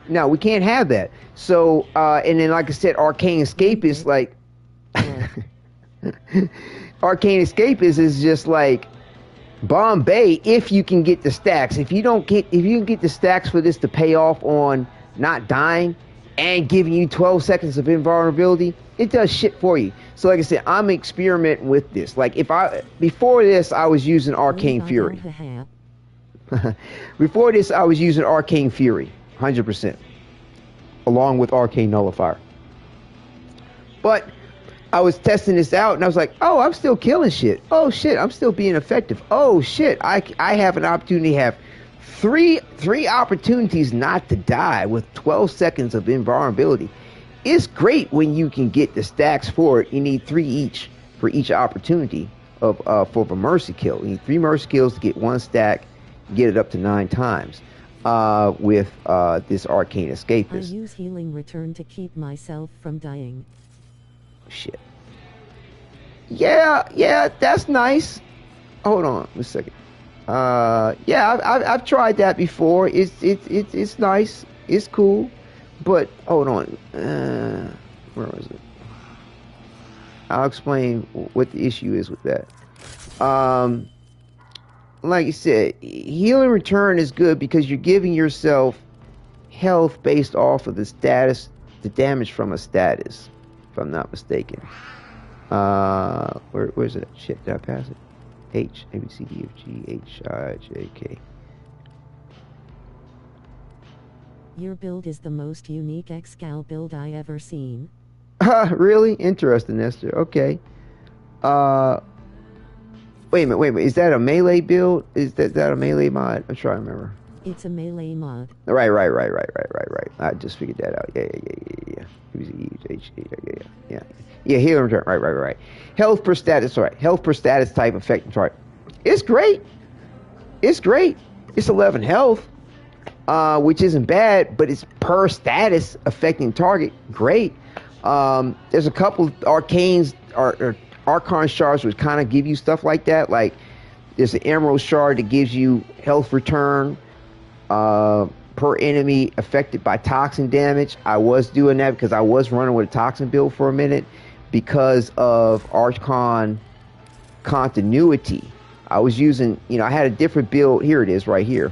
No, we can't have that. So, and then like I said, Arcane Escape is like Arcane Escape is just like Bombay if you can get the stacks. If you can get the stacks for this to pay off on not dying and giving you 12 seconds of invulnerability, it does shit for you. So like I said, I'm experimenting with this. Like before this, I was using Arcane Fury. Before this, I was using Arcane Fury. 100%, along with Arcane Nullifier. But I was testing this out, and I was like, oh, I'm still killing shit. Oh, shit, I'm still being effective. Oh, shit, I have an opportunity to have three opportunities not to die with 12 seconds of invulnerability. It's great when you can get the stacks for it. You need 3 each for each opportunity of for a mercy kill. You need 3 mercy kills to get 1 stack, get it up to 9 times with this Arcane Escapist. I use Healing Return to keep myself from dying. Shit. Yeah, that's nice. Hold on a second. Yeah, I've tried that before. It's nice. It's cool. But hold on. Where was it? I'll explain what the issue is with that. Like you said, Healing Return is good because you're giving yourself health based off of the status, the damage from a status, if I'm not mistaken. Where's it? Shit, did I pass it? H, A, B, C, D, F, G, H, I, J, K. Your build is the most unique X-Gal build I ever seen. Really? Interesting, Esther. Okay. Wait a minute. Is that a melee build? Is that a melee mod? I'm trying to remember. It's a melee mod. Right. I just figured that out. Yeah, Healing Return. Right. Health per status. Right. Health per status type effect. Right. It's great. It's 11 health. Which isn't bad, but it's per status affecting target. Great. There's a couple arcanes or Archon shards which kind of give you stuff like that. Like there's an Emerald shard that gives you health return per enemy affected by toxin damage. I was doing that because I was running with a toxin build for a minute because of Archon continuity. I was using, I had a different build. Here it is right here.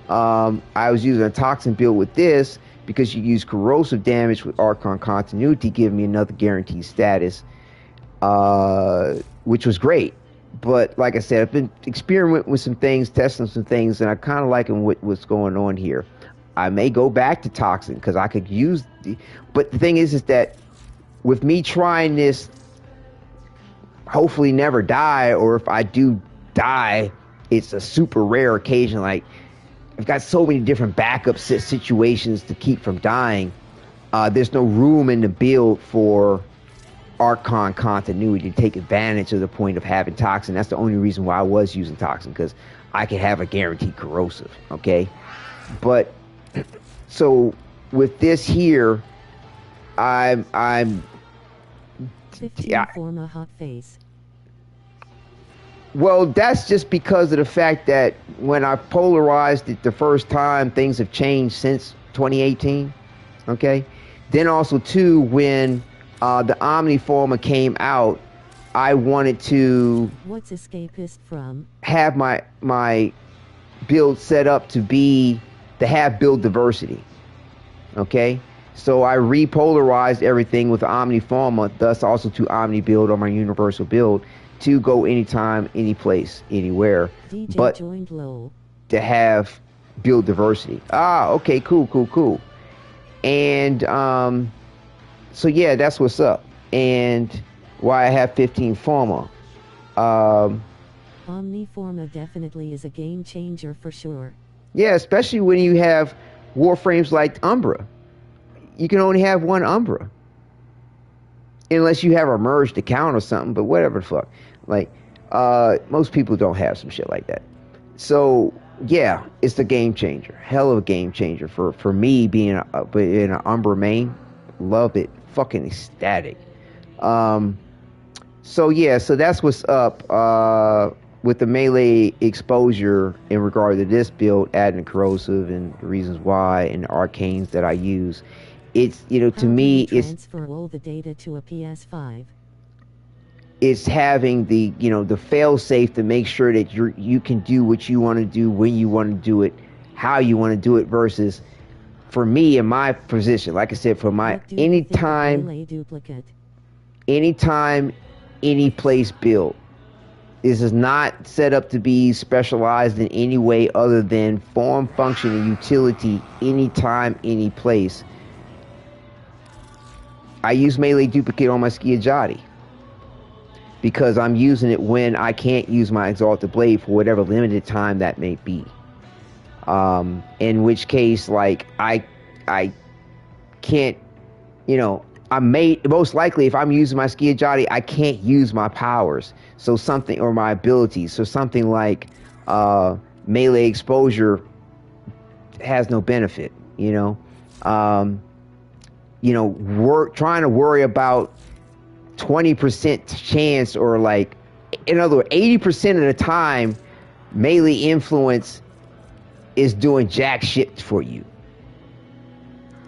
I was using a toxin build with this because you use corrosive damage with Archon continuity, giving me another guaranteed status, which was great. But like I said, I've been experimenting with some things, testing some things, and I kind of liking what's going on here. I may go back to toxin because I could use but the thing is that with me trying this, hopefully never die, or if I do die, it's a super rare occasion. Like I've got so many different backup situations to keep from dying. There's no room in the build for Archon continuity to take advantage of the point of having toxin. That's the only reason why I was using toxin, because I could have a guaranteed corrosive. Okay, but so with this here, I'm 15 form a hot face. Well, that's just because of the fact that when I polarized it the first time, things have changed since 2018. Okay, then also too, when the Omni Forma came out, I wanted to What's Escapist from? Have my build set up to have build diversity. Okay, so I repolarized everything with the Omni Forma, thus also to Omni Build on my universal build to go anytime, any place, anywhere, DJ but joined low. To have build diversity. Okay, cool. And so yeah, that's what's up, and why I have 15 Forma. Omni Forma definitely is a game changer for sure. Yeah, especially when you have Warframes like Umbra. You can only have one Umbra. Unless you have a merged account or something, but whatever the fuck. Like, most people don't have some shit like that. So, yeah, it's a game changer. Hell of a game changer for me being in an Umbra main. Love it. Fucking ecstatic. So, yeah, so that's what's up with the melee exposure in regard to this build, adding corrosive and the reasons why, and the arcanes that I use. It's, to me, it's transfer all the data to a PS5. It's having the, the fail safe to make sure that you can do what you want to do, when you want to do it, how you want to do it, versus for me in my position, like I said, for my anytime, any place build. This is not set up to be specialized in any way other than form, function, and utility anytime, any place. I use melee duplicate on my Skiajati because I'm using it when I can't use my Exalted Blade for whatever limited time that may be. In which case, like, I can't, you know, most likely if I'm using my Skiajati, I can't use my powers. So something, or my abilities. So something like melee exposure has no benefit, you know. Trying to worry about 20% chance, or like, in other words, 80% of the time, melee influence is doing jack shit for you.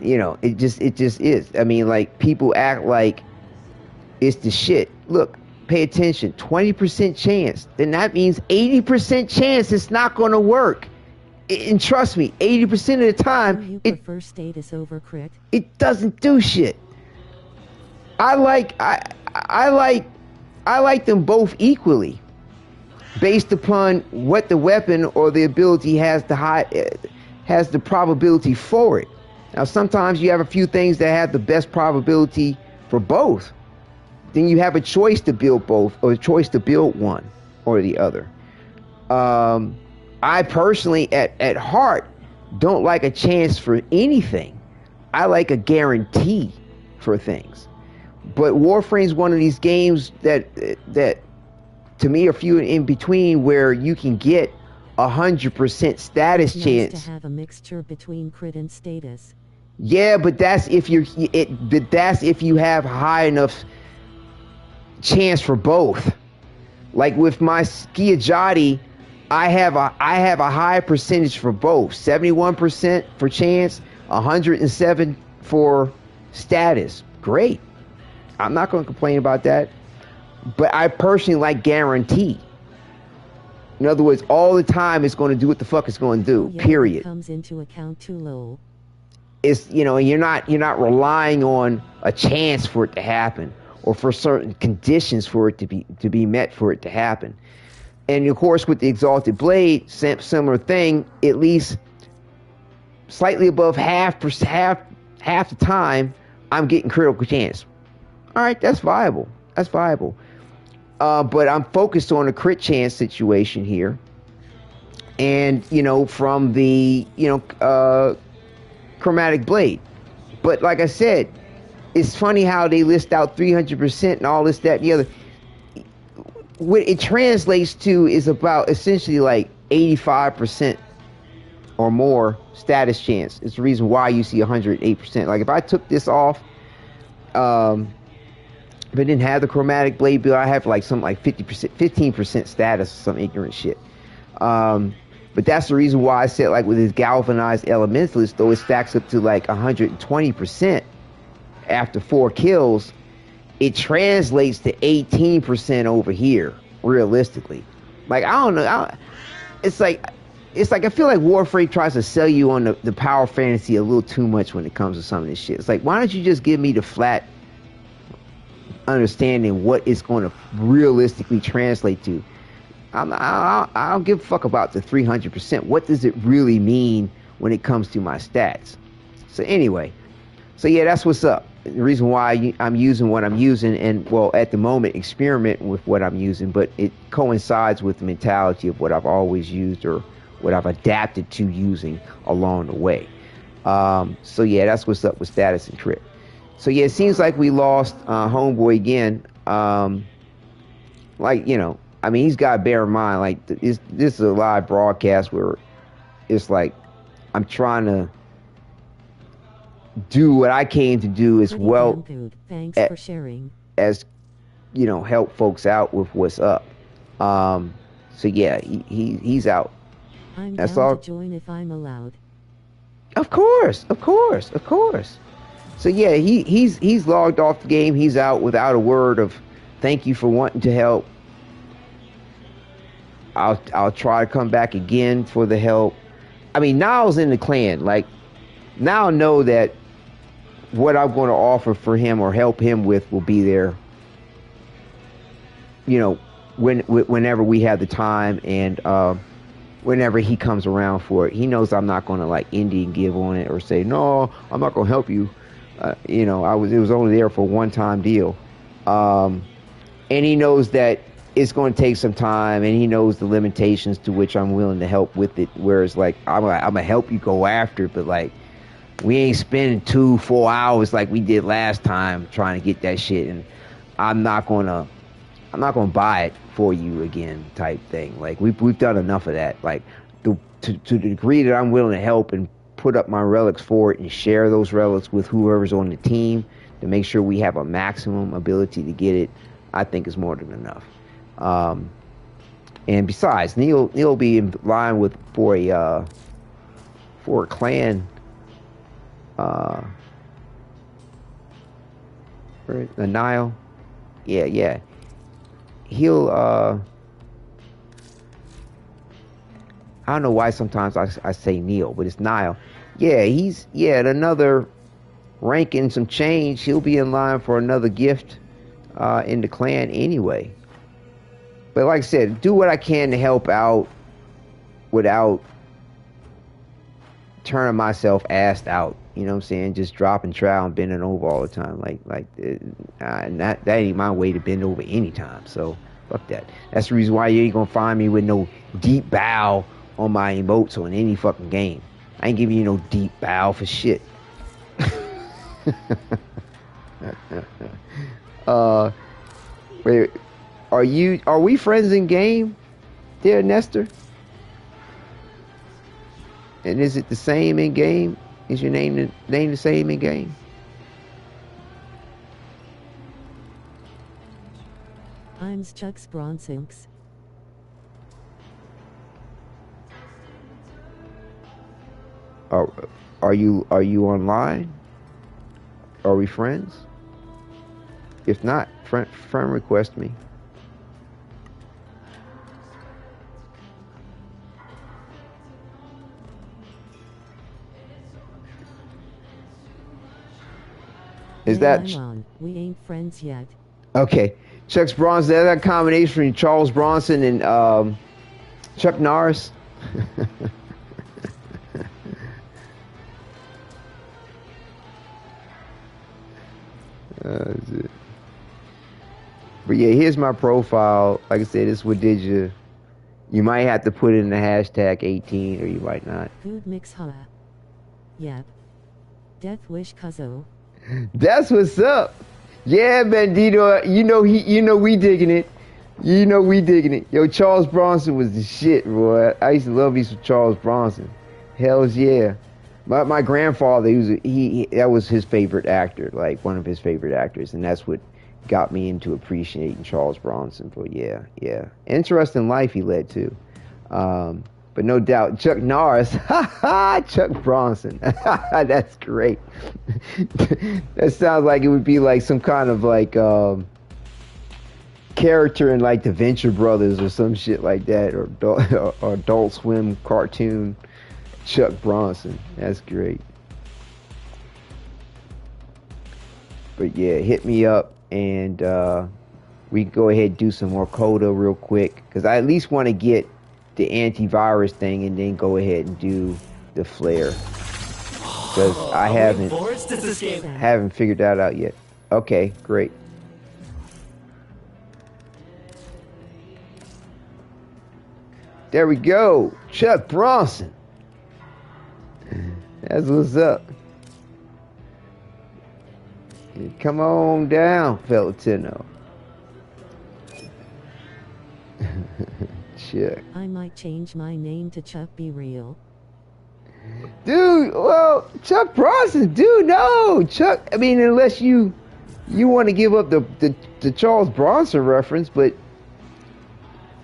You know, it just is. I mean, like, people act like it's the shit. Look, pay attention. 20% chance. Then that means 80% chance it's not going to work. And trust me, 80% of the time, you prefer status over crit? It doesn't do shit. I like them both equally, based upon what the weapon or the ability has the probability for it. Now, sometimes you have a few things that have the best probability for both. Then you have a choice to build both, or a choice to build one or the other. I personally, at heart, don't like a chance for anything. I like a guarantee for things. But Warframe is one of these games that to me are few in between, where you can get 100% status it's chance. Nice to have a mixture between crit and status. Yeah, but that's if you have high enough chance for both. Like with my Skiajati, I have a high percentage for both. 71% for chance, 107 for status. Great. I'm not going to complain about that. But I personally like guarantee. In other words, all the time it's going to do what the fuck it's going to do. Yeah, period. It comes into account too low. It's, you know, you're not relying on a chance for it to happen, or for certain conditions for it to be met for it to happen. And of course, with the Exalted Blade, similar thing. At least slightly above half the time, I'm getting critical chance. All right, that's viable. That's viable. But I'm focused on a crit chance situation here, and you know, from the Chromatic Blade. But like I said, it's funny how they list out 300% and all this, that, and the other. What it translates to is about essentially like 85% or more status chance. It's the reason why you see 108%. Like if I took this off, if I didn't have the Chromatic Blade build, I have like something like 50%, 15% status, or some ignorant shit. But that's the reason why I said, like, with his Galvanized Elementalist, though it stacks up to like 120% after 4 kills, it translates to 18% over here, realistically. Like, I don't know. It's like I feel like Warframe tries to sell you on the power fantasy a little too much when it comes to some of this shit. It's like, why don't you just give me the flat understanding what it's going to realistically translate to? I don't give a fuck about the 300%. What does it really mean when it comes to my stats? So anyway, so yeah, that's what's up. The reason why I'm using what I'm using, and well, at the moment, experiment with what I'm using, but it coincides with the mentality of what I've always used, or what I've adapted to using along the way. So yeah, that's what's up with status and crit. So yeah, it seems like we lost Homeboy again. Like, you know, I mean, he's got to bear in mind, like, this is a live broadcast where it's like I'm trying to do what I came to do as well. Thanks for sharing. As, you know, help folks out with what's up. So yeah, he's out. I'm That's down all. to join if I'm allowed. Of course. So yeah, he's logged off the game. He's out without a word of thank you for wanting to help. I'll try to come back again for the help. I mean, Niall's in the clan. Like, Niall know that what I'm going to offer for him or help him with will be there, you know, whenever we have the time and whenever he comes around for it, he knows I'm not going to like Indian give on it or say no, I'm not going to help you. You know, it was only there for a one-time deal, and he knows that it's going to take some time, and he knows the limitations to which I'm willing to help with it. Whereas like I'm gonna help you go after it, but like we ain't spending 2-4 hours like we did last time trying to get that shit, and I'm not gonna buy it for you again type thing. Like we've done enough of that. Like to the degree that I'm willing to help and put up my relics for it and share those relics with whoever's on the team to make sure we have a maximum ability to get it, I think is more than enough. And besides, Neil will be in line for a clan. The Nile. Yeah. He'll I don't know why sometimes I say Neil, but it's Nile. Yeah, he's at another rank and some change. He'll be in line for another gift in the clan anyway. But like I said, do what I can to help out without turning myself assed out. You know what I'm saying? Just dropping trowel and bending over all the time. That ain't my way to bend over anytime. So fuck that. That's the reason why you ain't gonna find me with no deep bow on my emotes on any fucking game. I ain't giving you no deep bow for shit. Wait, are we friends in game, dear Nestor? And is it the same in game? Is your name the same in game? I'm Chuck's Bronsinks. Are you online? Are we friends? If not, friend request me. Is that? We ain't friends yet. Okay. Chuck's Bronson. That's a combination between Charles Bronson and Chuck Norris. That's it. But yeah, here's my profile. Like I said, it's Wadidja. You might have to put in the hashtag 18, or you might not. Good mix, huh? Yep. Death wish, cuzzo. That's what's up. Yeah, Bandito. You know we digging it. You know we digging it. Yo, Charles Bronson was the shit, boy. I used to love me some Charles Bronson. Hells yeah. My grandfather, he that was his favorite actor, like one of his favorite actors, and that's what got me into appreciating Charles Bronson. But yeah. Interesting life he led too. But no doubt, Chuck Norris, Chuck Bronson, that's great. That sounds like it would be like some kind of like character in like the Venture Brothers or some shit like that, or Adult Swim cartoon. Chuck Bronson, that's great. But yeah, hit me up and we can go ahead and do some more Coda real quick, because I at least want to get the antivirus thing and then go ahead and do the flare, because I haven't figured that out yet. Okay, great. There we go, Chuck Bronson. That's what's up. Come on down, Fellatino. Chuck. I might change my name to Chuck Be Real. Dude, well, Chuck Bronson, dude, no. Chuck, I mean, unless you want to give up the Charles Bronson reference, but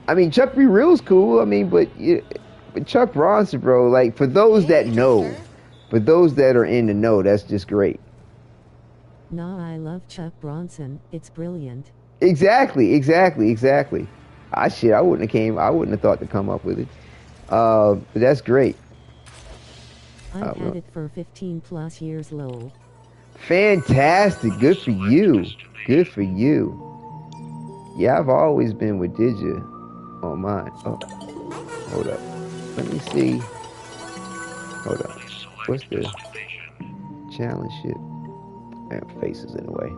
I mean, Chuck Be Real's cool. I mean, but Chuck Bronson, bro, like, for those that know, for those that are in the know, that's just great. Nah, I love Chuck Bronson. It's brilliant. Exactly. I wouldn't have thought to come up with it. But that's great. I've had it for 15 plus years, lol. Fantastic. Good for you. Good for you. Yeah, I've always been with Wadidja on mine. Oh, hold up. Let me see. Hold up. What's the challenge shit? Damn, faces in the way.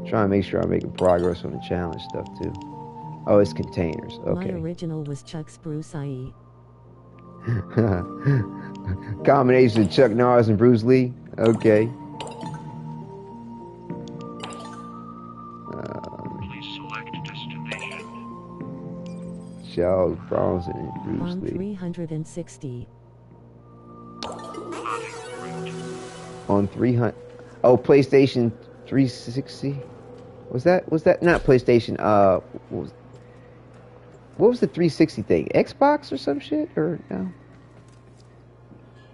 Trying to make sure I'm making progress on the challenge stuff too. Oh, it's containers. Okay. My original was Chuck's Bruce IE. Combination of Chuck Norris and Bruce Lee. Okay. Please select destination. Charles Bronson and Bruce On Lee. 360. On 300. Oh, PlayStation 360. Was that not PlayStation? What was the 360 thing? Xbox or some shit or no?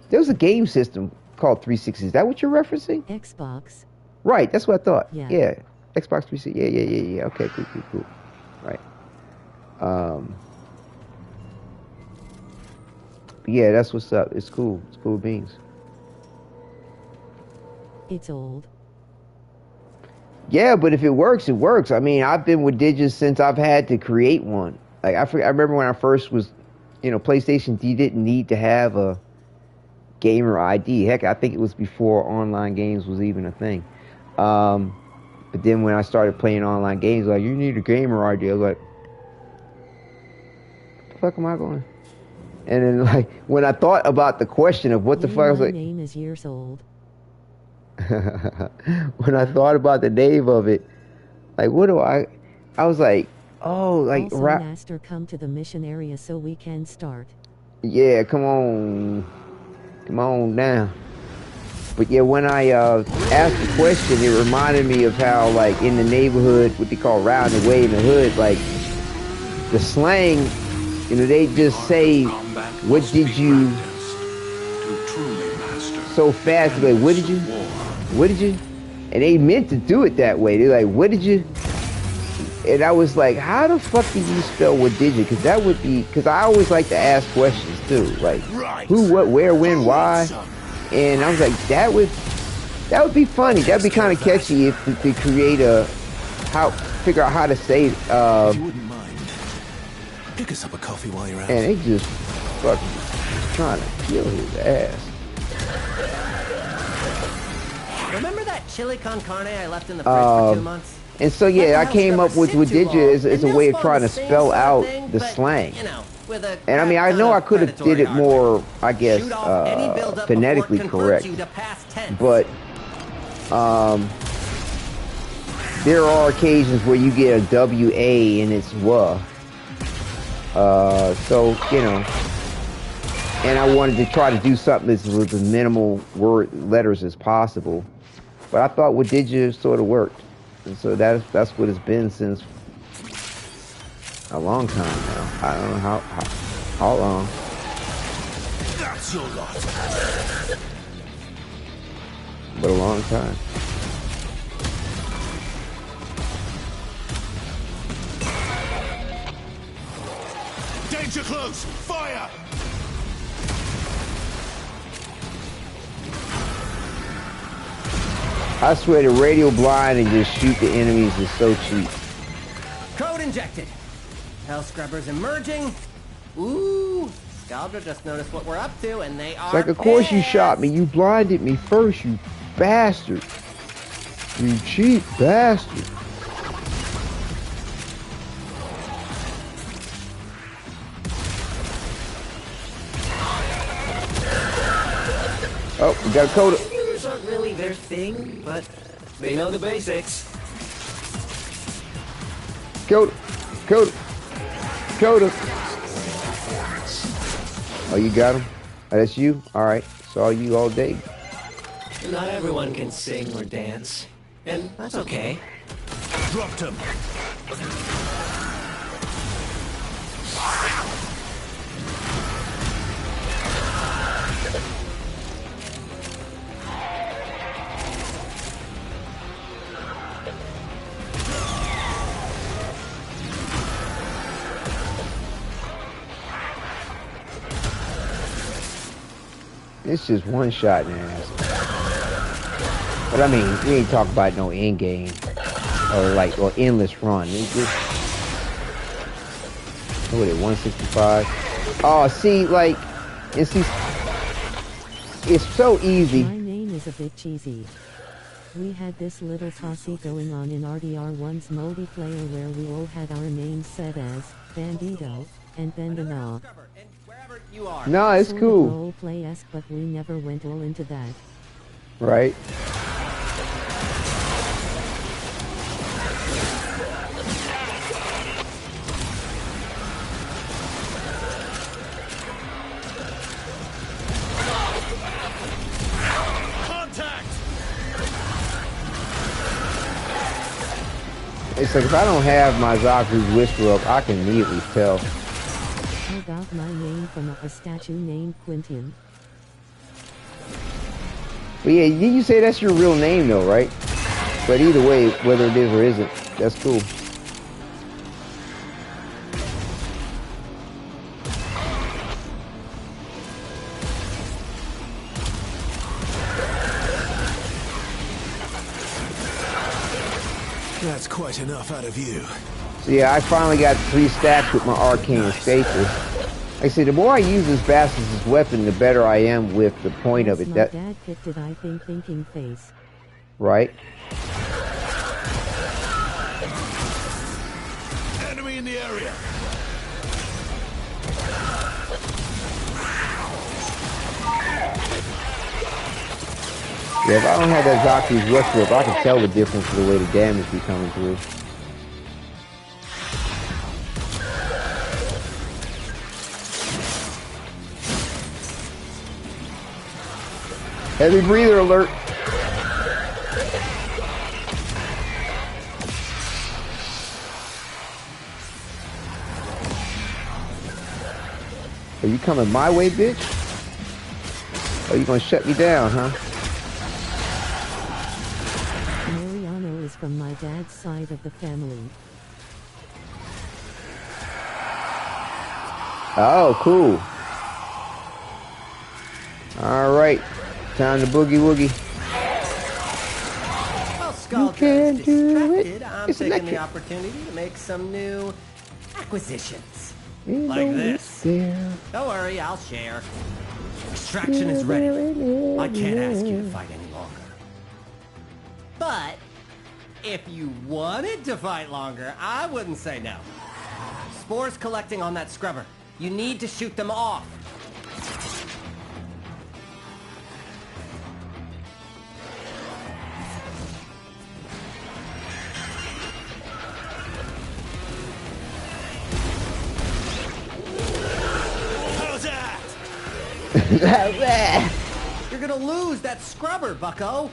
There was a game system called 360. Is that what you're referencing? Xbox. Right, that's what I thought. Yeah. Yeah. Xbox 360. Yeah. Okay, cool. Right. Yeah, that's what's up. It's cool. It's cool beans. It's old. Yeah, but if it works, it works. I mean, I've been with Wadidja since I've had to create one. Like I remember when I first was, PlayStation, you didn't need to have a gamer ID. Heck, I think it was before online games was even a thing. But then when I started playing online games, like, you need a gamer ID. I was like, what the fuck am I going? And then, like, when I thought about the question of what the fuck, I was like, my name is years old. when I thought about the name of it, like, what do I was like, oh, like, also, Master, come to the mission area so we can start. Yeah, come on now. But yeah, when I asked the question, it reminded me of how, like, in the neighborhood, what they call round the way in the hood, like, the slang, they just say, what did you, so fast, like, what did you? And they meant to do it that way. They're like, what did you? And I was like, how the fuck do you spell Wadidja? Because that would be, because I always like to ask questions too, like who, what, where, when, why. And I was like, that would be funny. That'd be kind of catchy if they create figure out how to say If you wouldn't mind, pick us up a coffee while you're at it. And they just fucking trying to kill his ass. Remember that chili con carne I left in the fridge for 2 months? And so yeah, I came up with Wadidja as a way of trying to spell out the slang. And I mean, I know I could have did it more, I guess, phonetically correct. But there are occasions where you get a W-A and it's WA. So, and I wanted to try to do something that's with as minimal letters as possible. But I thought Wadidja sort of worked. And so that's what it's been since a long time now. I don't know how long. That's your lot. But a long time. Danger close! Fire! I swear the radio blind and just shoot the enemies is so cheap. Code injected. Hell scrubbers emerging. Ooh, Scalbra just noticed what we're up to, and they are. It's like, of course you shot me. You blinded me first, you bastard. You cheap bastard. Oh, we got a coda. Computers aren't really their thing, but they know the basics. Coda. Oh, you got him? Oh, that's you? Alright. Saw you all day. Not everyone can sing or dance, and that's okay. Dropped him. It's just one shot in the ass. But I mean, we ain't talking about no end game or endless run. It's just, what is it, 165? Oh, see, like, it's so easy. My name is a bit cheesy. We had this little posse going on in RDR1's multiplayer where we all had our names set as Bandito and Bendana. No, it's sort cool. of role-play-esque, but we never went all into that. Right. It's like if I don't have my Zaku's Whisper up, I can immediately tell. I got my name from a statue named Quentin. But yeah, you say that's your real name though, right? But either way, whether it is or isn't, that's cool. That's quite enough out of you. So yeah, I finally got 3 stacks with my Arcane Staple. Like I said, the more I use this bastard's weapon, the better I am with the point of it. My dad picked it, I think, thinking face. Right. Enemy in the area. Yeah, if I don't have that Zaku's Whisper up, I can tell the difference of the way the damage be coming through. Heavy breather alert. Are you coming my way, bitch? Are you gonna shut me down, huh? Mariano is from my dad's side of the family. Oh, cool. Alright. Time to boogie woogie. While Skuldra is distracted, I'm taking the opportunity to make some new acquisitions. Like this. Don't worry, I'll share. Extraction is ready. I can't ask you to fight any longer. But if you wanted to fight longer, I wouldn't say no. Spores collecting on that scrubber. You need to shoot them off. You're gonna lose that scrubber, bucko!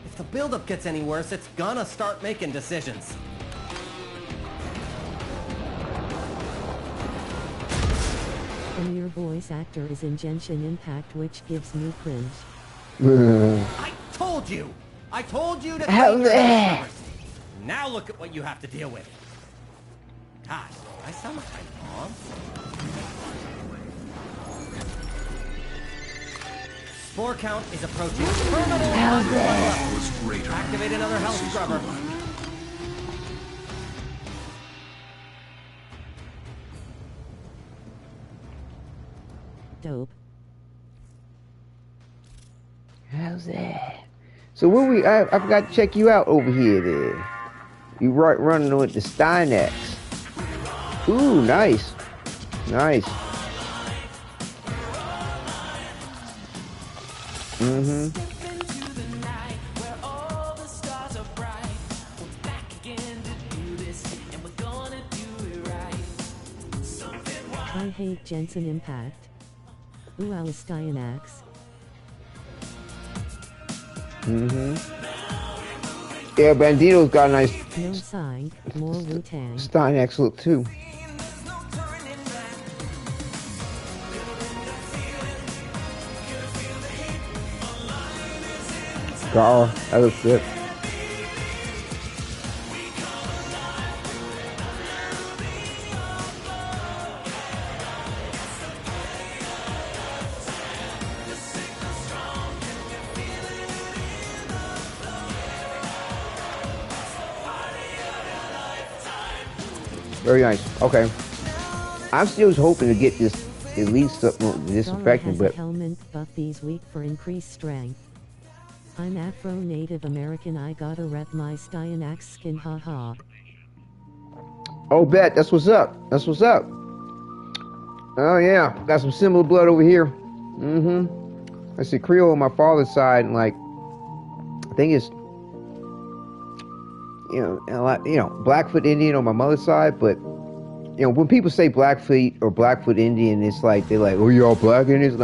If the buildup gets any worse, it's gonna start making decisions. And your voice actor is in Genshin Impact, which gives me cringe. I told you! I told you to take your scrubbers. Now look at what you have to deal with. God, I sound like my mom. Spore count is approaching terminal level. Activate another health scrubber. Dope. How's that? So what I forgot to check you out over here there. You running with the Steinax. Ooh, nice. Nice. Mm-hmm. I hate Genshin Impact. Ooh, Steinax. Mm-hmm. Yeah, Bandito's got a nice... No sign, more Wu-Tang. Steinax look too. God, that looks good. Very nice. Okay. I'm still hoping to get this at least disinfecting, but helmet buff these week for increased strength. I'm Afro Native American. I gotta rep my Styanax skin. Haha. Oh, bet. That's what's up. That's what's up. Oh yeah, got some similar blood over here. Mm-hmm. I see Creole on my father's side, and like, I think it's, Blackfoot Indian on my mother's side. But when people say Blackfoot or Blackfoot Indian, it's like they're like, oh, y'all black Indians.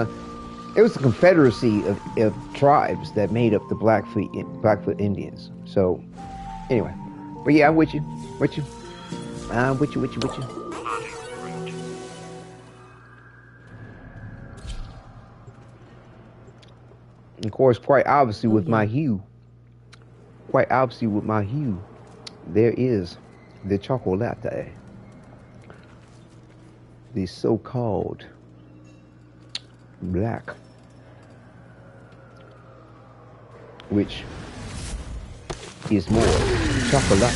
It was a confederacy of tribes that made up the Blackfoot Indians. So anyway, but yeah, I'm with you. With you. With you. Of course, quite obviously with my hue. There is the chocolate. The so-called black. Which is more chocolate.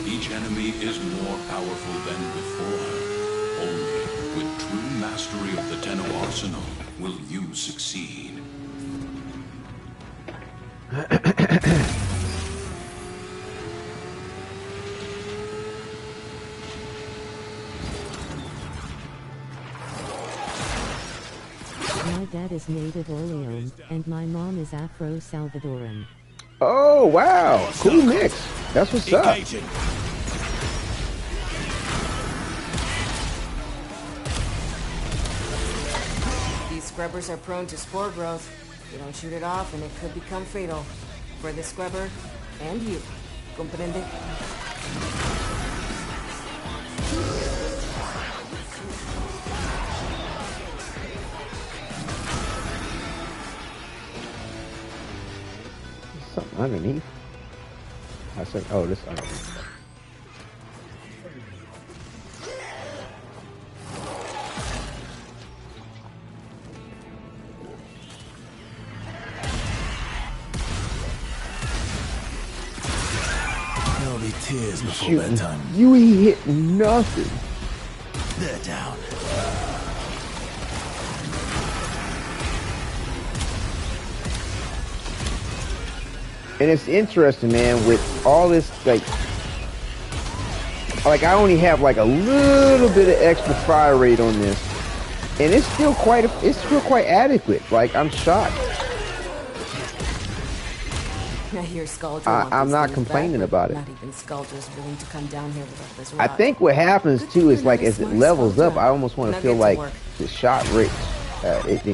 Each enemy is more powerful than before. Only with true mastery of the Tenno arsenal will you succeed. My dad is Native Orleans, and my mom is Afro-Salvadoran. Oh, wow. Cool mix. That's what's up. These scrubbers are prone to spore growth. You don't shoot it off and it could become fatal. For the scrubber and you. Comprende? Something underneath. I said, oh, this underneath. There'll be tears before bedtime. You ain't hitting nothing. They're down. And it's interesting, man, with all this, like I only have like a little bit of extra fire rate on this, and it's still quite adequate. Like, I'm shocked. I hear Skuldra I'm not complaining about it. Not even Skuldra's willing to come down here without this I think what happens too is, like, as it levels up, I almost want to feel like the shot rate it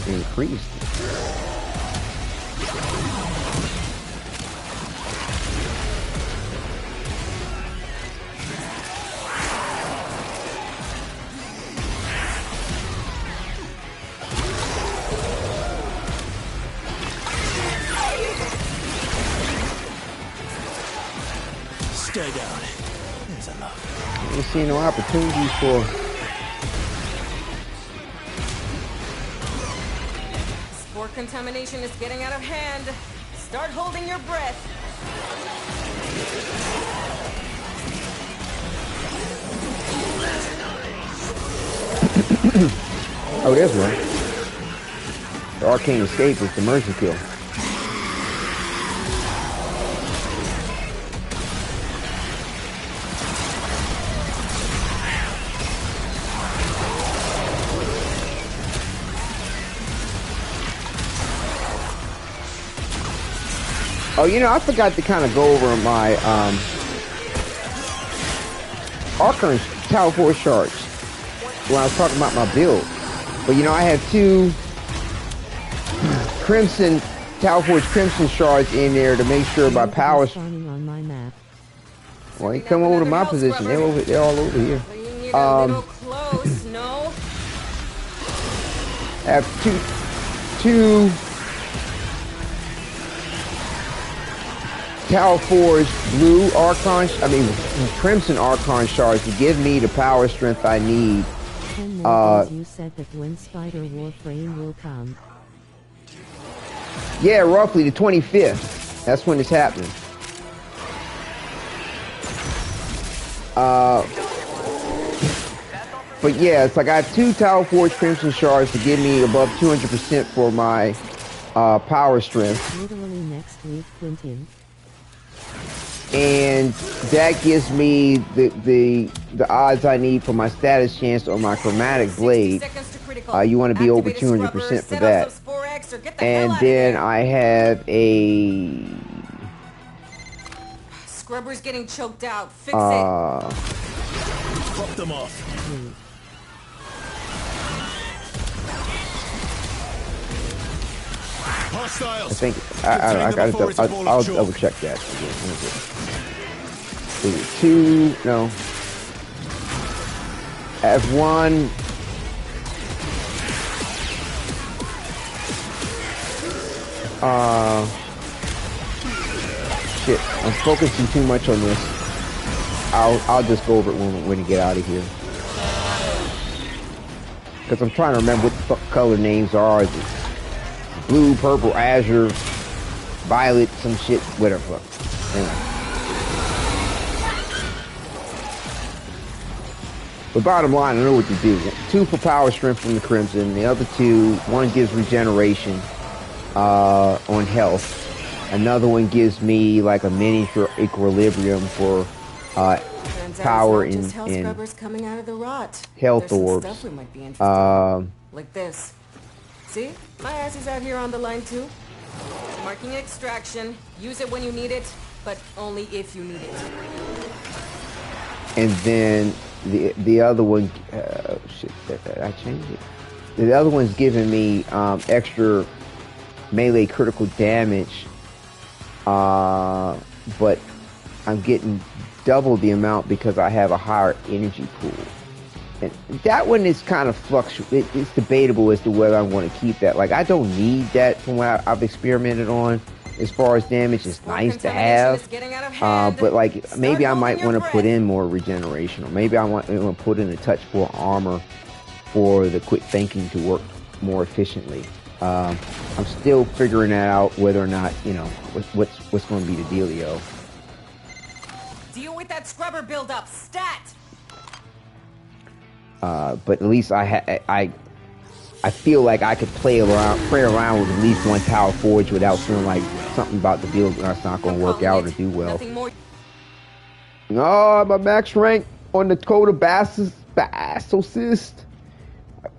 increased. Stay down. There's enough. I don't see no opportunities for. Spore contamination is getting out of hand. Start holding your breath. Oh, there's one. The Arcane Escape is the mercy kill. Oh, I forgot to kind of go over my Archon Tower Force shards when I was talking about my build. But I had 2 Crimson Tower Force Crimson shards in there to make sure my power. Well, you come over to my position. They're all over here. I have two Tower Forge blue Crimson Archon shards to give me the power strength I need. You said that when Spider Warframe will come. Yeah, roughly the 25th. That's when it's happening. But yeah, it's like I have 2 Tower Forge Crimson Shards to give me above 200% for my power strength. Literally next week, Quentin. And that gives me the odds I need for my status chance on my chromatic blade. You want to be over 200% for that. And then I have a Scrubber's getting choked out. Fix it. Pop them off. I think I'll double check that. Is it 2? No. I have 1. Shit. I'm focusing too much on this. I'll just go over it when we get out of here. Because I'm trying to remember what the fuck color names are. Is it blue, purple, azure, violet, some shit, whatever. Anyway. But bottom line, I know what to do. 2 for power strength from the Crimson. The other 2, 1 gives regeneration on health. Another one gives me like a miniature equilibrium for power in coming out of the rot. Health orbs. Stuff we might be interested in. Like this. See? My ass is out here on the line too. Marking extraction. Use it when you need it, but only if you need it. And then the other one, shit, I changed it. The other one's giving me extra melee critical damage, but I'm getting double the amount because I have a higher energy pool. And that one is kind of it's debatable as to whether I want to keep that. Like, I don't need that from what I've experimented on as far as damage. It's nice to have, but like maybe I might want to put in more regeneration, or maybe I want to put in a touch more armor for the quick thinking to work more efficiently. I'm still figuring that out, whether or not, you know, what's going to be the dealio. Deal with that scrubber buildup, stat. But at least I feel like I could play around with at least 1 Tower Forge without feeling like something about the build that's not going to work out or do well. No, I'm a max rank on the Coda Bassocyst.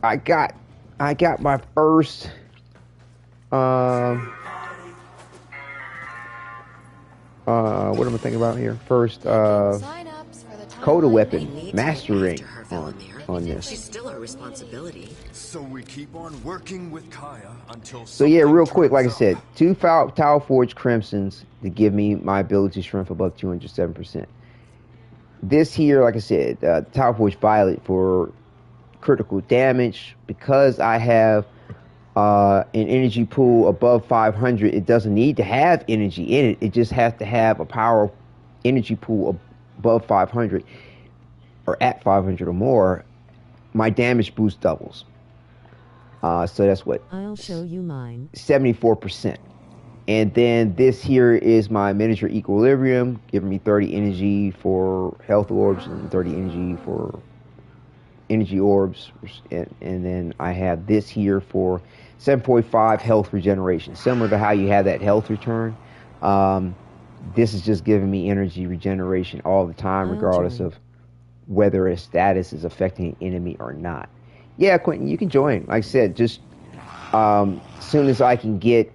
I got my first what am I thinking about here? First Coda weapon mastering on this. She's still our responsibility. So we keep on working with Kaya until. So yeah, real quick, like I said, 2 Tower Forge Crimsons to give me my ability strength above 207%. This here, like I said, Tower Forge Violet for critical damage. Because I have an energy pool above 500, it doesn't need to have energy in it. It just has to have a power energy pool above 500 or at 500 or more. My damage boost doubles. So that's what? I'll show you mine. 74%. And then this here is my miniature equilibrium, giving me 30 energy for health orbs and 30 energy for energy orbs. And then I have this here for 7.5 health regeneration. Similar to how you have that health return. This is just giving me energy regeneration all the time, regardless of whether a status is affecting an enemy or not. Yeah, Quentin, you can join. Like I said, just as soon as I can get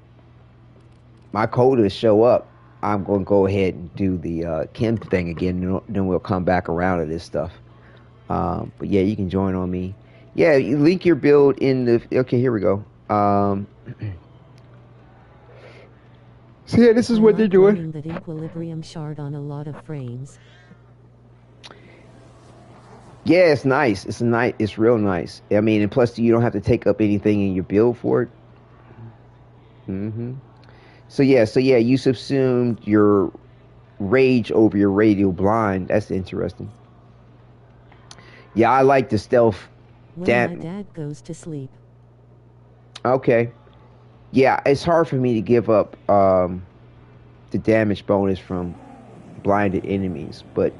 my Coda to show up, I'm going to go ahead and do the Kim thing again, and then we'll come back around to this stuff. But yeah, you can join on me. Yeah, you link your build in the... Okay, here we go. So yeah, this is what they're doing. That equilibrium shard on a lot of frames. Yeah, it's nice. It's real nice. I mean, and plus you don't have to take up anything in your build for it. So yeah, you subsumed your rage over your radial blind. That's interesting. Yeah, I like the stealth. When my dad goes to sleep. Okay. Yeah, it's hard for me to give up the damage bonus from blinded enemies, but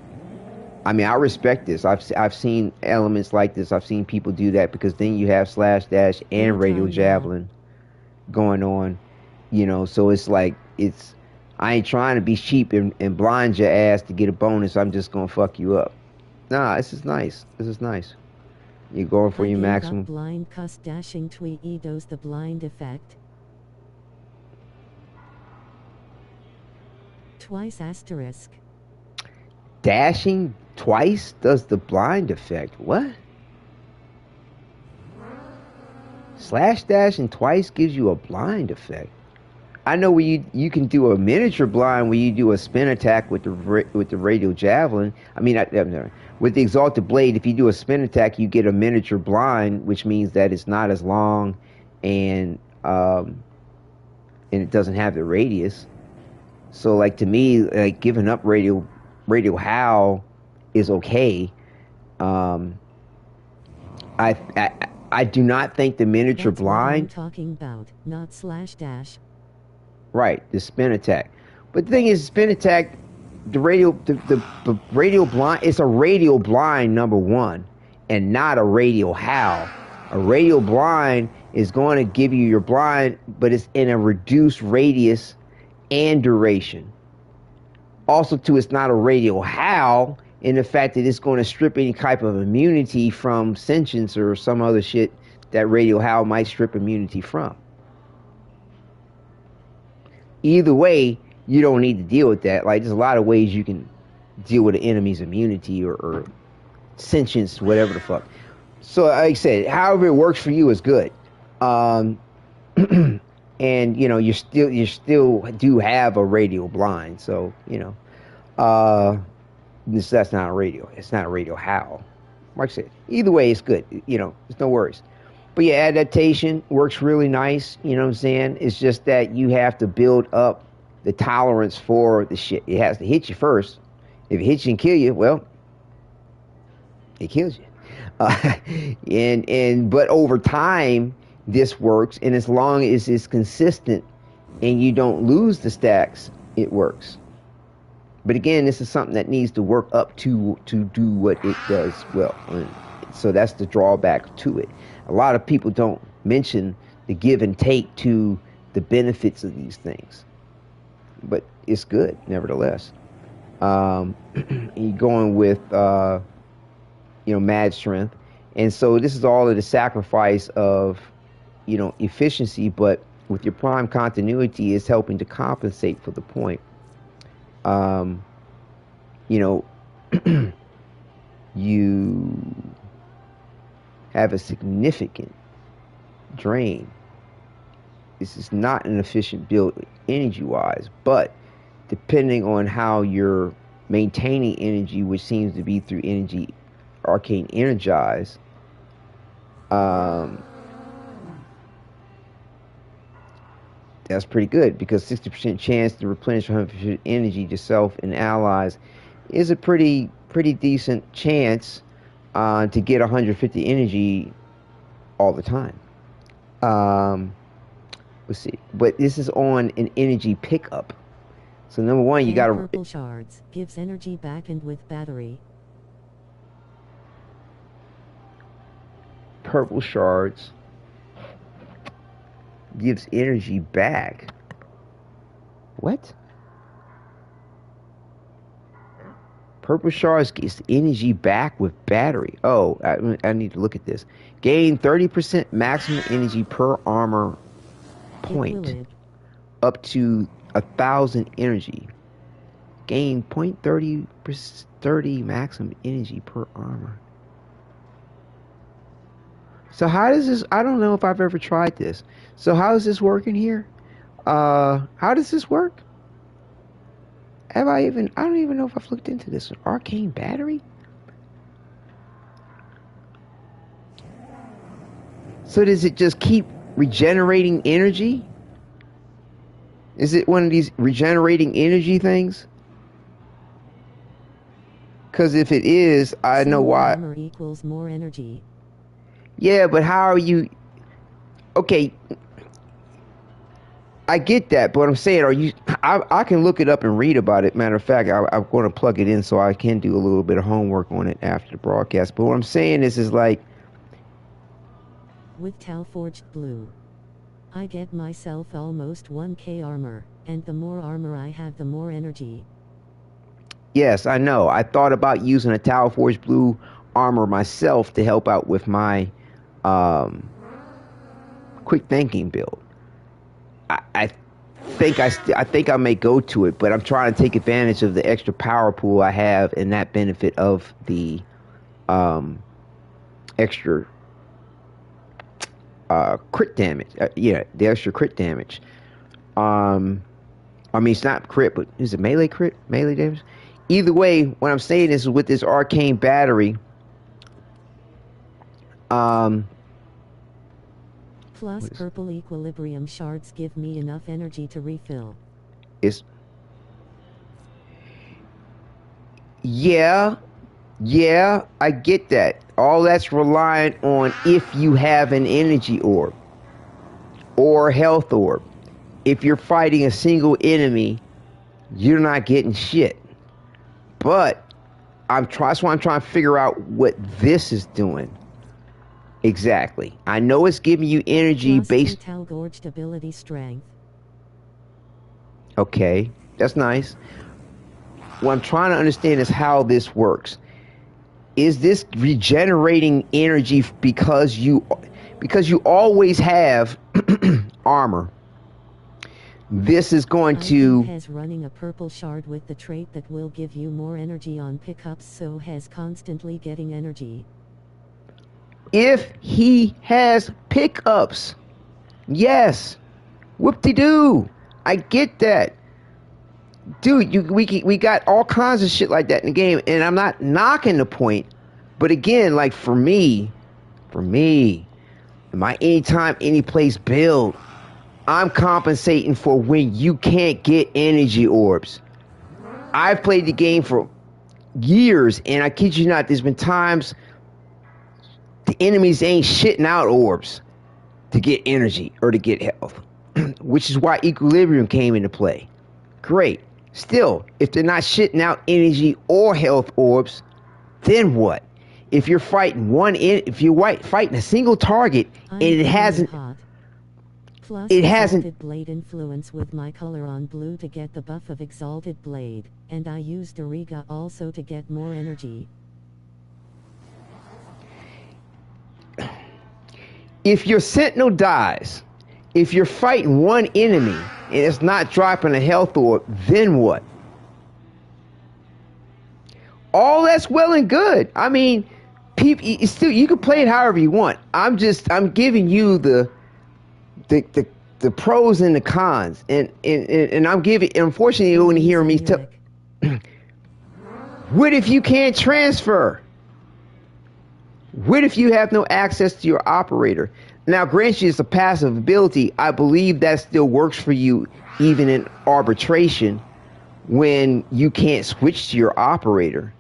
I mean, I respect this. I've seen elements like this. I've seen people do that because then you have slash dash and radial javelin going on, you know. So it's like I ain't trying to be cheap and blind your ass to get a bonus. I'm just gonna fuck you up. Nah, this is nice. This is nice. You're going for your maximum. Blind cuss dashing twee does the blind effect. Twice asterisk. Dashing twice does the blind effect. What? Slash dashing twice gives you a blind effect. I know where you can do a miniature blind where you do a spin attack with the radial javelin. I mean, with the exalted blade, if you do a spin attack, you get a miniature blind, which means that it's not as long and it doesn't have the radius. So, like, to me, like, giving up radial howl is okay. I do not think the miniature That's blind. what I'm talking about, not slash dash. Right, the spin attack. But the thing is, spin attack, the radial blind, it's a radial blind, number one, and not a radial howl. A radial blind is going to give you your blind, but it's in a reduced radius and duration. Also, too, it's not a radial howl in the fact that it's going to strip any type of immunity from sentience or some other shit that radial howl might strip immunity from. Either way, you don't need to deal with that. Like, there's a lot of ways you can deal with an enemy's immunity or sentience, whatever the fuck. So, like I said, however it works for you is good. And you know, you still do have a radial blind. So, you know, that's not a radial. It's not a radial howl. Like I said, either way, it's good. You know, there's no worries. But yeah, adaptation works really nice. You know what I'm saying? It's just that you have to build up the tolerance for the shit. It has to hit you first. If it hits you and kill you, well, it kills you. But over time, this works, and as long as it's consistent and you don't lose the stacks, it works. But again, this is something that needs to work up to do what it does well. And so that's the drawback to it. A lot of people don't mention the give and take to the benefits of these things. But it's good, nevertheless. You're going with, mad strength. And so this is all of the sacrifice of, efficiency, but with your prime continuity is helping to compensate for the point. You have a significant drain. This is not an efficient build energy-wise, but depending on how you're maintaining energy, which seems to be through energy arcane energize, that's pretty good, because 60% chance to replenish 100% energy to self and allies is a pretty decent chance to get 150 energy all the time. Let's see, but this is on an energy pickup. So number one, you got to purple shards gives energy back and with battery. Purple shards gives energy back. What? Purple shards gets energy back with battery. Oh, I need to look at this. Gain 30% maximum energy per armor point. Up to 1,000 energy. Gain 0.30 maximum energy per armor. So how does this, I don't know if I've ever tried this. So how is this working here? How does this work? I don't even know if I've looked into this. Arcane battery? So does it just keep regenerating energy? Is it one of these regenerating energy things? Because if it is, I know why. Armor equals more energy. Yeah, but how are you... Okay. I get that, but I'm saying, I can look it up and read about it. Matter of fact, I'm going to plug it in so I can do a little bit of homework on it after the broadcast. But what I'm saying is like, with Talforged Blue, I get myself almost 1k armor, and the more armor I have, the more energy. Yes, I know. I thought about using a Talforged Blue armor myself to help out with my quick thinking build. I think I may go to it, but I'm trying to take advantage of the extra power pool I have and that benefit of the extra crit damage. The extra crit damage. I mean, it's not crit, but is it melee crit? Melee damage? Either way, what I'm saying is with this arcane battery, plus purple equilibrium shards give me enough energy to refill. Yeah, I get that. All that's reliant on if you have an energy orb or health orb. If you're fighting a single enemy, you're not getting shit. But that's why I'm trying to figure out what this is doing. Exactly. I know it's giving you energy based. Talgorged ability strength. Okay, that's nice. What I'm trying to understand is how this works. Is this regenerating energy because you always have armor? This is going to has running a purple shard with the trait that will give you more energy on pickups, so has constantly getting energy. If he has pickups, yes, whoop-de-doo, I get that, dude. We got all kinds of shit like that in the game, and I'm not knocking the point, but again, like for me, my anytime, any place build, I'm compensating for when you can't get energy orbs. I've played the game for years, and I kid you not, there's been times the enemies ain't shitting out orbs to get energy or to get health, which is why equilibrium came into play. Great. Still, if they're not shitting out energy or health orbs, then what? If you're fighting fighting a single target and it hasn't. Plus Exalted Blade influence with my color on blue to get the buff of Exalted Blade, and I used Doriga also to get more energy. If your Sentinel dies, if you're fighting one enemy and it's not dropping a health orb, then what? All that's well and good. I mean, you can play it however you want. I'm giving you the pros and the cons, and I'm giving. Unfortunately, you won't hear me tell. What if you can't transfer? What if you have no access to your operator? Now, grant you it's a passive ability. I believe that still works for you, even in arbitration, when you can't switch to your operator.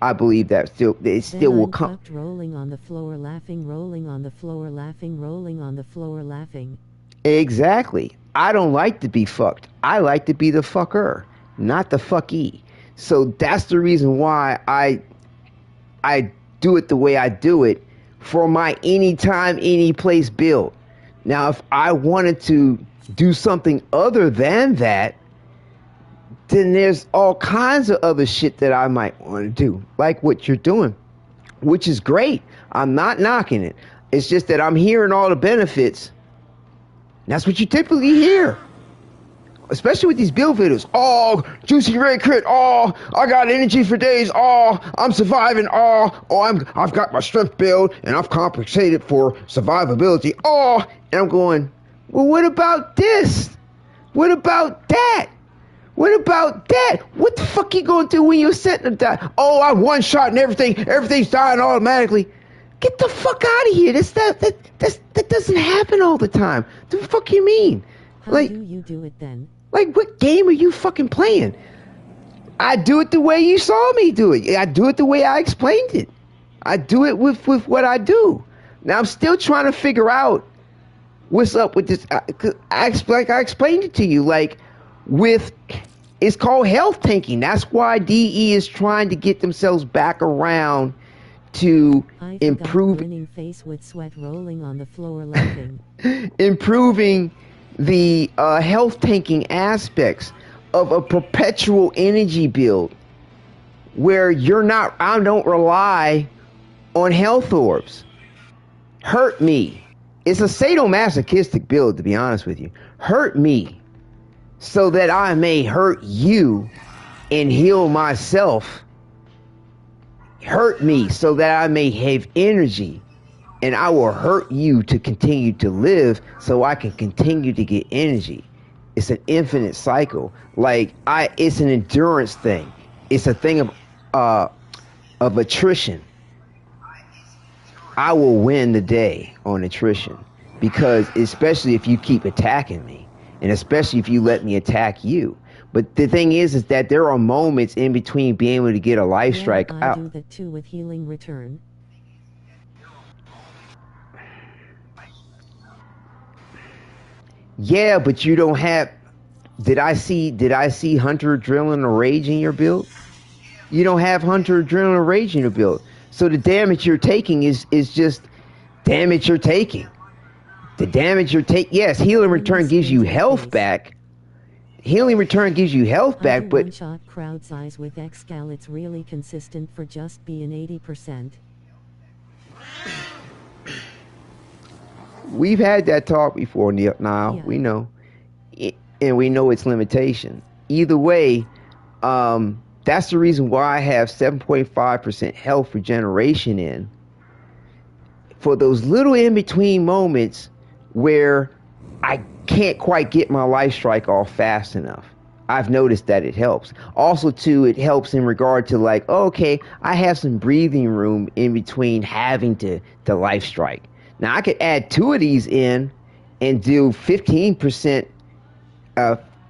I believe that it still will come. Rolling on the floor, laughing, rolling on the floor, laughing, rolling on the floor, laughing. Exactly. I don't like to be fucked. I like to be the fucker, not the fucky. So that's the reason why I do it the way I do it for my anytime, any place build. Now, if I wanted to do something other than that, then there's all kinds of other shit that I might want to do, like what you're doing, which is great. I'm not knocking it. It's just that I'm hearing all the benefits. That's what you typically hear, especially with these build videos. Oh, juicy red crit. Oh, I got energy for days. Oh, I'm surviving. Oh, I've got my strength build and I've compensated for survivability. Oh, and I'm going, well, what about this? What about that? What about that? What the fuck you gonna do when you're setting to die? Oh, I one shot and everything's dying automatically. Get the fuck out of here. That doesn't happen all the time. The fuck you mean? How do you do it then? Like, what game are you fucking playing? I do it the way you saw me do it. I do it the way I explained it. I do it with what I do. Now, I'm still trying to figure out what's up with this? I explained it to you. Like, it's called health tanking. That's why DE is trying to get themselves back around to improve. Grinning face with sweat rolling on the floor laughing. Improving the health tanking aspects of a perpetual energy build where I don't rely on health orbs. Hurt me. It's a sadomasochistic build, to be honest with you. Hurt me so that I may hurt you and heal myself. Hurt me so that I may have energy, and I will hurt you to continue to live so I can continue to get energy. It's an infinite cycle. It's an endurance thing. It's a thing of attrition. I will win the day on attrition, because especially if you keep attacking me, and especially if you let me attack you. But the thing is that there are moments in between being able to get a life strike out. I do that too with healing return. Yeah, but you don't have. Did I see Hunter Adrenaline or Rage in your build? You don't have Hunter Adrenaline or Rage in your build. So the damage you're taking is just damage you're taking. The damage you're taking. Yes, healing return gives you health back. Healing return gives you health back, but one-shot crowd size with Xcal, it's really consistent for just being 80%. We've had that talk before, Niall. Yeah. We know. And we know its limitation. Either way, that's the reason why I have 7.5% health regeneration in. For those little in-between moments where I can't quite get my life strike off fast enough. I've noticed that it helps. Also, too, it helps in regard to okay, I have some breathing room in between having to life strike. Now, I could add 2 of these in and do 15%,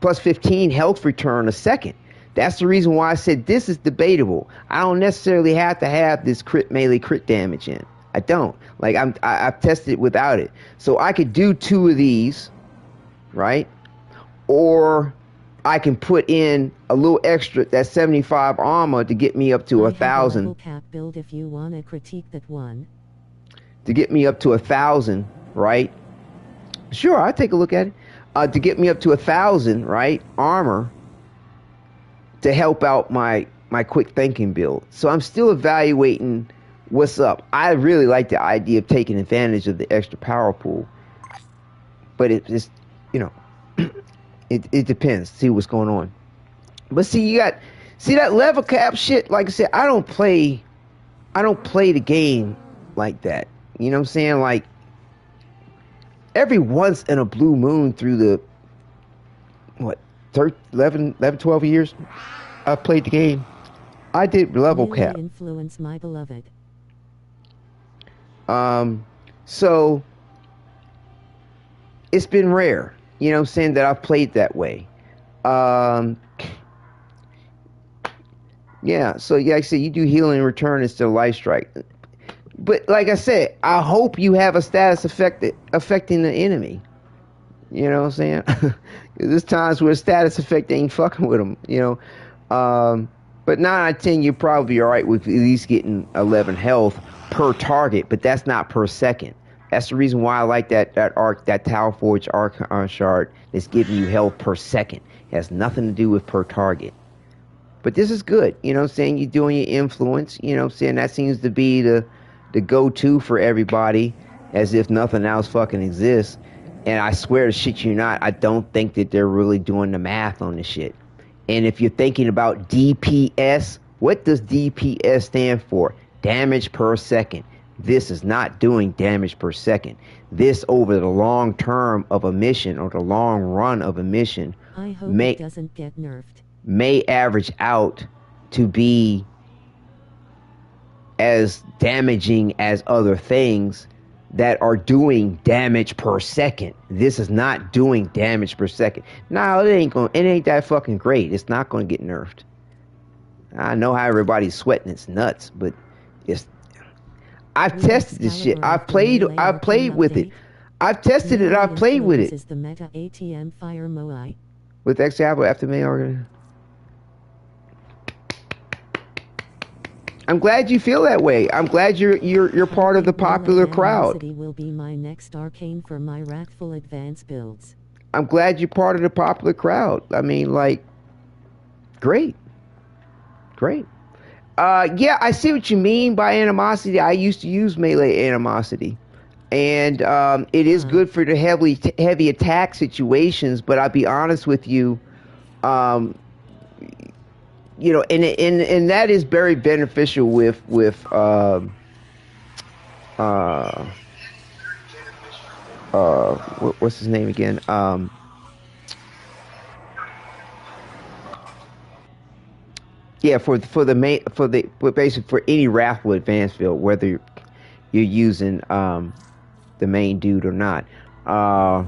plus 15 health return a second. That's the reason why I said this is debatable. I don't necessarily have to have this melee crit damage in. I don't. I've tested it without it. So I could do 2 of these, right? Or I can put in a little extra, that 75 armor to get me up to 1,000. Level cap build if you want to critique that one. To get me up to 1,000, right? Sure, I'll take a look at it. To get me up to 1,000, right? Armor to help out my quick thinking build. So I'm still evaluating what's up. I really like the idea of taking advantage of the extra power pool, but it's it depends. See what's going on. But see that level cap shit. Like I said, I don't play the game like that. You know what I'm saying? Every once in a blue moon through the 11, 12 years I've played the game, I did level really cap. Influence my beloved. So it's been rare, you know what I'm saying, that I've played that way. Yeah, so like I said, you do healing return and still life strike. But like I said, I hope you have a status affecting the enemy. You know what I'm saying? There's times where status effect ain't fucking with them, you know. But 9 out of 10, you're probably all right with at least getting 11 health per target, but that's not per second. That's the reason why I like that Tower Forge Archon shard that's giving you health per second. It has nothing to do with per target. But this is good, you know what I'm saying? You're doing your influence, you know what I'm saying? That seems to be the go-to for everybody, as if nothing else fucking exists. And I swear to shit you not, I don't think that they're really doing the math on this shit. And if you're thinking about DPS, what does DPS stand for? Damage per second. This is not doing damage per second. This, over the long term of a mission, or the long run of a mission, I hope it doesn't get nerfed. May average out to be as damaging as other things that are doing damage per second. This is not doing damage per second. No, it ain't that fucking great. It's not gonna get nerfed. I know how everybody's sweating its nuts, but I've tested this shit. I've played with it. I've tested it. I've played with it. Is the meta ATM Fire Moai. With X-Diablo after May organ. I'm glad you feel that way. I'm glad you're part of the popular crowd. Will be my next arcane for my Wrathful Advance builds. I'm glad you're part of the popular crowd. I mean, like, great. Yeah, I see what you mean by animosity. I used to use melee animosity. And it is good for the heavy attack situations, but I'll be honest with you, you know, and that is very beneficial with what's his name again? Yeah, for basically for any Wrathful Advance build, whether you're using the main dude or not. Now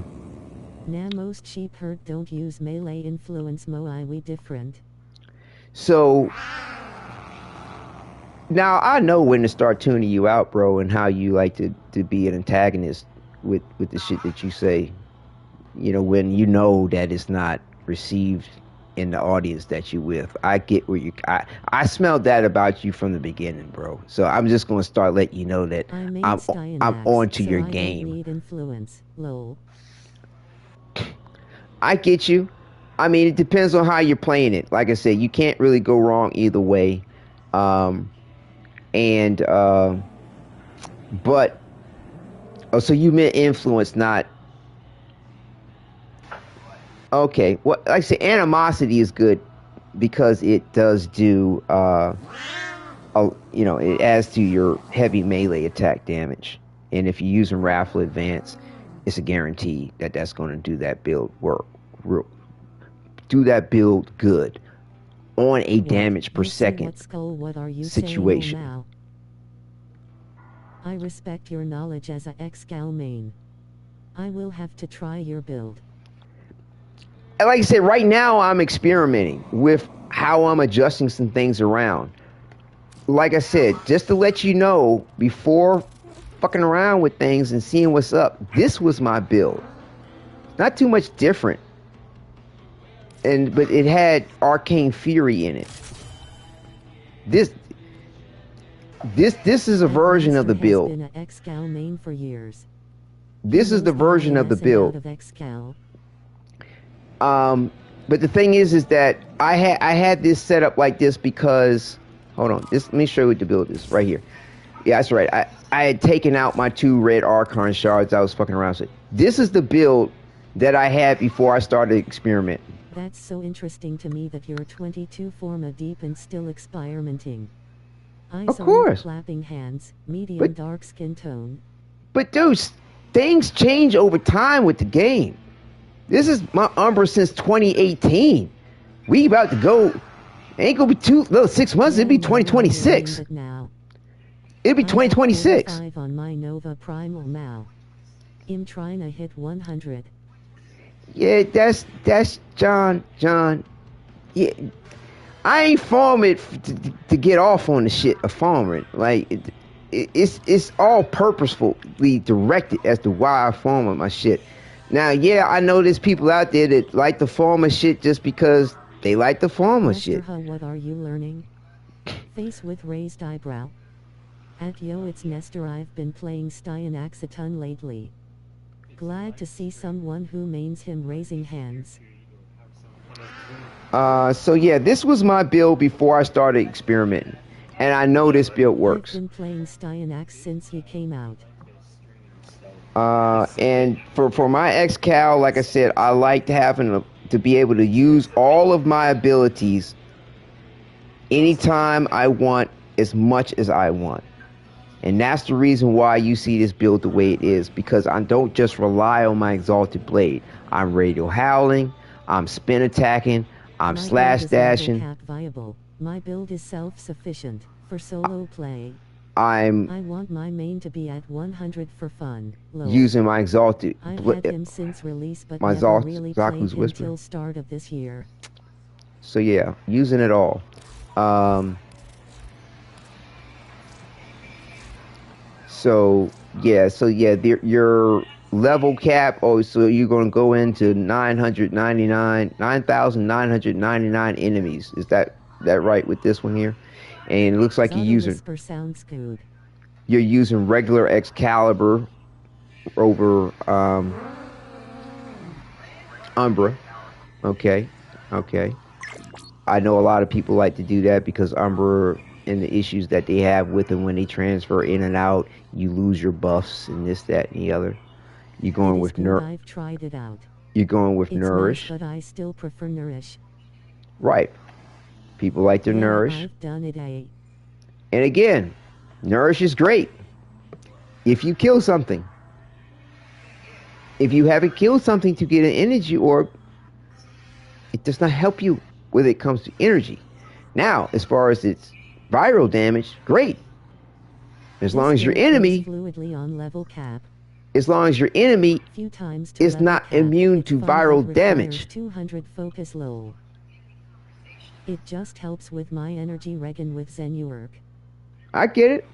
most sheep herd don't use melee influence Moai, we different. So now I know when to start tuning you out, bro, and how you like to be an antagonist with the shit that you say. You know, when you know that it's not received in the audience that you with. I get where I smelled that about you from the beginning, bro. So I'm just gonna start letting you know that I'm on to your game. Need influence. Lol. I get you. I mean, it depends on how you're playing it. Like I said, you can't really go wrong either way. But oh, so you meant influence, not. Okay, well, like I say, animosity is good because it does do, you know, it adds to your heavy melee attack damage. And if you're using Wrathful Advance, it's a guarantee that that's going to do that build do that build good on a damage per second situation. Now? I respect your knowledge as a ex-gal main. I will have to try your build. Like I said, right now I'm experimenting with how I'm adjusting some things around. Like I said, just to let you know, before fucking around with things and seeing what's up, this was my build. Not too much different. But it had Arcane Fury in it. This is a version of the build. Been an ex-gal main for years. This is the version of the build. But the thing is that I had this set up like this because, hold on, let me show you what the build is right here. Yeah, that's right. I had taken out my 2 red Archon shards I was fucking around with. This is the build that I had before I started experimenting. That's so interesting to me that you're 22 forma deep and still experimenting. Of course. Clapping hands, medium dark skin tone. But dude, things change over time with the game. This is my Umbra since 2018. We about to go. Ain't gonna be 6 months. It'll be 2026. It'll be 2026. On my Nova Primal Mao. I'm trying to hit 100. Yeah, that's John. Yeah, I ain't farming to get off on the shit of farming. Like it's all purposefully directed as to why I farm my shit. Now, yeah, I know there's people out there that like the farmer shit just because they like the farmer shit. What are you learning? Face with raised eyebrow. It's Nestor. I've been playing Styanax a ton lately. Glad to see someone who mains him raising hands. So yeah, this was my build before I started experimenting. And I know this build works. I've been playing Styanax since he came out. And for my ex-cal, like I said, I liked having to be able to use all of my abilities anytime I want, as much as I want. And that's the reason why you see this build the way it is, because I don't just rely on my Exalted Blade. I'm radial howling, I'm spin attacking, I'm slash dashing. My build is self-sufficient for solo play. I want my main to be at 100 for fun. Using my Exalted I've had him since release, but my never really Zaku's played Whisper until start of this year. So yeah, using it all. So yeah, your level cap. Oh, so you're going to go into 9,999 enemies. Is that right with this one here? And it looks like you're using regular Excalibur over Umbra. Okay. I know a lot of people like to do that because Umbra and the issues that they have with them when they transfer in and out, you lose your buffs and this, that, and the other. You're going with I've tried it out. You're going with Nourish. Nice, but I still prefer Nourish. Right. People like their Nourish. I've done it, And again, Nourish is great if you kill something. If you haven't killed something to get an energy orb, it does not help you when it comes to energy. Now, as far as its viral damage, great. As long as your enemy fluidly on level cap. As long as your enemy is not immune to viral damage. 200 focus low. It just helps with my energy regen with Zenurk. I get it.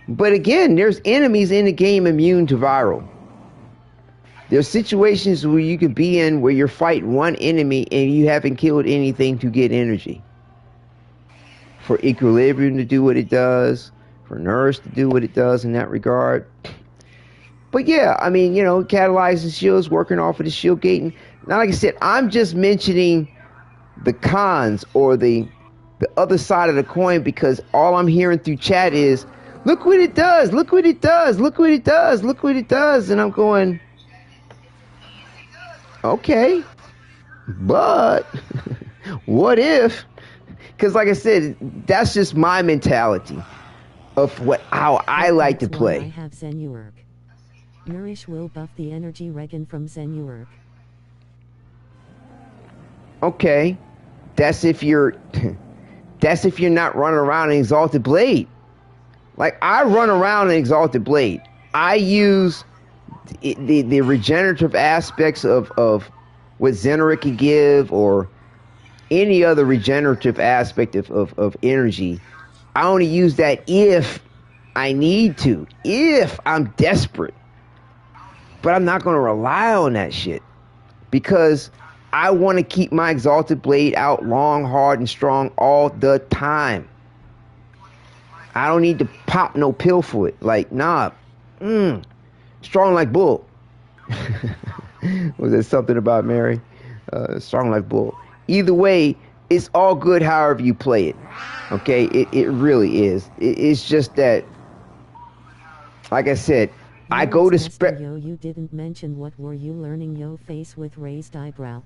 But again, there's enemies in the game immune to viral. There's situations where you could be in where you're fighting one enemy and you haven't killed anything to get energy. For Equilibrium to do what it does, for Nourish to do what it does in that regard. But yeah, I mean, catalyzing shields, working off of the shield gating. Now, like I said, I'm just mentioning the cons or the other side of the coin because all I'm hearing through chat is, look what it does, look what it does, look what it does, look what it does. And I'm going, okay, but what if? Because like I said, that's just my mentality of how I like to play. I have Zenurk. Nourish will buff the energy regen from Zenurk. Okay, that's if you're not running around an Exalted Blade. Like I run around an Exalted Blade. I use the regenerative aspects of what Zenurk can give or any other regenerative aspect of energy. I only use that if I need to, if I'm desperate. But I'm not going to rely on that shit because I want to keep my Exalted Blade out long, hard, and strong all the time. I don't need to pop no pill for it. Like, nah, strong like bull. Was there something about Mary? Strong like bull. Either way, it's all good however you play it. Okay? It really is. It's just that, like I said, I go to Yo, you didn't mention what were you learning, yo face with raised eyebrow.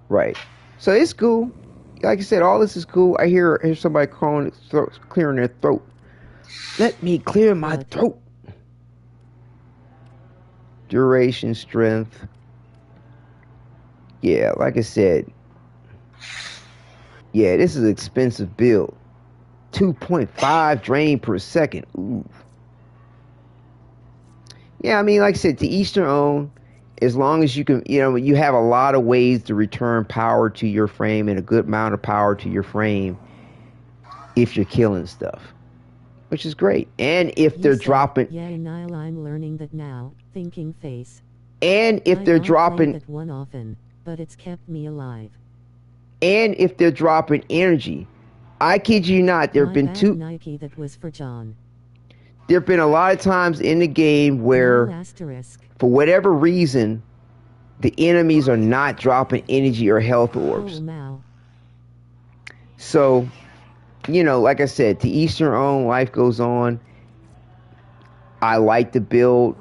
Right. So it's cool. Like I said, all this is cool. I hear somebody clearing their throat. Let me clear my throat. Duration, strength. Yeah, like I said. Yeah, this is an expensive build. 2.5 drain per second. Ooh. Yeah, I mean, like I said, to each their own. As long as you can, you have a lot of ways to return power to your frame and a good amount of power to your frame if you're killing stuff, which is great. And if they're dropping, yeah, Nile, I'm learning that now. Thinking face. And if they're dropping that one often, but it's kept me alive. And if they're dropping energy. I kid you not, there have been two Nike that was for John. There have been a lot of times in the game where, for whatever reason, the enemies are not dropping energy or health orbs. So, like I said, to each their own, life goes on. I like the build.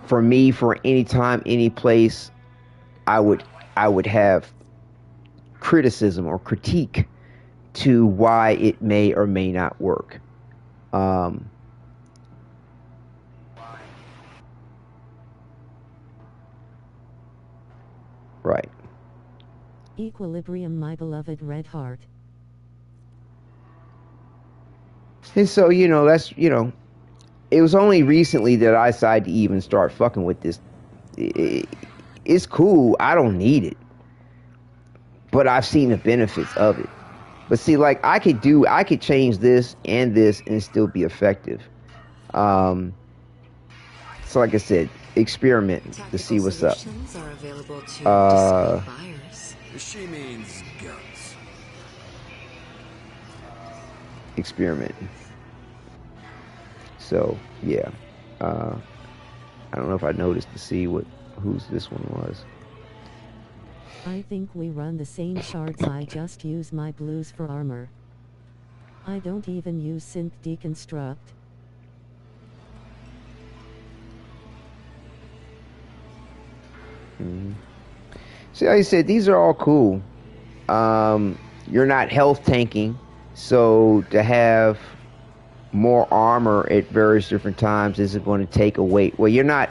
For me, for any time, any place, I would have criticism or critique to why it may or may not work. Right. Equilibrium, my beloved red heart. And so, that's, it was only recently that I decided to even start fucking with this. It's cool. I don't need it. But I've seen the benefits of it. But see, like I could change this and still be effective. So like I said, experiment to see what's up. Are available to buyers. She means guns. Experiment. So yeah, I don't know if I noticed to see whose this one was. I think we run the same shards. I just use my blues for armor. I don't even use synth deconstruct. See, like I said, these are all cool. You're not health tanking, so to have more armor at various different times isn't going to take away. Well, you're not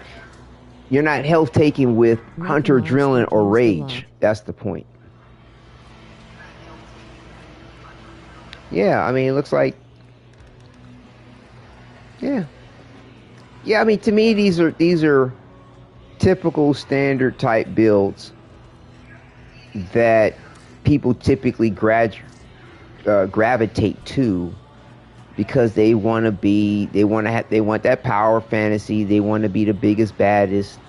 health taking with hunter, adrenaline, or rage. That's the point. Yeah, I mean, it looks like. Yeah. I mean, to me, these are typical standard type builds that people typically gravitate to because they want that power fantasy. They want to be the biggest, baddest.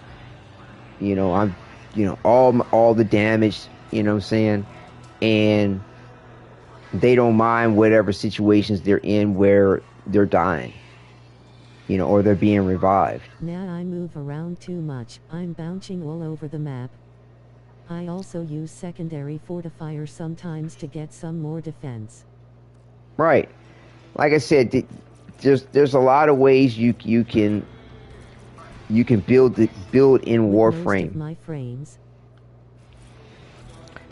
All the damage. You know what I'm saying? And they don't mind whatever situations they're in where they're dying. Or they're being revived. Now I move around too much. I'm bouncing all over the map. I also use secondary fortifier sometimes to get some more defense. Right. Like I said, there's a lot of ways you can build in Warframe. My frames.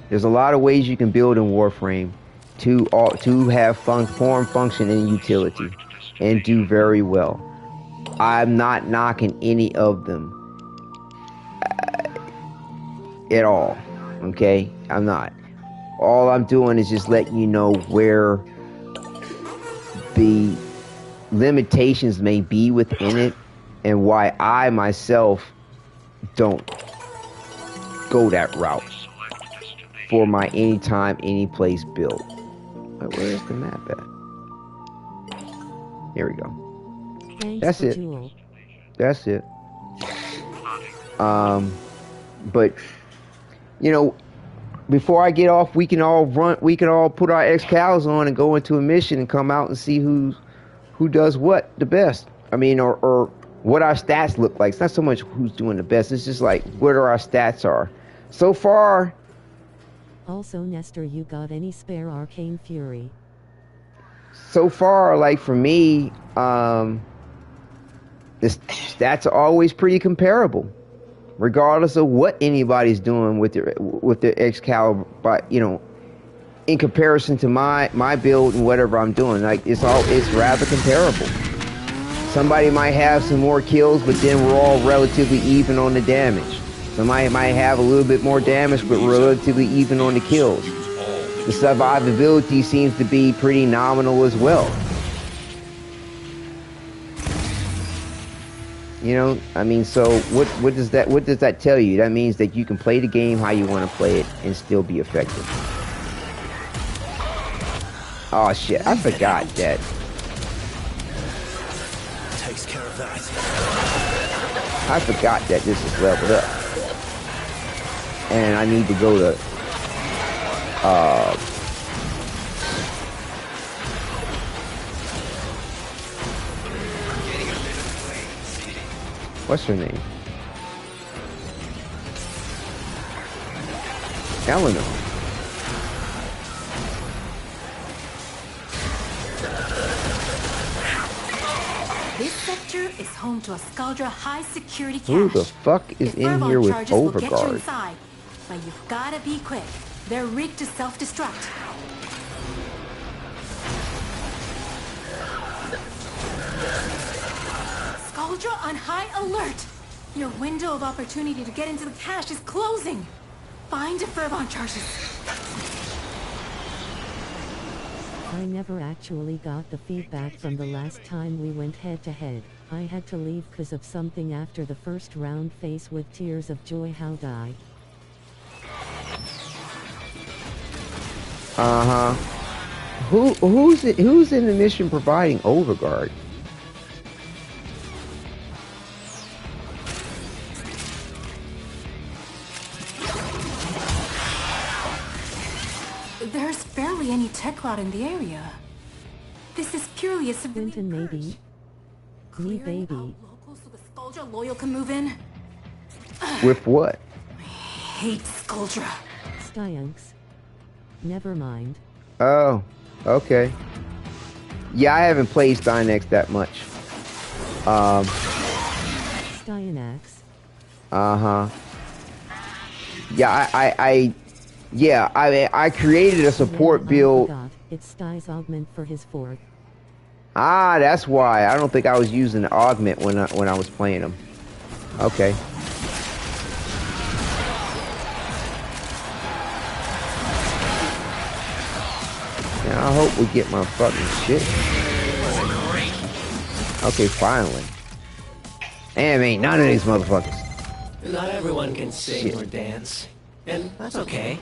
There's a lot of ways you can build in Warframe to have form, function, and utility, and do very well. I'm not knocking any of them at all. Okay? I'm not. All I'm doing is just letting you know where the limitations may be within it and why I myself don't go that route for my anytime, any place build. Where's the map at? Here we go. That's it. That's it. But before I get off, we can all put our X-Cows on and go into a mission and come out and see who does what the best. I mean, or what our stats look like. It's not so much who's doing the best. It's just like what our stats are. So far. Also, Nestor, you got any spare arcane fury? So far, like for me, the stats are always pretty comparable, regardless of what anybody's doing with their Excalibur. But in comparison to my build and whatever I'm doing, like it's rather comparable. Somebody might have some more kills, but then we're all relatively even on the damage. Somebody might have a little bit more damage, but relatively even on the kills. The survivability seems to be pretty nominal as well. I mean, so what does that tell you? That means that you can play the game how you want to play it and still be effective. Oh shit, I forgot that. Takes care of that. I forgot that this is leveled up. And I need to go to what's her name? Eleanor. This sector is home to a Scaldra high security cache. Who the fuck is in here with Overguard? But you've gotta be quick. They're rigged to self-destruct. Scaldra on high alert! Your window of opportunity to get into the cache is closing! Find the Fervon charges. I never actually got the feedback from the last time we went head-to-head. I had to leave because of something after the first round. Face with tears of joy. How die? Who's in the mission providing overguard? There's barely any tech cloud in the area. This is purely a civilian maybe. Me baby. Locals so the Skuldra loyal can move in. With what? I hate Skuldra. Styanks. Never mind. Oh, okay. Yeah, I haven't played Styanax that much. Styanax. Uh-huh. Yeah, I created a support build. It's Sty's augment for his fort. Ah, that's why. I don't think I was using the augment when I was playing him. Okay. Now I hope we get my fucking shit. Okay, finally. Damn, ain't none of these motherfuckers. Not everyone can sing or dance, and that's okay.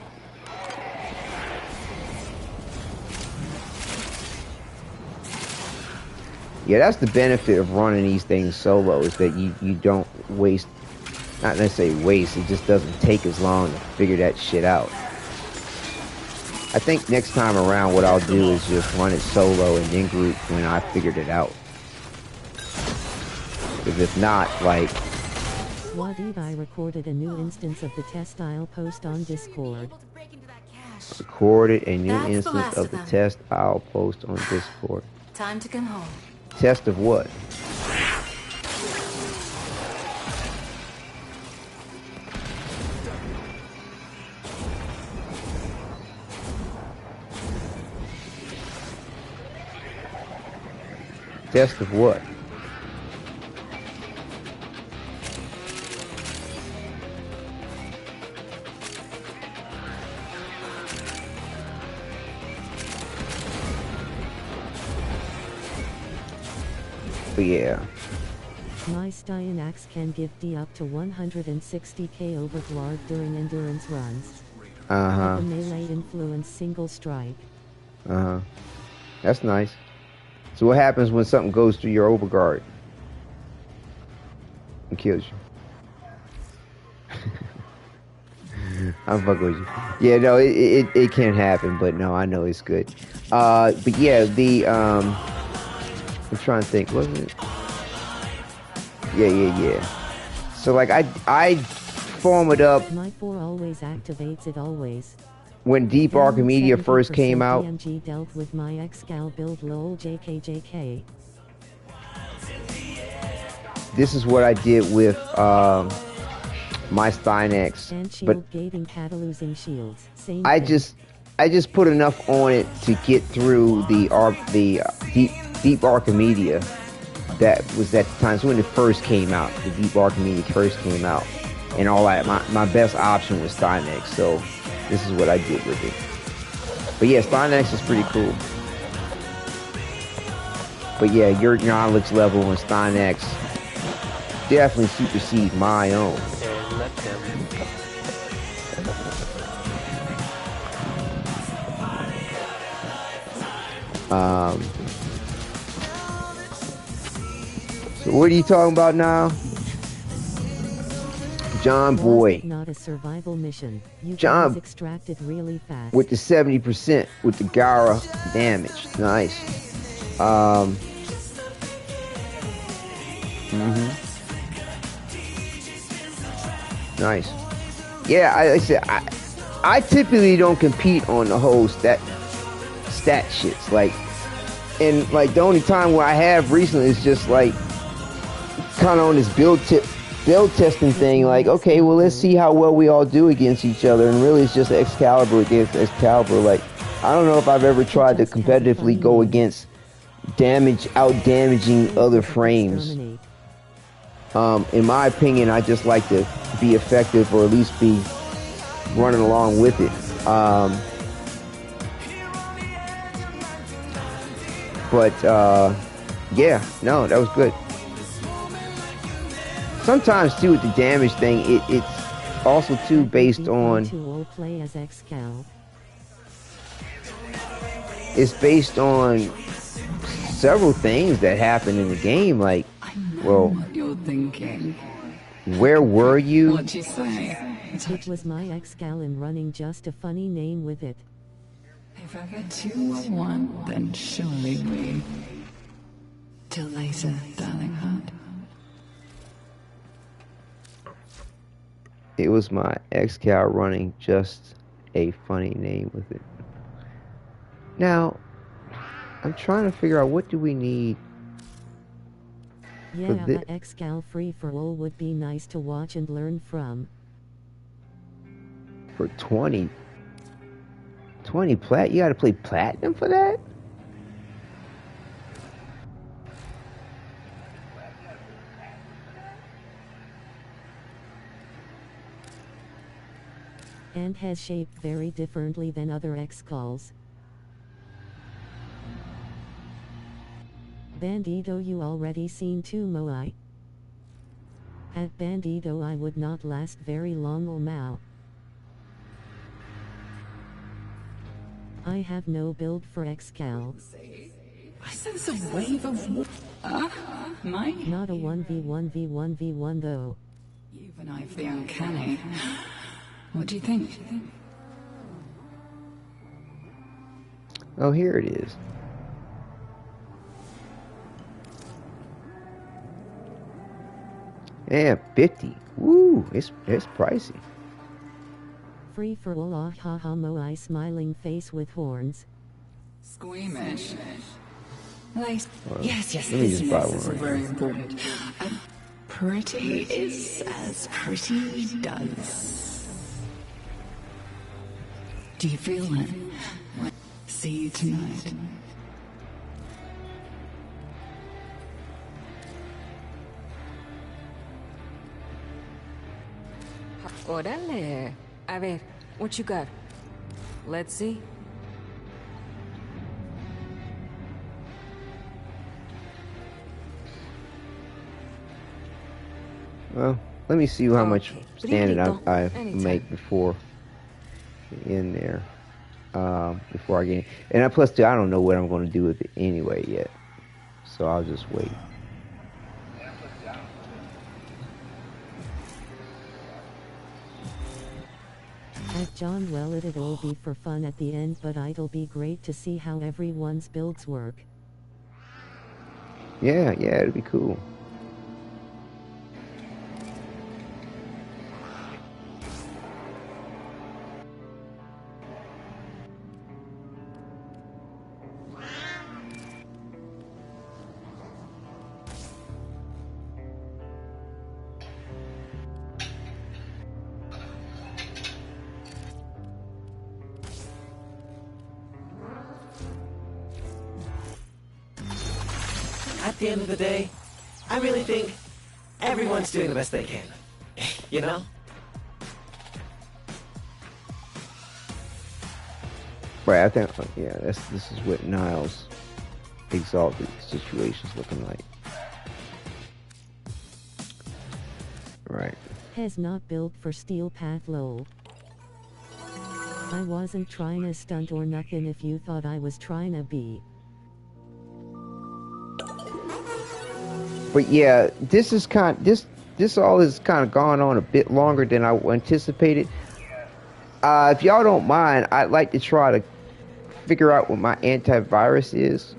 Yeah, that's the benefit of running these things solo, is that you don't waste, not necessarily waste, it just doesn't take as long to figure that shit out. I think next time around what I'll do is just run it solo and then group when I figured it out. Because if not, like... Wadidja recorded a new instance of the test I'll post on Discord. Recorded a new instance of the test I'll post on Discord. Time to come home. Test of what? Test of what? But yeah. My Styanax can give D up to 160k overguard during endurance runs. Uh-huh. With a melee influence single strike. Uh-huh. That's nice. So what happens when something goes through your overguard? And kills you. I'm fucking with you. Yeah, no, it can happen, but no, I know it's good. But yeah, the I'm trying to think, wasn't it? Yeah. So like I form it up. My 4 always activates it always. When Deep Archimedia first came out. DMG dealt with my Excal build lol JKJK. This is what I did with my Styanax. And shield but gating catalyzing shields. Same I thing. just put enough on it to get through the Deep Archimedia. That was at the time. So when it first came out, the Deep Archimedia first came out, and all that. My best option was Styanax. So this is what I did with it. But yeah, Styanax is pretty cool. But yeah, your knowledge level in Styanax definitely supersede my own. And let them. So what are you talking about now? John Boy. Not a survival mission. You John guys extracted really fast. with the 70% with the Gara damage. Nice. Nice. Yeah, I said I typically don't compete on the whole stat shits. Like, and like the only time where I have recently is just like kind of on this build testing thing. Like, okay, well, let's see how well we all do against each other. And really, it's just Excalibur against Excalibur. Like, I don't know if I've ever tried to competitively go against out damaging other frames. In my opinion, I just like to be effective, or at least be running along with it. Yeah, no, that was good. Sometimes too with the damage thing, it's also too based on. Play as Excal. it's based on several things that happened in the game. Like, well, What you're thinking. where were you? What'd you say? It was my ex-gal and running just a funny name with it. If ever two were one, then surely we. Till later, darling heart. It was my ex-gal running just a funny name with it. Now, I'm trying to figure out what do we need. Yeah, my ex-gal free for all would be nice to watch and learn from. For 20 plat, you gotta play platinum for that? And has shaped very differently than other ex-gals. Bandito, you already seen too, Moai? At Bandito I would not last very long, oh Mao. I have no build for ex-gal. I sense a wave of mine. Not a 1v1v1v1 though. You've an eye for the uncanny. What do you think? Oh, here it is. Yeah, 50. Woo, it's pricey. Free for all, ah ha ha, Moai smiling face with horns. Squeamish. Nice. Well, Yes, let me just buy one is right very now. important. Pretty is as pretty does. Do you feel it? See you tonight. Órale. A ver, what you got? Let's see. Well, let me see how much standard I Anytime. make before in there. Before I get in. And plus, too, I don't know what I'm going to do with it anyway yet. So I'll just wait. At John, well, it'll all be for fun at the end, but it'll be great to see how everyone's builds work. Yeah, it'll be cool. At the end of the day, I really think everyone's doing the best they can. You know? Right, I think, yeah, this is what Niles' exalted situation's looking like. Right. Has not built for Steel Path, lol. I wasn't trying to stunt or nothing if you thought I was trying to be. But yeah, this all has kind of gone on a bit longer than I anticipated. If y'all don't mind, I'd like to try to figure out what my antivirus is.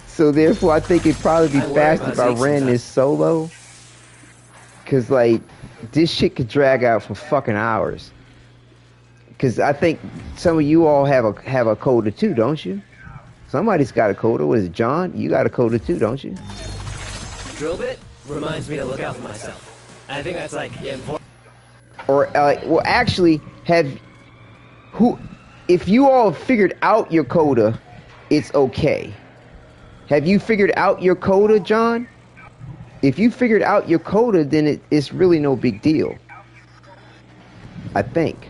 So therefore, I think it'd probably be faster if I ran this solo. Cause like, this shit could drag out for fucking hours. Cause I think some of you all have a coda too, don't you? Somebody's got a coda. Was it John? You got a coda too, don't you? Drill bit reminds me to look out for myself. I think that's like important. Or well, actually, if you all figured out your coda, it's okay. Have you figured out your coda, John? If you figured out your coda, then it's really no big deal. I think.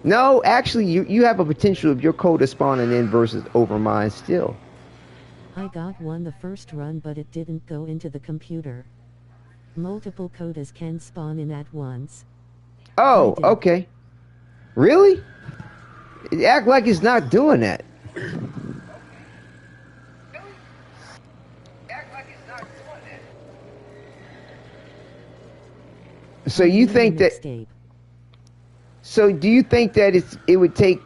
No, actually, you have a potential of your coda spawning in versus over mine still. I got one the first run, but it didn't go into the computer. Multiple codas can spawn in at once. Oh, okay. Really? It act like it's not doing that. So you think that? So do you think that it would take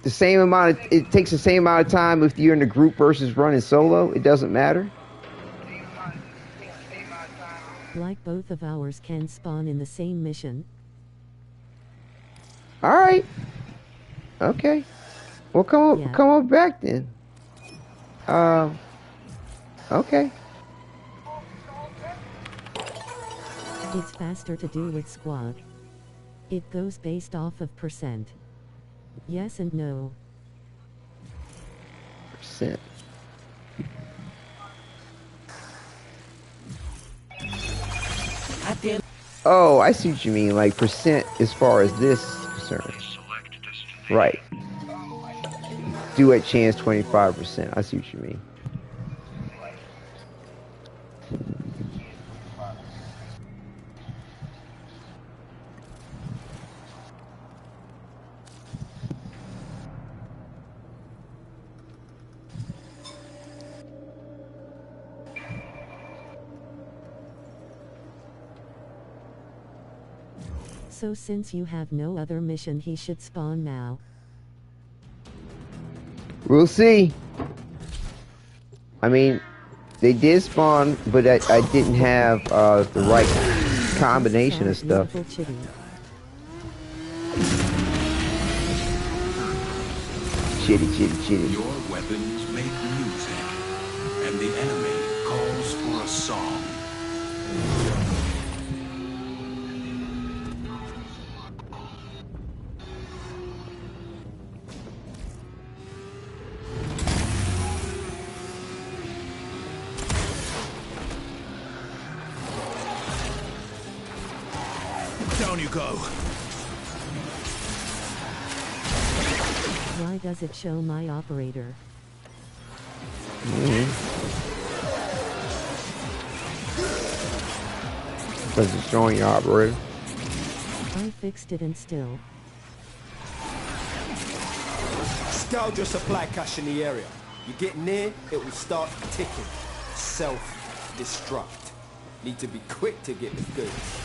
the same amount? It takes the same amount of time if you're in a group versus running solo. It doesn't matter. Like both of ours can spawn in the same mission. All right. Okay. Well, come on back then. Okay. It's faster to do with squad. It goes based off of percent. Yes and no. Percent. Oh, I see what you mean. Like percent as far as this is concerned. Right. Do at chance 25%. I see what you mean. So since you have no other mission, he should spawn now. We'll see. I mean, they did spawn, but I didn't have the right combination of stuff. Chitty. Your weapons make music, and the enemy calls for a song. Down you go. Why does it show my operator? Because it's showing your operator. I fixed it and still. Scout your supply cache in the area. You get near, it will start ticking. Self-destruct. Need to be quick to get the goods.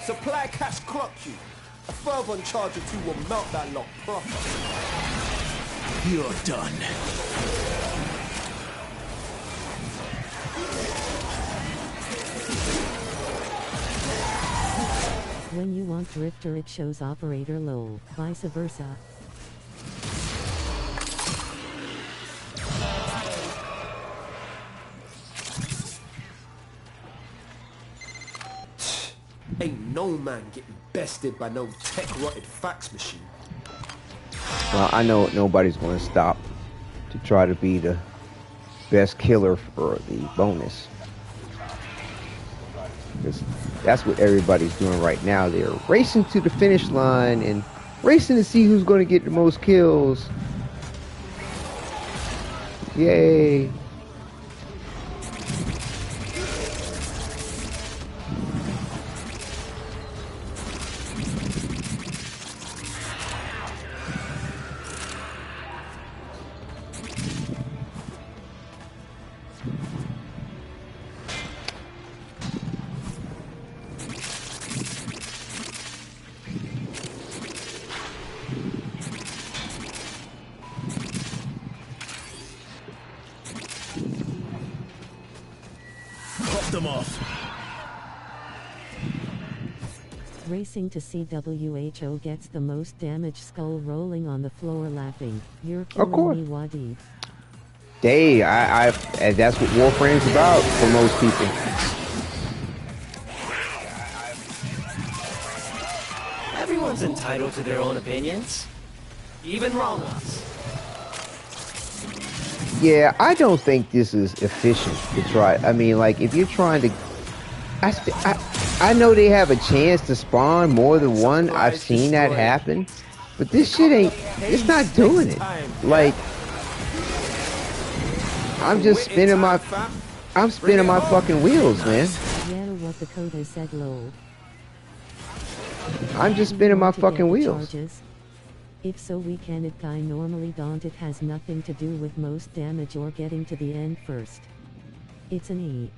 Supply cache clocked you. A further charge or two will melt that lot proper. You're done. When you want Drifter, it shows operator low, vice versa. Ain't no man getting bested by no tech-rotted fax machine. Well, I know nobody's going to stop to try to be the best killer for the bonus. Because that's what everybody's doing right now. They're racing to the finish line and racing to see who's going to get the most kills. Yay. Them off. Racing to CWHO gets the most damage. Skull rolling on the floor laughing. You're killing me, Wadidja. Hey, and that's what Warframe's about for most people. Everyone's entitled to their own opinions, even wrong ones. Yeah, I don't think this is efficient to try. I mean, like, if you're trying to... I know they have a chance to spawn more than one. I've seen that happen. But this shit ain't, it's not doing it. Like, I'm just spinning my fucking wheels, man. Yeah, what the coda said, lol. I'm just spinning my fucking wheels. Charges? If so, we can it guy normally don't. It has nothing to do with most damage or getting to the end first. It's an E.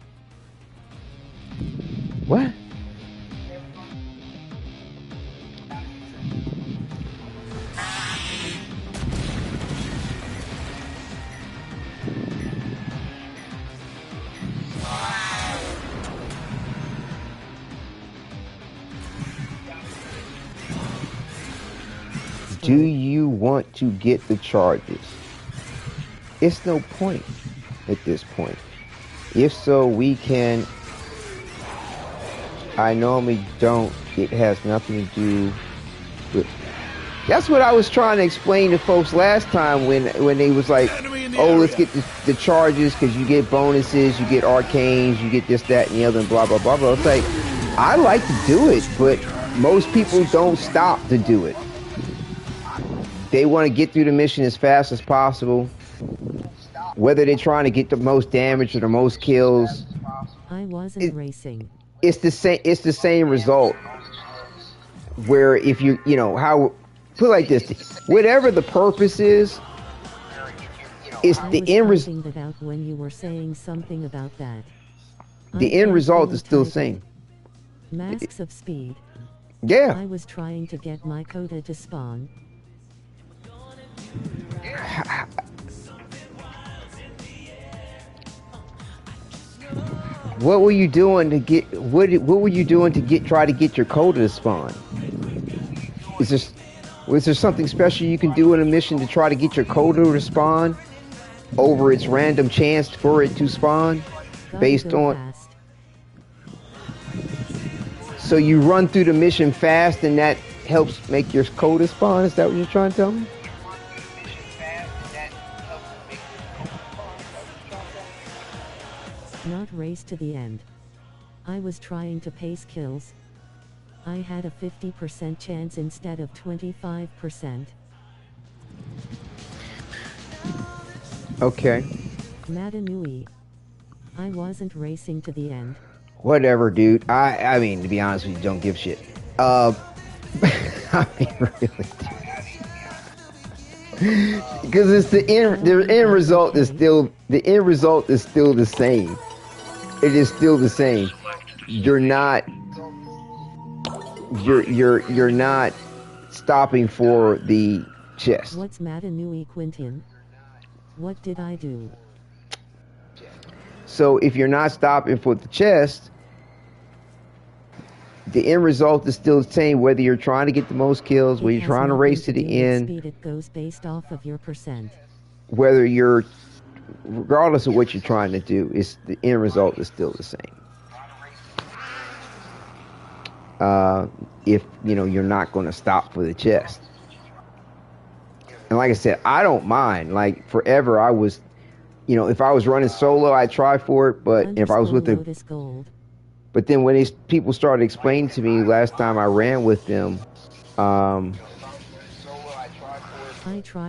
What? Do you want to get the charges? It's no point at this point. If so, we can... I normally don't. It has nothing to do with... That's what I was trying to explain to folks last time when they was like, oh, let's get the charges because you get bonuses, you get arcanes, you get this, that, and the other, and blah, blah, blah, blah. It's like, I like to do it, but most people don't stop to do it. They want to get through the mission as fast as possible. Whether they're trying to get the most damage or the most kills. I wasn't racing. It's the same result. Where if you how put it like this, whatever the purpose is, it's the end result. That out when you were saying something about that. The end result is still the same. Masks of speed. Yeah. I was trying to get my coda to spawn. What were you doing to get what were you doing to try to get your coda to spawn? Was there something special you can do in a mission to try to get your coda to spawn over its random chance for it to spawn based on fast. So you run through the mission fast and that helps make your coda spawn? Is that what you're trying to tell me? Not race to the end. I was trying to pace kills. I had a 50% chance instead of 25%. Okay. Madanui. I wasn't racing to the end. Whatever, dude. I mean, to be honest with you, don't give shit. I mean, really. Because it's the end result is still the same. It is still the same. You're not stopping for the chest. What's Madanui, Quentin? What did I do? So if you're not stopping for the chest, the end result is still the same, whether you're trying to get the most kills, whether you're trying to race to the end. Speed, it goes based off of your percent. Whether you're, regardless of what you're trying to do, the end result is still the same. If you're not going to stop for the chest. And like I said, I don't mind. Like forever, I was, if I was running solo, I'd try for it. But if I was with the But then when these people started explaining to me last time I ran with them,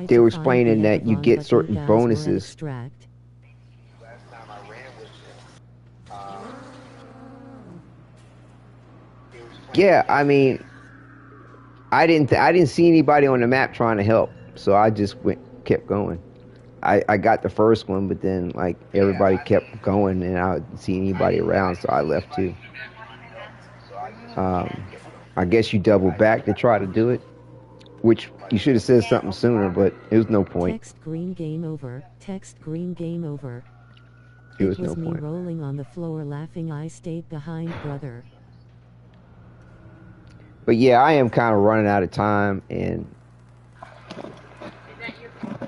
they were explaining that you get certain bonuses. Yeah, I mean, I didn't see anybody on the map trying to help, so I just kept going. I got the first one, but then like everybody kept going and I didn't see anybody around, so I left too. I guess you double back to try to do it, which you should have said something sooner, but it was no point. Text green game over. Text green game over. It was no point. Me rolling on the floor laughing. I stayed behind, brother. But yeah, I am kind of running out of time, and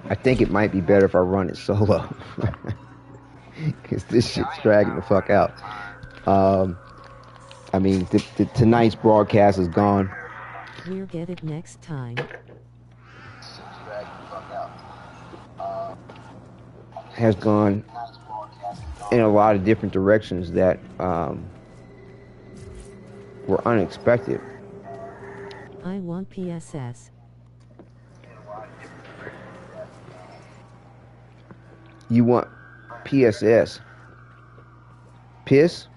I think it might be better if I run it solo. Because this shit's dragging the fuck out. I mean, tonight's broadcast is gone. We'll get it next time. Has gone in a lot of different directions that were unexpected. I want PSS. You want PSS. Piss?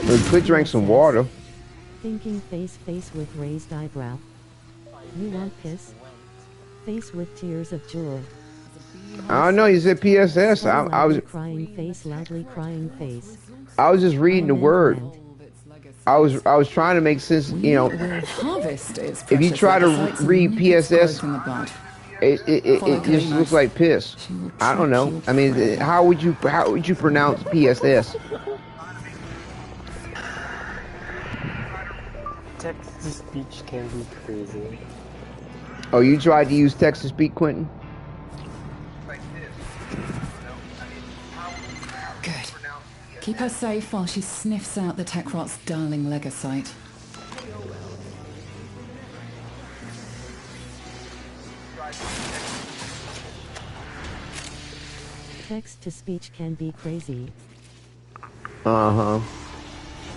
We could drink some water. Thinking face with raised eyebrow. You want piss? Face with tears of joy. I don't know, you said PSS. I was crying face, loudly crying face. I was just reading the word. I was trying to make sense, you know. If you try to read PSS, it just looks like piss. I don't know. I mean, how would you pronounce PSS? Text-to-speech can be crazy. Oh, you tried to use text-to-speak, Quentin? Good. Keep her safe while she sniffs out the Techrot's darling Legocyte. Text-to-speech can be crazy. Uh-huh.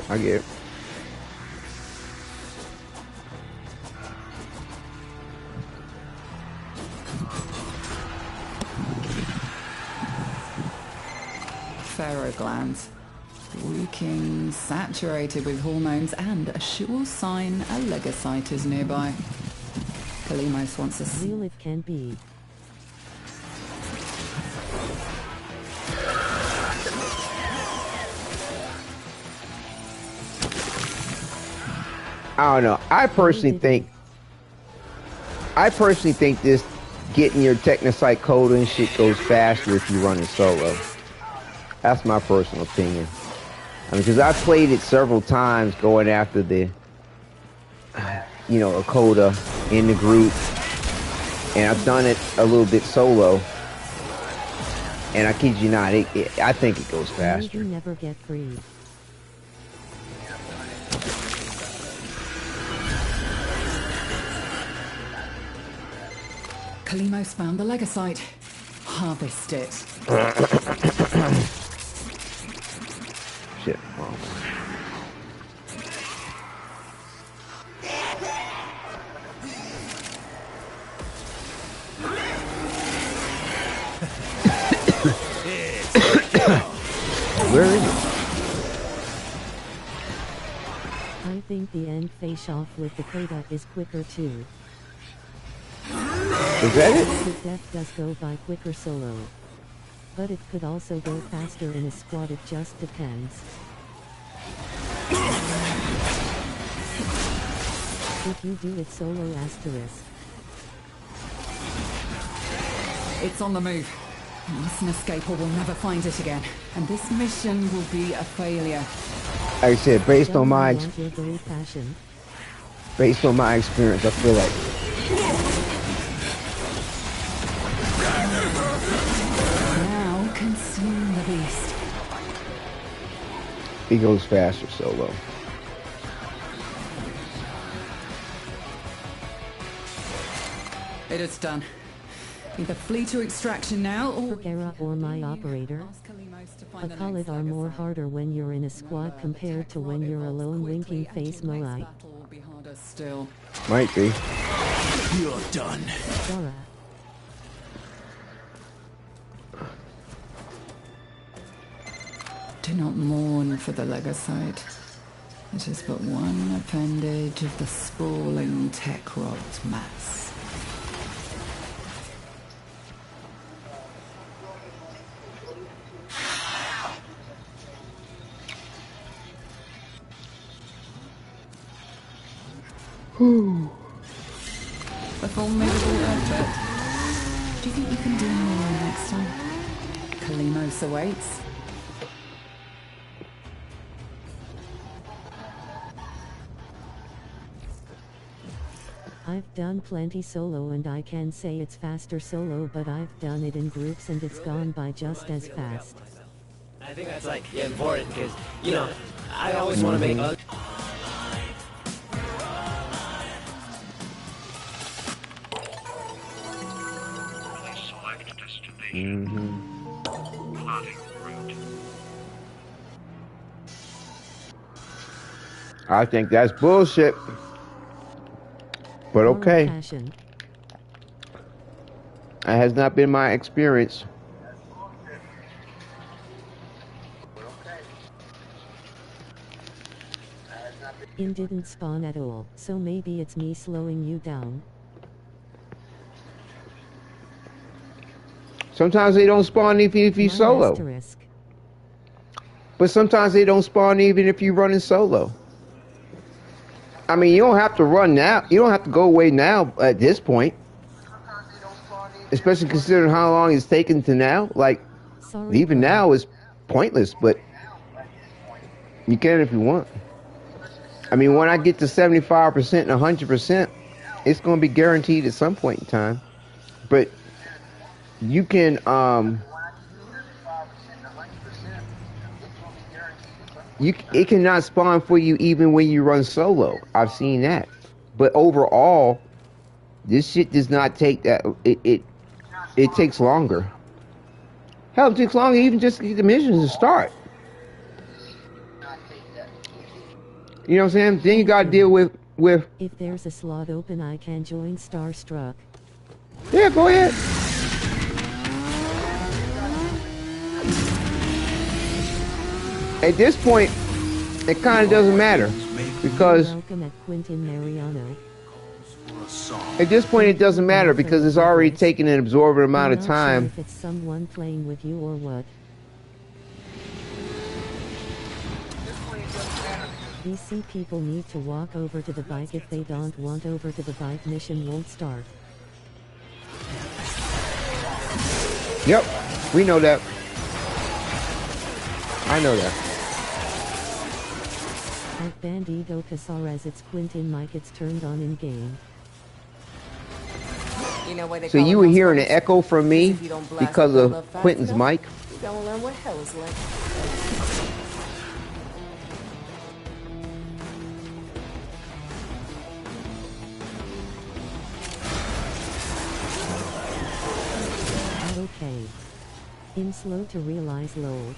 I get it. Glands. Reeking, saturated with hormones, and a sure sign a Legocyte is nearby. Kalimos wants us. Real it can be. I don't know. I personally think this getting your Technocyte Coda and shit goes faster if you run it solo. That's my personal opinion. I mean, because I played it several times going after the, you know, a Coda in the group. And I've done it a little bit solo. And I kid you not, I think it goes faster. You never get free. Kalimos found the Legocyte. Harvest it. Shit. Oh. Where is it? I think the end face off with the Coda is quicker too. Is that it? The death does go by quicker solo. But it could also go faster in a squad, it just depends. If you do it solo asterisk. It's on the move. You mustn't escape or we'll never find it again. And this mission will be a failure. Like I said, based on my experience, I feel like now consume the beast. It goes faster solo. It is done. Either flee to extraction now or Era or my operator. A call it are more harder when you're in a squad compared to when you're alone winking face Moai. Still. Might be. You're done. Dora. Do not mourn for the Legocyte. It is but one appendage of the sprawling Techrot mass. A formidable effort. Do you think you can do more next time? Kalimos awaits. I've done plenty solo and I can say it's faster solo, but I've done it in groups and it's gone by just as fast. I think that's like important because, you know, I always want to make other... I think that's bullshit. But okay. That has not been my experience. In didn't spawn at all, so maybe it's me slowing you down. Sometimes they don't spawn even if you solo. Asterisk. But sometimes they don't spawn even if you're running solo. I mean, you don't have to run now. You don't have to go away now at this point. Especially considering how long it's taken to now. Like, even now is pointless, but you can if you want. I mean, when I get to 75% and 100%, it's going to be guaranteed at some point in time. But you can, it cannot spawn for you even when you run solo. I've seen that. But overall, this shit does not take that. It takes longer. Hell, it takes longer even just to get the missions to start. You know what I'm saying? Then you gotta deal with... If there's a slot open, I can join Starstruck. Yeah, go ahead. At this point, it kind of doesn't matter. Because... Welcome at Quintin Mariano. At this point, it doesn't matter because it's already taken an absorbent amount of time. Sure if it's someone playing with you or what. VC people need to walk over to the bike. If they don't want over to the bike, mission won't start. Yep, we know that. I know that. At Bandido Casares, it's Quintin mic, it's turned on in game. You know why they So you were hearing an echo from me because of Quentin's mic? You gotta learn what hell is like. Okay. In slow to realize load.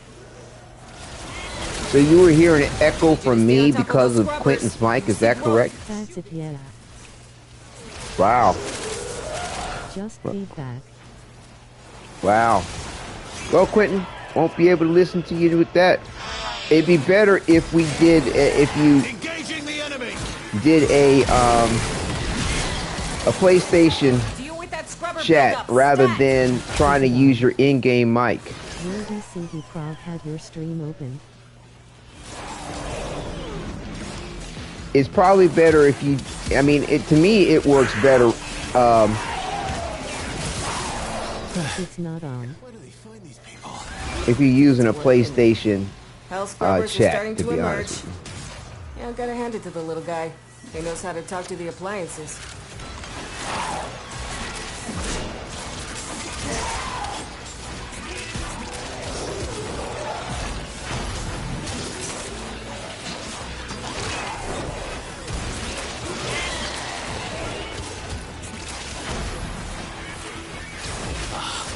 So you were hearing an echo from me because of Quentin's mic, is that correct? That's it, yeah. Wow. Just feedback. Wow. Well, Quentin, won't be able to listen to you with that. It'd be better if we did, if you did a PlayStation chat rather than trying to use your in-game mic. Will CD Prog had your stream open? It's probably better if you, I mean, to me, it works better. It's not on. If you're using a PlayStation chat, to be honest. Yeah, I gotta hand it to the little guy. He knows how to talk to the appliances.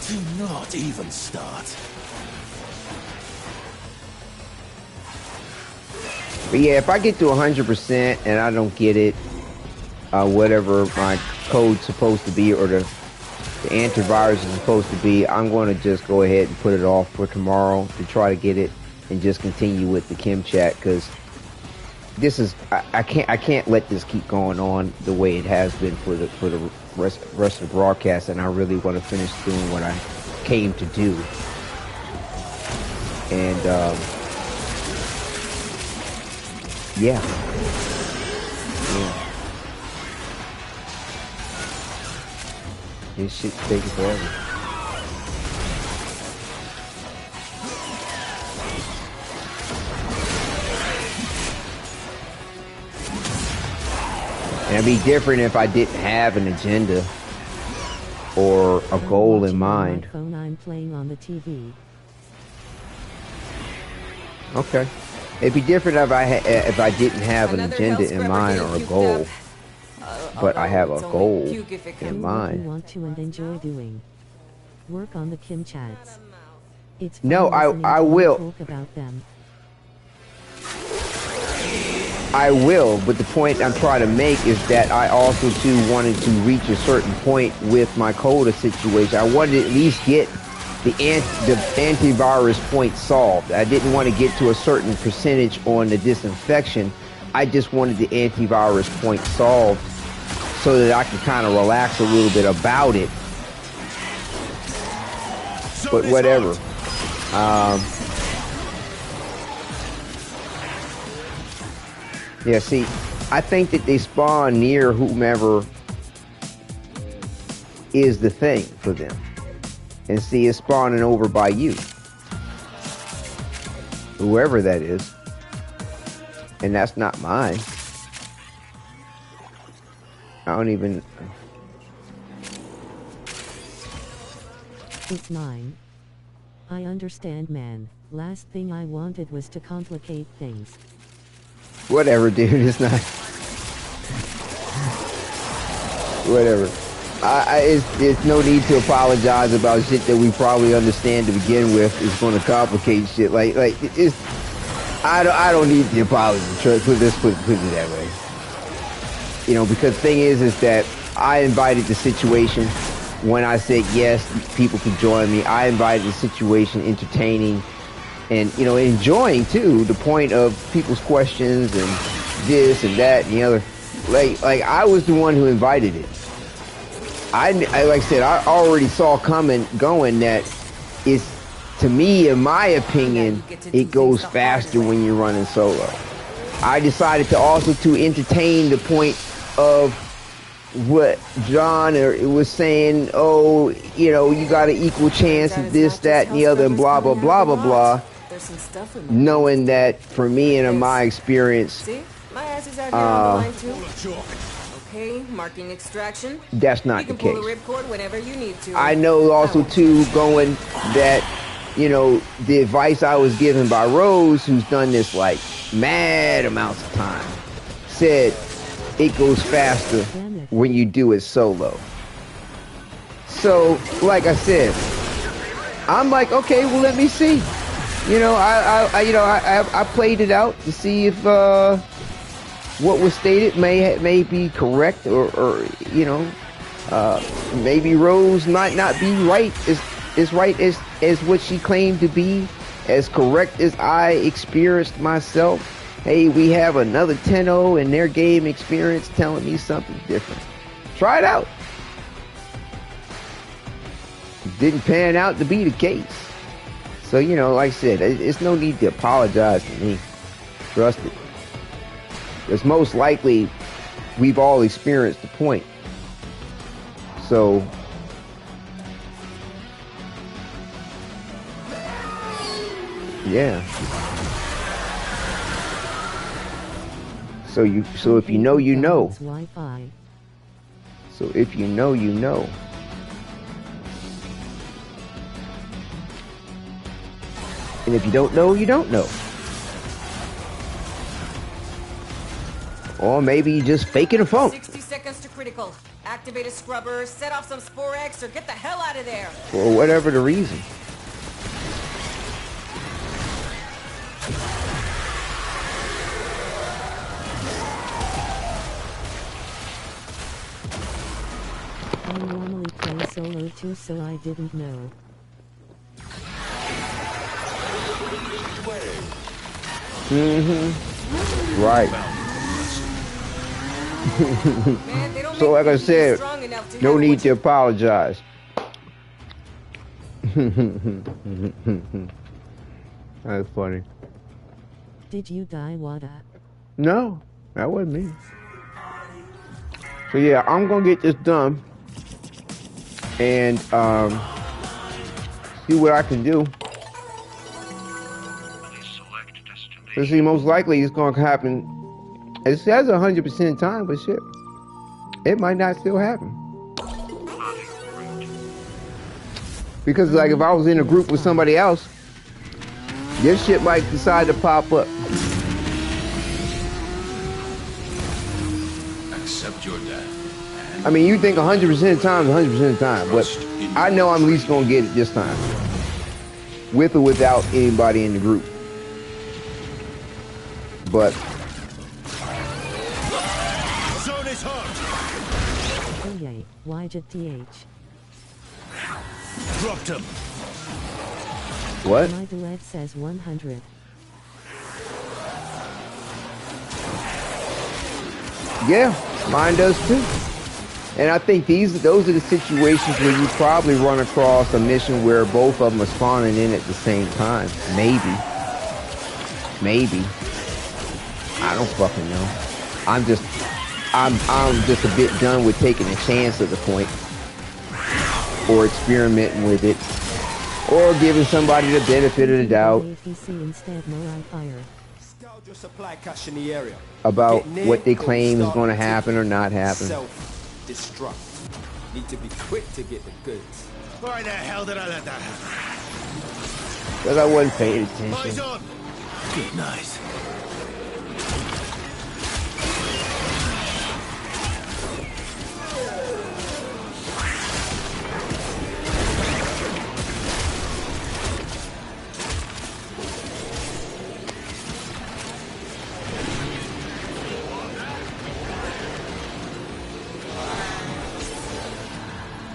Do not even start. But yeah, if I get to 100% and I don't get it, whatever my code's supposed to be or the antivirus is supposed to be, I'm going to just go ahead and put it off for tomorrow to try to get it and just continue with the Kim chat, because this is I can't let this keep going on the way it has been for the rest of the broadcast, and I really want to finish doing what I came to do. And yeah. This shit's taking forever. And it'd be different if I didn't have an agenda or a goal in mind. Phone, I'm playing on the TV. Okay. It'd be different if I didn't have an agenda in mind or a goal. But I have a goal in mind. You want to and enjoy doing. Work on the Kim chats. It's no, I will. Talk about them. I will, but the point I'm trying to make is that I also too wanted to reach a certain point with my Coda situation. I wanted to at least get the antivirus point solved. I didn't want to get to a certain percentage on the disinfection. I just wanted the antivirus point solved so that I could kind of relax a little bit about it. But whatever. Yeah, see, I think that they spawn near whomever is the thing for them. And see, it's spawning over by you. Whoever that is. And that's not mine. I don't even... It's mine. I understand, man. Last thing I wanted was to complicate things. Whatever, dude. It's not... Whatever. It's no need to apologize about shit that we probably understand to begin with. It's going to complicate shit. Like it's... I don't need the apology. Put it that way. You know, because the thing is that I invited the situation. When I said yes, people could join me. I invited the situation, entertaining, and you know, enjoying too. The point of people's questions and this and that and the other. Like I was the one who invited it. I like I said, I already saw going that it's, to me, in my opinion, it goes faster when you're running solo. I decided to also to entertain the point of what John was saying. Oh, you know, you got an equal chance of this, that, and the other, and blah blah blah blah blah. Knowing that for me and in my experience, see, my ass is out here on the line too. Okay, marking extraction. That's not the case. Pull the ripcord whenever you need to. I know also too going that, you know, the advice I was given by Rose, who's done this like mad amounts of time, said it goes faster when you do it solo. So, like I said, I'm like, okay, well, let me see. You know, I played it out to see if what was stated may be correct, or you know, maybe Rose might not be right as right as what she claimed to be, as correct as I experienced myself. Hey, we have another 10-0 in their game experience telling me something different. Try it out. Didn't pan out to be the case. So, you know, like I said, it's no need to apologize to me. Trust it. Because most likely, we've all experienced the point. So, yeah. So if you know, you know. So if you know, you know. And if you don't know, you don't know. Or maybe you just faking a phone. 60 seconds to critical. Activate a scrubber, set off some Spore X, or get the hell out of there. For whatever the reason. I normally play solo too, so I didn't know. Mm-hmm. Right. Man, so like I said, no need to apologize. That's funny. Did you die, Wada? No, that wasn't me. So yeah, I'm gonna get this done and see what I can do. So see, most likely it's gonna happen. It says 100% time, but shit, it might not still happen. Because like if I was in a group with somebody else, your shit might decide to pop up. Accept your death. I mean, you think 100% of time is 100% of time, but I know I'm at least gonna get it this time, with or without anybody in the group. But Wadidja. Dropped him. What? My duet says 100. Yeah, mine does too. And I think those are the situations where you probably run across a mission where both of them are spawning in at the same time. Maybe. I don't fucking know. I'm just a bit done with taking a chance at the point, or experimenting with it, or giving somebody the benefit of the doubt Supply cache in the area. about what they claim is going to happen or not happen. Self-destruct. Need to be quick to get the goods. Why the hell did I let that happen? Because I wasn't paying attention. Eyes on. Good night.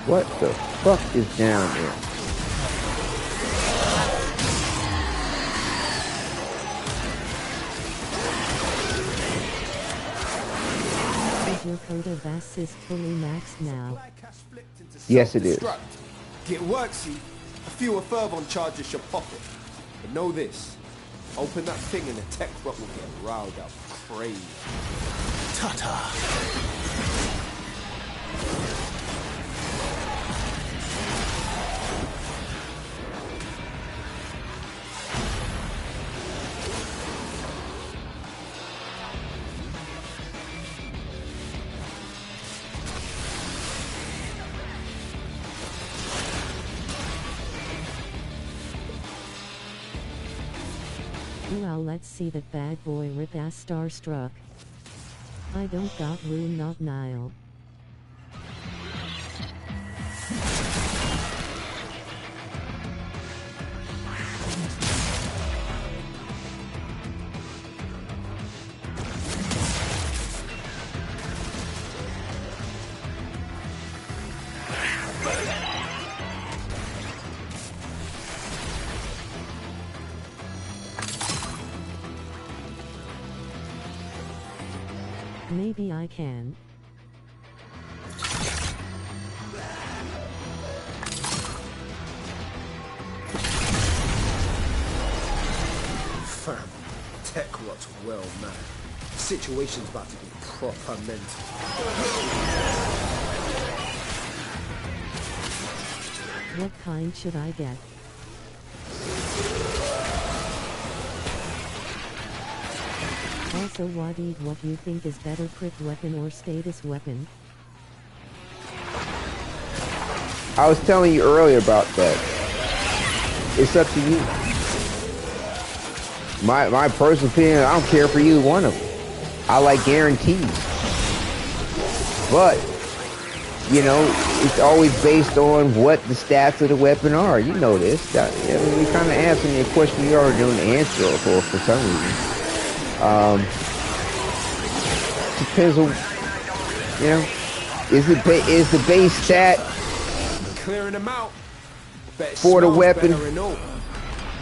What the fuck is down there? Is your Coda Lich fully maxed now? Yes, it is. Get worksy, a fewer Fervon charges should pop it. But know this, open that thing and the tech bot will get riled up crazy. Ta-ta. Well, let's see that bad boy rip ass starstruck. I don't got room, not Nile. Maybe I can. Fam, tech rot's well mad. Situation's about to get proper mental. What kind should I get? Also, Wadid, what you think is better, crit weapon or status weapon? I was telling you earlier about that. It's up to you. My personal opinion, I don't care for either one of them. I like guarantees. But, you know, it's always based on what the stats of the weapon are. You know this. I mean, you're kind of answering a question you already know the answer for some reason. Depends on, you know, is the base stat clearing them out for the weapon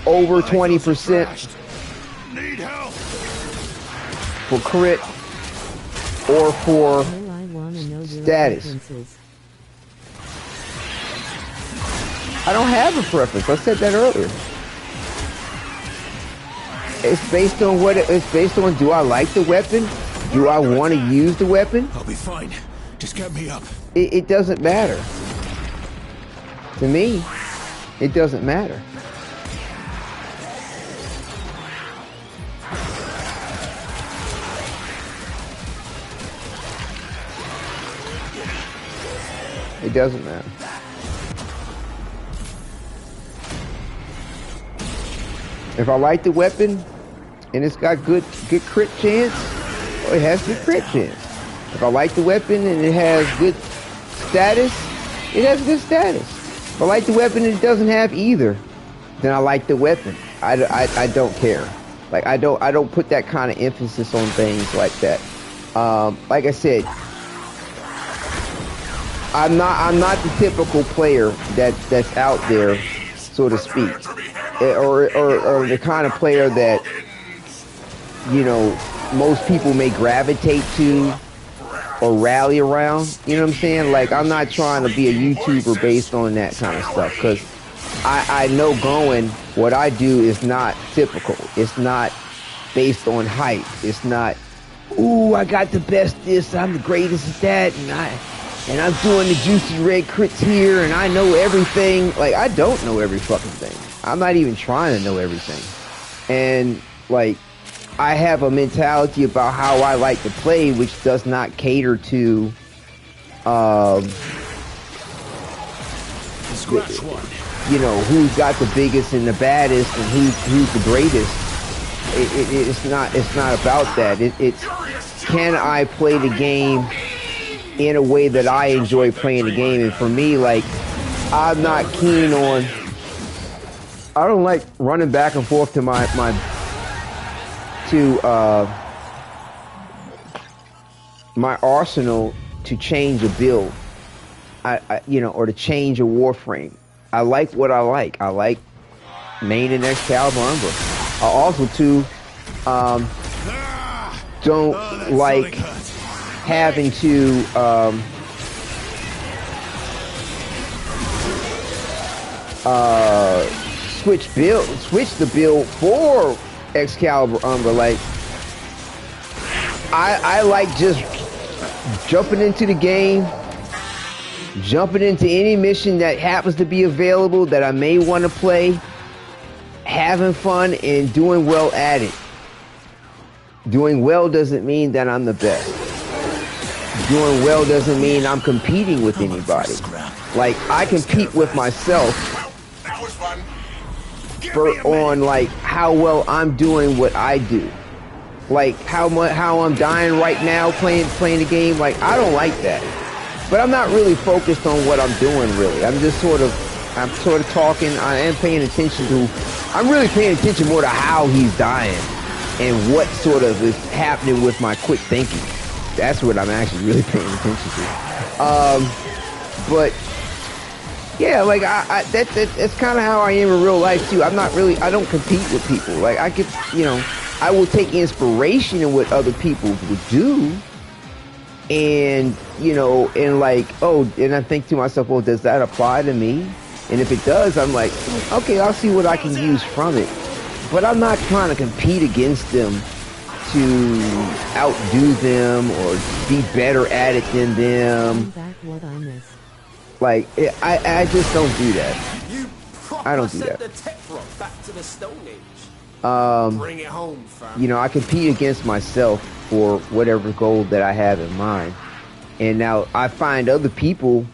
over 20% Need help. for crit or for status? I don't have a preference. I said that earlier. It's based on what it's based on. Do I like the weapon? Do I want to use the weapon? I'll be fine. Just get me up. It doesn't matter. To me, it doesn't matter. It doesn't matter. If I like the weapon and it's got good crit chance, well, it has good crit chance. If I like the weapon and it has good status, it has good status. If I like the weapon and it doesn't have either, then I like the weapon. I don't care. Like I don't put that kind of emphasis on things like that. Like I said, I'm not the typical player that's out there, so to speak, or the kind of player that, you know, most people may gravitate to or rally around. You know what I'm saying? Like, I'm not trying to be a YouTuber based on that kind of stuff, because I know going what I do is not typical. It's not based on hype. It's not, ooh, I got the best this, I'm the greatest at that, and I'm doing the juicy red crits here, and I know everything. Like, I don't know every fucking thing. I'm not even trying to know everything. And, like, I have a mentality about how I like to play, which does not cater to, Scratch one. you know, who's got the biggest and the baddest and who's the greatest. It's not about that. It's can I play the game in a way that I enjoy playing the game? And for me, like, I'm not keen on, I don't like running back and forth to my arsenal to change a build, you know, or to change a Warframe. I like what I like. I like main and Excalibur Umbra. I also too don't like having to switch the build for Excalibur Umbra. Like, I like just jumping into the game, jumping into any mission that happens to be available that I may want to play, having fun and doing well at it. Doing well doesn't mean that I'm the best. Doing well doesn't mean I'm competing with anybody. Like, I compete with myself on like how well I'm doing what I do. Like how I'm dying right now playing the game. Like, I don't like that. But I'm not really focused on what I'm doing, really. I'm sort of talking. I am paying attention to, I'm really paying attention more to how he's dying and what sort of is happening with my quick thinking. That's what I'm actually really paying attention to. But yeah, like that's kind of how I am in real life too. I don't compete with people. Like, I could, you know, I will take inspiration in what other people would do. And, you know, and like, oh, and I think to myself, well, does that apply to me? And if it does, I'm like, okay, I'll see what I can use from it. But I'm not trying to compete against them to outdo them or be better at it than them. Like, I just don't do that. I don't do that. Bring it home, fam. You know, I compete against myself for whatever goal that I have in mind. And now I find other people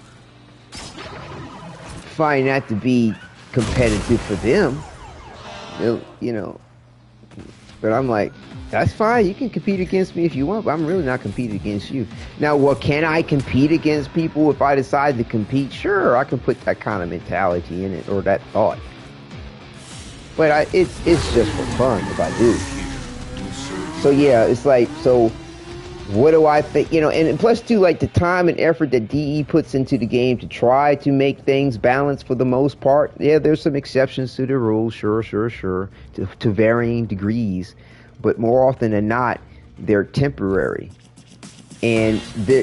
find that to be competitive for them. You know, but I'm like, that's fine. You can compete against me if you want, but I'm really not competing against you. Now, well, can I compete against people if I decide to compete? Sure, I can put that kind of mentality in it or that thought. But it's just for fun if I do. So yeah, it's like, so what do I think? You know, and plus too, like the time and effort that DE puts into the game to try to make things balanced for the most part. Yeah, there's some exceptions to the rules, sure, to varying degrees. But more often than not, they're temporary. And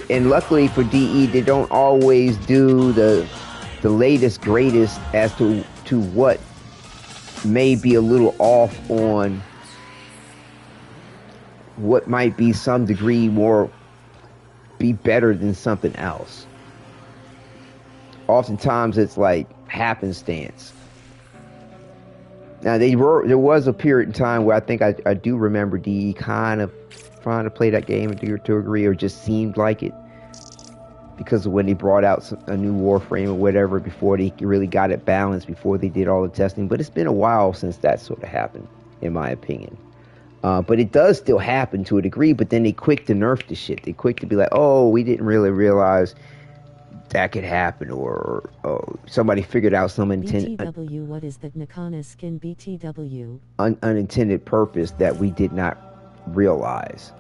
luckily for DE, they don't always do the latest, greatest as to what may be a little off on what might be some degree more be better than something else. Oftentimes it's like happenstance. Now there was a period in time where I think I do remember DE kind of trying to play that game to a degree, or just seemed like it, because of when they brought out a new Warframe or whatever, before they really got it balanced, before they did all the testing. But it's been a while since that sort of happened, in my opinion. But it does still happen to a degree, but then they quick to nerf the shit. They quick to be like, oh, we didn't really realize that could happen, or somebody figured out some BTW, what is that Nakana skin BTW? Unintended purpose that we did not realize.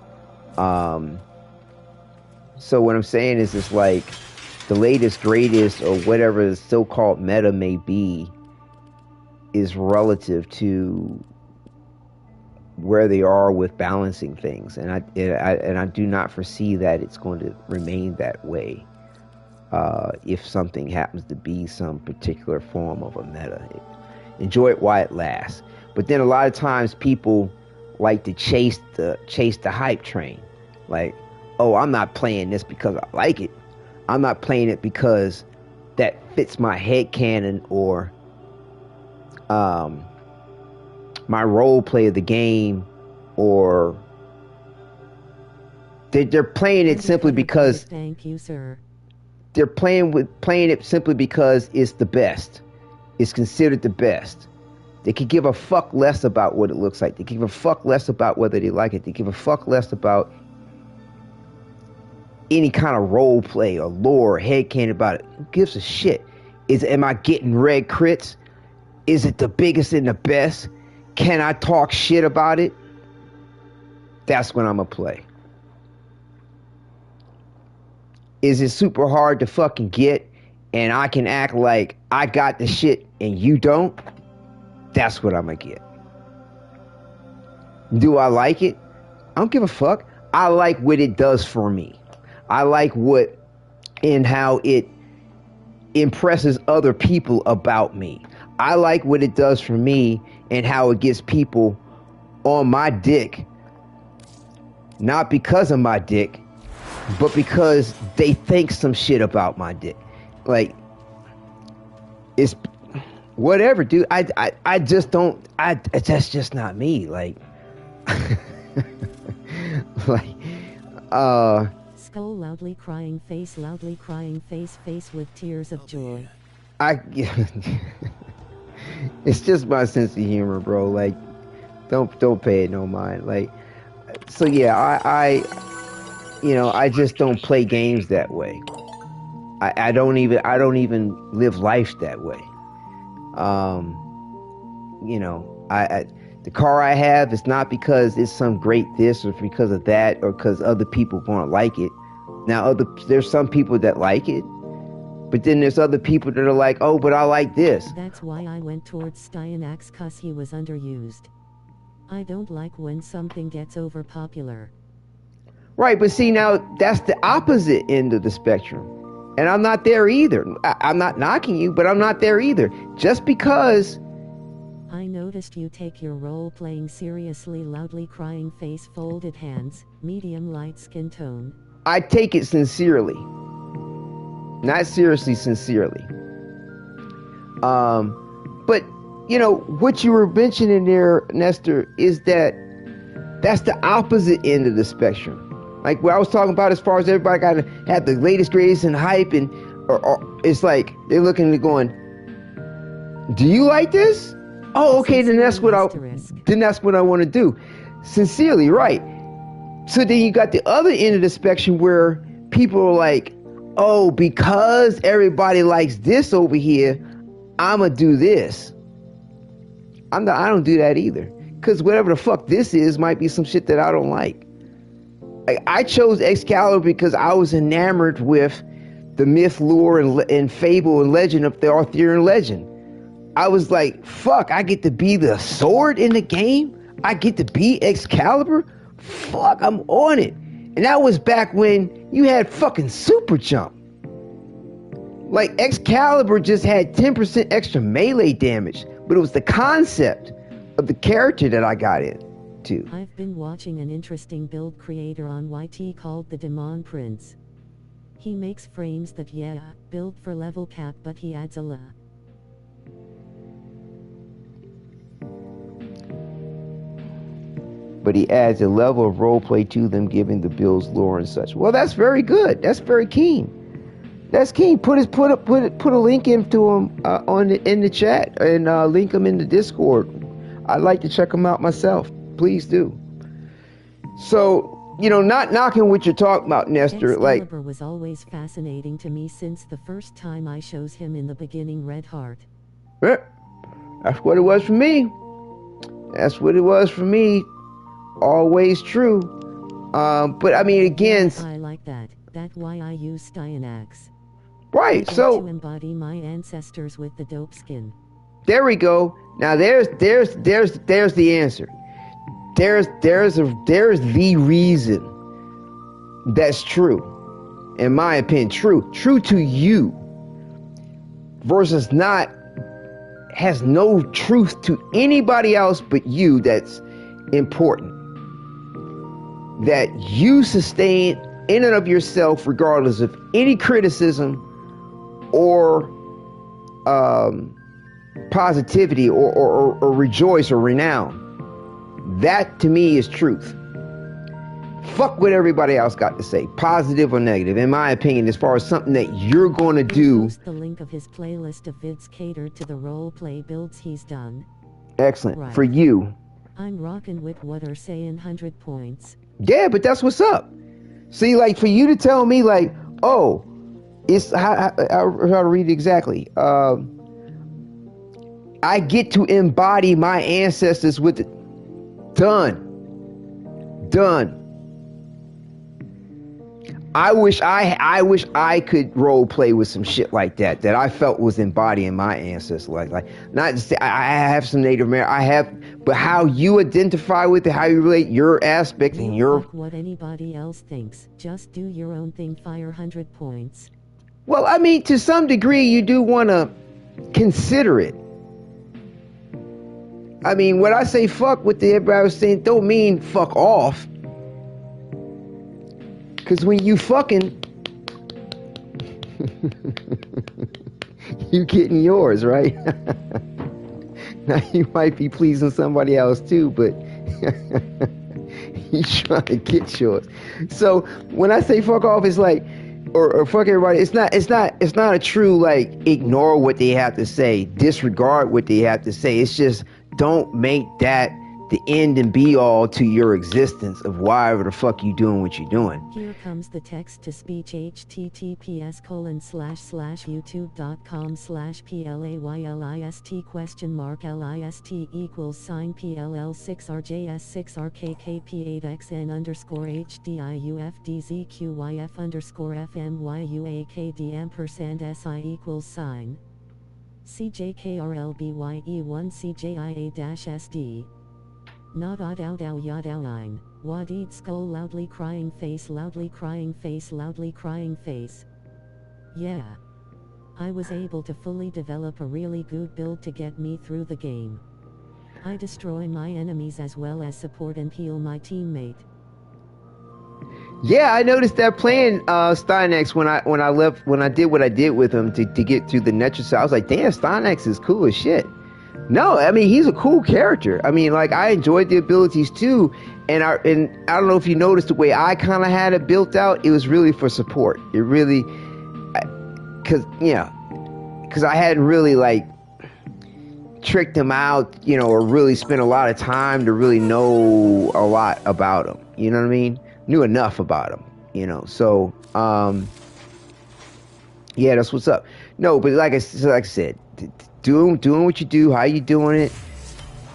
So what I'm saying is, it's like, the latest, greatest, or whatever the so-called meta may be is relative to where they are with balancing things, and I do not foresee that it's going to remain that way. If something happens to be some particular form of a meta, enjoy it while it lasts. But then a lot of times people like to chase the hype train, like, oh, I'm not playing this because I like it. I'm not playing it because that fits my headcanon or my role play of the game, or they're playing it simply because. Thank you, sir. They're playing it simply because it's the best. It's considered the best. They could give a fuck less about what it looks like. They give a fuck less about whether they like it. They give a fuck less about any kind of role play or lore or headcanon about it. Who gives a shit? Am I getting red crits? Is it the biggest and the best? Can I talk shit about it? That's when I'm gonna play. Is it super hard to fucking get and I can act like I got the shit and you don't? That's what I'm gonna get. Do I like it? I don't give a fuck. I like what it does for me. I like what and how it impresses other people about me. I like what it does for me and how it gets people on my dick. Not because of my dick, but because they think some shit about my dick. Like, it's whatever, dude. I just don't. That's just not me. Like, Skull loudly crying face with tears of joy. It's just my sense of humor, bro. Like, don't pay it no mind. Like, so yeah, I just don't play games that way. I don't even live life that way. The car I have is not because it's some great this or because of that or because other people won't like it. Now, there's some people that like it, but then there's other people that are like, oh, but I like this. That's why I went towards Styanax, cause he was underused. I don't like when something gets overpopular. Right, but see, now that's the opposite end of the spectrum. And I'm not there either. I'm not knocking you, but I'm not there either. Just because... I noticed you take your role-playing seriously, loudly crying face, folded hands, medium light skin tone. I take it sincerely. Not seriously, sincerely. But, what you were mentioning there, Nestor, is that's the opposite end of the spectrum. Like what I was talking about as far as everybody got to have the latest, greatest, and hype, and or it's like they're looking and going, do you like this? Oh, okay, then that's what I want to do. Sincerely, right. So then you got the other end of the spectrum where people are like, oh, because everybody likes this over here, I'ma do this. I don't do that either. Because whatever the fuck this is might be some shit that I don't like. I chose Excalibur because I was enamored with the myth, lore, and fable and legend of the Arthurian legend. I was like, fuck, I get to be the sword in the game? I get to be Excalibur? Fuck, I'm on it. And that was back when you had fucking super jump. Like, Excalibur just had 10% extra melee damage, but it was the concept of the character that I got into. I've been watching an interesting build creator on YT called the Demon Prince. He makes frames that build for level cap, but he adds a la. But he adds a level of roleplay to them, giving the build's lore and such. Well, that's very good. That's very keen. That's keen. Put a link into him in the chat and link him in the Discord. I'd like to check him out myself. Please do. So, not knocking what you're talking about, Nestor. Excalibur was always fascinating to me since the first time I chose him in the beginning, Red Heart. That's what it was for me. That's what it was for me. Always true. But I mean, again... I like that. That's why I use Styanax. Right. So to embody my ancestors with the dope skin. There we go. Now there's the answer. There's the reason that's true, in my opinion. True to you versus not has no truth to anybody else but you. That's important. That you sustain in and of yourself, regardless of any criticism or positivity or rejoice or renown. That to me is truth. Fuck what everybody else got to say, positive or negative. In my opinion, as far as something that you're going to do. Post the link of his playlist of vids catered to the roleplay builds he's done. Excellent. Right. For you. I'm rocking with what are saying 100 points. Yeah, but that's what's up. See, like for you to tell me like, oh, it's how to read it exactly. I get to embody my ancestors with it. Done. I wish I could role play with some shit like that I felt was embodying my ancestors. Like not just I have some Native American, but how you identify with it, how you relate, your aspect and your. Fuck what anybody else thinks. Just do your own thing. Fire 100 points. Well, I mean, to some degree, you do want to consider it. I mean, when I say fuck what everybody was saying, don't mean fuck off. Because when you fucking, you getting yours, right? Now you might be pleasing somebody else too, but you trying to get yours. So when I say fuck off, it's like, or fuck everybody. It's not a true like ignore what they have to say, disregard what they have to say. It's just don't make that the end and be all to your existence of why the fuck you doing what you're doing. Here comes the text to speech. https://youtube.com/PLA_YLIST?list_HDIUFDZQYF_FMYUAKD&SI=sign CJKRLBYE1CJIA-SD. Not odd out ow yad outline. Wadid skull loudly crying face loudly crying face loudly crying face. Yeah. I was able to fully develop a really good build to get me through the game. I destroy my enemies as well as support and heal my teammate. Yeah, I noticed that playing Stynex when I did what I did with him to get through the Netricide. I was like, damn, Stynex is cool as shit. No, I mean, he's a cool character. I mean, like, I enjoyed the abilities too. And I don't know if you noticed the way I kind of had it built out. It was really for support. It really, because I hadn't really like tricked him out, or really spent a lot of time to really know a lot about him. You know what I mean? Knew enough about him, So, yeah, that's what's up. No, but like I said. Doing what you do, how you doing it.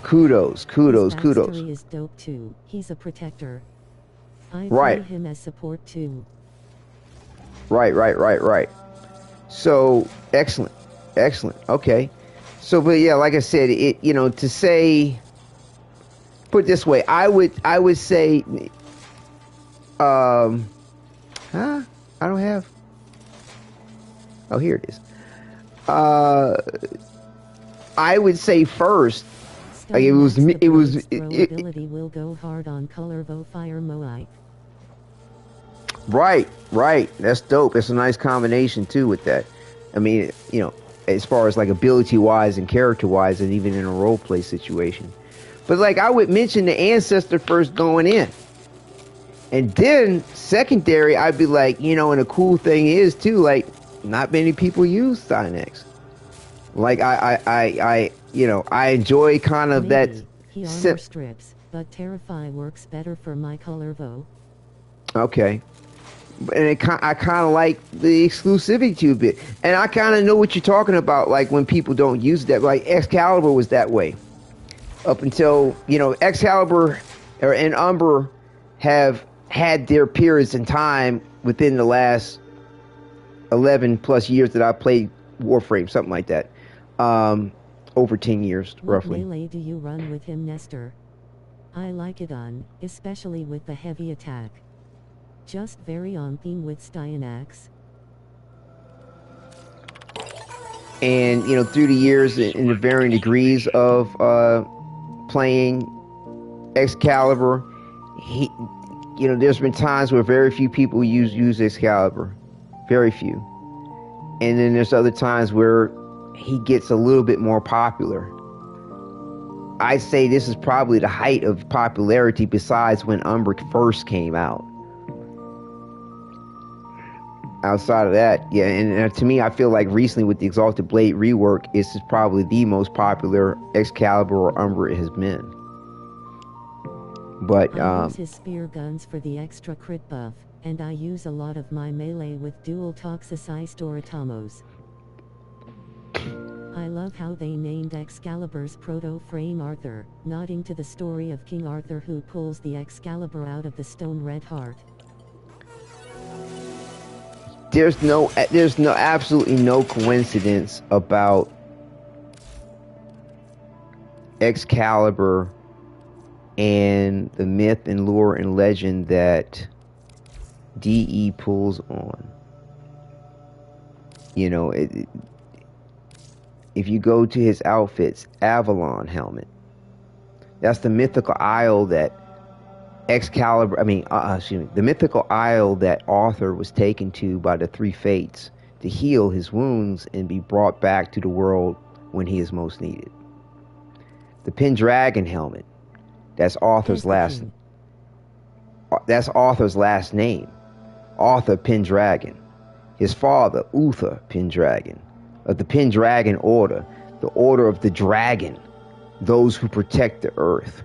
Kudos. His backstory is dope too. He's a protector. I view him as support too. Right. So excellent. Okay. So, but yeah, like I said, to say, put it this way, I would say, I don't have. Oh, here it is. I would say first, like ability will go hard on color vo fire moai. Right. That's dope. It's a nice combination too with that. I mean, as far as like ability wise and character wise, and even in a role play situation. But like I would mention the ancestor first going in, and then secondary, I'd be like, and the cool thing is too, like not many people use Stynex. Like I enjoy kind of that. He armor strips, but Terrify works better for my color vo. Okay, and I kind of like the exclusivity to a bit, and I kind of know what you're talking about. Like when people don't use that, like Excalibur was that way, up until Excalibur and Umber have had their periods in time within the last 11 plus years that I played Warframe, something like that. Over 10 years, roughly. What melee do you run with him, Nestor? I like it on, especially with the heavy attack. Just very on theme with Styanax. And, you know, through the years, in the varying degrees of playing Excalibur, you know, there's been times where very few people use Excalibur. Very few. And then there's other times where he gets a little bit more popular. I'd say this is probably the height of popularity besides when Umbric first came out. Outside of that, yeah, and to me, I feel like recently with the Exalted Blade rework, this is probably the most popular Excalibur or Umbric has been. But I use his spear guns for the extra crit buff, and I use a lot of my melee with dual Toxicized Oratamos. I love how they named Excalibur's Protoframe Arthur, nodding to the story of King Arthur who pulls the Excalibur out of the stone red heart. There's absolutely no coincidence about Excalibur and the myth and lore and legend that DE pulls on. You know, if you go to his outfits, Avalon helmet. That's the mythical isle that the mythical isle that Arthur was taken to by the three fates to heal his wounds and be brought back to the world when he is most needed. The Pendragon helmet, that's Arthur's last name. Arthur Pendragon. His father, Uther Pendragon, of the Pendragon Order, the Order of the Dragon, those who protect the earth.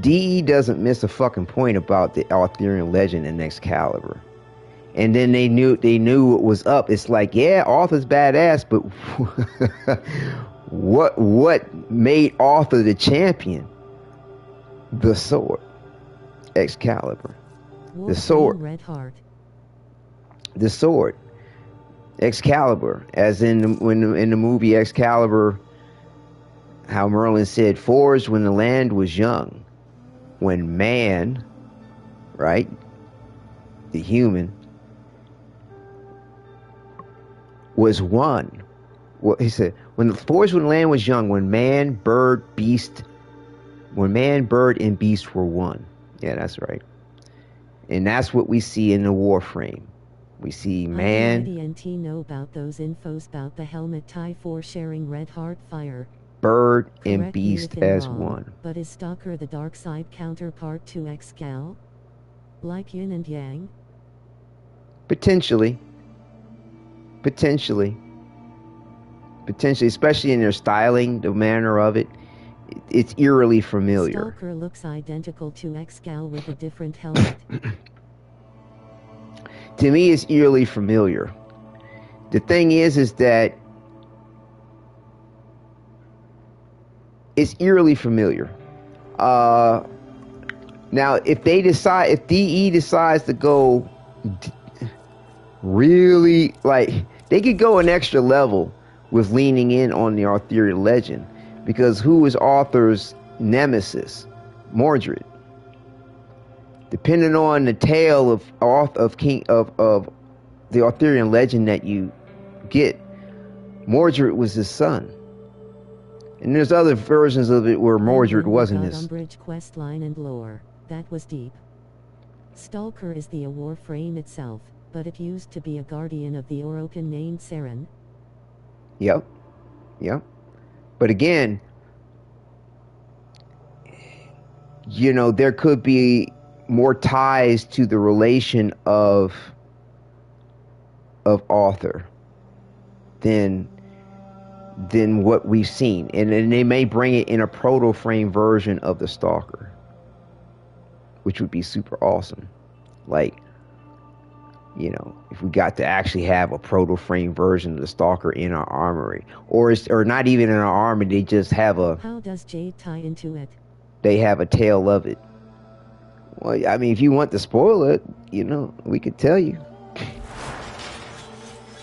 DE doesn't miss a fucking point about the Arthurian legend in Excalibur. And then they knew what was up. It's like, yeah, Arthur's badass, but what made Arthur the champion? The sword. Excalibur. The sword. Red Heart. The sword. Excalibur. As in the movie Excalibur, how Merlin said, forged when the land was young. When man, right, the human, was one. What he said, when the land was young, when man, bird, and beast were one. Yeah, that's right. And that's what we see in the Warframe. We see man. IDNT know about those infos about the helmet tie for sharing red heart fire. Bird and beast as one. But is Stalker the dark side counterpart to Excal? Like yin and yang? Potentially, especially in their styling, the manner of it. It's eerily familiar. Stalker looks identical to Excal with a different helmet. To me, it's eerily familiar. The thing is that it's eerily familiar. Now, if DE decides to go really, like, they could go an extra level with leaning in on the Arthurian legend, because who is Arthur's nemesis? Mordred. Depending on the tale of the Arthurian legend that you get, Mordred was his son. And there's other versions of it where Mordred wasn't his. Umbridge questline and lore. That was deep. Stalker is the Warframe itself, but it used to be a guardian of the Orokin named Saren. Yep. But again, you know, there could be more ties to the relation of Arthur than what we've seen. And then they may bring it in a proto-frame version of the Stalker, which would be super awesome. Like, you know, if we got to actually have a proto-frame version of the Stalker in our armory, or not even in our armory, they just have a... How does Jade tie into it? They have a tale of it. Well, I mean, if you want to spoil it, you know, we could tell you.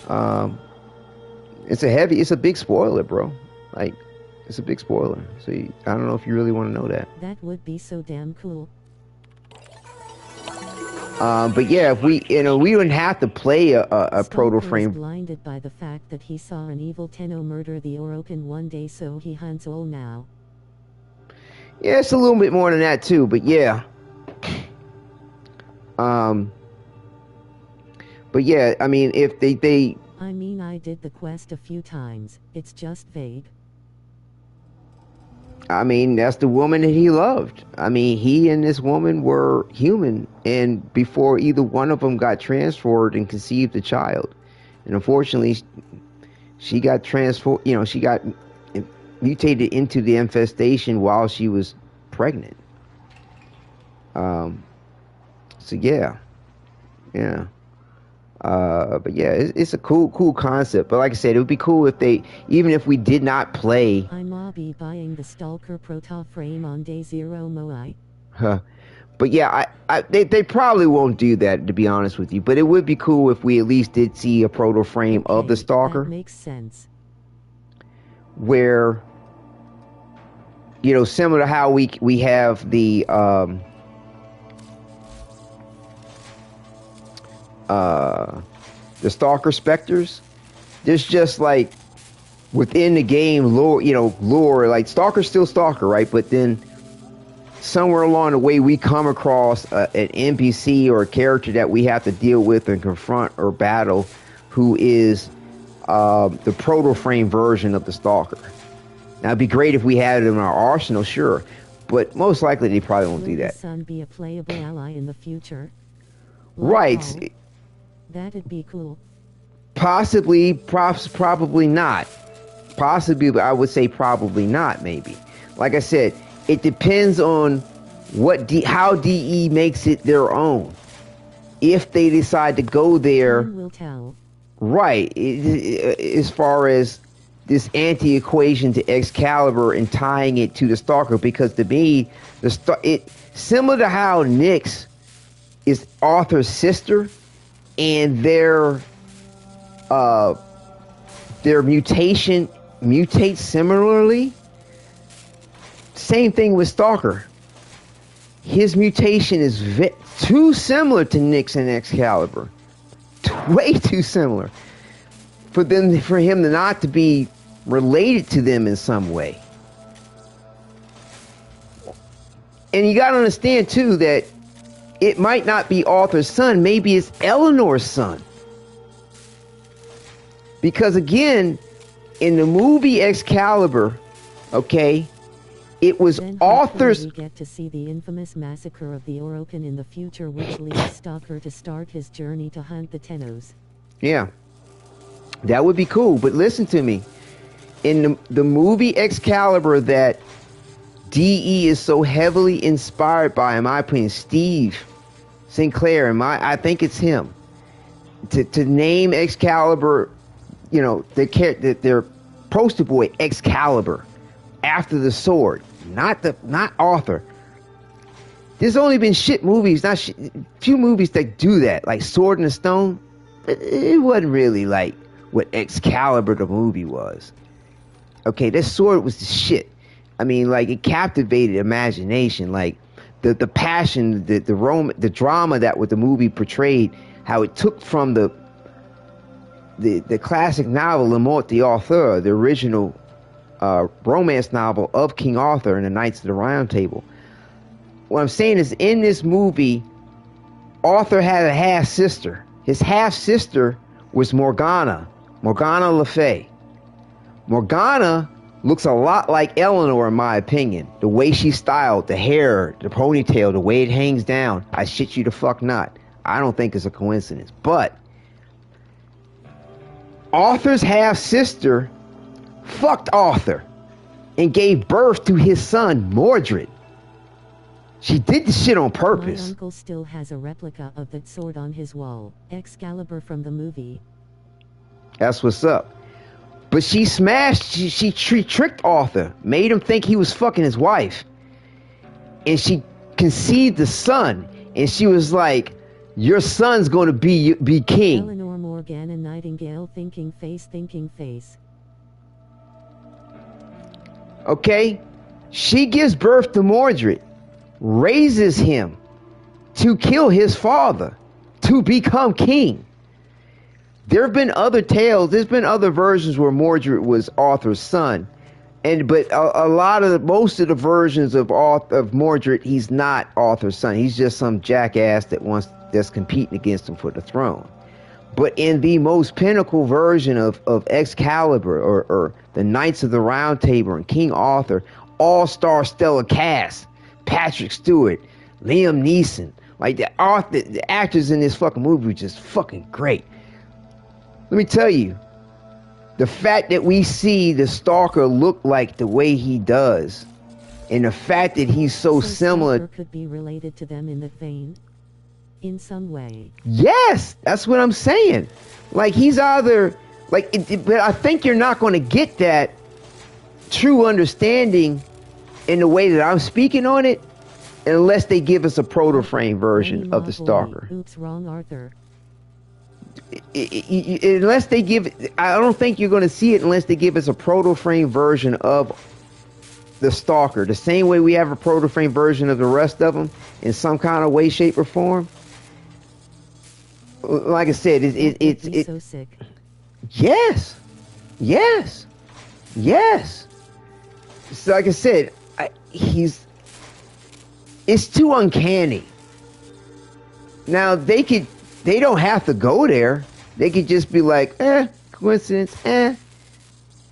It's a big spoiler, bro. Like, it's a big spoiler. So I don't know if you really want to know that. That would be so damn cool. But yeah, if we wouldn't have to play a Protoframe. Blinded by the fact that he saw an evil Tenno murder the Orokin one day, so he hunts all now. Yeah, it's a little bit more than that too, but yeah. But yeah, I mean, if they I mean, I did the quest a few times. It's just vague. I mean, that's the woman that he loved. I mean, he and this woman were human, and before either one of them got transferred and conceived a child. And unfortunately, she got transferred, she got mutated into the infestation while she was pregnant. So yeah. But yeah, it's a cool concept. But like I said, it would be cool if even if we did not play. I'll be buying the Stalker Protoframe on day 0, Moai. But yeah, they probably won't do that, to be honest with you. But it would be cool if we at least did see a Protoframe of the Stalker. That makes sense. Where, similar to how we have the Stalker Specters. There's just like within the game lore, like Stalker's still Stalker, right? But then somewhere along the way we come across an NPC or a character that we have to deal with and confront or battle, who is the Protoframe version of the Stalker. Now it'd be great if we had it in our arsenal, sure, but most likely they probably won't do that. Will the son be a playable ally in the future? Right. That'd be cool. Possibly, probably not. Possibly, but I would say probably not, maybe. Like I said, it depends on how DE makes it their own. If they decide to go there, time will tell. Right. As far as this anti-equation to Excalibur and tying it to the Stalker, because to me, similar to how Nyx is Arthur's sister, and their mutation mutates similarly. Same thing with Stalker. His mutation is too similar to Nyx and Excalibur. Way too similar. For him not to be related to them in some way. And you gotta understand too that it might not be Arthur's son, maybe it's Eleanor's son. Because again, in the movie Excalibur, okay, it was Arthur's. We get to see the infamous massacre of the Orokin in the future, which leads Stalker to start his journey to hunt the Tennos. Yeah, that would be cool. But listen to me, in the movie Excalibur that DE is so heavily inspired by, in my opinion, Steve Sinclair, I think it's him. To name Excalibur, their poster boy Excalibur after the sword, not Arthur. There's only been few movies that do that, like Sword in the Stone. It wasn't really like what Excalibur the movie was. Okay, that sword was the shit. I mean, like, it captivated imagination. Like the passion, the drama that what the movie portrayed, how it took from the classic novel Le Morte d'Arthur, the original romance novel of King Arthur and the Knights of the Round Table. What I'm saying is, in this movie, Arthur had a half sister. His half sister was Morgana Le Fay. Morgana looks a lot like Eleanor, in my opinion. The way she's styled, the hair, the ponytail, the way it hangs down. I shit you the fuck not. I don't think it's a coincidence. But Arthur's half sister fucked Arthur and gave birth to his son Mordred. She did the shit on purpose. My uncle still has a replica of that sword on his wall. Excalibur from the movie. That's what's up. But she tricked Arthur, made him think he was fucking his wife. And she conceived the son. And she was like, your son's going to be king. Eleanor Morgana Nightingale thinking face. Okay? She gives birth to Mordred, raises him to kill his father, to become king. There have been other tales, there's been other versions where Mordred was Arthur's son. But most of the versions of Mordred, he's not Arthur's son. He's just some jackass that's competing against him for the throne. But in the most pinnacle version of Excalibur or the Knights of the Round Table and King Arthur, all-star stellar cast, Patrick Stewart, Liam Neeson, like the actors in this fucking movie were just fucking great. Let me tell you, the fact that we see the Stalker look like the way he does, and the fact that he's so similar, Stalker could be related to them in the vein, in some way. Yes, that's what I'm saying. Like he's either like, but I think you're not going to get that true understanding in the way that I'm speaking on it, unless they give us a Protoframe version of the Stalker. Oops, wrong Arthur. Unless they give, I don't think you're going to see it unless they give us a Protoframe version of the Stalker, the same way we have a Protoframe version of the rest of them in some kind of way, shape, or form. Like I said, it's so sick. Yes. So like I said, it's too uncanny. Now they don't have to go there. They could just be like, coincidence,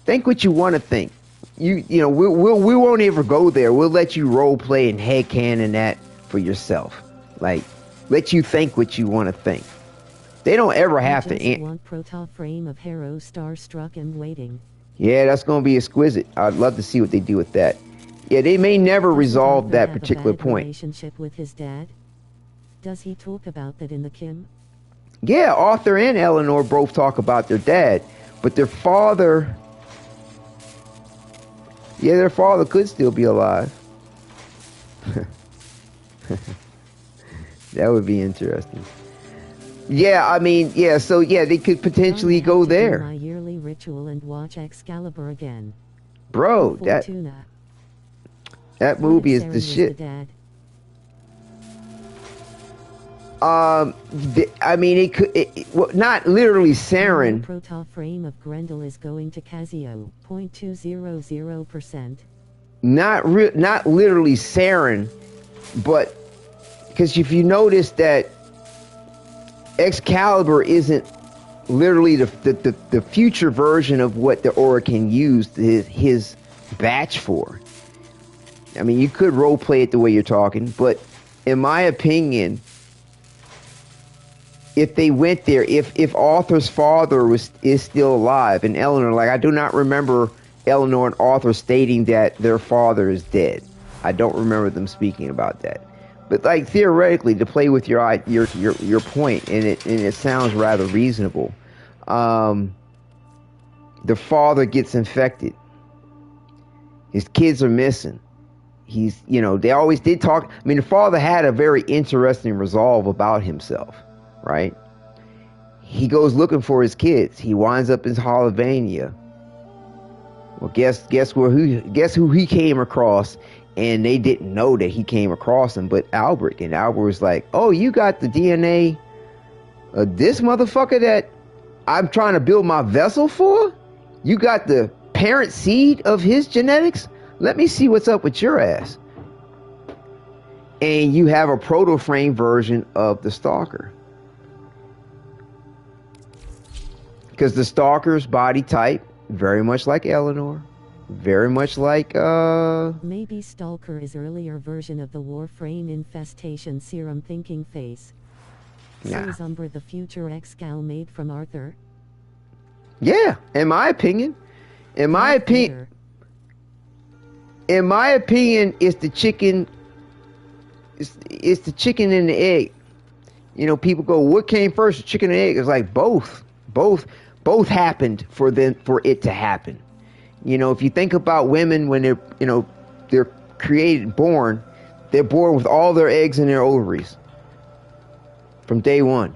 think what you want to think. You know, we won't ever go there. We'll let you role play and headcanon that for yourself. Like, let you think what you want to think. They don't ever have to. I want Protoframe of Harrow starstruck and waiting. Yeah, that's going to be exquisite. I'd love to see what they do with that. Yeah, they may never resolve that particular point. Relationship with his dad? Does he talk about that in the Kim? Yeah, Arthur and Eleanor both talk about their dad, but their father. Yeah, their father could still be alive. That would be interesting. Yeah, I mean, yeah, so yeah, they could potentially go there. My yearly ritual and watch Excalibur again. Bro, that movie is the shit. I mean, it could, well, not literally Saren. The Protoframe of Grendel is going to Casio, 0.200%. Not literally Saren, but because if you notice that Excalibur isn't literally the future version of what the Orokin used his batch for. I mean, you could role play it the way you're talking, but in my opinion, if they went there, if Arthur's father is still alive, and Eleanor, like, I do not remember Eleanor and Arthur stating that their father is dead. I don't remember them speaking about that. But like theoretically, to play with your point, and it sounds rather reasonable. The father gets infected. His kids are missing. He's, you know, they always did talk. I mean, the father had a very interesting resolve about himself, right? He goes looking for his kids. He winds up in Hollivania. Well, guess who he came across, and they didn't know that he came across him, but Albert. And Albert was like, "Oh, you got the DNA of this motherfucker that I'm trying to build my vessel for? You got the parent seed of his genetics? Let me see what's up with your ass." And you have a Protoframe version of the Stalker. Because the Stalker's body type, very much like Eleanor, very much like, Maybe Stalker is earlier version of the Warframe infestation serum thinking face. So is Umbra the future Excal made from Arthur? Yeah, in my opinion. In my opinion, it's the chicken. It's the chicken and the egg. You know, people go, "What came first, the chicken and the egg?" It's like both happened for it to happen. You know, if you think about women when they're created, they're born with all their eggs in their ovaries from day one.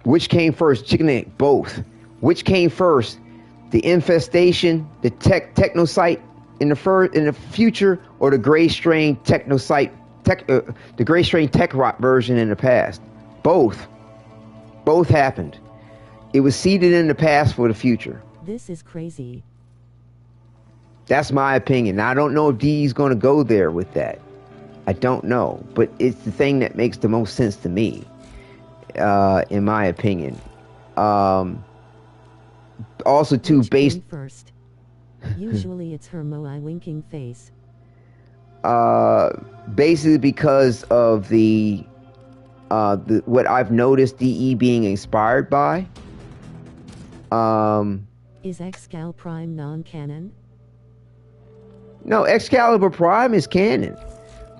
Which came first? Chicken and egg? Both. Which came first? The infestation, the technocyte in the future, or the gray strain technocyte the gray strain tech rot version in the past? Both. Both happened. It was seeded in the past for the future. This is crazy. That's my opinion. Now, I don't know if D's going to go there with that. I don't know, but it's the thing that makes the most sense to me, in my opinion. Also, too, based first. Usually, it's her moai winking face. Basically, because of the what I've noticed, DE being inspired by. Is Excal Prime non-canon? No, Excalibur Prime is canon.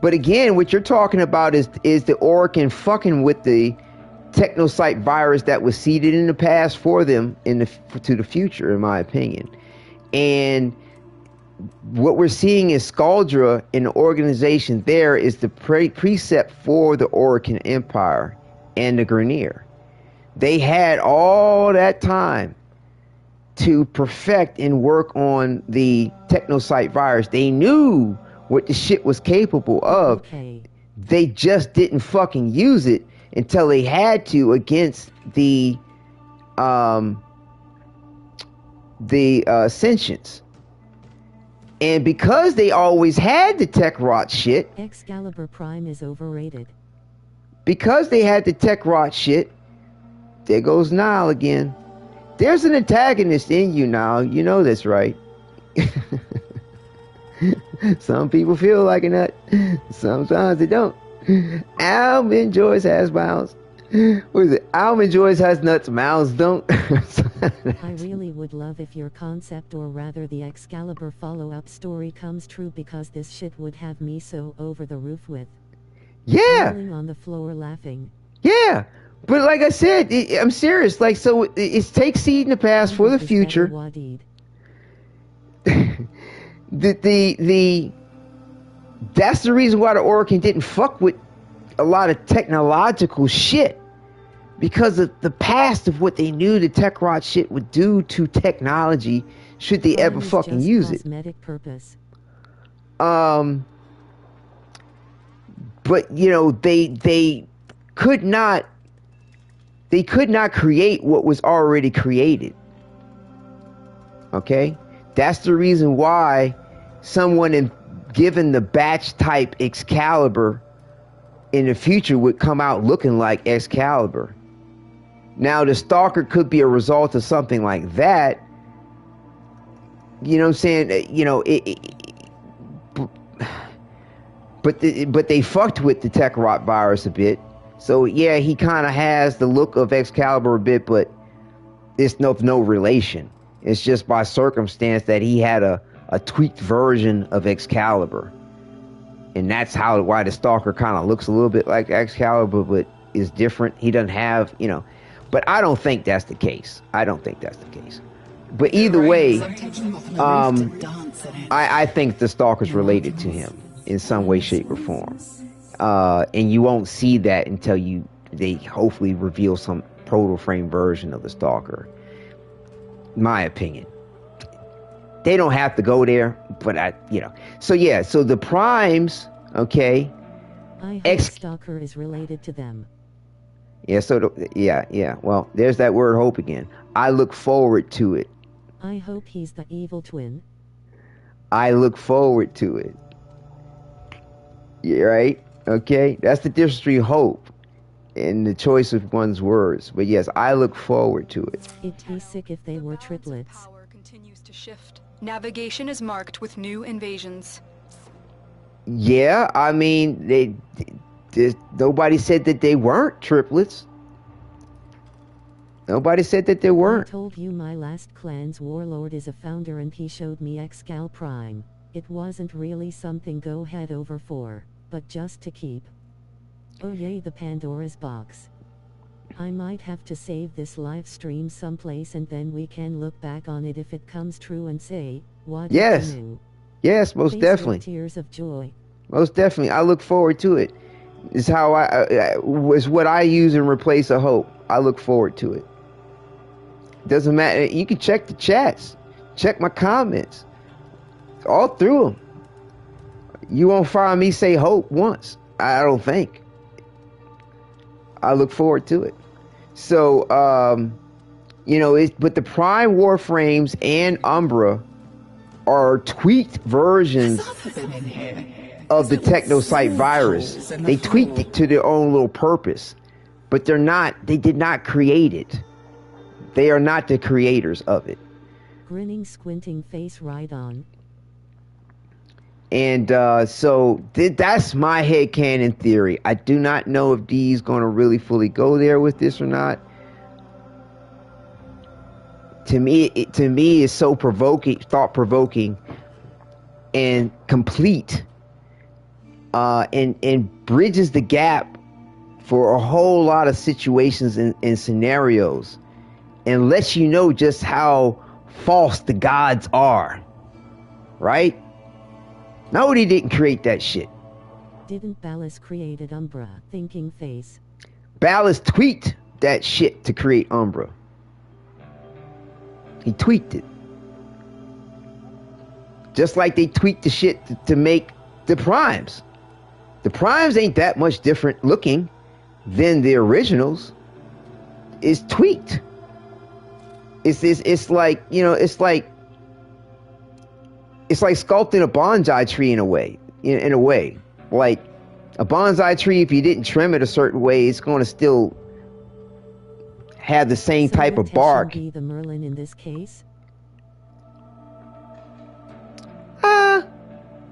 But again, what you're talking about is the Orokin fucking with the Technocyte virus that was seeded in the past for them to the future, in my opinion. And what we're seeing is Scaldra in the organization there is the precept for the Orokin Empire and the Grineer. They had all that time to perfect and work on the Technocyte virus. They knew what the shit was capable of. Okay. They just didn't fucking use it until they had to against the sentients. And because they always had the tech rot shit, Excalibur Prime is overrated. Because they had the tech rot shit, there goes Nile again. There's an antagonist in you, Nile. You know this, right? Some people feel like a nut. Sometimes they don't. Alm enjoys has mouths. What is it? Alm enjoys has nuts, mouths don't. I really would love if your concept, or rather the Excalibur follow-up story, comes true, because this shit would have me so over the roof with. Yeah. Rolling on the floor laughing. Yeah. But like I said, I'm serious. Like, so it's take seed in the past for the future. That's the reason why the Orokin didn't fuck with a lot of technological shit, because of the past of what they knew the tech rot shit would do to technology should they ever fucking use it. Cosmetic purpose. But you know, they could not create what was already created. Okay? That's the reason why someone given the batch type Excalibur in the future would come out looking like Excalibur. Now, the Stalker could be a result of something like that. You know what I'm saying? You know, but they fucked with the tech rot virus a bit. So yeah, he kind of has the look of Excalibur a bit, but it's no relation. It's just by circumstance that he had a tweaked version of Excalibur, and that's why the Stalker kind of looks a little bit like Excalibur, but is different. He doesn't have, you know. But I don't think that's the case. But either way, I think the Stalker's related to him in some way, shape, or form. And you won't see that until they hopefully reveal some Protoframe version of the Stalker. My opinion. They don't have to go there, but So yeah, so the Primes, okay. I hope Stalker is related to them. Yeah, well, there's that word hope again. I look forward to it. I hope he's the evil twin. I look forward to it. Yeah, right? Okay? That's the difference between hope and the choice of one's words. But yes, I look forward to it. It'd be sick if they were triplets. Power continues to shift. Navigation is marked with new invasions. Yeah, I mean, nobody said that they weren't triplets. Nobody said that they weren't. I told you my last clan's warlord is a founder, and he showed me Excal Prime. It wasn't really something go head over for, but just to keep. Oh yay, the Pandora's box. I might have to save this live stream someplace, and then we can look back on it if it comes true and say, what yes. did you know? Yes, most definitely. Tears of joy. Most definitely. I look forward to it. It's how is what I use in replace of hope. I look forward to it. Doesn't matter. You can check the chats, check my comments, all through them. You won't find me say hope once. I don't think. I look forward to it. So, but the Prime Warframes and Umbra are tweaked versions of the Technocyte virus. They tweaked it to their own little purpose, but they did not create it. They are not the creators of it. Grinning, squinting face right on. And so that's my headcanon theory. I do not know if D's going to really fully go there with this or not. To me, it's so provoking, thought-provoking, and complete, and bridges the gap for a whole lot of situations and scenarios, and lets you know just how false the gods are. Right? Nobody didn't create that shit. Didn't Ballas created Umbra? Thinking face. Ballas tweaked that shit to create Umbra. He tweaked it. Just like they tweaked the shit to make the Primes. The Primes ain't that much different looking than the originals. It's tweaked. It's like, it's like sculpting a bonsai tree in a way. Like a bonsai tree, if you didn't trim it a certain way, it's going to still have the same type of bark. Be the Merlin in this case?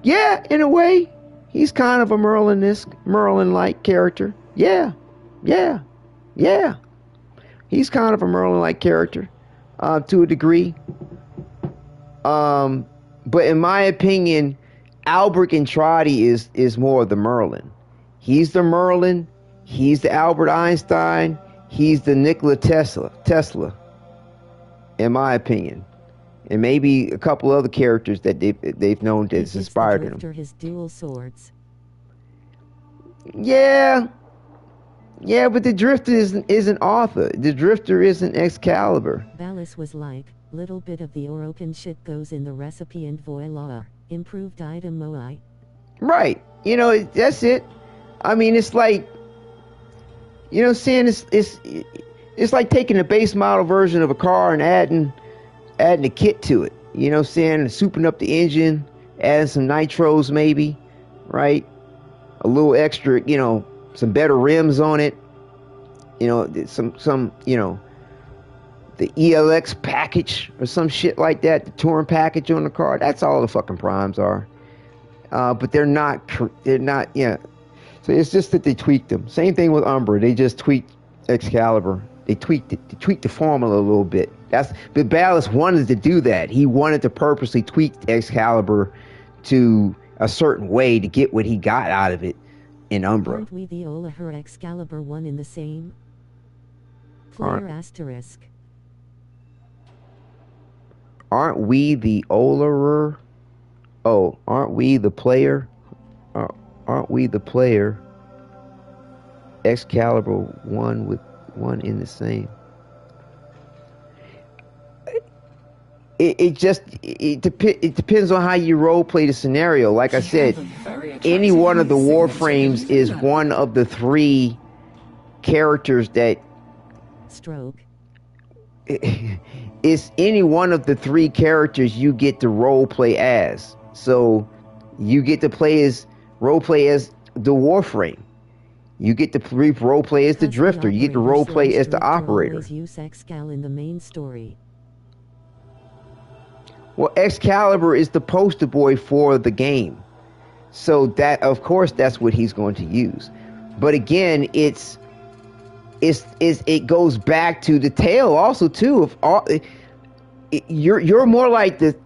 Yeah, in a way. He's kind of a Merlin-like character. Yeah. He's kind of a Merlin-like character, to a degree. But in my opinion, Albert Entradi is more of the Merlin. He's the Merlin. He's the Albert Einstein. He's the Nikola Tesla, in my opinion. And maybe a couple other characters that they've known that's inspired him. His dual swords. Yeah, but the Drifter isn't Arthur. The Drifter isn't Excalibur. Ballas was like, little bit of the Orokin shit goes in the recipe and voila, improved item Moai. Right. That's it. I mean, it's like, saying it's like taking a base model version of a car and adding a kit to it. Souping up the engine, adding some nitros maybe, right? A little extra, some better rims on it. The ELX package or some shit like that, the touring package on the car. That's all the fucking Primes are. But they're not, yeah. So it's just that they tweaked them. Same thing with Umbra. They just tweaked Excalibur. They tweaked it. They tweaked the formula a little bit. But Ballas wanted to do that. He wanted to purposely tweak Excalibur to a certain way to get what he got out of it in Umbra. Aren't we the Olahur Excalibur one in the same? Player asterisk. Aren't we the Olarer? Oh, aren't we the player? Aren't we the player? Excalibur one with one in the same. It depends on how you role play the scenario. Like I said, any one of the Warframes is one of the 3 characters that stroke. It's any one of the 3 characters you get to role play as. So you get to role play as the Warframe. You get to role play as the Drifter. You get to role play as the Operator. Use Excal in the main story. Well, Excalibur is the poster boy for the game. So that, of course, that's what he's going to use. But again, it goes back to the tale also too of all. You're more like the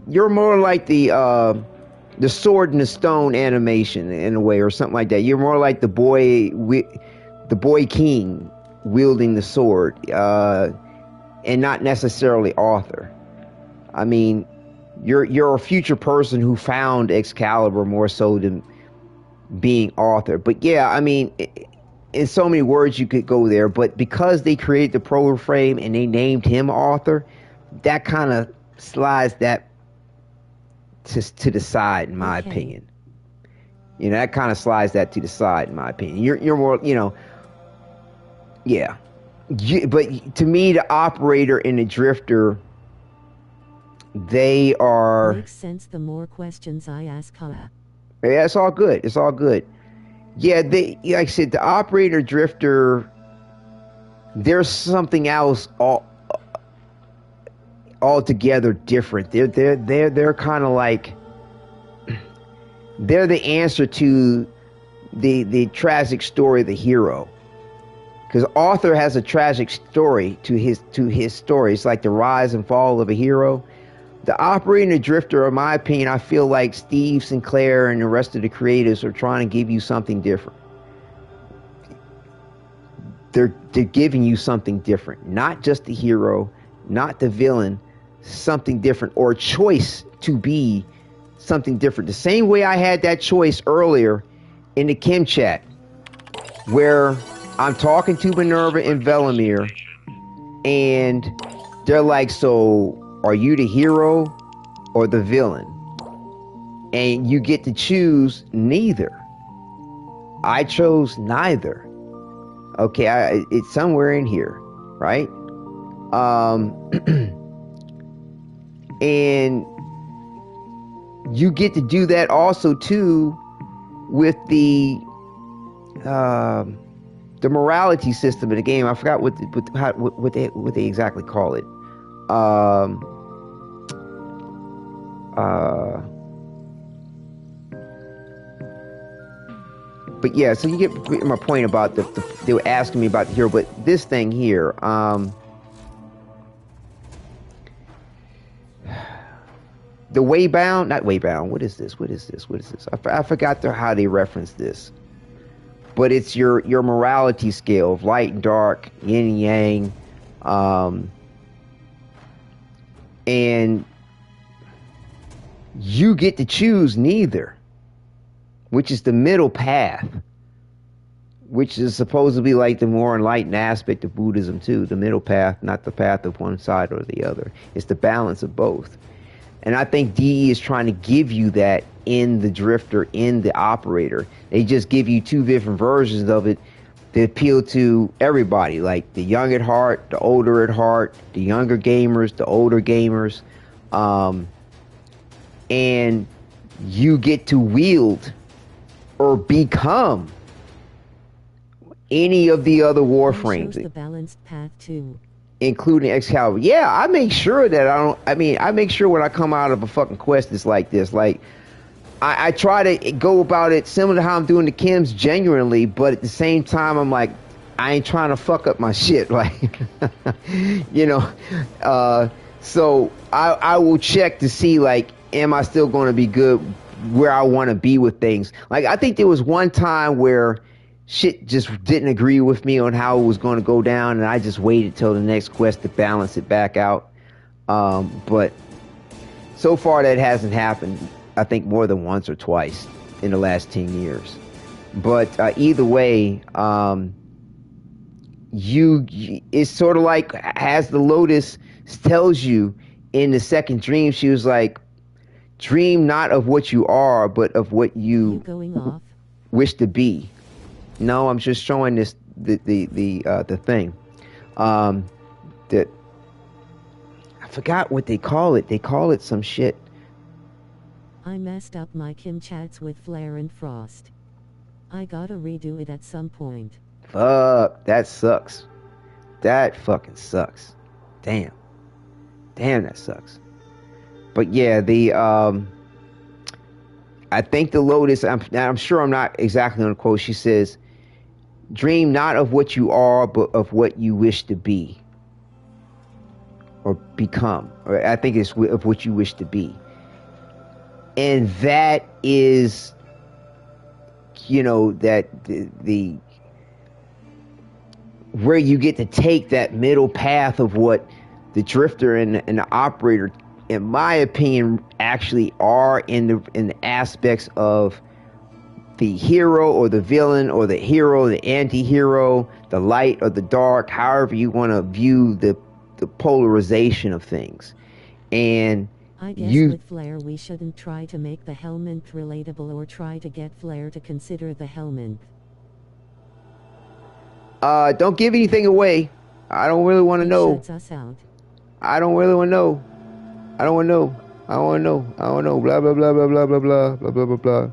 sword and the stone animation in a way, or something like that. You're more like the boy king wielding the sword, and not necessarily Arthur. I mean, you're a future person who found Excalibur more so than being Arthur. But yeah, I mean, in so many words you could go there, but because they created the Protoframe and they named him author, that kind of slides that to the side, in my opinion. You know, that kind of slides that to the side, in my opinion. You're more, you know, yeah. But to me, the operator and the drifter, they are... Makes sense the more questions I ask her. Yeah, it's all good. It's all good. Yeah, like I said, the operator drifter, there's something else altogether different. They're kind of like, they're the answer to the tragic story of the hero. Because author has a tragic story to his story. It's like the rise and fall of a hero. The operator and the drifter, in my opinion, I feel like Steve Sinclair and the rest of the creators are trying to give you something different. They're giving you something different. Not just the hero, not the villain, something different, or a choice to be something different. The same way I had that choice earlier in the Kim chat, where I'm talking to Minerva and Velimire, and they're like, so are you the hero or the villain? And you get to choose neither. I chose neither. Okay, it's somewhere in here, right? And you get to do that also too with the morality system in the game. I forgot what they exactly call it. But yeah, so you get my point about they were asking me about the hero, but this thing here, the Waybound, not Waybound. What is this? I forgot how they reference this. But it's your morality scale of light and dark, yin and yang, and you get to choose neither, which is the middle path, which is supposed to be like the more enlightened aspect of Buddhism too. The middle path, not the path of one side or the other. It's the balance of both. And I think DE is trying to give you that in the drifter, in the operator. They just give you two different versions of it that appeal to everybody, like the young at heart, the older at heart, the younger gamers, the older gamers. And you get to wield or become any of the other Warframes. The balanced path too. Including Excalibur. Yeah, I make sure that I make sure when I come out of a fucking quest it's like this. Like, I try to go about it similar to how I'm doing the Kims genuinely, but at the same time, I'm like, I ain't trying to fuck up my shit. Like, you know, so I will check to see, like, am I still going to be good where I want to be with things? Like, I think there was one time where shit just didn't agree with me on how it was going to go down, and I just waited till the next quest to balance it back out. But so far that hasn't happened, I think, more than once or twice in the last 10 years. But either way, it's sort of like, as the Lotus tells you in the second dream, she was like, dream not of what you are, but of what you wish to be. No, I'm just showing this the thing. That I forgot what they call it. They call it some shit. I messed up my Kim chats with Flare and Frost. I gotta redo it at some point. Fuck, that sucks. That fucking sucks. Damn, that sucks. But yeah, I think the Lotus, I'm sure I'm not exactly on the quote, she says, dream not of what you are, but of what you wish to be. Or become. Or I think it's of what you wish to be. And that is, you know, that the where you get to take that middle path of what the drifter and the operator, in my opinion, actually are in the aspects of the hero or the villain or the hero, the anti-hero, the light or the dark, however you want to view the polarization of things. And I guess with Flare we shouldn't try to make the helmet relatable or try to get Flare to consider the helmet. Don't give anything away. I don't really want to know. Shuts us out. I don't really want to know. I don't want to know. I don't want to know. I don't know. Blah, blah, blah, blah, blah, blah, blah, blah, blah, blah, blah.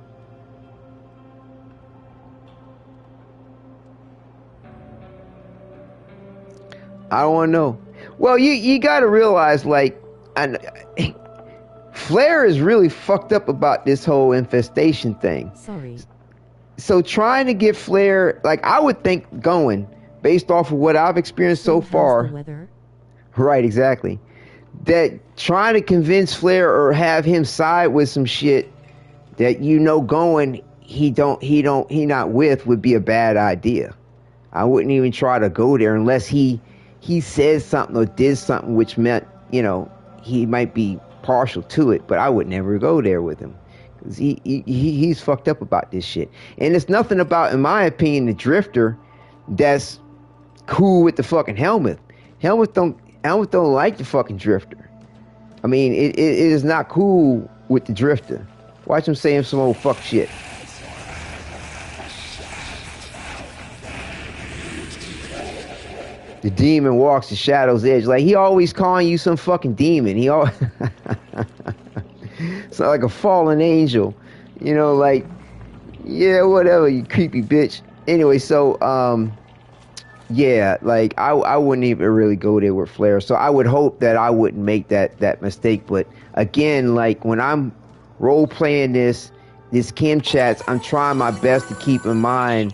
I don't want to know. Well, you got to realize, like, Flare is really fucked up about this whole infestation thing. Sorry. So trying to get Flare, like, I would think going, based off of what I've experienced so far. Right, exactly. That trying to convince Flare or have him side with some shit that going he not with would be a bad idea. I wouldn't even try to go there unless he says something or did something which meant, he might be partial to it, but I would never go there with him. Cause he's fucked up about this shit. And it's nothing about, in my opinion, the Drifter that's cool with the fucking helmet. Helmet don't like the fucking Drifter. I mean, it is not cool with the Drifter. Watch him saying some old fuck shit. The demon walks the shadow's edge. Like, he always calling you some fucking demon. He always it's like a fallen angel. Like, yeah, whatever, you creepy bitch. Anyway, so, yeah, like, I wouldn't even really go there with Flare. So I would hope that I wouldn't make that mistake. But again, like, when I'm role-playing this Kim chats, I'm trying my best to keep in mind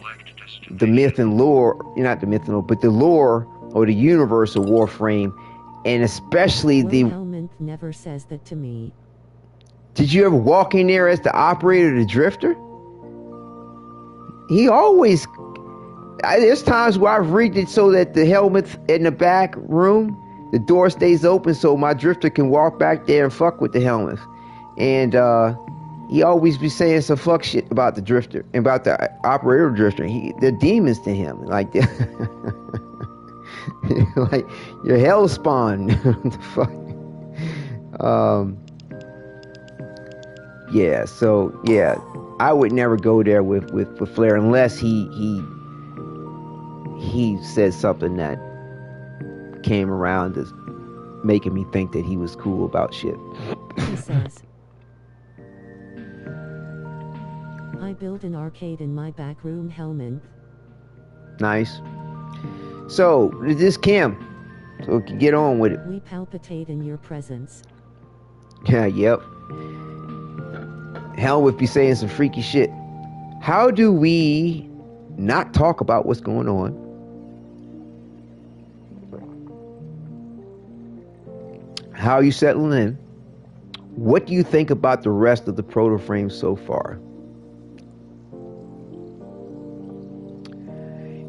the myth and lore, not the myth and lore, but the lore or the universe of Warframe, and especially the helmet never says that to me. Did you ever walk in there as the operator of the Drifter? He always... There's times where I've rigged it so that the helmet's in the back room, the door stays open so my Drifter can walk back there and fuck with the helmet. And he always be saying some fuck shit about the Drifter, about the operator of the Drifter. They're demons to him. Like, like, your hell spawn. The fuck? Yeah, so, yeah, I would never go there with Flare unless he said something that came around to making me think that he was cool about shit. He says, I built an arcade in my back room helmet. Nice. So, this Kim. So we can get on with it. We palpitate in your presence. Yeah, yep. Helmet be saying some freaky shit. How do we not talk about what's going on? How are you settling in? What do you think about the rest of the Protoframe so far?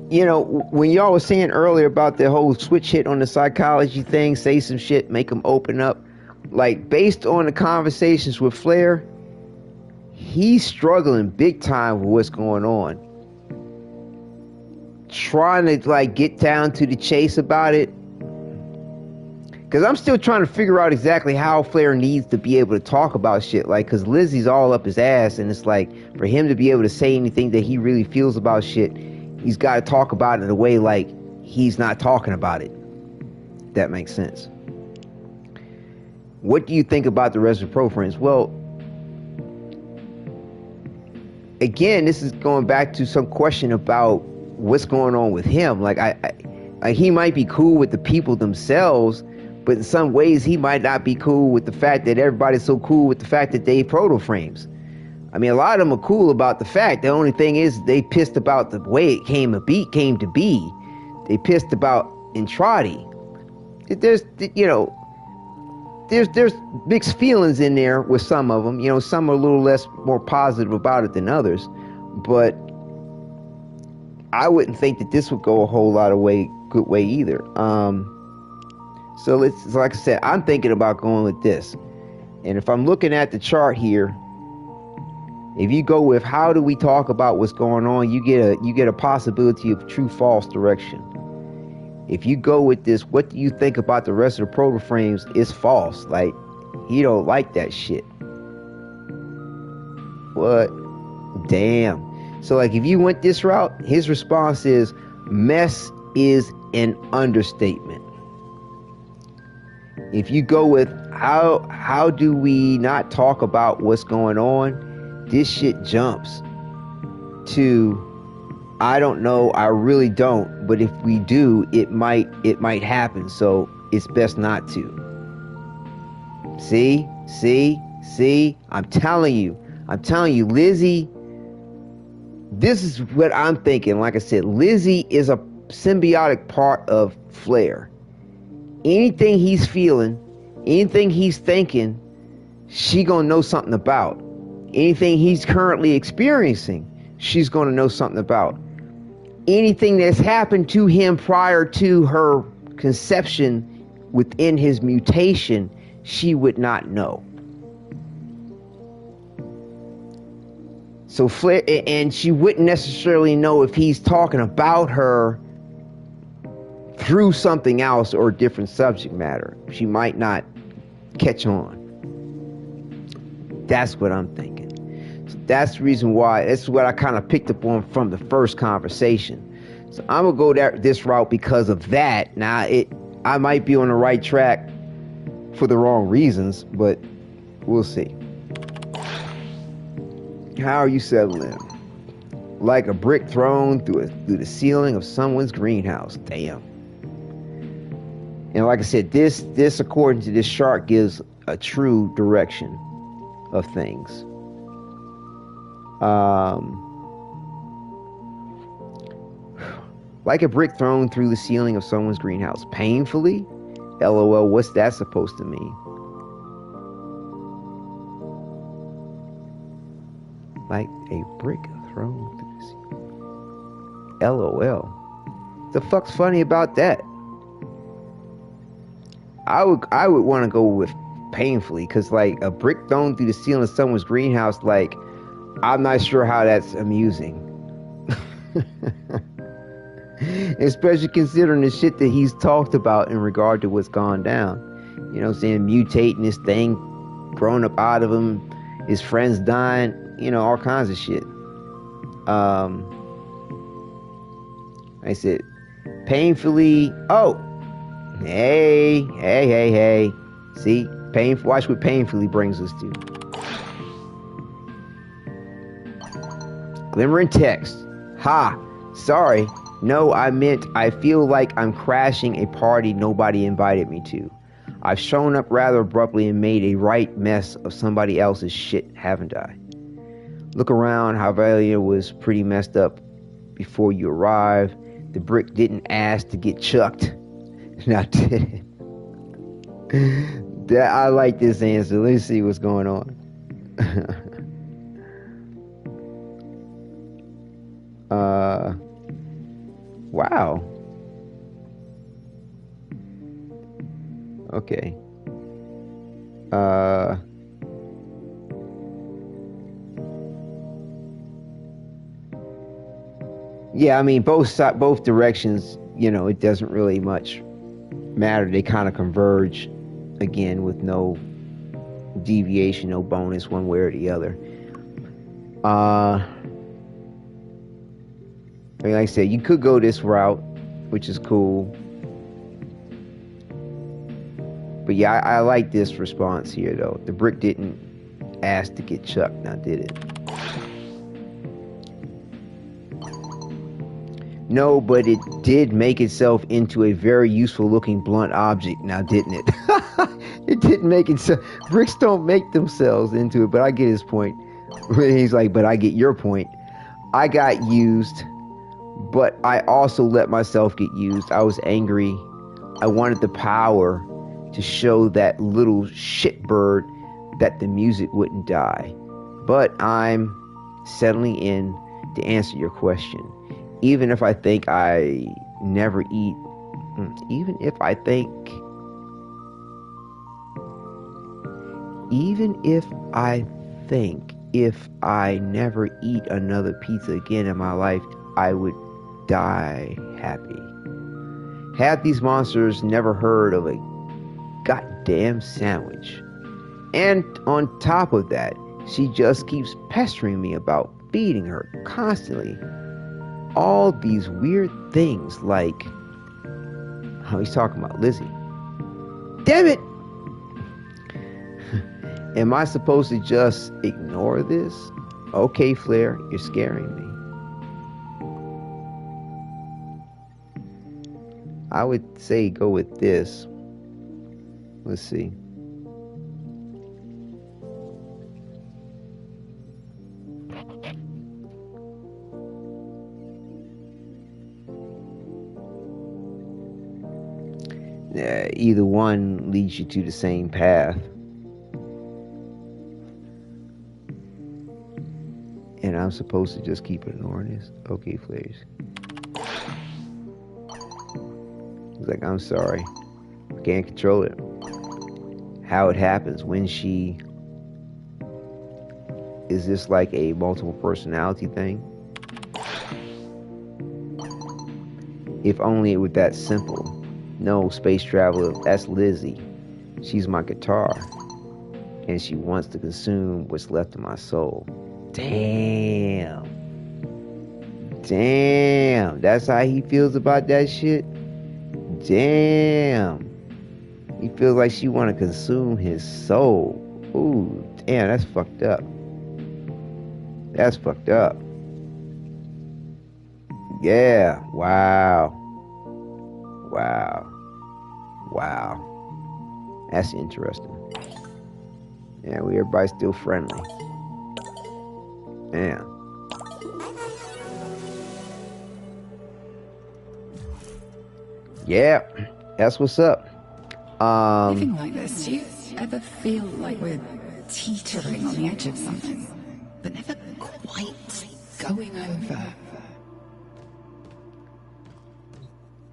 When y'all was saying earlier about the whole switch hit on the psychology thing, say some shit, make them open up. Like, based on the conversations with Flare, he's struggling big time with what's going on. Trying to, like, get down to the chase about it. Because I'm still trying to figure out exactly how Flare needs to be able to talk about shit. Like, because Lizzie's all up his ass, and it's like, for him to be able to say anything that he really feels about shit, he's got to talk about it in a way like he's not talking about it. That makes sense. What do you think about the rest of the Protoframes? Well, again, this is going back to some question about what's going on with him. Like, he might be cool with the people themselves, but in some ways he might not be cool with the fact that everybody's so cool with the fact that they Protoframes. I mean, a lot of them are cool about the fact. The only thing is they pissed about the way it came to be. They pissed about Entrati. There's mixed feelings in there with some of them. Some are a little more positive about it than others. But I wouldn't think that this would go a whole lot of good way either. So like I said, I'm thinking about going with this. And if I'm looking at the chart here, If you go with how do we talk about what's going on, you get a possibility of true false direction. If you go with this, what do you think about the rest of the Protoframes, is false. Like, he don't like that shit. What? Damn. So like if you went this route, his response is mess is an understatement. If you go with how do we not talk about what's going on, this shit jumps to I don't know, I really don't, but if we do, it might happen, so it's best not to. See? I'm telling you, Lizzie, this is what I'm thinking. Like I said, Lizzie is a symbiotic part of Flair. Anything he's feeling, anything he's thinking, she gonna know something about. Anything he's currently experiencing, she's gonna know something about. Anything that's happened to him prior to her conception within his mutation, she would not know. So Flair, and she wouldn't necessarily know if he's talking about her through something else or a different subject matter. She might not catch on. That's what I'm thinking. So that's the reason why, that's what I kind of picked up on from the first conversation. So I'm going to go this route because of that. Now, I might be on the right track for the wrong reasons, but we'll see. How are you settling? Like a brick thrown through the ceiling of someone's greenhouse. Damn. And like I said, this according to this chart gives a true direction of things. Like a brick thrown through the ceiling of someone's greenhouse. Painfully? LOL, what's that supposed to mean? Like a brick thrown through the ceiling. LOL. The fuck's funny about that? I would want to go with painfully, because like a brick thrown through the ceiling of someone's greenhouse, like I'm not sure how that's amusing. Especially considering the shit that he's talked about in regard to what's gone down. You know what I'm saying? Mutating this thing, growing up out of him, his friends dying, you know, all kinds of shit. I said, painfully, oh, hey. See? Painful. Watch what painfully brings us to. Glimmering text. Ha. Sorry. No, I meant I feel like I'm crashing a party nobody invited me to. I've shown up rather abruptly and made a right mess of somebody else's shit, haven't I? Look around. Havalia was pretty messed up before you arrived. The brick didn't ask to get chucked. Now did it? I like this answer. Let's see what's going on. Wow. Okay. Yeah, I mean, both directions, you know, it doesn't really much matter. They kind of converge again with no deviation, no bonus one way or the other. I mean, like I said, you could go this route, which is cool. But yeah, I like this response here, though. The brick didn't ask to get chucked, now did it? No, but it did make itself into a very useful looking blunt object, now didn't it? It didn't make itself. Bricks don't make themselves into it, but I get his point. He's like, but I get your point. I got used, but I also let myself get used. I was angry. I wanted the power to show that little shitbird that the music wouldn't die. But I'm settling in to answer your question. Even if I think I never eat, even if I think if I never eat another pizza again in my life, I would die happy. Half these monsters never heard of a goddamn sandwich. And on top of that, she just keeps pestering me about feeding her constantly. All these weird things like how he's talking about Lizzie. Damn it! Am I supposed to just ignore this? Okay, Flair, you're scaring me. I would say go with this. Let's see. Either one leads you to the same path. And I'm supposed to just keep ignoring this? Okay, Flares. He's like, I'm sorry. I can't control it. How it happens, when she... Is this like a multiple personality thing? If only it were that simple. No, space traveler, that's Lizzie. She's my guitar. And she wants to consume what's left of my soul. Damn. Damn. That's how he feels about that shit? Damn. He feels like she want to consume his soul. Ooh, damn, that's fucked up. That's fucked up. Yeah, wow. Wow. Wow. That's interesting. Yeah, everybody's still friendly. Man. Yeah, that's what's up. Living like this, do you ever feel like we're teetering on the edge of something, but never quite going over?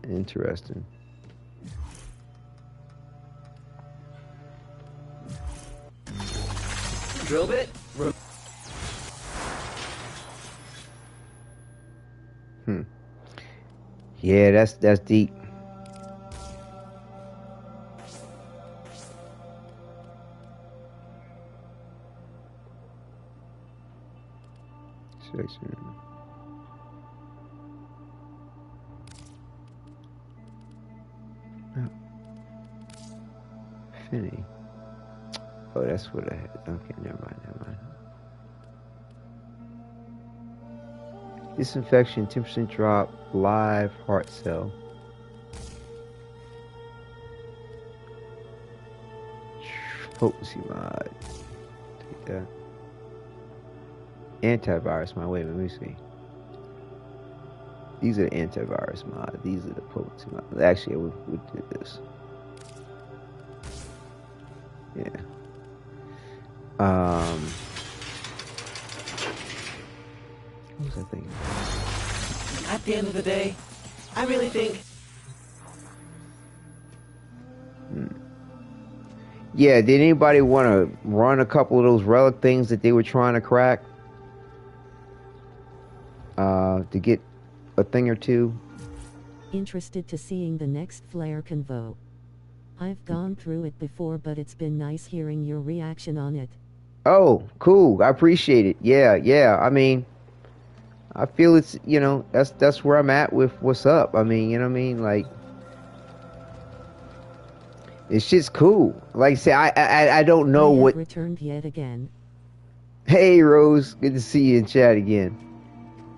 Interesting. Drill bit? Yeah, that's deep. Section. Oh. Finny. Oh, that's what I had. Okay, never mind. Disinfection, 10% drop, live heart cell. Potency mod. Take that. Antivirus mod. Wait, let me see. These are the antivirus mod. These are the potency mod. Actually, we did this. Yeah. What was I thinking? At the end of the day, I really think... Yeah, did anybody want to run a couple of those relic things that they were trying to crack? To get a thing or two? Interested to seeing the next Flare convo. I've gone through it before, but it's been nice hearing your reaction on it. Oh, cool. I appreciate it. Yeah. I mean, I feel it's, that's where I'm at with what's up. I mean, you know what I mean? Like, it's just cool. Like I say, I don't know what... returned yet again. Hey, Rose. Good to see you in chat again.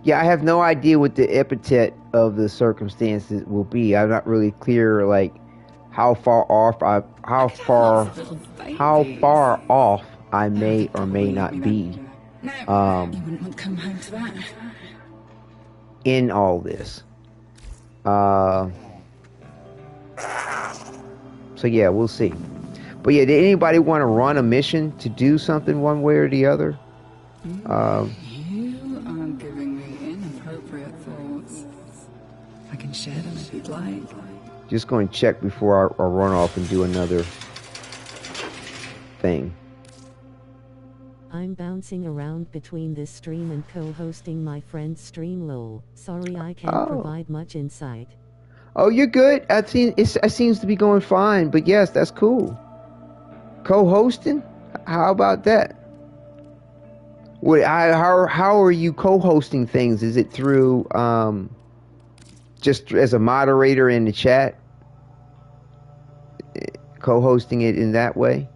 Yeah, I have no idea what the epithet of the circumstances will be. I'm not really clear, like, how far off I may or may not be. In all this. So yeah, we'll see. But yeah, did anybody want to run a mission to do something one way or the other? You are giving me inappropriate thoughts. I can share them if you'd like. Just going to check before I run off and do another thing. I'm bouncing around between this stream and co-hosting my friend's stream lol. Sorry I can't provide much insight. Oh, you're good. It seems to be going fine, but yes, that's cool. Co-hosting? How about that? How are you co-hosting things? Is it through just as a moderator in the chat? Co-hosting it in that way?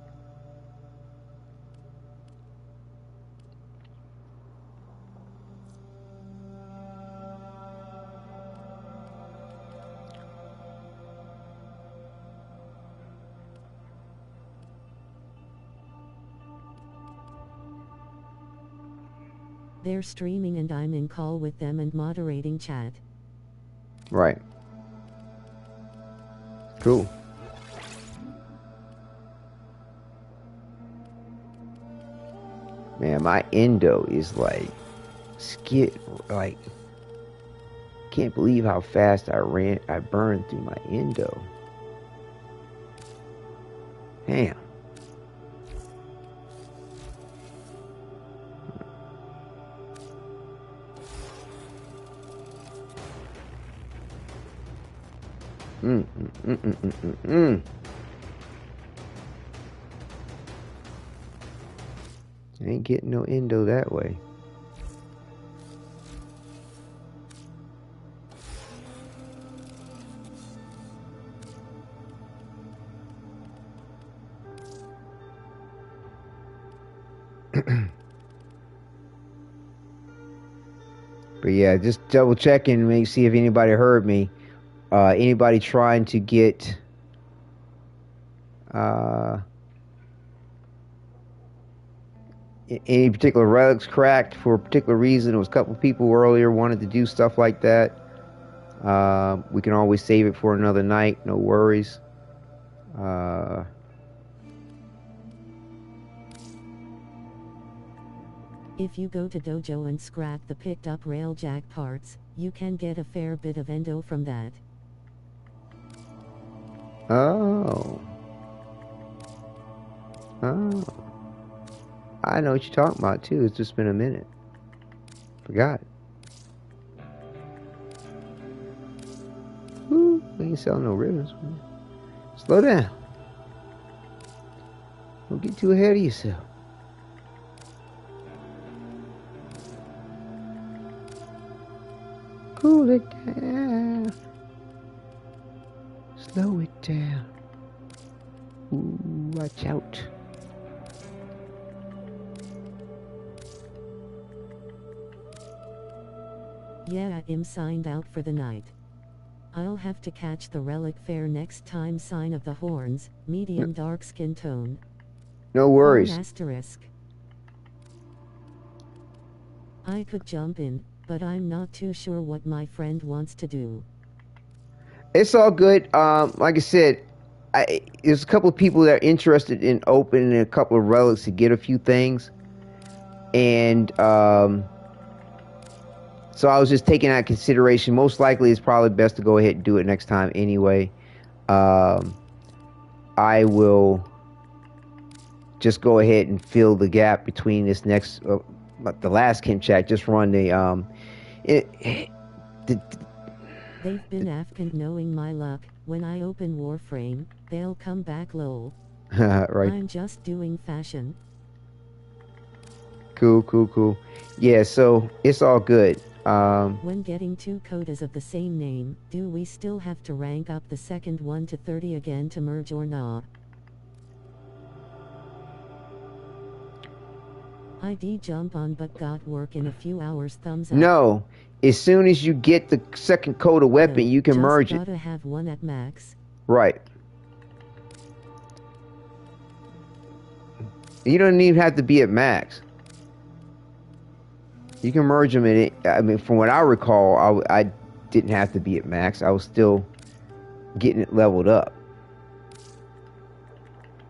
They're streaming and I'm in call with them and moderating chat. Right. Cool. Man, my endo is like can't believe how fast I burned through my endo. Damn. Ain't getting no endo that way. But yeah, just double checking, maybe see if anybody heard me. Anybody trying to get any particular relics cracked for a particular reason? There was a couple of people earlier wanted to do stuff like that. We can always save it for another night, no worries. If you go to Dojo and scrap the picked up railjack parts, you can get a fair bit of endo from that. Oh. I know what you're talking about too. It's just been a minute. Forgot. Ooh, we ain't selling no ribbons. Slow down. Don't get too ahead of yourself. Cool it down. Slow it down. Ooh, watch out. Yeah, I'm signed out for the night. I'll have to catch the relic fair next time. Sign of the Horns, medium dark skin tone. No worries. Asterisk. I could jump in, but I'm not too sure what my friend wants to do. It's all good. Like I said, there's a couple of people that are interested in opening a couple of relics to get a few things. And so I was just taking that into consideration. Most likely it's probably best to go ahead and do it next time anyway. I will just go ahead and fill the gap between this next, the last Kim Chat. Just run the They've been Afghan knowing my luck. When I open Warframe, they'll come back lol. Right. I'm just doing fashion. Cool. Yeah, so it's all good. When getting two codas of the same name, do we still have to rank up the second one to 30 again to merge or nah? ID jump on but got work in a few hours. Thumbs up. No. As soon as you get the second coda weapon, you can merge it. Gotta have one at max. Right. You don't even have to be at max. You can merge them in it. I mean, from what I recall, I didn't have to be at max. I was still getting it leveled up.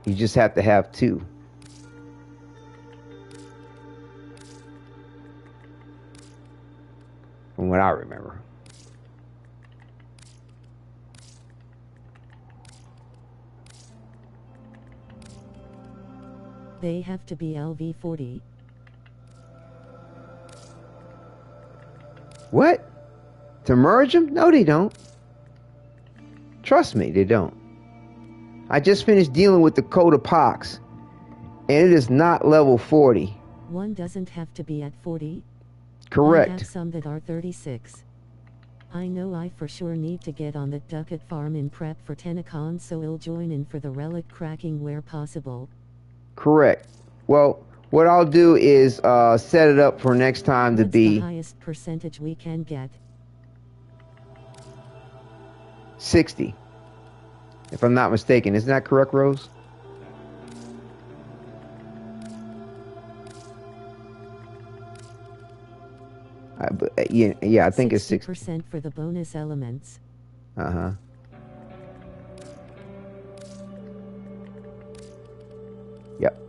You just have to have two. From what I remember. They have to be LV40. What? To merge them? No, they don't. Trust me, they don't. I just finished dealing with the Coda Pox, and it is not level 40. One doesn't have to be at 40. Correct. I have some that are 36. I know I for sure need to get on the Ducat farm in prep for Tenacon, so I'll join in for the relic cracking where possible. Correct. Well, what I'll do is set it up for next time to be the highest percentage we can get. 60. If I'm not mistaken. Isn't that correct, Rose? Yeah, I think it's 60% for the bonus elements. Uh-huh. Yep.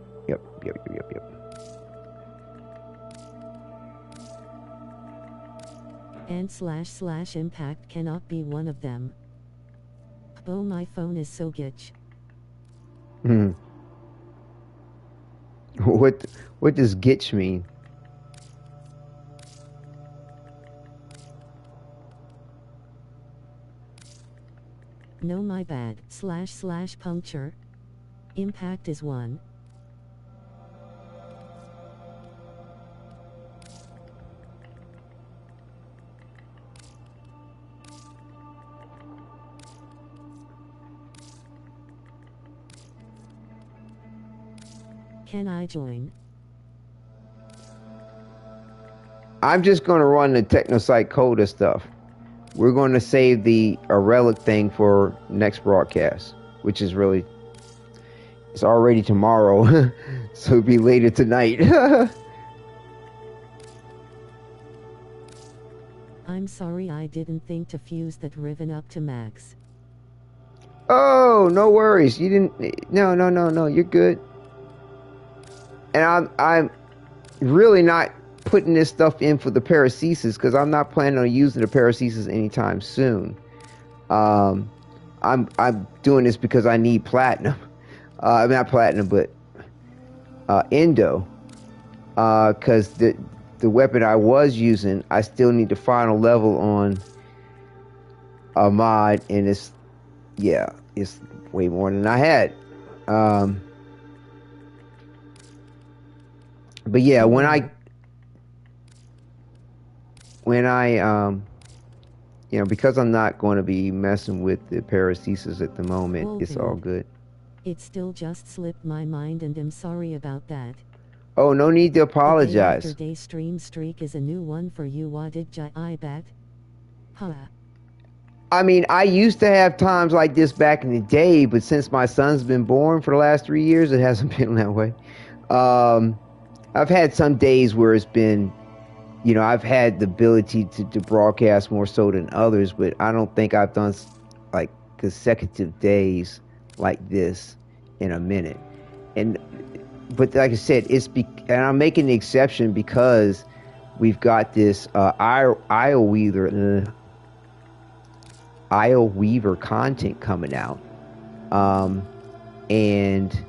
And / impact cannot be one of them. Oh, my phone is so glitch. What does glitch mean? No, my bad. / puncture. Impact is 1. Can I join? I'm just going to run the Technocyte Coda stuff. We're going to save the relic thing for next broadcast, which is really, it's already tomorrow, so it'll be later tonight. I'm sorry, I didn't think to fuse that Riven up to max. Oh, no worries. You didn't. No. You're good. And I'm really not putting this stuff in for the paracesis because I'm not planning on using the paracesis anytime soon. I'm doing this because I need platinum. Not platinum, but endo. Because the weapon I was using, I still need the final level on a mod, and it's way more than I had. But yeah, when I because I'm not going to be messing with the paracesis at the moment, it's all good. It still just slipped my mind, and I'm sorry about that. Oh, no need to apologize. The day stream streak is a new one for you, Wadidja, I bet. Huh. I mean, I used to have times like this back in the day, but since my son's been born for the last 3 years, it hasn't been that way. I've had some days where it's been, I've had the ability to broadcast more so than others, but I don't think I've done like consecutive days like this in a minute. But like I said, and I'm making the exception because we've got this Isle Weaver content coming out, and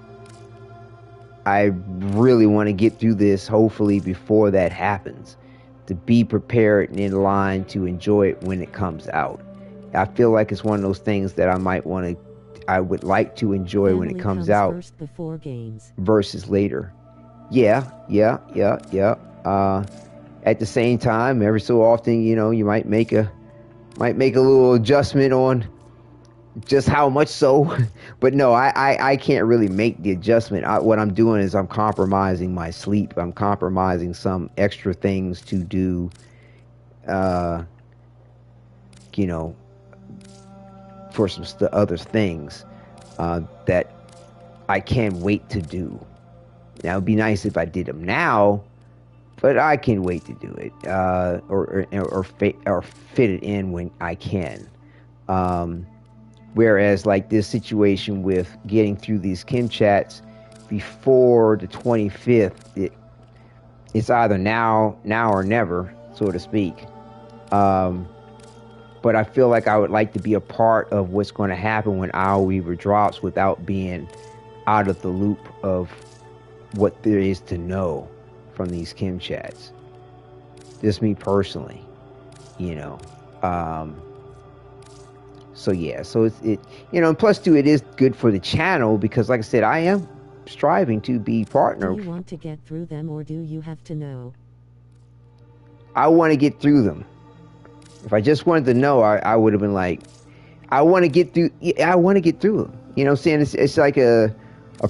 I really want to get through this hopefully before that happens, to be prepared and in line to enjoy it when it comes out. I feel like it's one of those things that I would like to enjoy when it comes out first before games versus later. Yeah. At the same time, every so often, you might make a little adjustment on just how much so. But no, I can't really make the adjustment. What I'm doing is I'm compromising my sleep. I'm compromising some extra things to do, for some other things that I can't wait to do. Now, it'd be nice if I did them now, but I can wait to do it, or fit it in when I can. Whereas, like this situation with getting through these Kim chats before the 25th, it's either now or never, so to speak. But I feel like I would like to be a part of what's going to happen when Isle Weaver drops without being out of the loop of what there is to know from these Kim chats. Just me personally. you know. So yeah, so it you know, and plus too, it is good for the channel because, like I said, I am striving to be partner. Do you want to get through them, or do you have to know? I want to get through them. If I just wanted to know, I would have been like, I want to get through. I want to get through them. You know what I'm saying? It's like a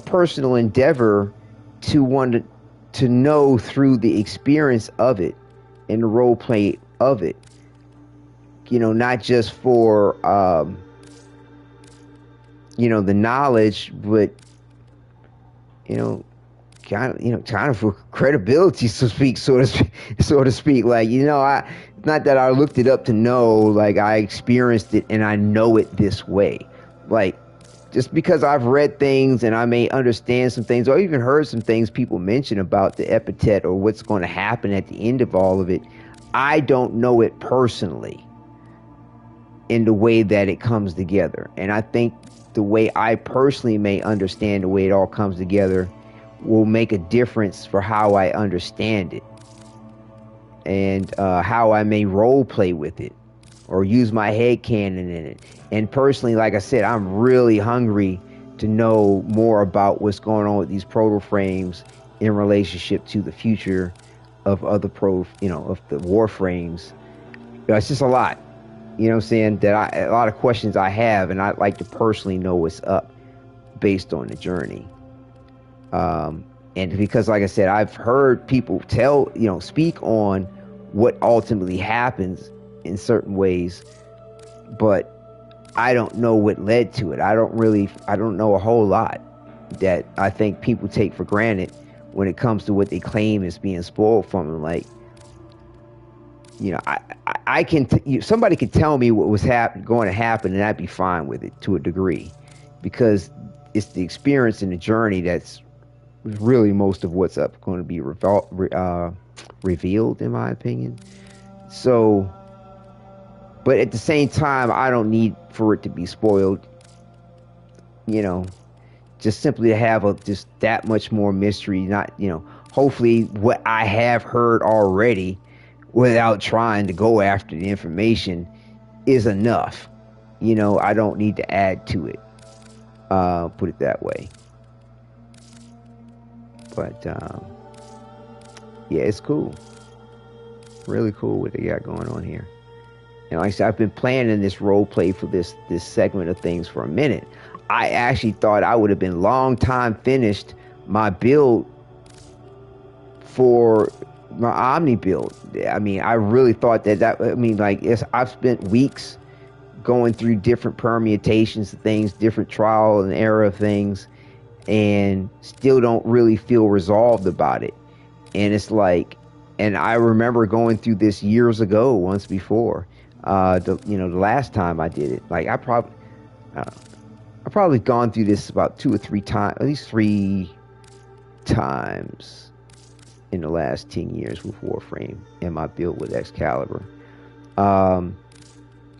personal endeavor to want to know through the experience of it and the role play of it. You know, not just for you know, the knowledge, but kind of for credibility, so to speak. Like, you know, not that I looked it up to know, like I experienced it and I know it this way. Like, just because I've read things and I may understand some things, or even heard some things people mention about the epithet or what's going to happen at the end of all of it, I don't know it personally in the way that it comes together. And I think the way I personally may understand the way it all comes together will make a difference for how I understand it and how I may role play with it or use my head canon in it. And personally, like I said, I'm really hungry to know more about what's going on with these Protoframes in relationship to the future of other of the Warframes. It's just a lot, you know what I'm saying, a lot of questions I have, and I'd like to personally know what's up based on the journey. And because, like I said, I've heard people speak on what ultimately happens in certain ways, but I don't know what led to it. I don't know a whole lot that I think people take for granted when it comes to what they claim is being spoiled from them. Like, you know, somebody could tell me what was going to happen, and I'd be fine with it to a degree, because it's the experience and the journey that's really most of what's going to be revealed, in my opinion. So, but at the same time, I don't need for it to be spoiled. You know, just simply to have just that much more mystery. Not, you know, hopefully what I have heard already, without trying to go after the information, is enough. You know, I don't need to add to it. Put it that way. But yeah, it's cool. Really cool what they got going on here. And like I said, I've been planning this role play for this segment of things for a minute. I actually thought I would have been long time finished my build for my Omni build. I mean, I really thought I've spent weeks going through different permutations of things, different trial and error of things, and still don't really feel resolved about it. And it's like, and I remember going through this years ago, once before, the last time I did it. Like, I've probably gone through this about 2 or 3 times, at least 3 times in the last 10 years with Warframe and my build with Excalibur.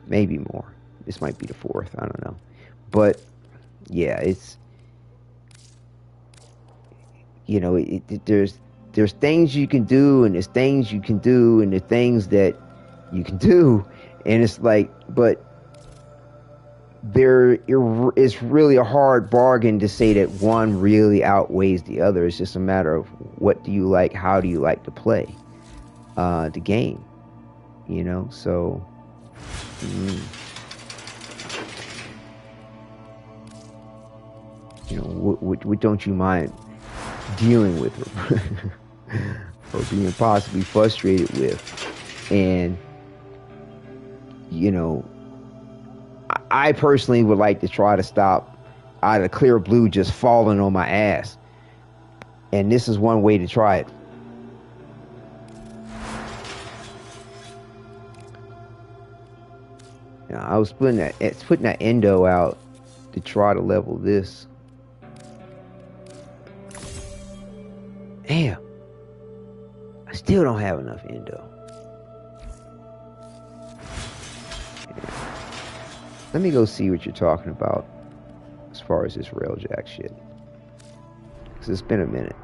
Maybe more. This might be the 4th, I don't know. But yeah, it's, you know, there's things you can do, and there's things you can do, and there's things that you can do, and it's like, but it's really a hard bargain to say that one really outweighs the other. It's just a matter of what do you like, how do you like to play the game, you know. So you know, what don't you mind dealing with or being possibly frustrated with? And you know, I personally would like to try to stop out of clear blue just falling on my ass, and this is one way to try it. Now, I was putting that endo out to try to level this. Damn, I still don't have enough endo. Let me go see what you're talking about as far as this railjack shit, because it's been a minute.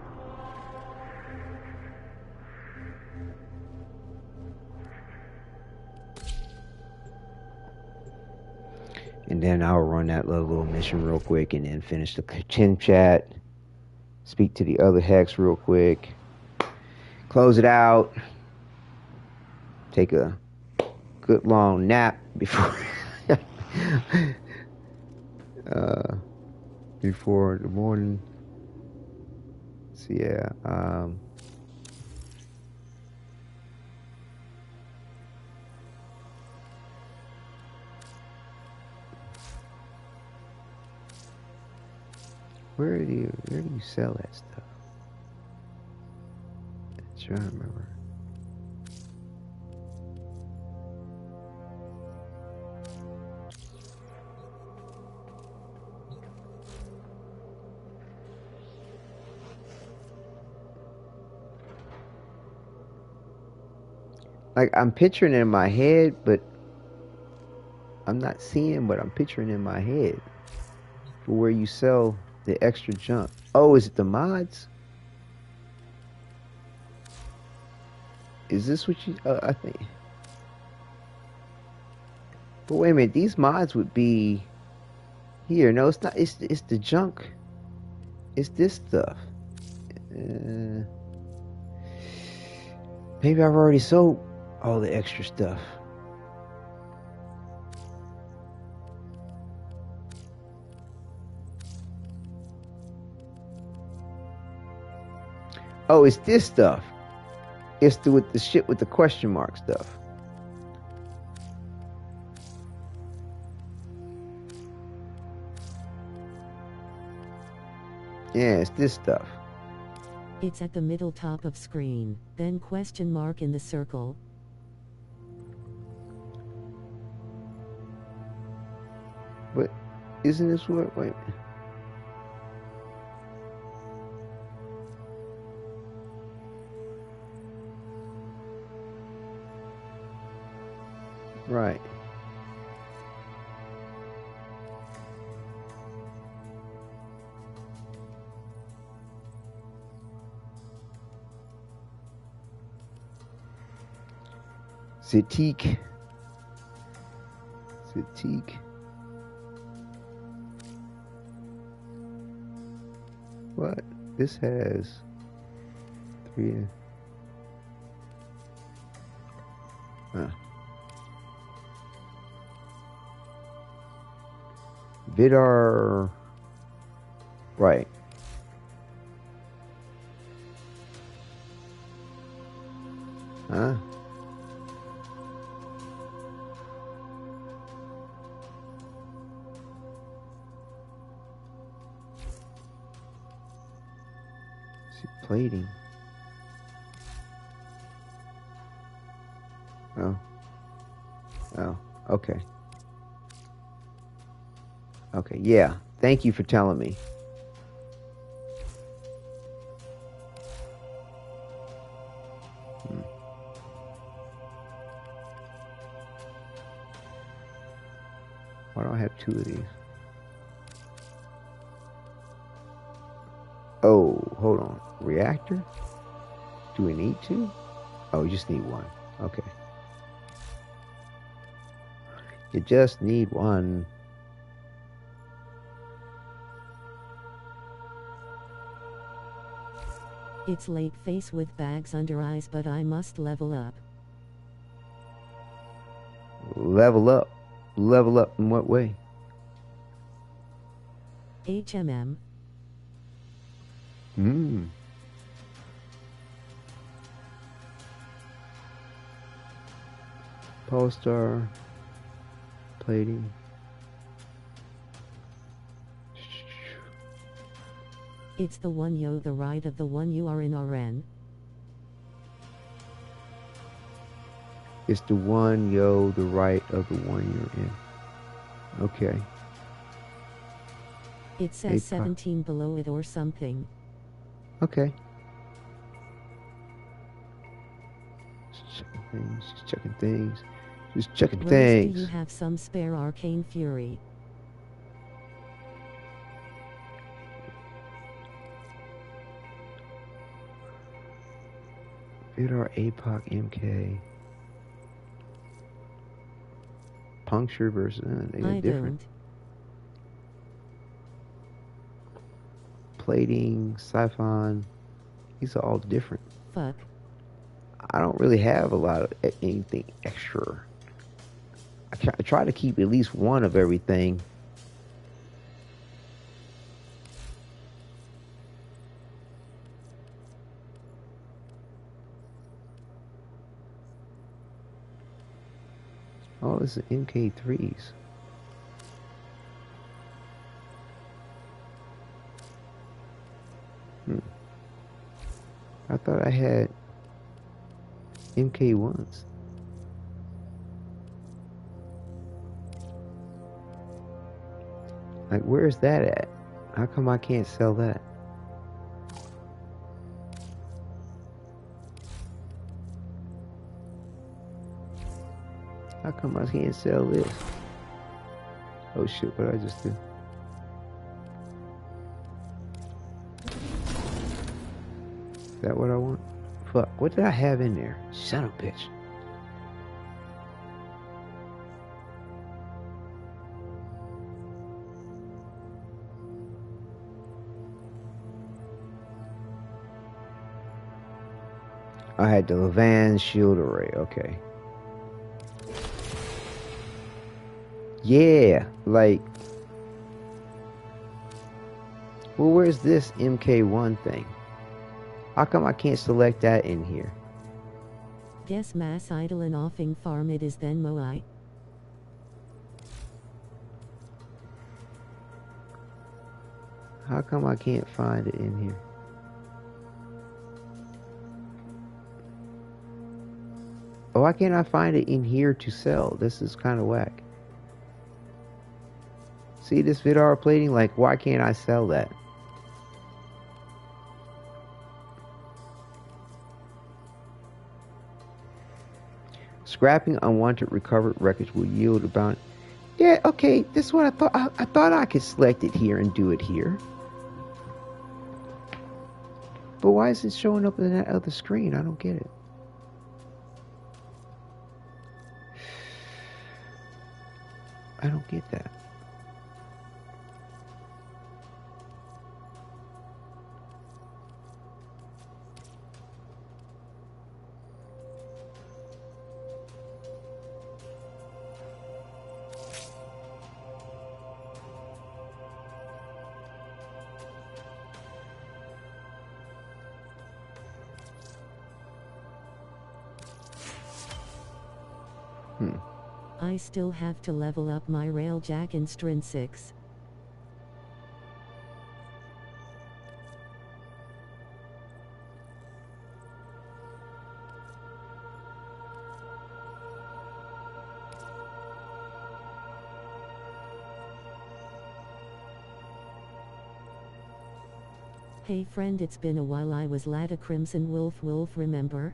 And then I'll run that little mission real quick and then finish the chin chat. Speak to the other hex real quick. Close it out. Take a good long nap before before the morning. So yeah, where do you sell that stuff? I'm trying to remember. Like, I'm picturing it in my head, but I'm not seeing what I'm picturing in my head for where you sell the extra junk. Oh, is it the mods? Is this what you... I think... But wait a minute, these mods would be... Here, no, it's not. It's the junk. It's this stuff. Maybe I've already sold all the extra stuff. Oh, it's this stuff. It's with the shit with the question mark stuff. Yeah, it's this stuff. It's at the middle top of screen, then question mark in the circle. But isn't this what? Wait. Right. Zatique. What? This has 3. Vidar. Right. Huh? Plating. Oh. Okay. Okay, yeah. Thank you for telling me. Why do I have 2 of these? Oh, hold on. Reactor? Do we need 2? Oh, we just need 1. Okay. You just need 1. It's late face with bags under eyes, but I must level up. Level up? Level up in what way? HMM. Polestar. Plating. It's the one yo the right of the one you are in RN. It's the one yo the right of the one you're in. Okay. It says 17 below it or something. Okay. Just checking things. Just checking things. Just checking Rose, things. do you have some spare arcane fury? Vidar, APOC, MK. Puncture versus... they're different. plating, siphon. These are all different. Fuck. I don't really have a lot of anything extra. I try to keep at least one of everything. Oh, this is MK3s. I thought I had MK1s. Like, where's that at? How come I can't sell that? How come I can't sell this? Oh shit, what did I just do? Is that what I want? Fuck, what did I have in there? Son of a bitch. I had the Levan shield array, okay. Yeah, like... Well, where's this MK1 thing? How come I can't select that in here? Guess mass idle and offing farm it is then Moai. How come I can't find it in here? Oh, why can't I find it in here to sell? This is kind of whack. See this Vidar plating? Like, why can't I sell that? Scrapping unwanted recovered wreckage will yield about... Yeah, okay, this is what I thought. I thought I could select it here and do it here. But why is it showing up in that other screen? I don't get it. I don't get that. I still have to level up my Railjack Instrinsics. Hey friend, it's been a while. I was Lada Crimson Wolf, remember?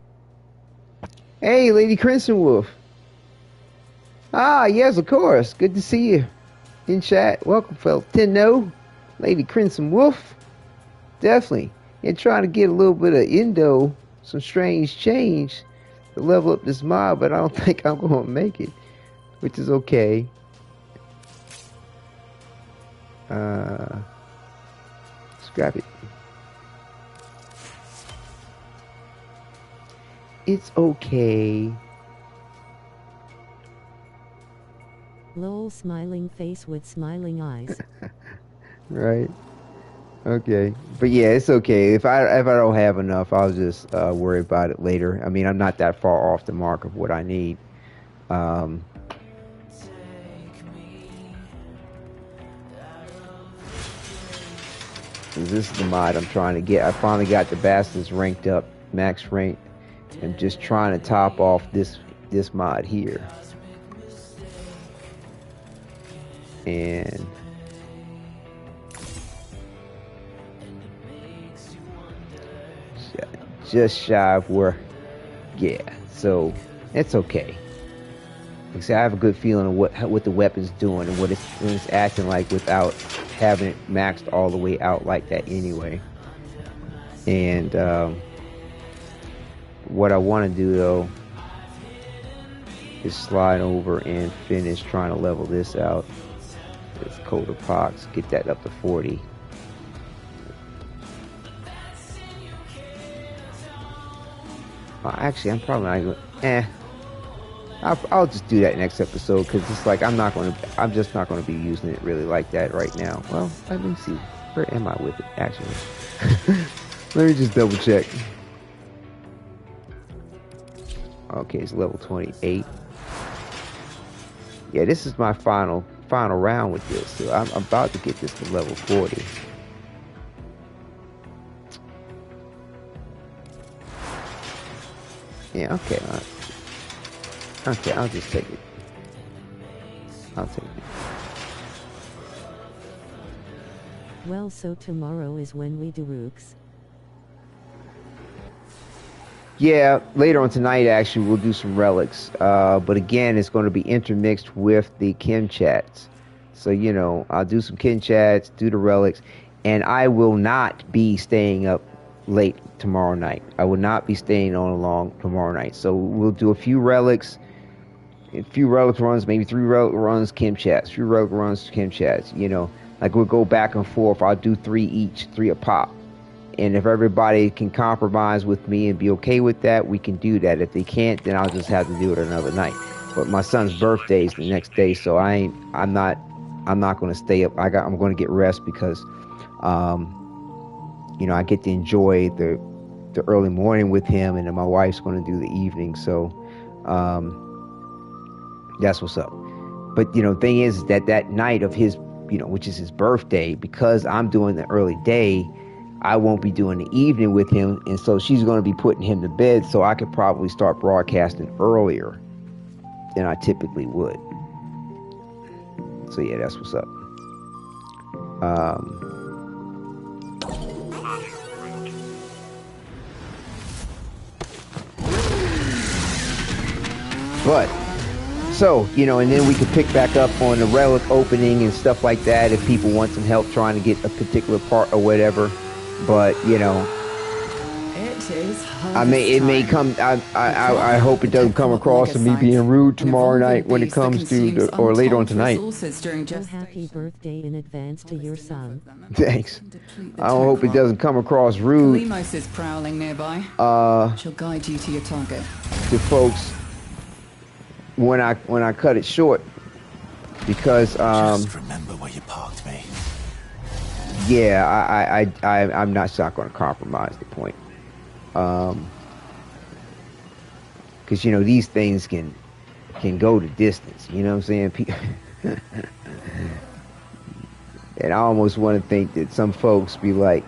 Hey, Lady Crimson Wolf. Ah, yes, of course. Good to see you in chat. Welcome, fellow Tenno, Lady Crimson Wolf. Definitely. And trying to get a little bit of Indo, some strange change to level up this mob, but I don't think I'm going to make it, which is okay. Scrap it. It's okay. Lol, smiling face with smiling eyes. Right. Okay. But yeah, it's okay. If I don't have enough, I'll just worry about it later. I mean, I'm not that far off the mark of what I need. This is the mod I'm trying to get. I finally got the bastards ranked up, max rank. I'm just trying to top off this mod here. And just shy of where, yeah, so it's okay. Like I said, I have a good feeling of what the weapon's doing and what it's acting like without having it maxed all the way out like that anyway. And what I want to do though is slide over and finish trying to level this out. This Coda Pox, get that up to 40. Actually, I'm probably not even. I'll just do that next episode because it's like I'm just not gonna be using it really like that right now. Well, let me see. Where am I with it actually? Let me just double check. Okay, it's level 28. Yeah, this is my final round with this, so I'm about to get this to level 40. Yeah, okay. Okay, I'll just take it. I'll take it. Well, so tomorrow is when we do Rooks. Yeah, later on tonight, actually, we'll do some relics. But again, it's going to be intermixed with the Kim chats. So, you know, I'll do some Kim chats, do the relics, and I will not be staying up late tomorrow night. I will not be staying on long tomorrow night. So we'll do a few relics runs, maybe 3 relic runs, Kim chats, 3 relic runs, Kim chats. You know, like we'll go back and forth. I'll do 3 each, 3 a pop. And if everybody can compromise with me and be okay with that, we can do that. If they can't, then I'll just have to do it another night. But my son's birthday is the next day, so I'm not going to stay up. I'm going to get rest because, you know, I get to enjoy the early morning with him, and then my wife's going to do the evening. So, that's what's up. But you know, the thing is that night of his, you know, which is his birthday, because I'm doing the early day, I won't be doing the evening with him, and so she's going to be putting him to bed, so I could probably start broadcasting earlier than I typically would. So yeah, that's what's up. But so, you know, and then we could pick back up on the relic opening and stuff like that if people want some help trying to get a particular part or whatever. But, you know, I mean, it may come. I hope it doesn't come across as me being rude tomorrow night when it comes to, or later on tonight. Oh, happy birthday in advance to your son. Thanks. I hope it doesn't come across rude. Kalimos is prowling nearby. She'll guide you to your target. To folks, when I cut it short, because just remember where you parked me. Yeah, I'm not going to compromise the point. Because you know, these things can go the distance. You know what I'm saying? And I almost want to think that some folks be like,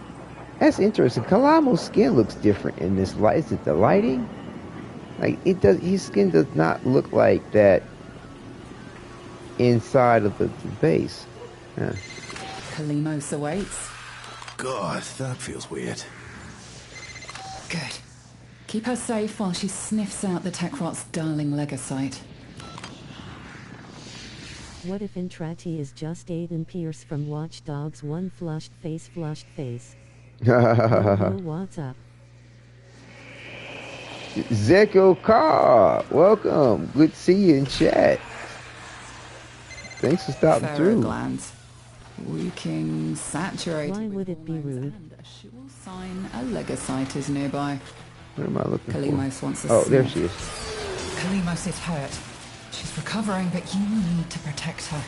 "That's interesting. Kalamo's skin looks different in this light. Is it the lighting? Like it does. His skin does not look like that inside of the base." Huh. Kalimos awaits. God, that feels weird. Good. Keep her safe while she sniffs out the Techrot's darling Legosite. What if Intrati is just Aiden Pierce from Watch Dogs 1 flushed face? Oh, what's up? Zeko Car, welcome. Good to see you in chat. Thanks for stopping through. Glands. Reeking, saturated. Why would it be rude? A sure sign a Legosite is nearby. What am I looking Kalimos for? wants a Oh, there sniff. she is. Kalimos is hurt. She's recovering, but you need to protect her.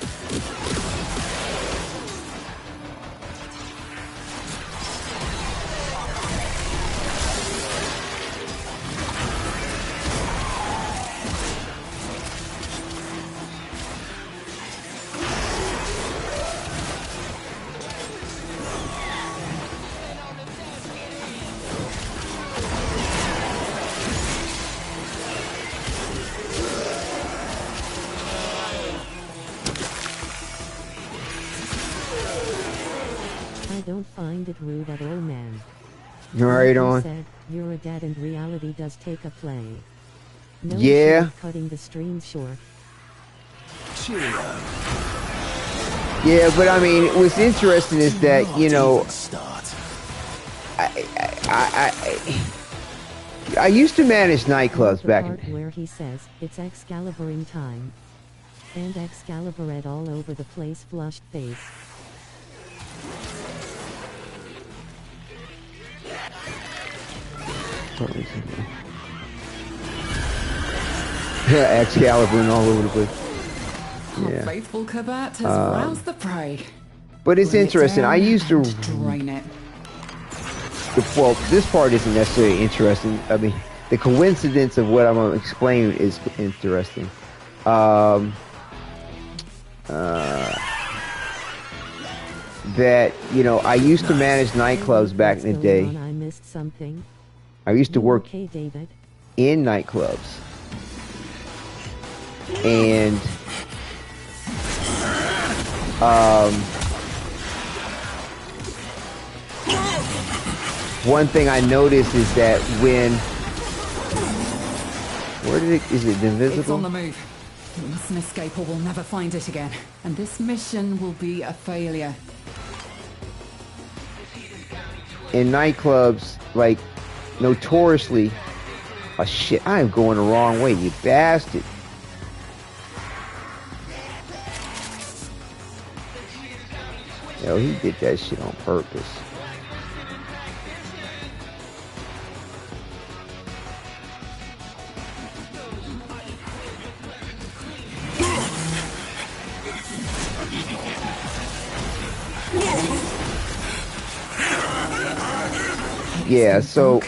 I don't find it rude at all, man. You right on? Said, you're a dad and reality does take a play. No Yeah. cutting the stream short. Cheerio. Yeah, but I mean, what's interesting is that, you know, I used to manage nightclubs The back part in. where he says it's Excaliburing time. And Excalibured all over the place flushed face. Excalibur and all over the place. Yeah. Faithful Kabat has roused the prey. But it's interesting. I used to drain it. Well, this part isn't necessarily interesting. I mean, the coincidence of what I'm going to explain is interesting. That, you know, I used to manage nightclubs back in the day. I missed something. I used to work Okay, David. in nightclubs. And one thing I noticed is that is it invisible? It's on the move. We mustn't escape or we'll never find it again. And this mission will be a failure. In nightclubs, like, notoriously... Oh shit, I am going the wrong way, you bastard. Yo, he did that shit on purpose. Yeah, so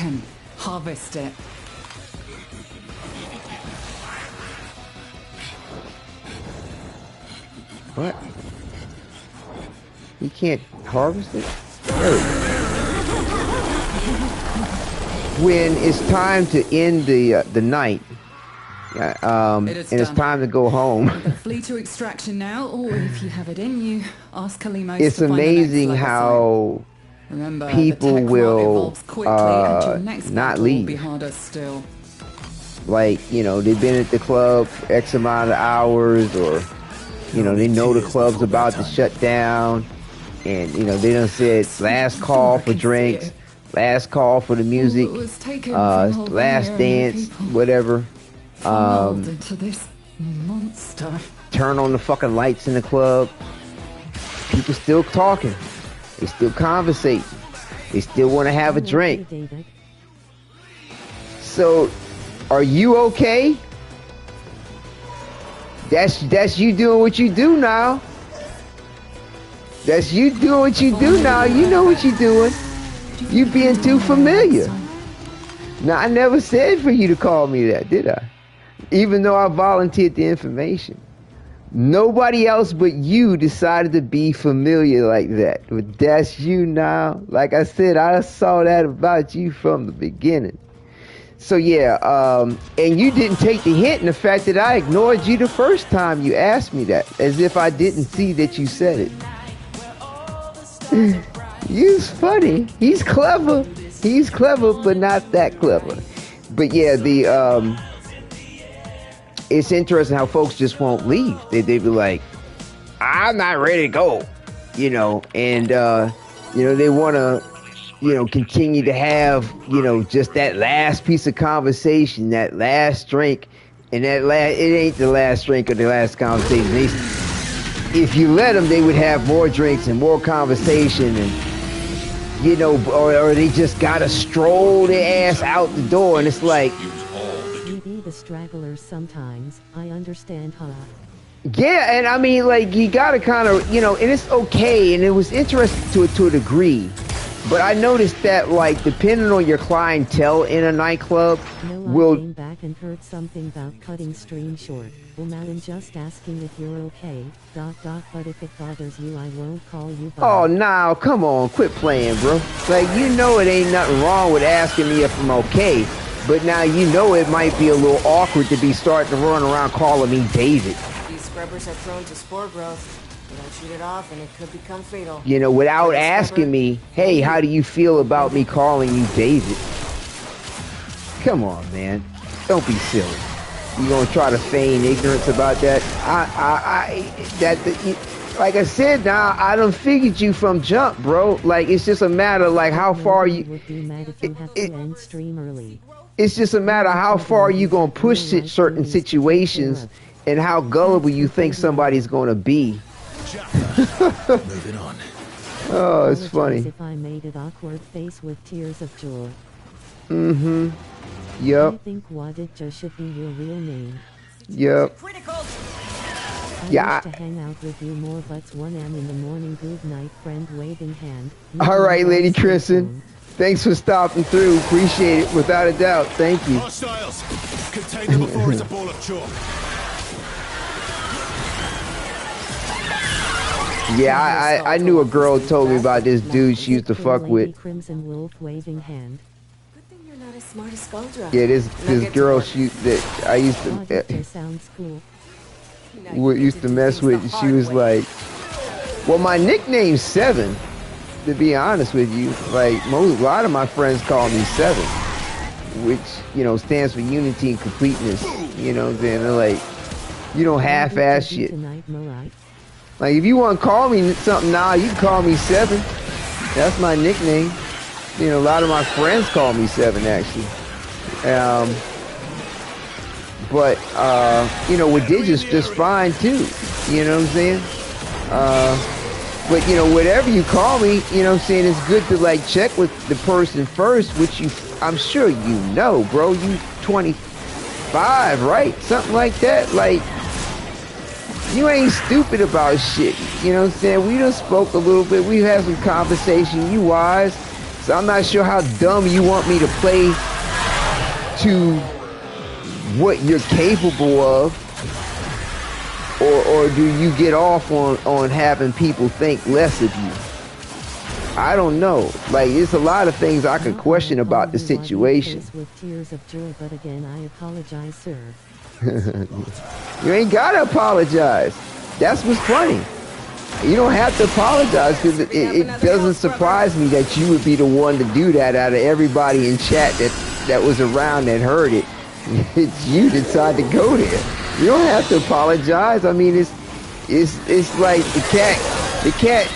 harvest it. What? You can't harvest it? When it's time to end the night, and it's time to go home. Flee to extraction now, or if you have it in you, ask Kalimos. It's amazing how remember, people will not leave. Still. Like, you know, they've been at the club for X amount of hours, or, you know, they know the club's about to shut down, and, you know, they done said last call for drinks, last call for the music, last dance, whatever. Into this monster. Turn on the fucking lights in the club. People still talking. They still conversating. They still want to have a drink. So, are you okay? That's you doing what you do now. That's you doing what you do now. You know what you're doing. You being too familiar. Now, I never said for you to call me that, did I? Even though I volunteered the information. Nobody else but you decided to be familiar like that. But that's you now. Like I said, I saw that about you from the beginning. So yeah, and you didn't take the hint in the fact that I ignored you the first time you asked me that. As if I didn't see that you said it. You's funny. He's clever. He's clever, but not that clever. But yeah, it's interesting how folks just won't leave. They be like, I'm not ready to go, you know, and, you know, they want to, you know, continue to have, you know, just that last piece of conversation, that last drink, and it ain't the last drink or the last conversation. If you let them, they would have more drinks and more conversation, and, you know, or they just gotta stroll their ass out the door, and it's like, the stragglers sometimes, I understand, huh? Yeah, and I mean, like, you gotta kind of, you know, and it's okay, and it was interesting to a degree, but I noticed that, like, depending on your clientele in a nightclub, I came back and heard something about cutting stream short. Well, now I'm just asking if you're okay, ... but if it bothers you, I won't call you back. Oh, now, come on, quit playing, bro. Like, you know it ain't nothing wrong with asking me if I'm okay. But now you know it might be a little awkward to be starting to run around calling me David. These scrubbers are prone to spore growth. You don't shoot it off and it could become fatal. You know, without asking me, hey, how do you feel about me calling you David? Come on, man. Don't be silly. You gonna try to feign ignorance about that? Like I said, now I done figured you from jump, bro. Like, it's just a matter of, like, how far you... Would be mad if you have to end stream early. It's just a matter of how far you gonna push certain situations and how gullible you think somebody's gonna be. Moving on. Oh, it's funny. If I made it awkward face with tears of joy. Mm-hmm. Yep. I think Wadidja should be your real name. Yep. Yeah. To hang out with you more, but's 1 a.m. in the morning. Good night, friend. Waving hand. All right, Lady Kristen. Thanks for stopping through. Appreciate it, without a doubt. Thank you. Hostiles! Contain them before it's a ball of chalk. Yeah, I knew a girl told me about this dude she used to fuck with. Crimson Wolf waving hand. You're not as smart as Skuldra. Yeah, this girl that I used to sounds cool. used to mess with, and she was like, well, my nickname's Seven, to be honest with you. Like, a lot of my friends call me Seven, which, you know, stands for unity and completeness. You know what I'm saying? They're like, you don't half-ass shit. Like, if you want to call me something now, you can call me Seven. That's my nickname. You know, a lot of my friends call me Seven, actually. But, you know, Wadidja's just fine, too. You know what I'm saying? But, you know, whatever you call me, you know what I'm saying, it's good to, like, check with the person first, which I'm sure you know, bro. You 25, right? Something like that. Like, you ain't stupid about shit. You know what I'm saying? We done spoke a little bit. We had some conversation. You wise. So I'm not sure how dumb you want me to play to what you're capable of, or do you get off on having people think less of you? I don't know. Like, there's a lot of things I could question about the situation. With tears of joy, but again, I apologize, sir. You ain't gotta apologize. That's what's funny. You don't have to apologize, because it doesn't surprise me that you would be the one to do that out of everybody in chat that was around that heard it. It's you that decided to go there. You don't have to apologize. I mean, it's like the cat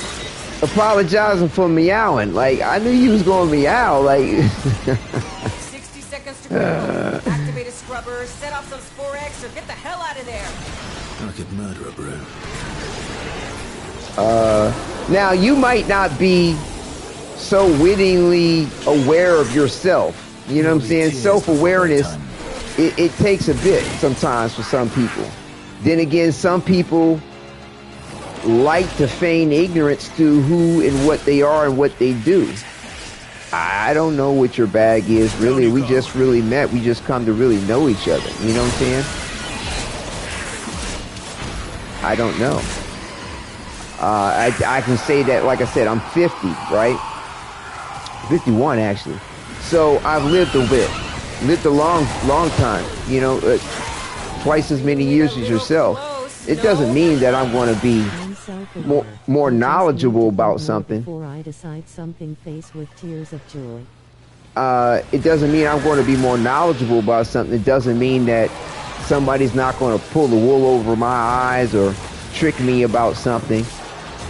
apologizing for meowing. Like, I knew you was gonna meow. Like 60 seconds to go. Activate a scrubber, set off some Sporex, or get the hell out of there. I could murder a bro. Now you might not be so wittingly aware of yourself. You know what I'm saying? Self-awareness, it takes a bit sometimes for some people. Then again, some people like to feign ignorance to who and what they are and what they do. I don't know what your bag is, really. We just really met. We just come to really know each other. You know what I'm saying? I don't know. I can say that, like I said, I'm 50, right? 51, actually. So I've lived a bit. Lived a long time. You know, twice as many years as yourself. It doesn't mean that I'm going to be more knowledgeable about something. Before I decide something, face with tears of joy. It doesn't mean I'm going to be more knowledgeable about something. It doesn't mean that somebody's not going to pull the wool over my eyes or trick me about something.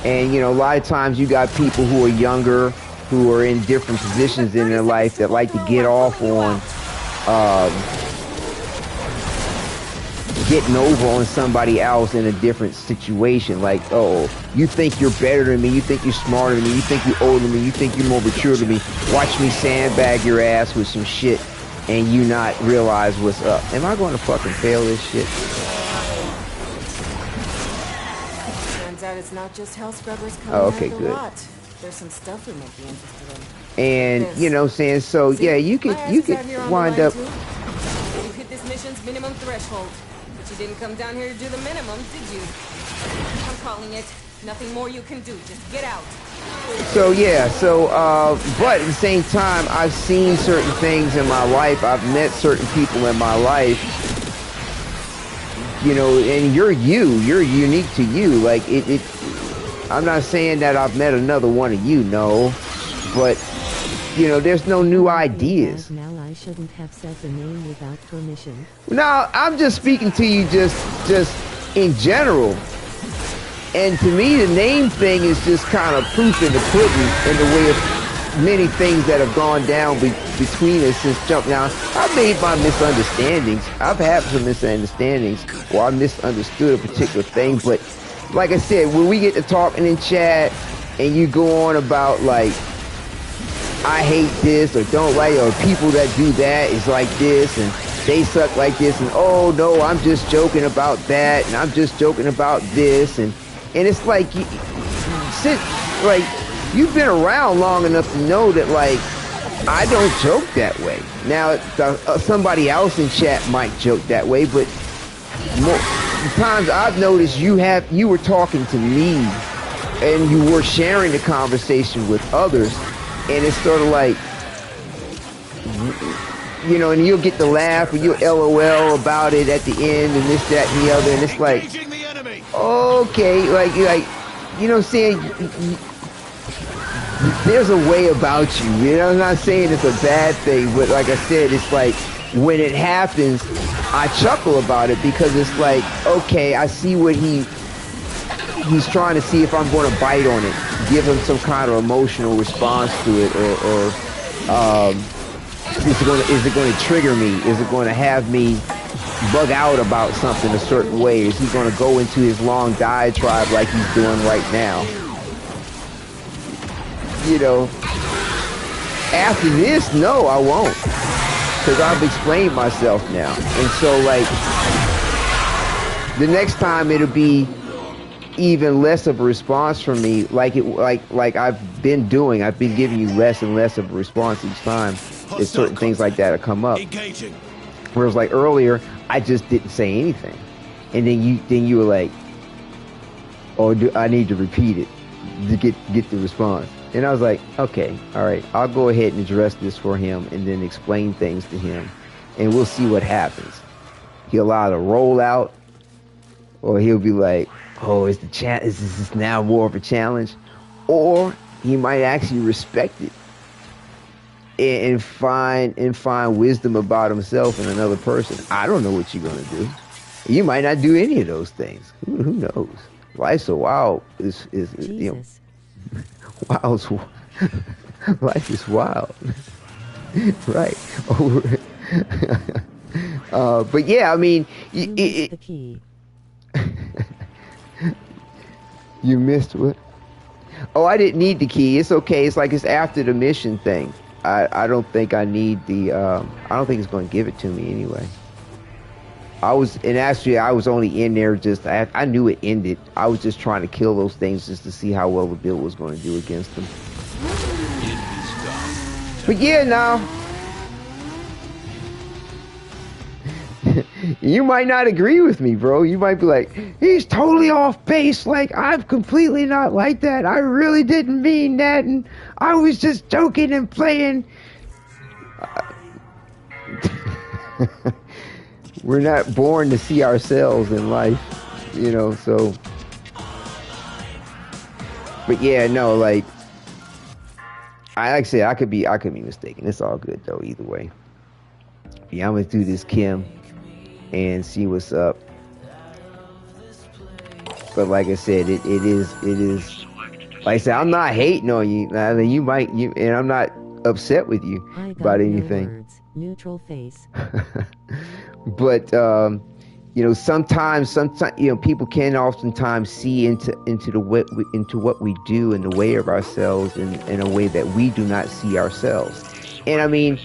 And, you know, a lot of times you got people who are younger, who are in different positions in their life that like to get off on getting over on somebody else in a different situation. Like, oh, you think you're better than me, you think you're smarter than me, you think you're older than me, you think you're more mature than me. Watch me sandbag your ass with some shit and you not realize what's up. Am I going to fucking fail this shit? Turns out it's not just hell scrubbers coming Oh, okay, out of the good. lot. There's some stuff we might be interested in. And, you know what I'm saying? So, yeah, you could wind up... You hit this mission's minimum threshold. But you didn't come down here to do the minimum, did you? I'm calling it. Nothing more you can do. Just get out. So, yeah, but at the same time, I've seen certain things in my life. I've met certain people in my life. You know, and you're unique to you. Like, I'm not saying that I've met another one of you, no. But, you know, there's no new ideas. Now I shouldn't have said the name without permission. No, I'm just speaking to you just in general. And to me, the name thing is just kind of proof in the pudding in the way of many things that have gone down between us since jump. Now, I've made my misunderstandings. I've had some misunderstandings, or I misunderstood a particular thing. But like I said, when we get to talking in chat and you go on about, like, I hate this or don't like, or people that do that is like this, and they suck like this, and oh no, I'm just joking about that, and I'm just joking about this, and it's like like you've been around long enough to know that like I don't joke that way. Now somebody else in chat might joke that way, but the times I've noticed you were talking to me and you were sharing the conversation with others, and it's sort of like, you know, and you'll get the laugh or you'll LOL about it at the end and this, that, and the other, and it's like, okay, like you know what I'm saying? There's a way about you, you know. I'm not saying it's a bad thing, but like I said, it's like when it happens, I chuckle about it because it's like, okay, I see what he's trying to see if I'm going to bite on it, give him some kind of emotional response to it, or is it going to trigger me? Is it going to have me bug out about something a certain way? Is he going to go into his long diatribe like he's doing right now? You know, after this, no, I won't, because I've explained myself now. And so, like, the next time it'll be even less of a response from me, like I've been doing. I've been giving you less and less of a response each time as certain things like that have come up. Whereas, like earlier, I just didn't say anything, and then you were like, "Oh, I need to repeat it to get the response." And I was like, okay, all right, I'll go ahead and address this for him and then explain things to him, and we'll see what happens. He'll either roll out, or he'll be like, oh, is this now more of a challenge? Or he might actually respect it and find wisdom about himself and another person. I don't know what you're going to do. You might not do any of those things. Who knows? Life's so wild. Is you know, life is wild. Right. But yeah, I mean, the key. You missed what? Oh, I didn't need the key. It's okay. It's like it's after the mission thing. I don't think I need the. I don't think it's going to give it to me anyway. I was only in there just. I knew it ended. I was just trying to kill those things just to see how well the build was going to do against them. But yeah, now you might not agree with me, bro. You might be like, he's totally off base. Like, I'm completely not like that. I really didn't mean that, and I was just joking and playing. We're not born to see ourselves in life, you know, so. But yeah, no, like I said, I could be mistaken. It's all good though, either way. Yeah, I'm gonna do this Kim and see what's up. But like I said, it is like I said, I'm not hating on you. I mean, and I'm not upset with you about anything. No words. Neutral face. But you know, sometimes you know, people can oftentimes see into what we do in the way of ourselves in a way that we do not see ourselves. And I mean,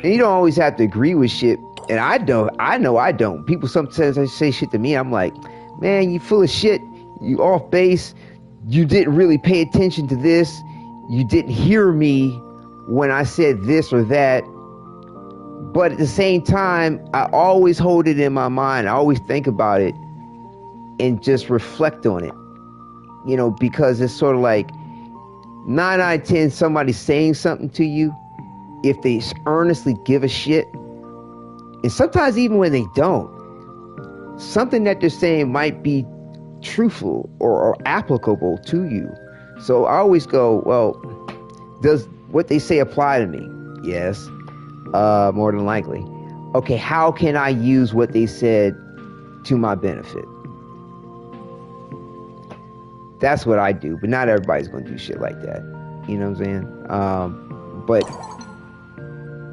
and you don't always have to agree with shit. And I know I don't. People sometimes say shit to me. I'm like, man, you full of shit. You off base. You didn't really pay attention to this. You didn't hear me when I said this or that. But at the same time, I always hold it in my mind. I always think about it and just reflect on it. You know, because it's sort of like 9 out of 10, somebody saying something to you, if they earnestly give a shit, and sometimes even when they don't, something that they're saying might be truthful or applicable to you. So I always go, well, does what they say apply to me? Yes. More than likely. Okay, how can I use what they said to my benefit? That's what I do, but not everybody's going to do shit like that. You know what I'm saying? But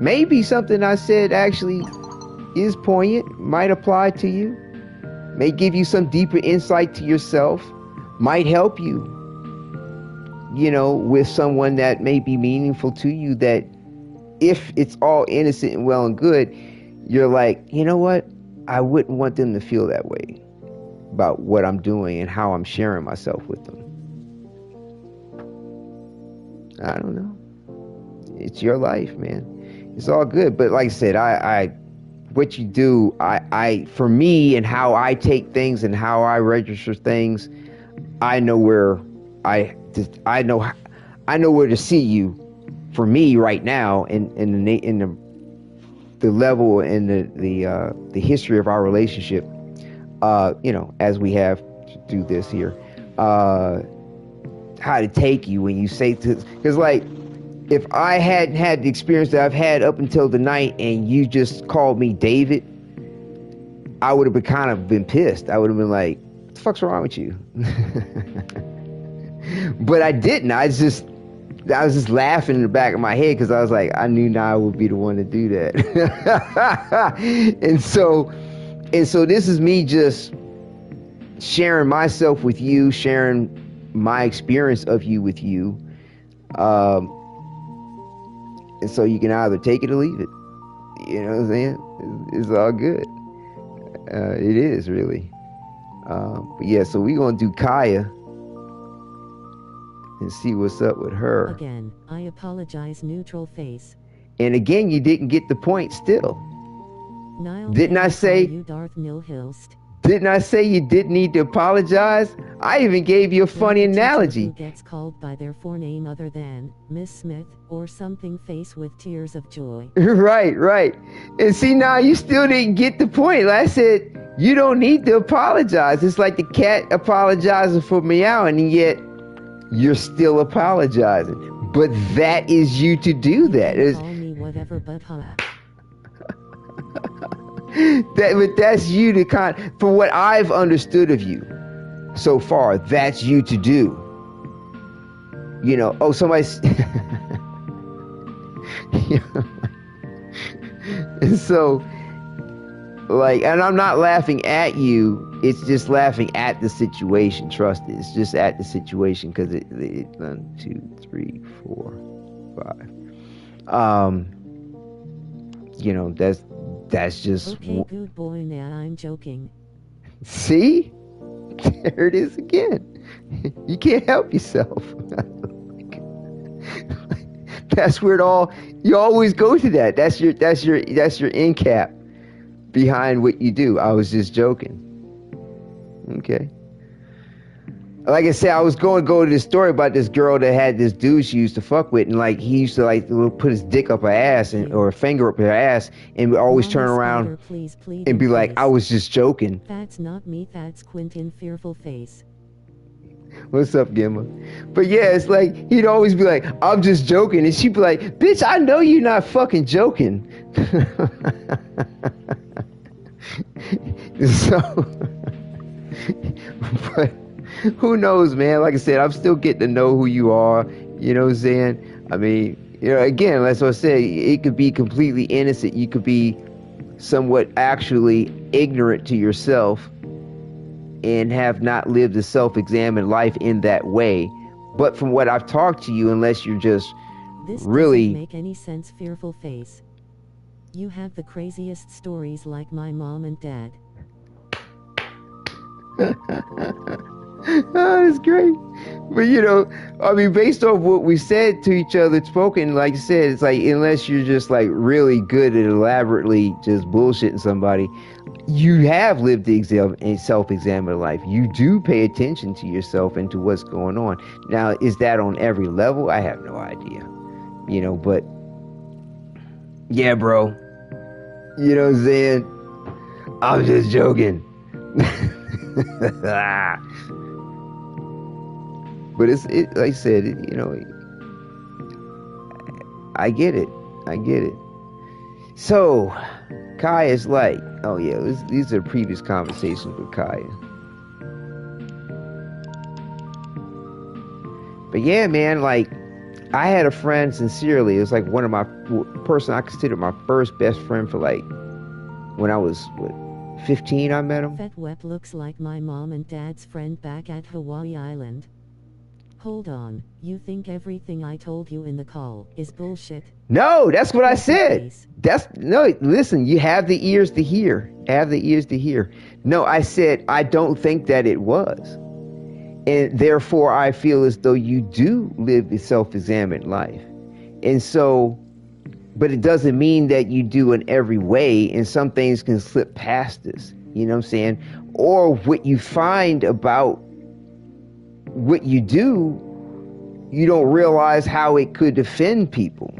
maybe something I said actually is poignant, might apply to you, may give you some deeper insight to yourself, might help you, you know, with someone that may be meaningful to you, that if it's all innocent and well and good, you're like, you know what? I wouldn't want them to feel that way about what I'm doing and how I'm sharing myself with them. I don't know. It's your life, man. It's all good. But like I said, I what you do, for me and how I take things and how I register things, I know where I know where to see you. For me right now, in the level and the history of our relationship, you know, as we have to do this here, how to take you when you say to, because like, if I hadn't had the experience that I've had up until the night and you just called me David, I would have been pissed. I would have been like, what the fuck's wrong with you? But I didn't. I was just laughing in the back of my head because I was like, I knew Nia would be the one to do that. and so this is me just sharing myself with you, sharing my experience of you with you. And so you can either take it or leave it. You know what I'm saying? It's all good. It is, really. But yeah, so we're going to do Kaya and see what's up with her. Again, I apologize, neutral face. And again, you didn't get the point still. Niall, didn't I say you Darth Nilhilst? Didn't I say you didn't need to apologize? I even gave you a funny analogy. Who gets called by their forename other than Miss Smith or something, face with tears of joy. Right. And see, now you still didn't get the point. I said you don't need to apologize. It's like the cat apologizing for meowing, and yet you're still apologizing. But that is you to do that. Call me whatever, but but that's you to for what I've understood of you so far, that's you to do. You know, oh, somebody's and so, like, and I'm not laughing at you, it's just laughing at the situation. Trust it, it's just at the situation, because it 1, 2, 3, 4, 5. You know, that's just okay, good boy. Now I'm joking. See, there it is again. You can't help yourself. That's where it all. You always go to that. That's your end cap behind what you do. I was just joking. Okay. Like I said, I was going to go to this story about this girl that had this dude she used to fuck with, and like he used to like put his dick up her ass or a finger up her ass, and would always turn around and be like, "I was just joking." That's not me. That's Quentin, fearful face. What's up, Gemma? But yeah, it's like he'd always be like, "I'm just joking," and she'd be like, "Bitch, I know you're not fucking joking." So, but. Who knows, man? Like I said, I'm still getting to know who you are. You know what I'm saying? I mean, you know, again, that's what I said. It could be completely innocent. You could be somewhat actually ignorant to yourself and have not lived a self-examined life in that way. But from what I've talked to you, unless you're just this really... doesn't make any sense, fearful face. You have the craziest stories like my mom and dad. Oh, it's great. But you know, I mean, based off what we said to each other, spoken, like I said, it's like, unless you're just like really good at elaborately just bullshitting somebody, you have lived a self-examined life. You do pay attention to yourself and to what's going on. Now, is that on every level? I have no idea. You know, but yeah, bro. You know what I'm saying? I'm just joking. But it's like I said, you know, I get it. So, Kaya's like, oh yeah, these are previous conversations with Kaya. But yeah, man, like, I had a friend, sincerely, it was like one of my person I considered my first best friend for like, when I was, 15 I met him. Fat Wep looks like my mom and dad's friend back at Hawaii Island. Hold on, you think everything I told you in the call is bullshit? No, that's what I said. No, listen, you have the ears to hear. Have the ears to hear. No, I said, I don't think that it was. And therefore, I feel as though you do live a self-examined life. And so, but it doesn't mean that you do in every way, and some things can slip past us. You know what I'm saying? Or what you find about what you do, you don't realize how it could offend people,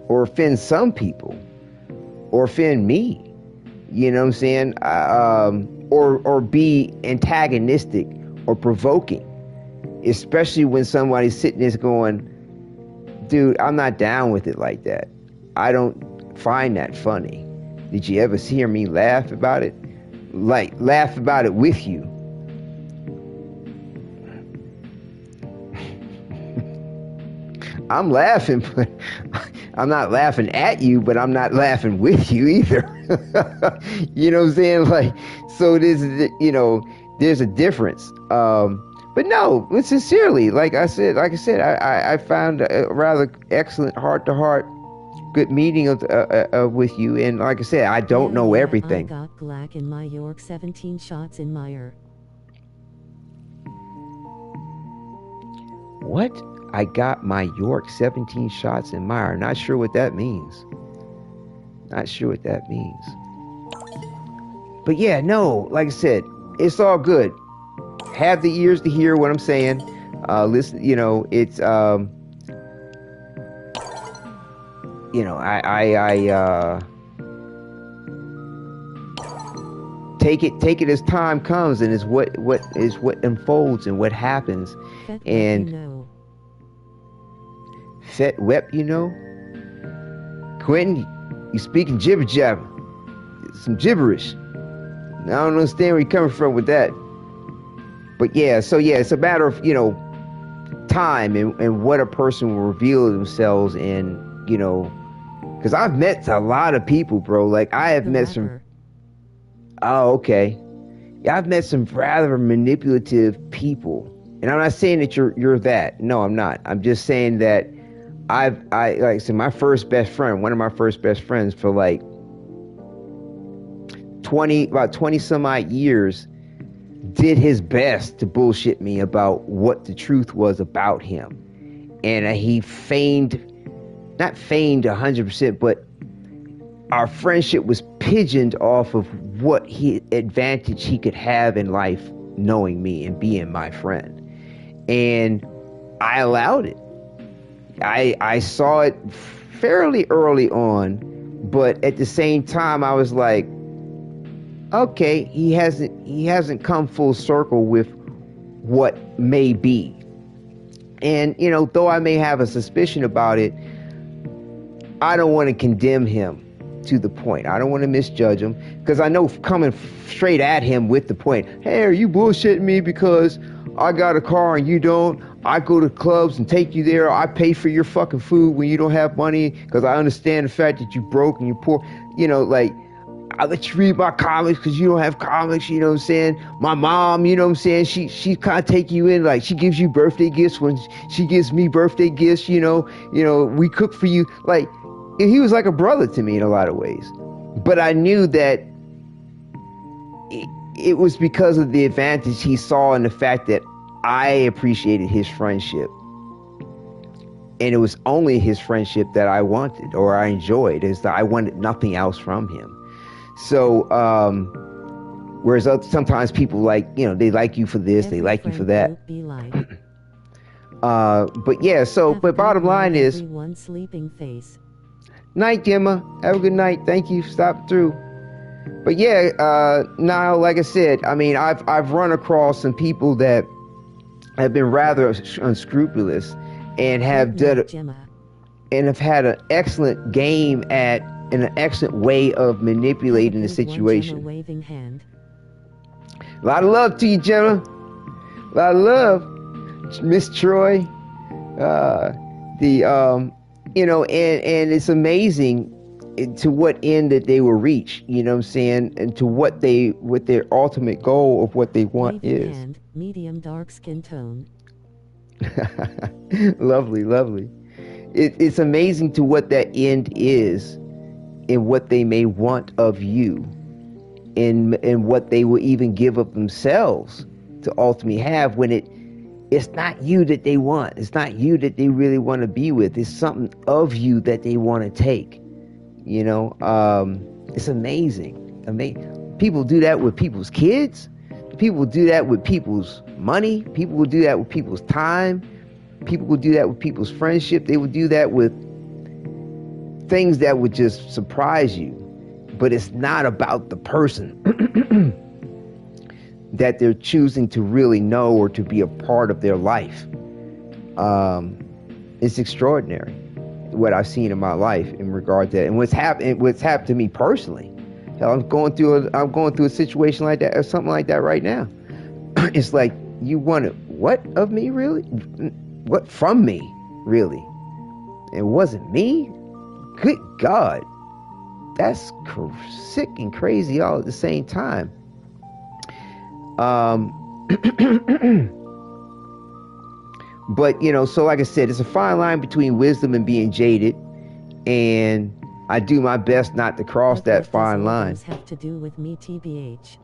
or offend some people, or offend me. You know what I'm saying? Or be antagonistic or provoking, especially when somebody's sitting there going, dude, I'm not down with it like that. I don't find that funny. Did you ever hear me laugh about it? Like, laugh about it with you. I'm laughing, but I'm not laughing at you, but I'm not laughing with you either. You know what I'm saying? Like, so there's a difference. But no, sincerely, like I said, I found a rather excellent heart-to-heart, good meeting with you. And like I said, I don't know everything. I got Glack in my York 17 shots in Mire. What? I got my York 17 shots in Mire. Not sure what that means. Not sure what that means. But yeah, no, like I said, it's all good. Have the ears to hear what I'm saying. Listen, it's take it as time comes, and is what unfolds and what happens. And Fet Wep, Quentin, you speaking jibber jabber, some gibberish. I don't understand where you're coming from with that. But yeah, so yeah, it's a matter of time and what a person will reveal themselves in, because I've met a lot of people, bro. Like I have met some. Oh, okay. Yeah, I've met some rather manipulative people, and I'm not saying that you're that. No, I'm not. I'm just saying that like I said, my first best friend, one of my first best friends for like about 20 some odd years, did his best to bullshit me about what the truth was about him. And he not feigned 100%, but our friendship was pigeoned off of what advantage he could have in life knowing me and being my friend. And I allowed it. I saw it fairly early on, but at the same time I was like, okay, he hasn't come full circle with what may be. And though I may have a suspicion about it, I don't want to condemn him to the point. I don't want to misjudge him, because I know coming straight at him with the point, hey, are you bullshitting me because I got a car and you don't? I go to clubs and take you there. I pay for your fucking food when you don't have money, because I understand the fact that you broke and you're poor. Like, I let you read my comics because you don't have comics, you know what I'm saying? My mom, you know what I'm saying? She kind of take you in, like she gives you birthday gifts when she gives me birthday gifts, we cook for you. Like, he was like a brother to me in a lot of ways. But I knew that it was because of the advantage he saw in the fact that I appreciated his friendship. And it was only his friendship that I wanted, or I enjoyed, is that I wanted nothing else from him. So, whereas sometimes people they like you for this, they like you for that. But yeah, but bottom line is, one sleeping face. Night, Gemma. Have a good night. Thank you for stopping through. But yeah, now, like I said, I mean, I've run across some people that have been rather unscrupulous and have had an excellent game at and an excellent way of manipulating the situation. A lot of love to you, Gemma. A lot of love, Miss Troy. And it's amazing to what end that they will reach, you know what I'm saying, and to what their ultimate goal of what they want is. Medium dark skin tone. Lovely, lovely. It's amazing to what that end is and what they may want of you and what they will even give of themselves to ultimately have when it's not you that they want. It's not you that they really want to be with. It's something of you that they want to take. You know, it's amazing. People do that with people's kids. People do that with people's money. People will do that with people's time. People will do that with people's friendship. They would do that with things that would just surprise you. But it's not about the person that they're choosing to really know or to be a part of their life. It's extraordinary what I've seen in my life in regard to that. And what's happened to me personally. Hell, I'm going through a situation like that or something like that right now. It's like, you wanted what of me, really? What from me, really? It wasn't me? Good God. That's sick and crazy all at the same time. But, you know, so like I said, it's a fine line between wisdom and being jaded. And I do my best not to cross that fine line. What does have to do with me, TBH?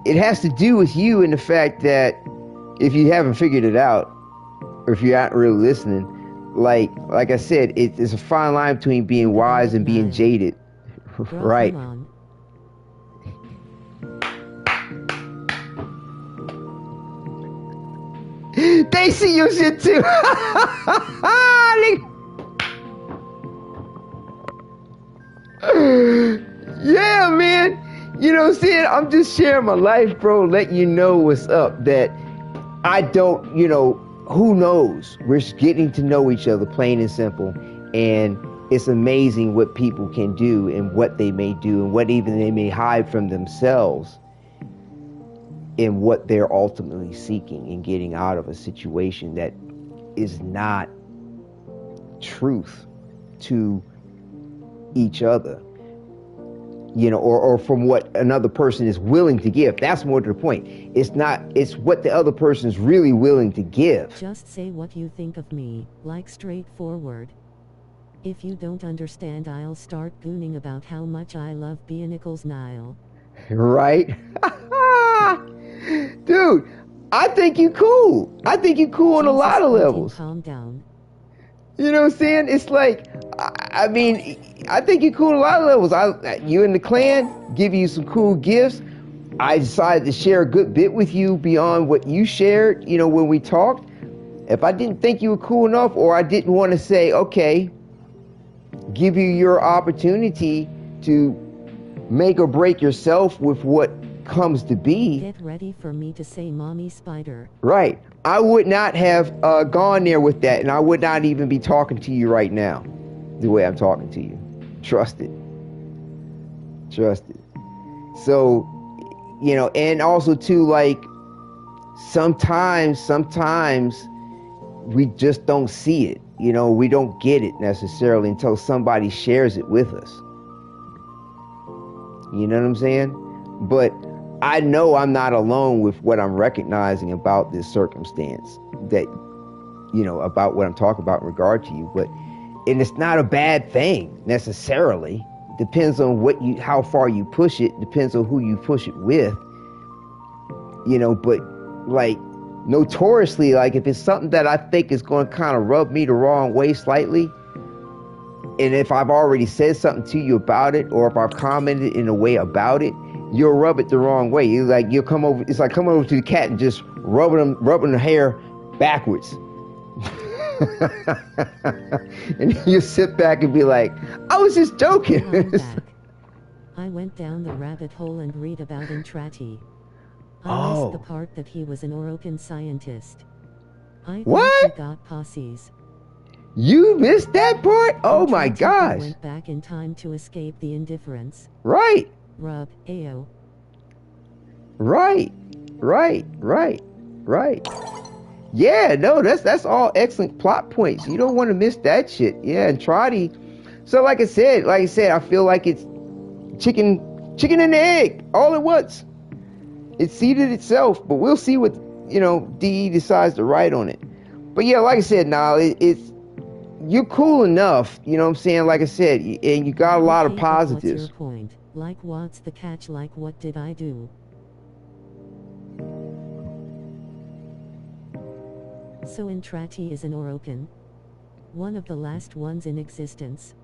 It has to do with you and the fact that if you haven't figured it out, or if you're not really listening, like I said, it's a fine line between being wise and being jaded. Right. They see your shit too. Yeah, man. You know what I'm saying? I'm just sharing my life, bro, letting you know what's up. That I don't, you know, who knows? We're just getting to know each other, plain and simple. And it's amazing what people can do and what they may do and what even they may hide from themselves in what they're ultimately seeking and getting out of a situation that is not truth to each other. You know, or from what another person is willing to give. That's more to the point. It's what the other person is really willing to give. Just say what you think of me, like straightforward. If you don't understand, I'll start gooning about how much I love Nichols Nile. Right? Dude, I think you cool. I think you cool on a lot of levels. Calm down. You know what I'm saying? It's like, I mean, I think you're cool on a lot of levels. You and the clan give you some cool gifts. I decided to share a good bit with you beyond what you shared, you know, when we talked. If I didn't think you were cool enough, or I didn't want to say, okay, give you your opportunity to make or break yourself with what comes to be. Get ready for me to say mommy spider. Right. I would not have gone there with that, and I would not even be talking to you right now the way I'm talking to you. Trust it. Trust it. So, you know, and also too, like, sometimes we just don't see it. You know, we don't get it necessarily until somebody shares it with us. You know what I'm saying? But I know I'm not alone with what I'm recognizing about this circumstance, that, you know, about what I'm talking about in regard to you. But, and it's not a bad thing necessarily. Depends on how far you push it. Depends on who you push it with. You know, but like notoriously, like if it's something that I think is going to kind of rub me the wrong way slightly, and if I've already said something to you about it, or if I've commented in a way about it, you'll rub it the wrong way. It's like you'll come over. It's like coming over to the cat and just rubbing the hair backwards, and you sit back and be like, "I was just joking." I went down the rabbit hole and read about Intrati. I missed the part that he was an Orokin scientist. I think he got posses. You missed that part? Oh my gosh! Went back in time to escape the indifference. Right. Rub, ayo. Right. Yeah, no, that's all excellent plot points. You don't want to miss that shit. Yeah, and Trotty. So like I said, I feel like it's chicken and egg all at once. it seeded itself, but we'll see what, you know, DE decides to write on it. But yeah, like I said, now it's you're cool enough, you know what I'm saying? Like I said, and you got a lot of positives. What's your point? Like, what's the catch? Like, what did I do? So Entrati is an Orokin, one of the last ones in existence.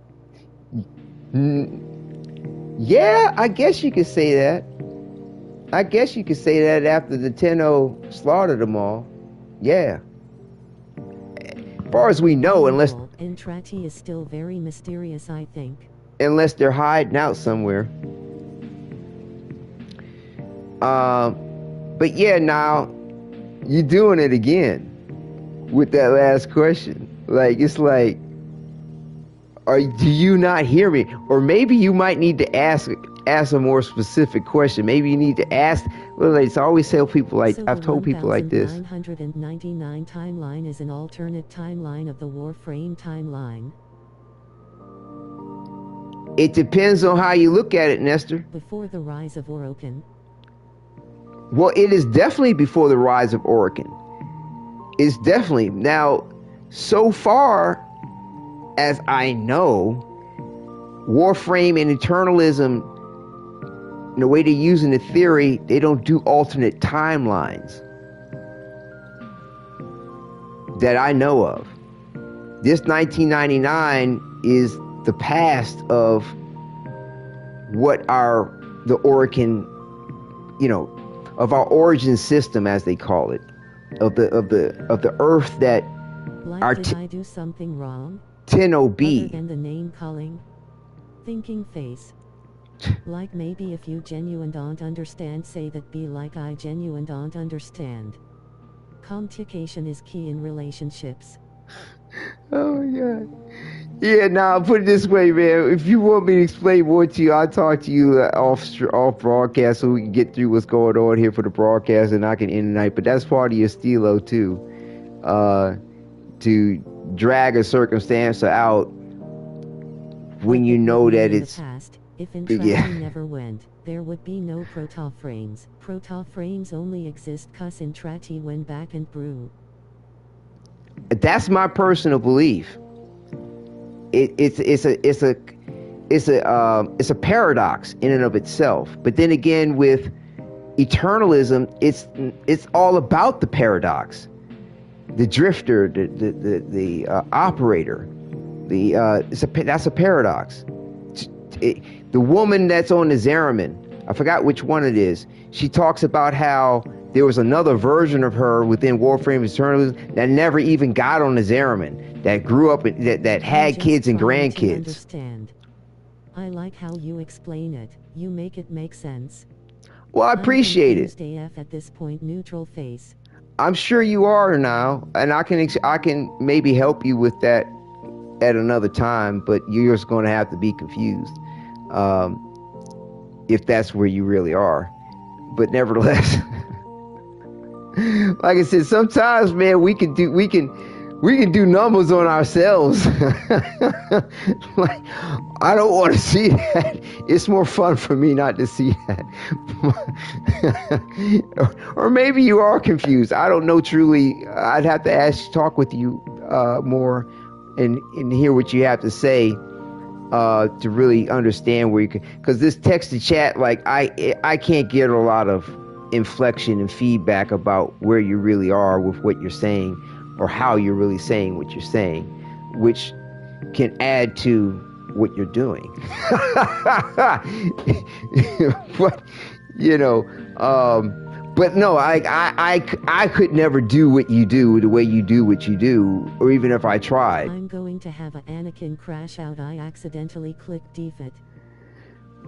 Yeah, I guess you could say that. I guess you could say that after the Tenno slaughtered them all. Yeah. As far as we know, unless Entrati is still very mysterious, I think. Unless they're hiding out somewhere. But yeah, now you're doing it again with that last question. Like, it's like, do you not hear me? Or maybe you might need to ask a more specific question. Maybe you need to ask. Well, I always tell people, like, So I've told people like this. The 999 timeline is an alternate timeline of the Warframe timeline. It depends on how you look at it, Nestor. Before the rise of Orokin. Well, it is definitely before the rise of Orokin. It's definitely. Now, so far as I know, Warframe and Eternalism, the way they're using the theory, they don't do alternate timelines that I know of. This 1999 is the past of what the Orokin, you know, of our origin system, as they call it, of the Earth that Like, did I do something wrong? Tenno B. Other than the name calling? Thinking face. Like, maybe if you genuine don't understand, say that. Be like, I genuine don't understand. Communication is key in relationships. Oh my God. Yeah, now I'll put it this way, man. If you want me to explain more to you, I'll talk to you off broadcast so we can get through what's going on here for the broadcast, and I can end the night. But that's part of your stilo too, to drag a circumstance out when you know that it's. Past, if Entrati never went, there would be no Protoframes. Protoframes only exist 'cause Entrati went back and brew. That's my personal belief. It's a paradox in and of itself. But then again, with Eternalism, it's all about the paradox. The drifter, the operator, that's a paradox. The woman that's on the Zeramin, I forgot which one it is. She talks about how there was another version of her within Warframe Eternalism that never even got on the Zeramin, that grew up, that had kids and grandkids. Understand. I like how you explain it. You make it make sense. Well, I appreciate it. AF at this point, neutral face. I'm sure you are now, and I can maybe help you with that at another time, but you're just going to have to be confused if that's where you really are. But nevertheless. Like I said, sometimes, man, we can do numbers on ourselves. Like, I don't want to see that. It's more fun for me not to see that. or maybe you are confused. I don't know truly. I'd have to talk with you more and hear what you have to say to really understand where you can. Because this text to chat, like I can't get a lot of inflection and feedback about where you really are with what you're saying or how you're really saying what you're saying, which can add to what you're doing. But but no, I could never do what you do the way you do what you do, or even if I tried. I'm going to have an Anakin crash out. I accidentally clicked defeat.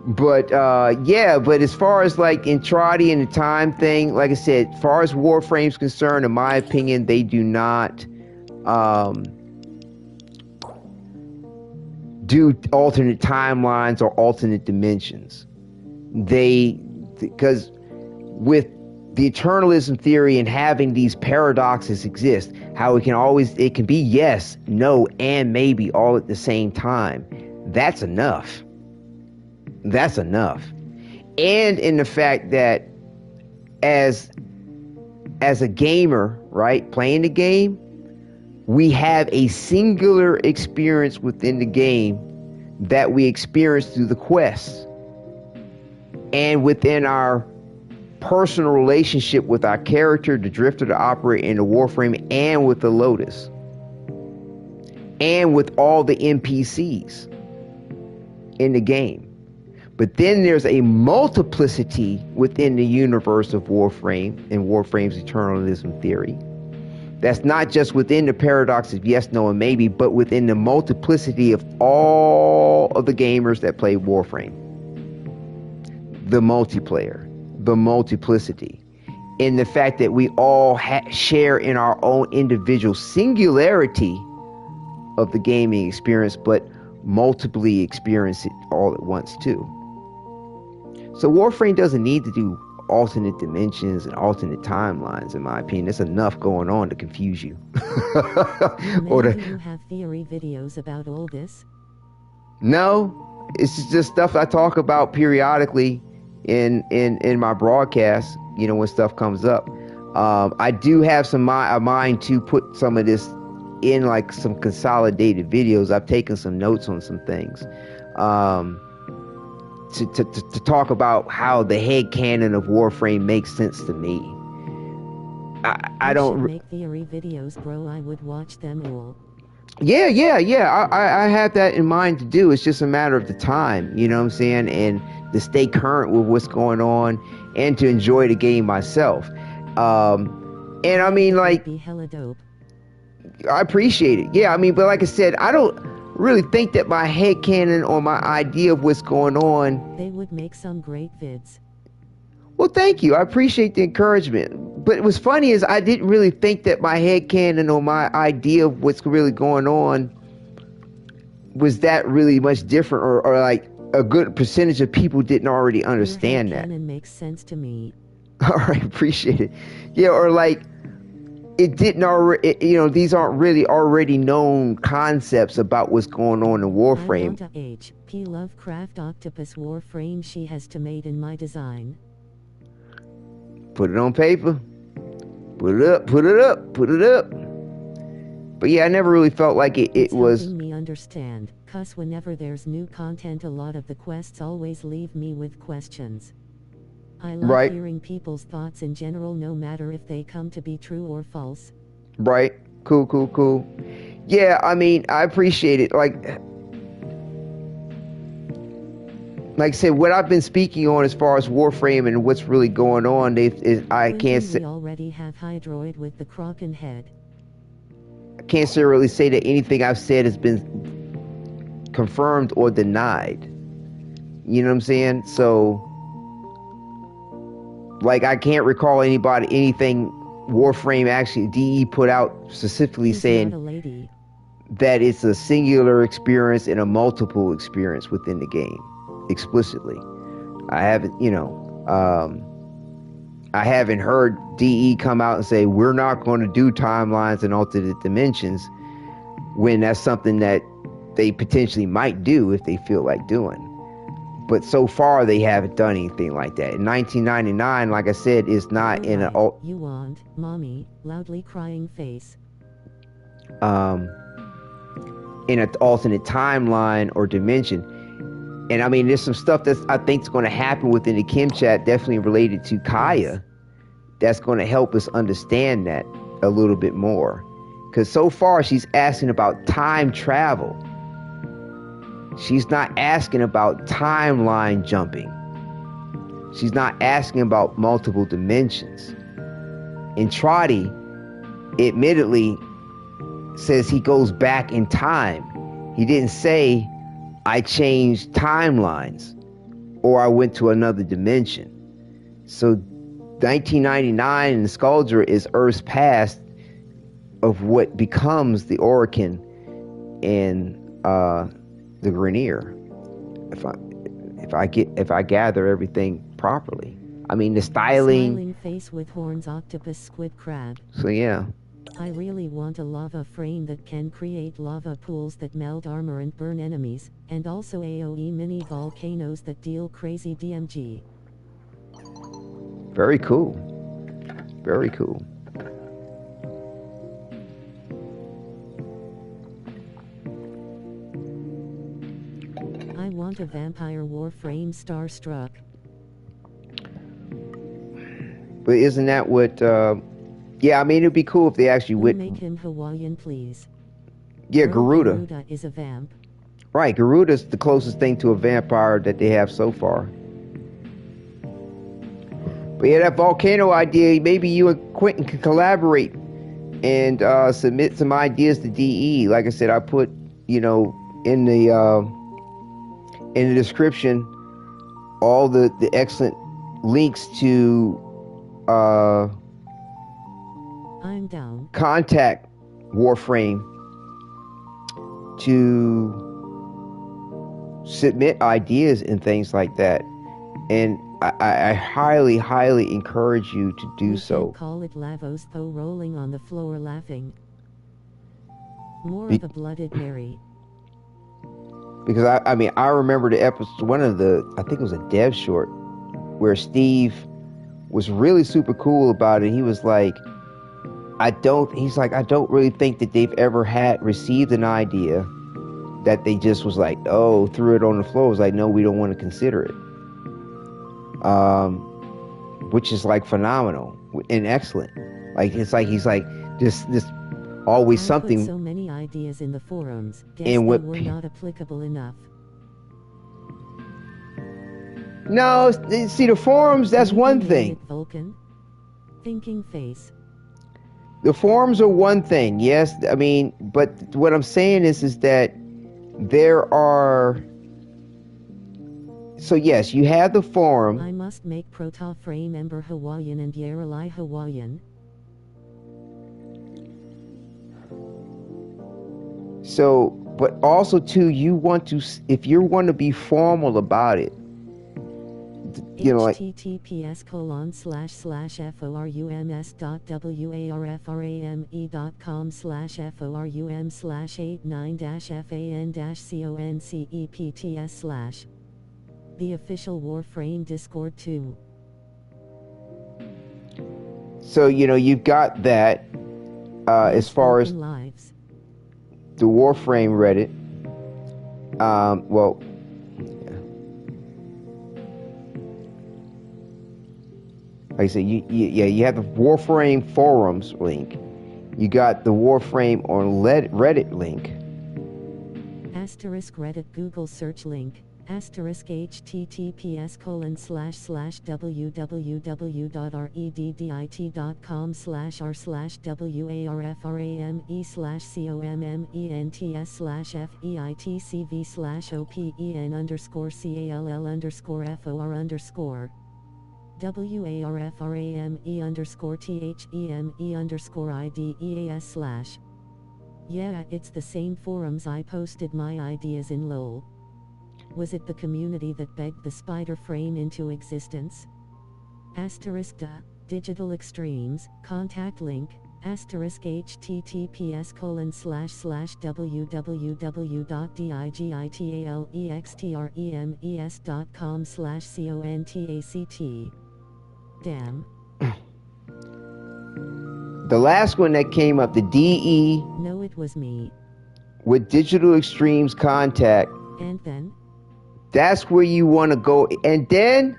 But but as far as like Entrati and the time thing, like I said, as far as Warframe's concerned, in my opinion, they do not do alternate timelines or alternate dimensions. Because with the eternalism theory and having these paradoxes exist, how it can be yes, no, and maybe all at the same time. That's enough. That's enough. And in the fact that as a gamer, right, playing the game, we have a singular experience within the game that we experience through the quests and within our personal relationship with our character, the Drifter, the Operator, and the Warframe, and with the Lotus, and with all the NPCs in the game. But then there's a multiplicity within the universe of Warframe and Warframe's eternalism theory. That's not just within the paradox of yes, no, and maybe, but within the multiplicity of all of the gamers that play Warframe. The multiplayer, the multiplicity, in the fact that we all share in our own individual singularity of the gaming experience, but multiply experience it all at once too. So Warframe doesn't need to do alternate dimensions and alternate timelines, in my opinion. There's enough going on to confuse you. Do you have theory videos about all this? No, it's just stuff I talk about periodically in my broadcast, you know, when stuff comes up. I do have a mind to put some of this in like some consolidated videos. I've taken some notes on some things. To talk about how the headcanon of Warframe makes sense to me. I don't make theory videos, bro. I would watch them all. Yeah. I have that in mind to do. It's just a matter of the time, you know what I'm saying, and to stay current with what's going on and to enjoy the game myself. And I mean, like, be hella dope. I appreciate it. Yeah, I mean, but like I said, I don't really think that my headcanon or my idea of what's going on. They would make some great vids. Well, thank you. I appreciate the encouragement. But what's funny is I didn't really think that my headcanon or my idea of what's really going on was that really much different, or like a good percentage of people didn't already understand that. Your headcanon makes sense to me. All right, appreciate it. Yeah, or like it didn't already, you know, these aren't really already known concepts about what's going on in Warframe. I want a H.P. Lovecraft octopus Warframe she has to made in my design. Put it on paper. Put it up. But yeah, I never really felt like it was. Helping me understand, cause whenever there's new content, a lot of the quests always leave me with questions. I love hearing people's thoughts in general, no matter if they come to be true or false. Right. Cool. Yeah, I mean, I appreciate it. Like I said, what I've been speaking on as far as Warframe and what's really going on, I can't say. We already have Hydroid with the Kraken head. I can't really say that anything I've said has been confirmed or denied. You know what I'm saying? So, like, I can't recall anything Warframe actually DE put out specifically saying that it's a singular experience and a multiple experience within the game. Explicitly, I haven't heard DE come out and say we're not going to do timelines and alternate dimensions, when that's something that they potentially might do if they feel like doing. But so far they haven't done anything like that. In 1999, like I said, is not in an you want mommy loudly crying face. In an alternate timeline or dimension. And I mean, there's some stuff that I think is going to happen within the Kim chat, definitely related to Kaya, that's going to help us understand that a little bit more. Because so far, she's asking about time travel. She's not asking about timeline jumping. She's not asking about multiple dimensions. And Trotty, admittedly, says he goes back in time. He didn't say, I changed timelines or I went to another dimension. So 1999 in the Skuldra is Earth's past of what becomes the Orokin and the Grenier. If I gather everything properly. I mean, the Smiling face with horns, octopus, squid, crab. So yeah. I really want a lava frame that can create lava pools that melt armor and burn enemies, and also AoE mini volcanoes that deal crazy DMG. Very cool. Very cool. I want a vampire Warframe Starstruck. But isn't that what? Yeah, I mean, it'd be cool if they actually would make him Hawaiian, please. Yeah, Garuda. Garuda is a vamp. Right, Garuda's the closest thing to a vampire that they have so far. But yeah, that volcano idea, maybe you and Quentin can collaborate and submit some ideas to DE. Like I said, I put, in the description all the excellent links to I'm down. Contact Warframe to submit ideas and things like that. And I highly, highly encourage you to do so. Call it Lavos, though, rolling on the floor laughing. More of a Blooded Mary. Because I remember the episode, I think it was a dev short, where Steve was really super cool about it. He was like, I don't really think that they've ever received an idea that they just was like, oh, threw it on the floor. It was like, no, we don't want to consider it. Which is like phenomenal and excellent. Like, it's like he's like this always something. Put so many ideas in the forums. Guess they were not applicable enough. No, see, the forums, that's one thing. Vulcan. Thinking face. The forums are one thing, yes. I mean, but what I'm saying is that there are. So yes, you have the forum. I must make Protoframe Ember Hawaiian and Yaralai Hawaiian. So, but also too, you want to, if you want to be formal about it, like https://forums/forums.warm/89-fan-concepts/ the official Warframe Discord too. So, you've got that as far as lives. The Warframe Reddit. Well, like I said, you have the Warframe forums link. You got the Warframe on Reddit link. Asterisk Reddit Google search link. Asterisk https://www.rddiet.com/r/wamE/commentfall_CALL_FOR_THEME_THEME_THE_IDEA/. Yeah, it's the same forums I posted my ideas in lol. Was it the community that begged the spider frame into existence? Asterisk Digital Extremes, contact link, asterisk https://www.digitaleextremes.com/contact. Damn. The last one that came up, the DE. No, it was me. With Digital Extremes contact. And then? That's where you want to go. And then,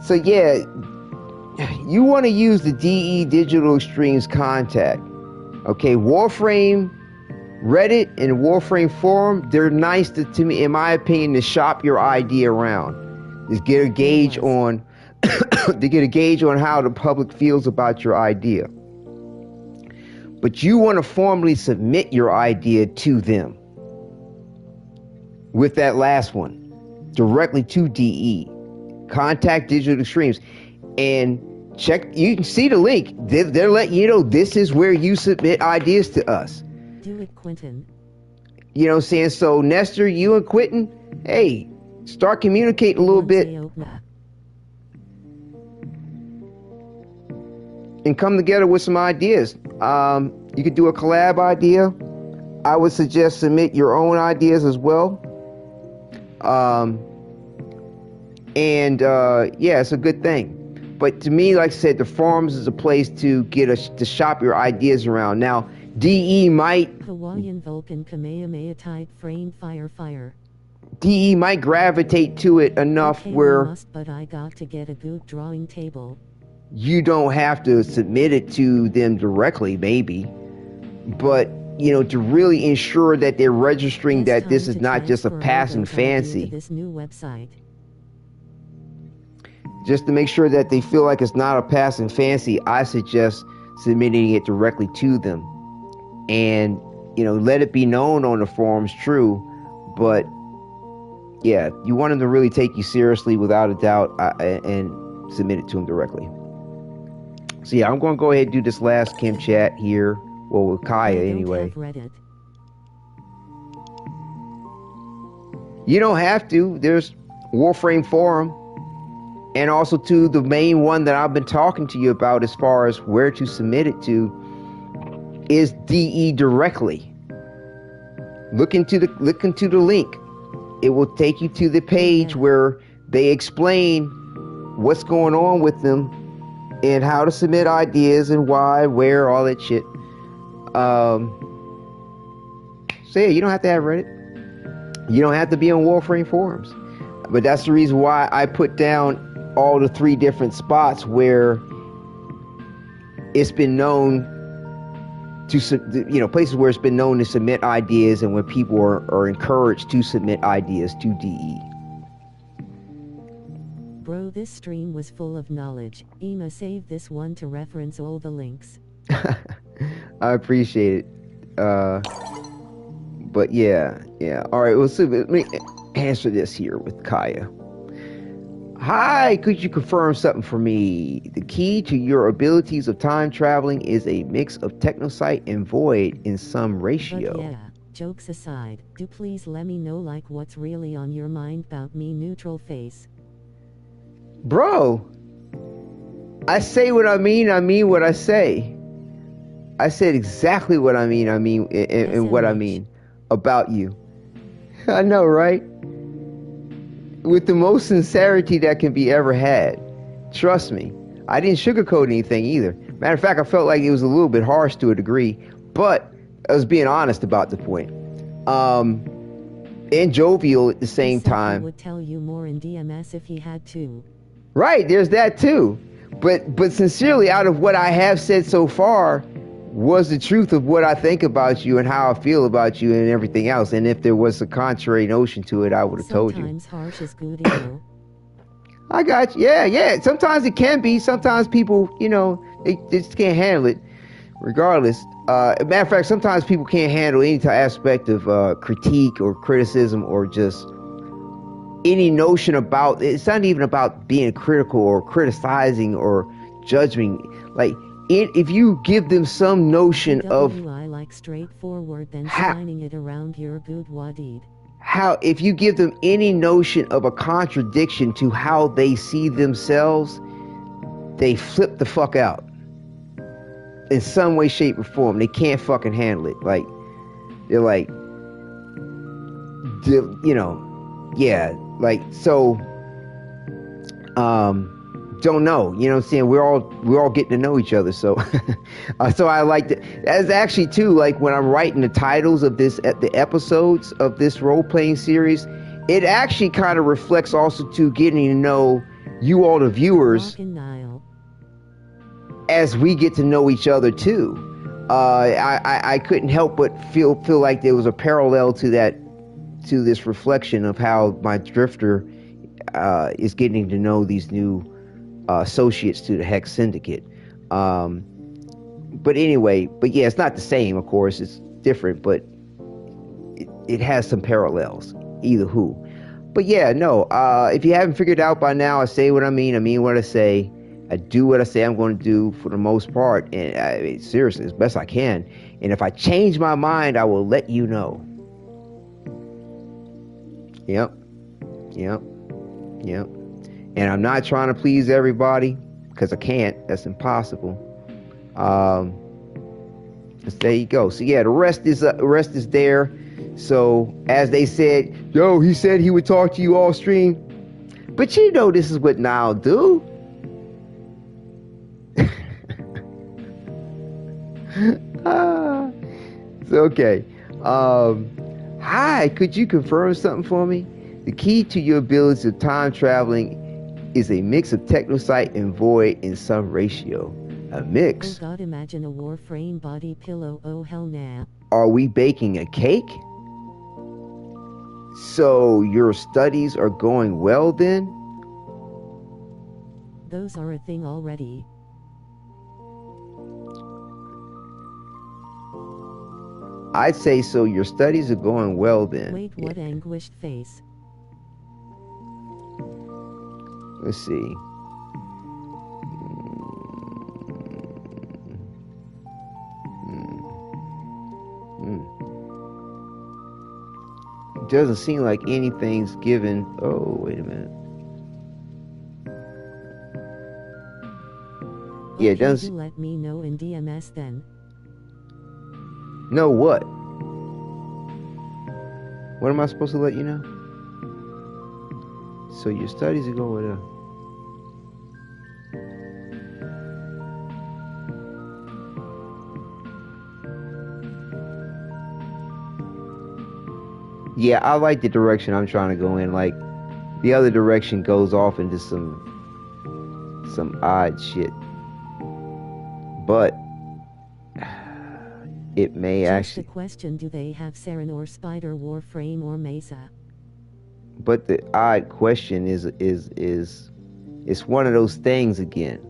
so yeah, you want to use the DE Digital Extremes contact. Okay, Warframe Reddit and Warframe forum, they're nice to me, in my opinion, to shop your idea around. Just get a gauge on, to get a gauge on how the public feels about your idea. But you want to formally submit your idea to them. With that last one, directly to DE. Contact Digital Extremes. And check, you can see the link. They're letting you know this is where you submit ideas to us. Do it, Quentin. You know what I'm saying? So, Nestor, you and Quentin, hey, start communicating a little bit. And come together with some ideas. You could do a collab idea. I would suggest submit your own ideas as well. Yeah, it's a good thing. But to me, like I said, the forums is a place to to shop your ideas around. Now, DE might Hawaiian Vulcan Kamehameha type frame fire. DE might gravitate to it enough okay, where but I got to get a good drawing table. You don't have to submit it to them directly, maybe, but to really ensure that they're registering that this is not just a passing fancy. This new website. Just to make sure that they feel like it's not a passing fancy, I suggest submitting it directly to them, and let it be known on the forums. True, but yeah, you want them to really take you seriously without a doubt, and submit it to them directly. So yeah, I'm going to go ahead and do this last Kim chat here. Well, with Kaya anyway. You don't have to. There's Warframe forum, and also to the main one that I've been talking to you about as far as where to submit it to is DE directly. Look into the link. It will take you to the page where they explain what's going on with them and how to submit ideas and why, where, all that shit. So yeah, you don't have to have Reddit. You don't have to be on Warframe forums. But that's the reason why I put down all the 3 different spots where it's been known to, places where it's been known to submit ideas and where people are encouraged to submit ideas to DE. Bro, this stream was full of knowledge. Ema saved this one to reference all the links. I appreciate it. But yeah. All right, well, so let me answer this here with Kaya. Hi, could you confirm something for me? The key to your abilities of time traveling is a mix of Technocyte and Void in some ratio. But yeah, jokes aside, do please let me know what's really on your mind about me, neutral face. Bro, I say what I mean what I say. I said exactly what I mean and what I mean about you. I know, right? With the most sincerity that can be ever had. Trust me. I didn't sugarcoat anything either. Matter of fact, I felt like it was a little bit harsh to a degree, but I was being honest about the point. And jovial at the same time. He would tell you more in DMS if he had to. Right, there's that too. But sincerely, out of what I have said so far, was the truth of what I think about you and how I feel about you and everything else. And if there was a contrary notion to it, I would have told you. Sometimes harsh is good, you know. I got you. Yeah. Sometimes it can be. Sometimes people, they just can't handle it. Regardless. Matter of fact, sometimes people can't handle any aspect of critique or criticism or just any notion about, it's not even about being critical or criticizing or judging. Like, if you give them some notion of like straightforward, then shining it around your good Wadid. If you give them any notion of a contradiction to how they see themselves, they flip the fuck out in some way, shape, or form. They can't fucking handle it. Like, they're like, yeah, like, so, don't know, you know what I'm saying? We're all getting to know each other, so so I like that. That's actually too, like, when I'm writing the titles of the episodes of this role-playing series, it actually kind of reflects also to getting to know you all, the viewers, as we get to know each other too. I couldn't help but feel like there was a parallel to this reflection of how my drifter is getting to know these new associates to the Hex Syndicate. But anyway, yeah, it's not the same, of course. It's different, but it has some parallels, either who. But yeah, no, if you haven't figured out by now, I say what I mean what I say, I do what I say I'm going to do for the most part, and seriously, as best I can. And if I change my mind, I will let you know. Yep. And I'm not trying to please everybody, because I can't. That's impossible. There you go. So yeah, the rest is there. So as they said, he said he would talk to you all stream. But this is what Niall do. So, okay. Hi, could you confirm something for me? The key to your ability of time traveling is a mix of Technocyte and Void in some ratio. A mix? Oh god, imagine a Warframe body pillow, oh hell nah. Are we baking a cake? So your studies are going well then? Those are a thing already. I'd say so your studies are going well then. Wait, what anguished face? Let's see. Doesn't seem like anything's given. Oh, wait a minute. Yeah, it doesn't. You let me know in DMS then. Know what? What am I supposed to let you know? So your studies are going well. Yeah, I like the direction I'm trying to go in. Like, the other direction goes off into some odd shit. But it may Just actually. the question: do they have Saren or Spider, Warframe or Mesa? But the odd question is it's one of those things again,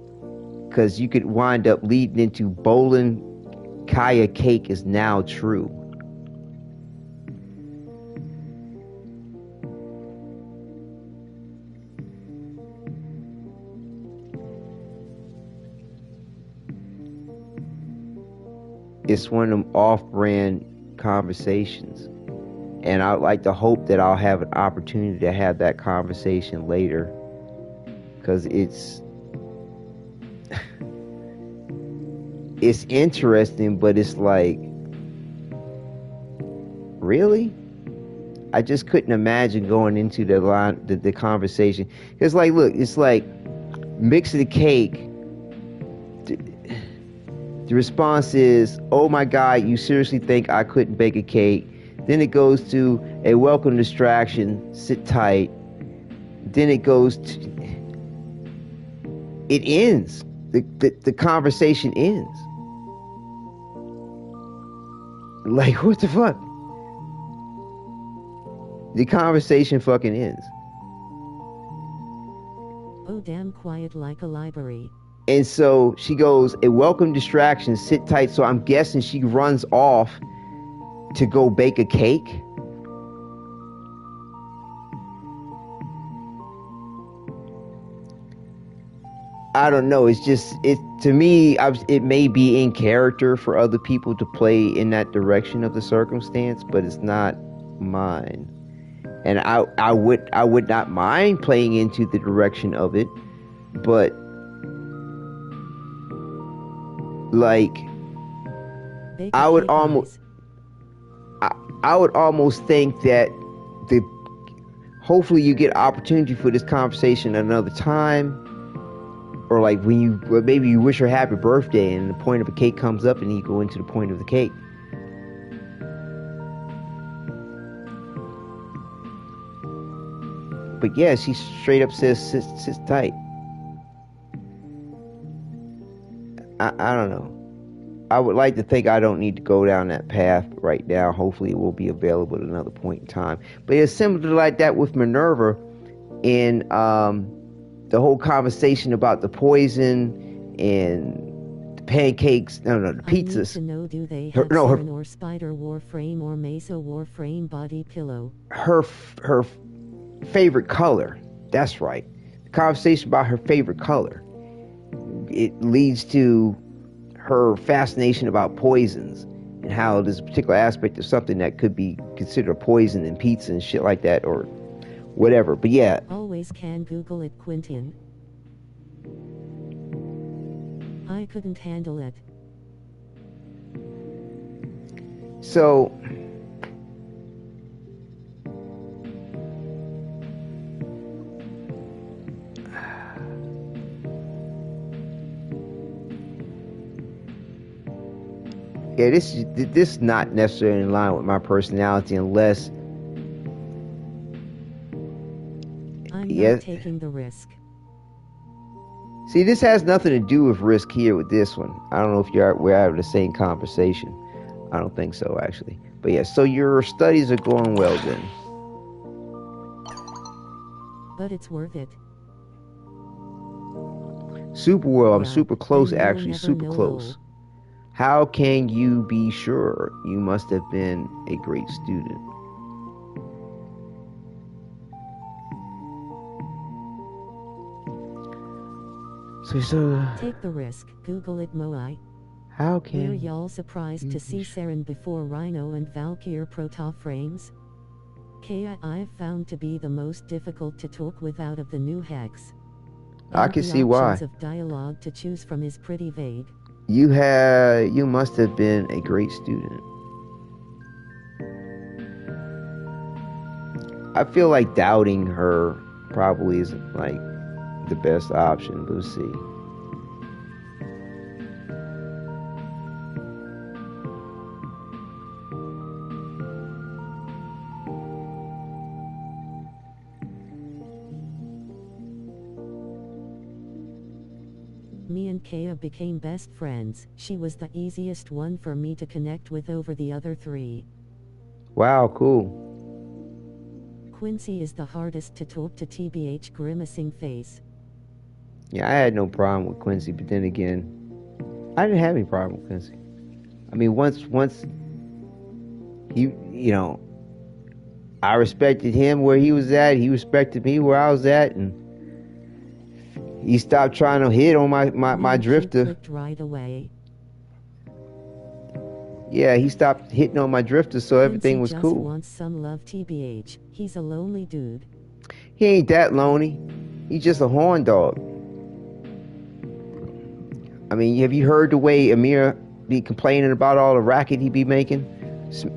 because you could wind up leading into Bolin Kaya cake is now true. It's one of them off-brand conversations. And I'd like to hope that I'll have an opportunity to have that conversation later. Because it's interesting, but it's like, really? I just couldn't imagine going into the conversation. Because, like, look, it's like, mix the cake. The response is, oh my God, you seriously think I couldn't bake a cake? Then it goes to a welcome distraction, sit tight. Then it goes to, it ends. The conversation ends. Like, what the fuck? The conversation fucking ends. Oh damn, quiet like a library. And so she goes, a welcome distraction, sit tight. So I'm guessing she runs off to go bake a cake. I don't know. It's just, to me, it may be in character for other people to play in that direction of the circumstance, but it's not mine. And I would not mind playing into the direction of it, but like, I would almost think that hopefully you get opportunity for this conversation another time, or like maybe you wish her happy birthday and the point of a cake comes up and you go into the point of the cake. But yeah, she straight up says sit tight. I don't know. I would like to think I don't need to go down that path right now. Hopefully it will be available at another point in time. But it's similar like that with Minerva in the whole conversation about the poison and the pancakes. No, the pizzas. I need to know, do they have Saren or Spider Warframe or Mesa Warframe body pillow? Her favorite color. That's right. The conversation about her favorite color. It leads to her fascination about poisons and how there's a particular aspect of something that could be considered a poison in pizza and shit like that or whatever. But yeah. Always can Google it, Quentin. I couldn't handle it. So Yeah, this is not necessarily in line with my personality unless. I'm not taking the risk. See, this has nothing to do with risk here with this one. I don't know if we're having the same conversation. I don't think so, actually. But yeah, so your studies are going well then. But it's worth it. Super well. I'm super close, then you'll actually. never Super know close. How can you be sure? You must have been a great student. So take the risk. Google it, Moai. How can... Were y'all surprised to see Saren before Rhino and Valkyr Protoframes? Kea I've found to be the most difficult to talk with out of the new hex. I can see why. The options of dialogue to choose from is pretty vague. You must have been a great student. I feel like doubting her probably isn't like the best option. We'll see. Me and Kea became best friends. She was the easiest one for me to connect with over the other three. Wow, cool. Quincy is the hardest to talk to, TBH grimacing face. Yeah, I had no problem with Quincy, but then again, I didn't have any problem with Quincy. I mean, once he, I respected him where he was at, he respected me where I was at, and he stopped trying to hit on my drifter. Clicked right away. Yeah, he stopped hitting on my drifter, so everything was just cool. Wants some love, TBH. He's a lonely dude. He ain't that lonely. He's just a horn dog. I mean, have you heard the way Amir be complaining about all the racket he be making?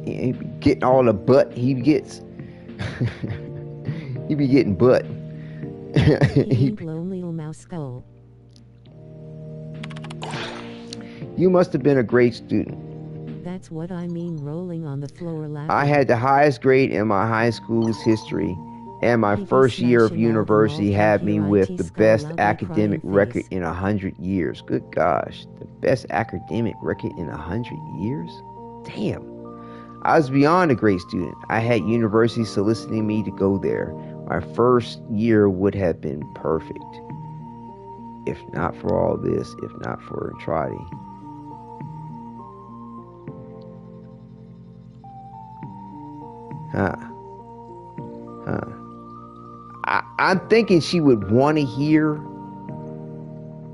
He be getting all the butt he gets. He be getting butt. He ain't lonely, mouse skull. You must have been a great student. That's what I mean, rolling on the floor laughing. I had the highest grade in my high school's history, and my first year of university had me with the best academic record in 100 years. Good gosh, the best academic record in 100 years? Damn. I was beyond a great student. I had universities soliciting me to go there. My first year would have been perfect. If not for all this, if not for Entrati. I'm thinking she would want to hear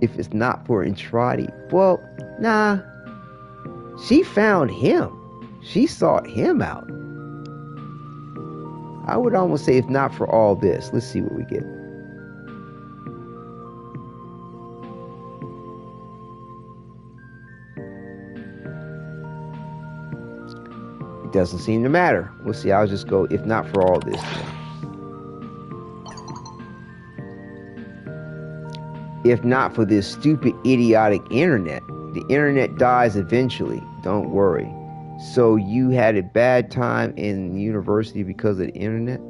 if it's not for Entrati. Well, nah. She found him. She sought him out. I would almost say if not for all this. Let's see what we get. It doesn't seem to matter. We'll see. I'll just go if not for all this. If not for this stupid, idiotic internet. The internet dies eventually. Don't worry. So you had a bad time in university because of the internet?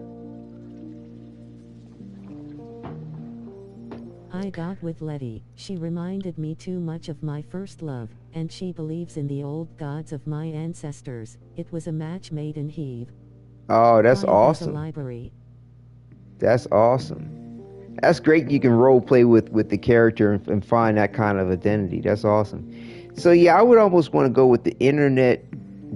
I got with Letty. She reminded me too much of my first love, and she believes in the old gods of my ancestors. It was a match made in heave. Oh, that's awesome. The library. That's awesome. That's great. You can role play with the character and find that kind of identity. That's awesome. So yeah, I would almost want to go with the internet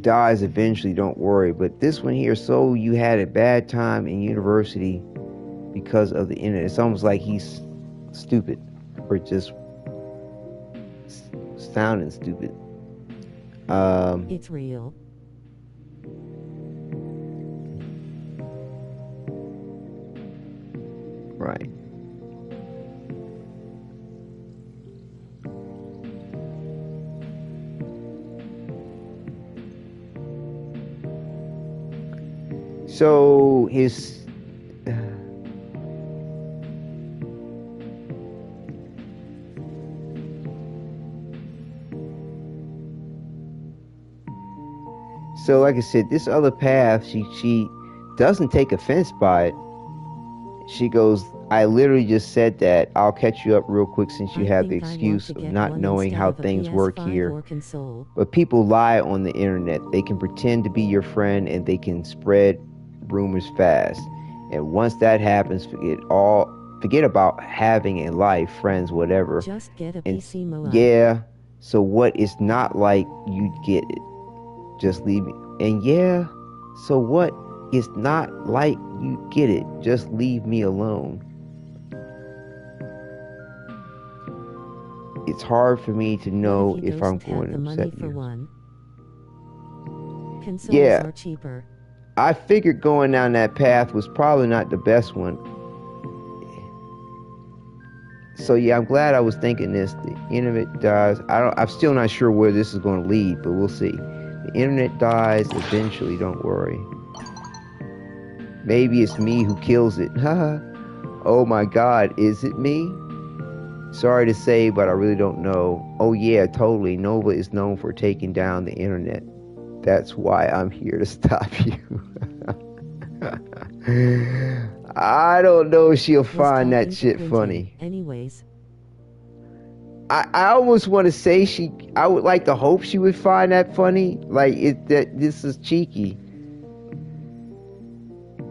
dies eventually, don't worry. But this one here, so you had a bad time in university because of the internet. It's almost like he's stupid or just sounding stupid. It's real. Right. So his So like I said, this other path, she doesn't take offense by it. She goes, I literally just said that. I'll catch you up real quick since you have the excuse of not knowing how things work here. But people lie on the internet. They can pretend to be your friend and they can spread rumors fast. And once that happens, forget about having a life, friends, whatever. Just get a PC Moai. Yeah. So what? It's not like you get it. Just leave me. And yeah. So what? It's not like you get it. Just leave me alone. It's hard for me to know if I'm going to upset you. Yeah. Are cheaper. I figured going down that path was probably not the best one. So yeah, I'm glad I was thinking this. The internet dies. I'm still not sure where this is going to lead, but we'll see. The internet dies eventually, don't worry. Maybe it's me who kills it. Oh my god, is it me? Sorry to say, but I really don't know. Oh yeah, totally. Nova is known for taking down the internet. That's why I'm here to stop you. I don't know if she'll find that shit funny. Anyways. I almost want to say I would like to hope she would find that funny. Like that this is cheeky.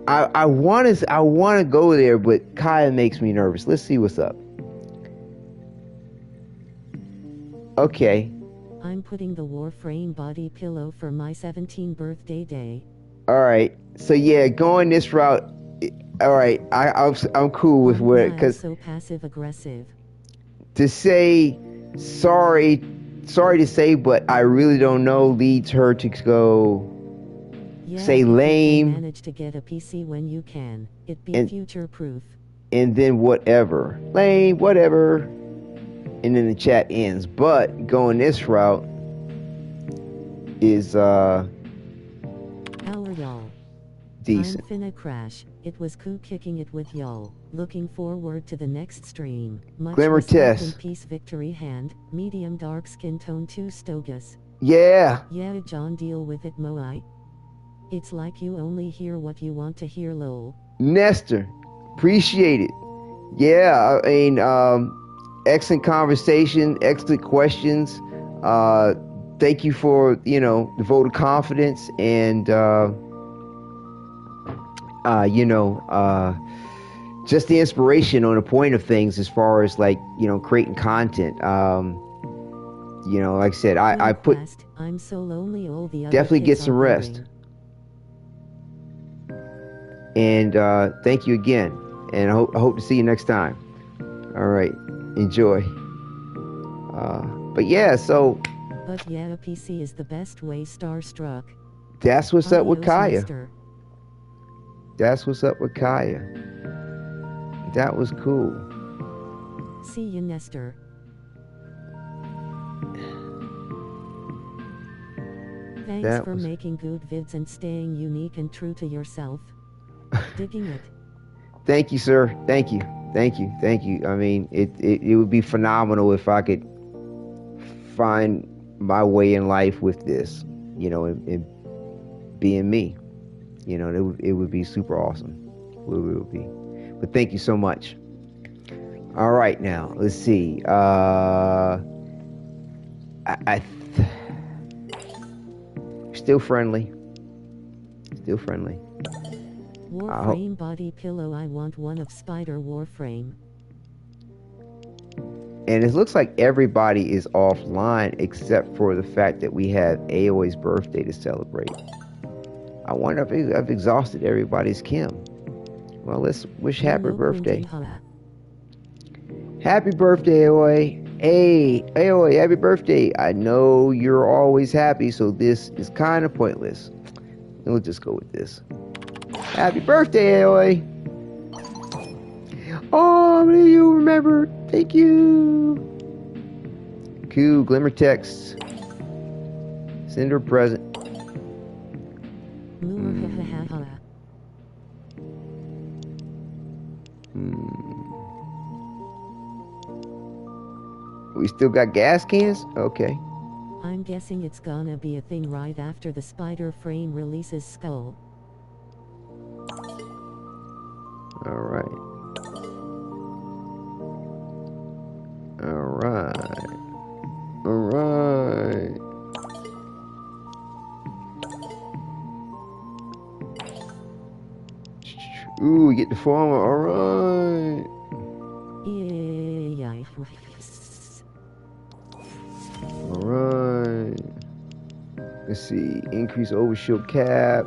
I want to go there, but Kaya makes me nervous. Let's see what's up. Okay. I'm putting the Warframe body pillow for my 17th birthday day. All right. So yeah, going this route. All right. I'm cool with where because so passive aggressive. To say sorry to say, but I really don't know leads her to go. Yeah, say lame. Manage to get a PC when you can. It be future proof. And then whatever. Lame, whatever. And then the chat ends. But going this route is How are y'all? Decent. I'm finna crash. It was cool kicking it with y'all. Looking forward to the next stream. Much Glimmer respect test. And peace victory hand. Medium dark skin tone 2 Stogus. Yeah. Yeah, John, deal with it, Moai. It's like you only hear what you want to hear, lol. Nestor, appreciate it. Yeah, I mean, excellent conversation, excellent questions. Thank you for, the vote of confidence and, just the inspiration on the point of things as far as creating content. Like I said, I put. I'm so lonely. All the other definitely get kids some are rest. boring. And thank you again. And I hope to see you next time. All right. Enjoy. But yeah, so. But yeah, a PC is the best way. Starstruck. That's what's up with Kaya. Nestor. That's what's up with Kaya. That was cool. See you, Nestor. Thanks for making good vids and staying unique and true to yourself. Digging it. Thank you, sir. Thank you. Thank you. Thank you. I mean, it would be phenomenal if I could find my way in life with this, and being me. It would be super awesome. It would be. But thank you so much. All right, now let's see. Still friendly. Still friendly. Warframe body pillow. I want one of Spider Warframe. And it looks like everybody is offline except for the fact that we have Aoi's birthday to celebrate. I wonder if I've exhausted everybody's Kim. Well, let's wish happy birthday. Happy birthday, Aoi. Hey, Aoi, happy birthday. I know you're always happy, so this is kind of pointless. We'll just go with this. Happy birthday, Aoi. Oh, you remember. Thank you. Cool, Glimmer text. Send her a present. We still got gas cans? Okay. I'm guessing it's gonna be a thing right after the spider frame releases Skull. Alright. Alright. Alright. Ooh, we get the farmer. Alright. Alright. Let's see. Increase overshield cap.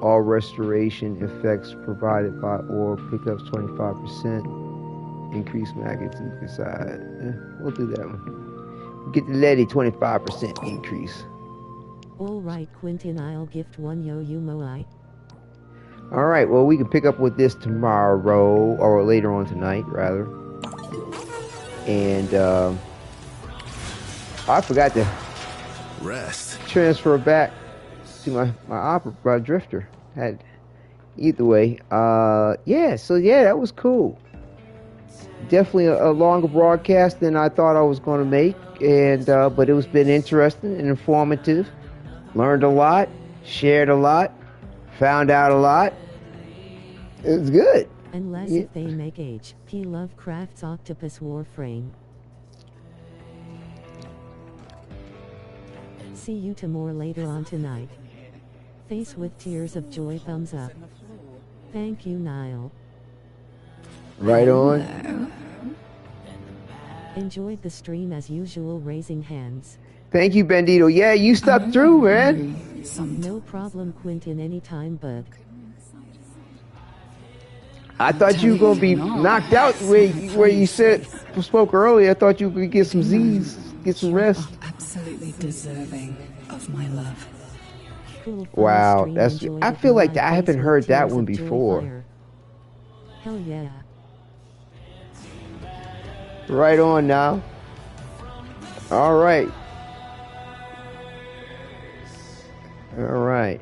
All restoration effects provided by orb pickups 25%. Increase maggots inside. We'll do that one. Get the lady 25% increase. Alright, Quentin, I'll gift one yo-you moai. Alright, well, we can pick up with this tomorrow, or later on tonight, rather. And, I forgot to rest. Transfer back to my drifter. Either way, yeah, so yeah, that was cool. Definitely a longer broadcast than I thought I was going to make, and but it was been interesting and informative. Learned a lot, shared a lot, found out a lot. It was good. Unless if they make H.P. Lovecraft's Octopus Warframe. See you tomorrow later on tonight. Face with tears of joy, thumbs up. Thank you, Niall. Right on. Enjoyed the stream as usual, raising hands. Thank you, Bandito. Yeah, you stuck through, man. No problem, Quentin, anytime, bud. I thought you were going to be knocked out where you spoke earlier. I thought you could get some Z's, get some rest. Absolutely deserving of my love. Wow, I feel like I haven't heard that one before. Hell yeah. Right on now. All right. All right.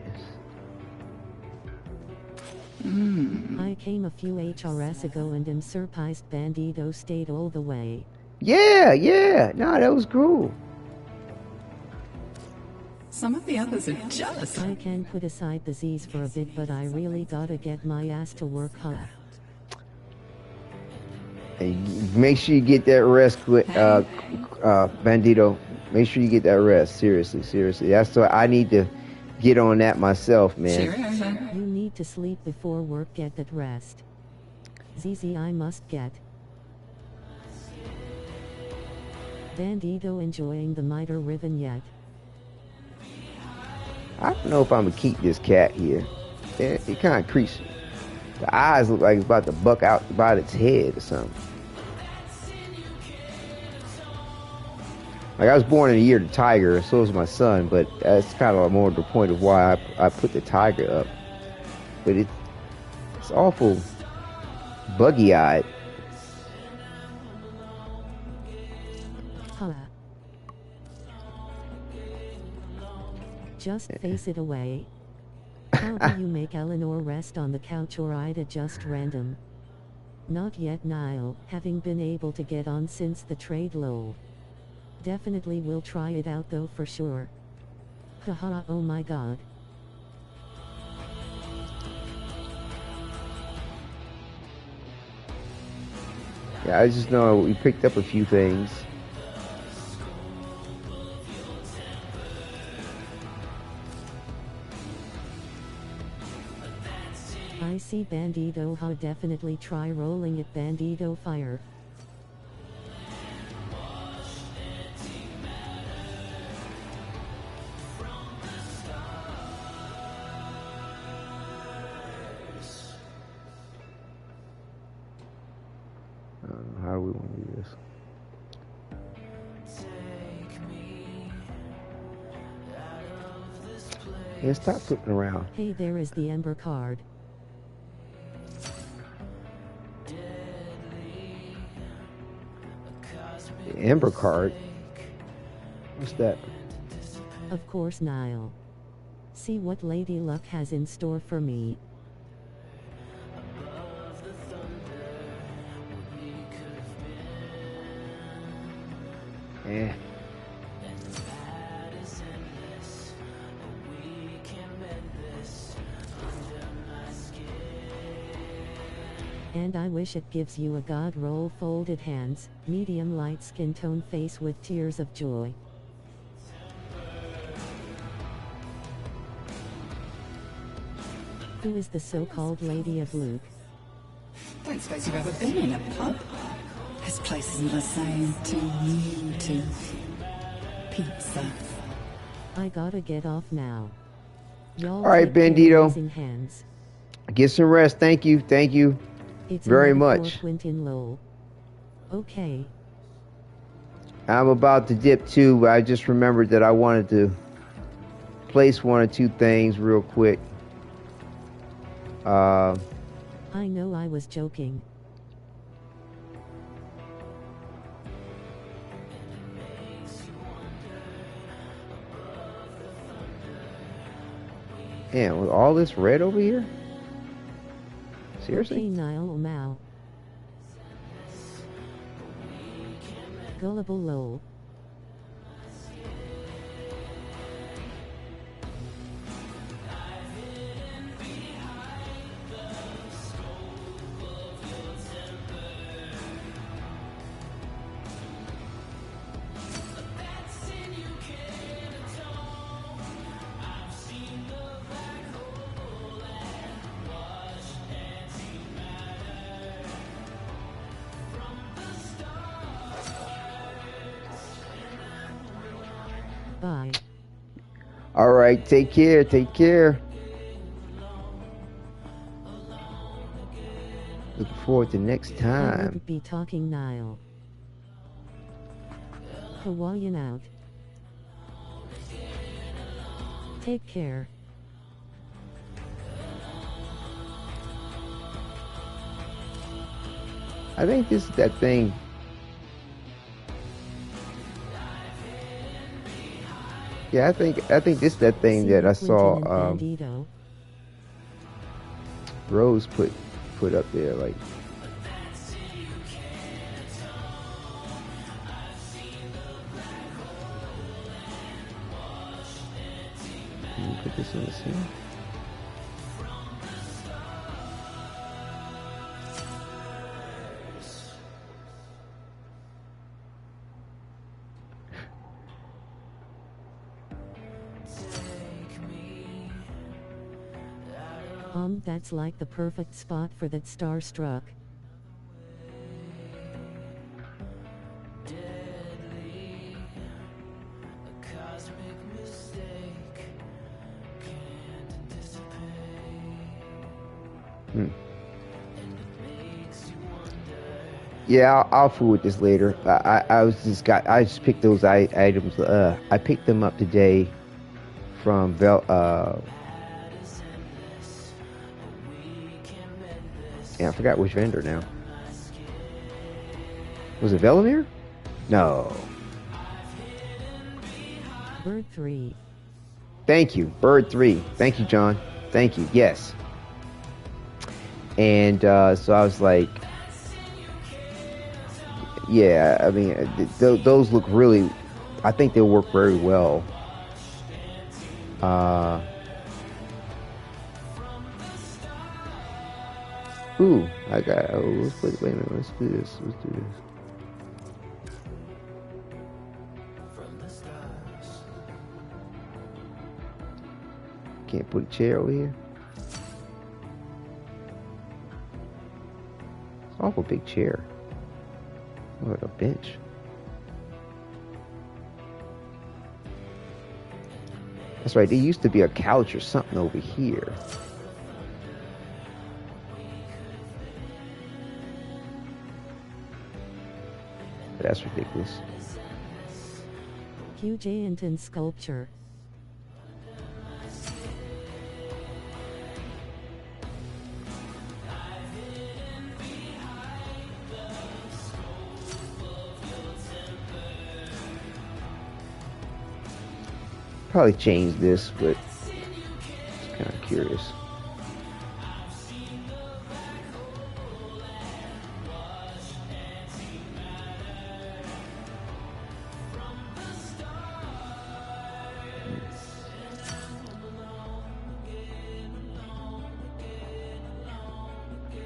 I came a few HRS ago and am surprised Bandito stayed all the way. Yeah. No, that was cool. Some of the others are jealous. I can put aside the Z's for a bit, but I really gotta get my ass to work, huh? Hey, make sure you get that rest, Bandito. Make sure you get that rest. Seriously. That's what I need to get on that myself, man. You need to sleep before work. Get that rest. ZZ, I must get. Bandito enjoying the miter ribbon yet? I don't know if I'm gonna keep this cat here. It kind of creeps. The eyes look like it's about to buck out about its head or something. Like, I was born in the year of the tiger, so was my son, but that's kind of more the point of why I put the tiger up. But it's awful buggy-eyed. Huh. Just face it away. How do you make Eleanor rest on the couch, or I'd adjust random? Not yet, Niall, having been able to get on since the trade lol. Definitely will try it out though for sure. Haha, oh my god. Yeah, I just know we picked up a few things. I see Bandito, how definitely try rolling it, Bandito fire. How do we want to do this? Yeah, stop flipping around. Hey, there is the Ember card. The Ember card? What's that? Of course, Niall. See what Lady Luck has in store for me. Yeah. And I wish it gives you a god roll, folded hands, medium light skin tone, face with tears of joy. Who is the so-called Lady of Luke? Don't suppose you've ever been in a pub? This place isn't the same. Too new to pizza. I gotta get off now. Y'all all right, take care, Bandito. raising hands. Get some rest. Thank you. Thank you It's very another much. Quentin Lowell. Okay. I'm about to dip too, but I just remembered that I wanted to place one or two things real quick. I know I was joking. Man, with all this red over here? Seriously? Okay, Niall Mao. Gullible Lowell. Bye. All right, take care. Take care. Looking forward to next I time. wouldn't be talking, Niall. Hawaiian out. Take care. I think this is that thing. Yeah, I think this is that thing that I saw Rose put up there, like. Can you put this in the scene? That's like the perfect spot for that starstruck. Yeah, I'll fool with this later. I just picked those items. I picked them up today from yeah, I forgot which vendor now. Was it Velimire? No. Bird 3. Thank you, Bird 3. Thank you, John. Thank you. Yes. And so I was like, yeah, I mean, those look really, I think they'll work very well. Ooh, I got, wait a minute, let's do this. Can't put a chair over here. It's an awful big chair. What a bench. That's right, there used to be a couch or something over here. That's ridiculous. Huge Anton sculpture. Probably change this, but just kind of curious.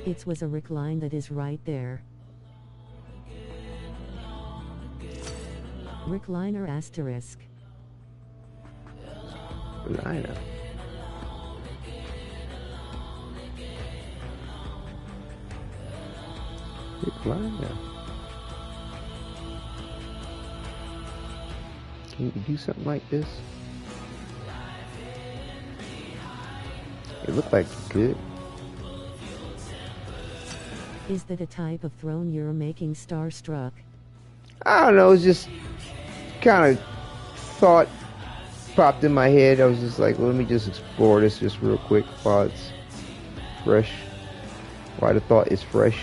It was a recline that is right there. Recliner asterisk. Recliner. Recliner. Can you do something like this? It looked like good. Is that a type of throne you're making starstruck? I don't know, it's just kind of thought popped in my head. I was just like, well, let me just explore this just real quick while it's fresh. Why the thought is fresh.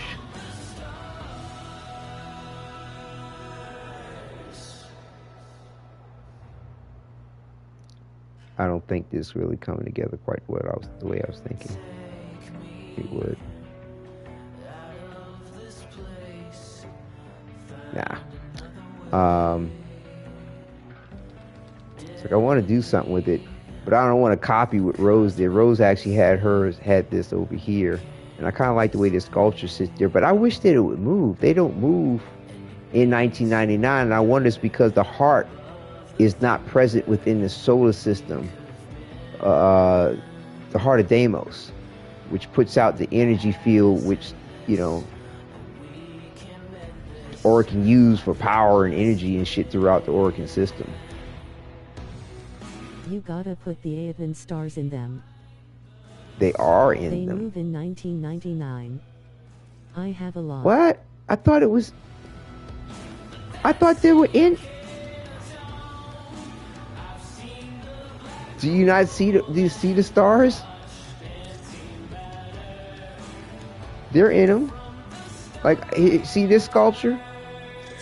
I don't think this really coming together quite the way I was thinking it would. Nah. It's like I want to do something with it, but I don't want to copy what Rose did. Rose actually had this over here, and I kind of like the way this sculpture sits there, but I wish that it would move. They don't move in 1999, and I wonder it's because the heart is not present within the solar system, the heart of Deimos, which puts out the energy field, which, you know, Aura can use for power and energy and shit throughout the Aurican system. You gotta put the Aevan stars in them. They are in them. They move in 1999. I have a lot. What? I thought they were in. Do you not see do you see the stars? They're in them. Like, see this sculpture?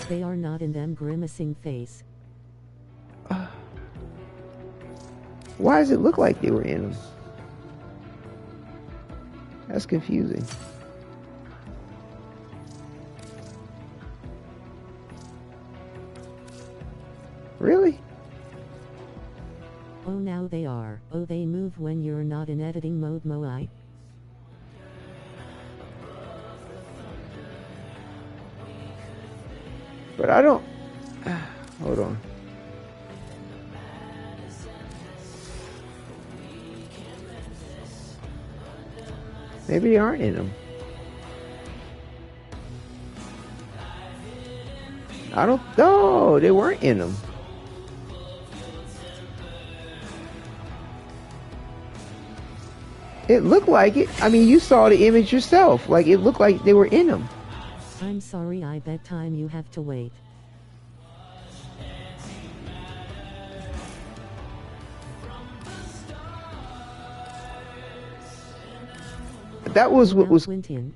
They are not in them, grimacing face. Why does it look like they were in them? That's confusing. Really? Oh, now they are. Oh, they move when you're not in editing mode, Moai. But I don't... Hold on. Maybe they aren't in them. I don't... No, they weren't in them. It looked like it. I mean, you saw the image yourself. Like, it looked like they were in them. I'm sorry, I bet time you have to wait. That was what was... Quentin.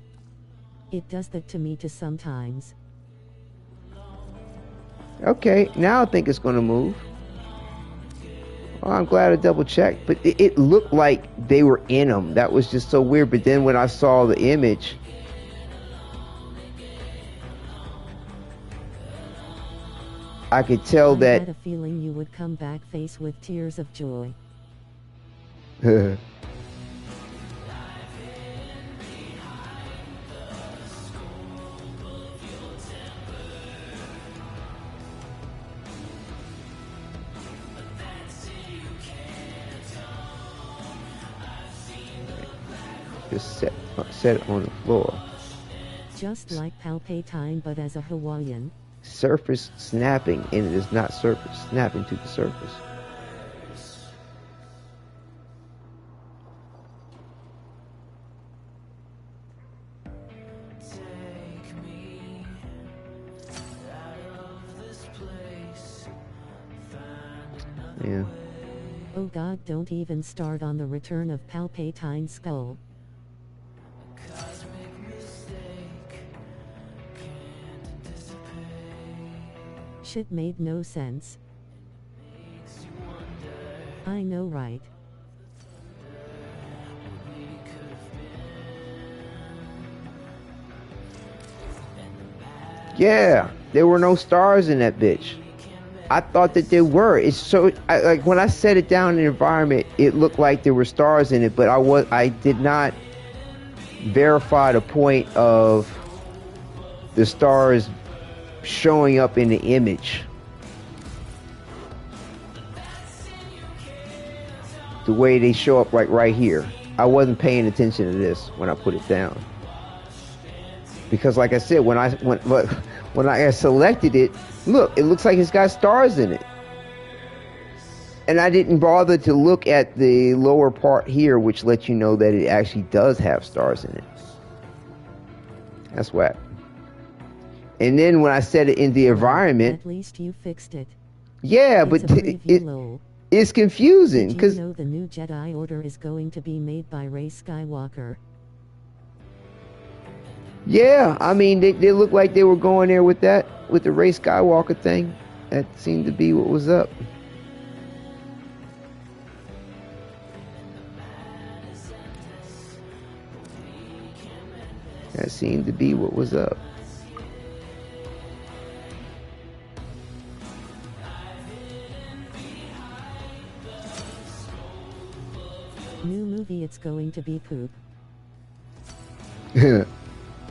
It does that to me too sometimes. Okay, now I think it's going to move. Well, I'm glad I double checked, but it looked like they were in them. That was just so weird. But then when I saw the image, I could tell that... I had a feeling you would come back face with tears of joy. Just set it on the floor. Just like Palpatine, but as a Hawaiian. Surface snapping, and it is not surface snapping to the surface. Yeah. Oh God, don't even start on the return of Palpatine's skull. Shit made no sense. I know, right? Yeah, there were no stars in that bitch. I thought that there were. It's so like when I set it down in the environment, it looked like there were stars in it, but I did not verify the point of the stars showing up in the image the way they show up right here. I wasn't paying attention to this when I put it down, because like I said, when I selected it, look, it looks like it's got stars in it, and I didn't bother to look at the lower part here, which lets you know that it actually does have stars in it. That's whack. And then when I set it in the environment, at least you fixed it. Yeah, It's but it's confusing Did because you know the new Jedi Order is going to be made by Rey Skywalker? yeah, I mean they looked like they were going there with the Rey Skywalker thing. That seemed to be what was up. That seemed to be what was up. New movie, it's going to be poop.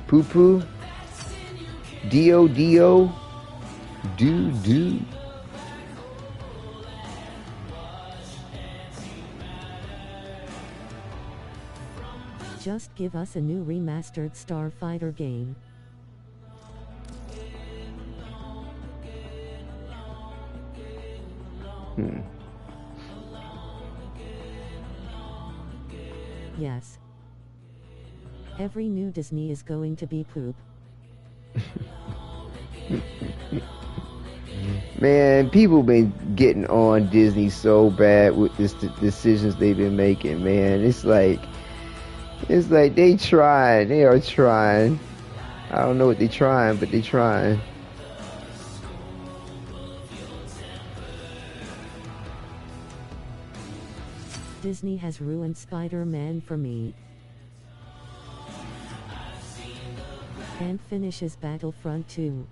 Poo poo. Dio dio. Do do. Just give us a new remastered Starfighter game. Yes. Every new Disney is going to be poop. Man, people been getting on Disney so bad with the decisions they've been making, man. It's like they trying. They are trying. I don't know what they're trying, but they're trying. Disney has ruined Spider-Man for me. And finishes Battlefront 2.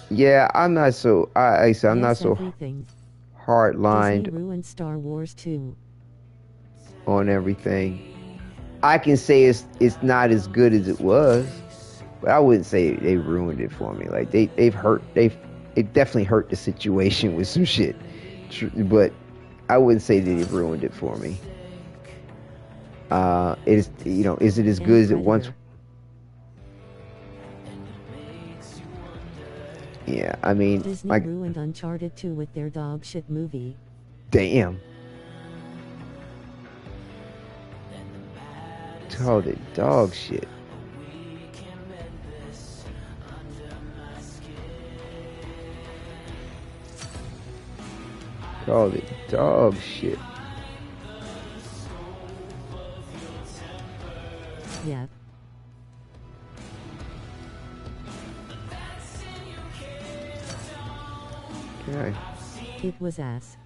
Yeah, I'm not so. I'm not so hard-lined. Disney ruined Star Wars 2. On everything. I can say it's not as good as it was, but I wouldn't say they ruined it for me. Like they've definitely hurt the situation with some shit, but I wouldn't say that they've ruined it for me. Is it as good as it once? Yeah, I mean, Disney like, ruined Uncharted 2 with their dog shit movie. damn. Called it dog shit. Called it dog shit. Yeah. Okay. It was ass.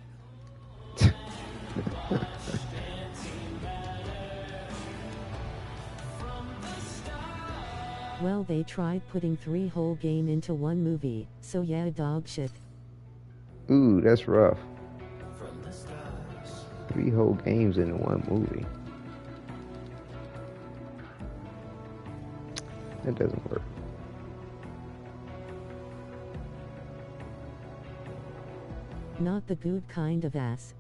Well, they tried putting 3 whole game into one movie, so yeah, dog shit. Ooh, that's rough. 3 whole games into one movie. That doesn't work. Not the good kind of ass.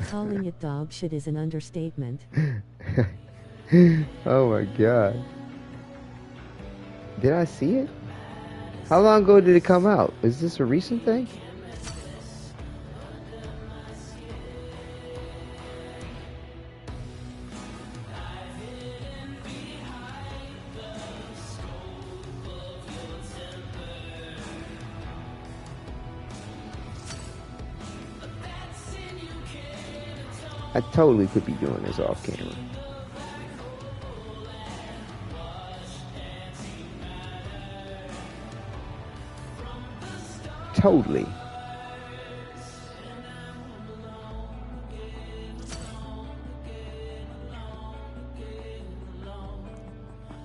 Calling it dog shit is an understatement. Oh my god. Did I see it? How long ago did it come out? Is this a recent thing? I totally could be doing this off camera. Totally.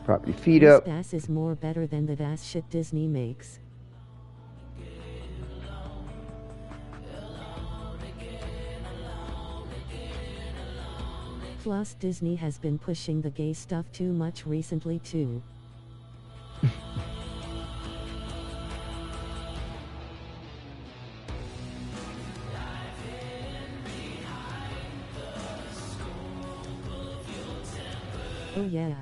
Prop your feet up. This ass is more better than that ass shit Disney makes. Plus Disney has been pushing the gay stuff too much recently too. Oh yeah.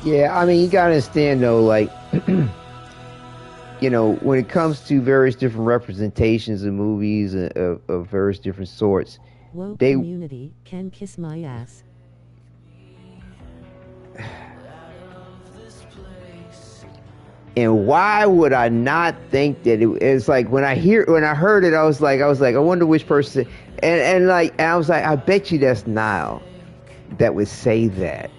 Yeah, I mean, you gotta understand though, like, you know, when it comes to various different representations of movies of various different sorts, Woke they community can kiss my ass. And why would I not think that it's like when I heard it, I was like, I wonder which person, and I was like, I bet you that's Nile that would say that.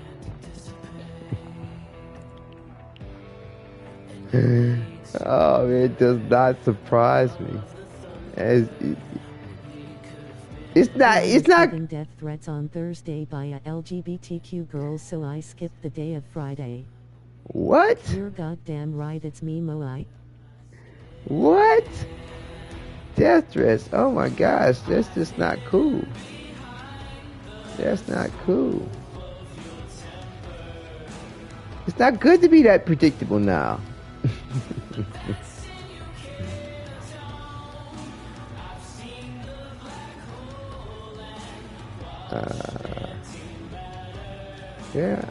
Oh, it does not surprise me. It's not. Getting death threats on Thursday by a LGBTQ girls, so I skipped the day of Friday. What? You're goddamn right, it's me, Moai. What? Death threats? Oh my gosh, that's just not cool. That's not cool. It's not good to be that predictable now. Yeah.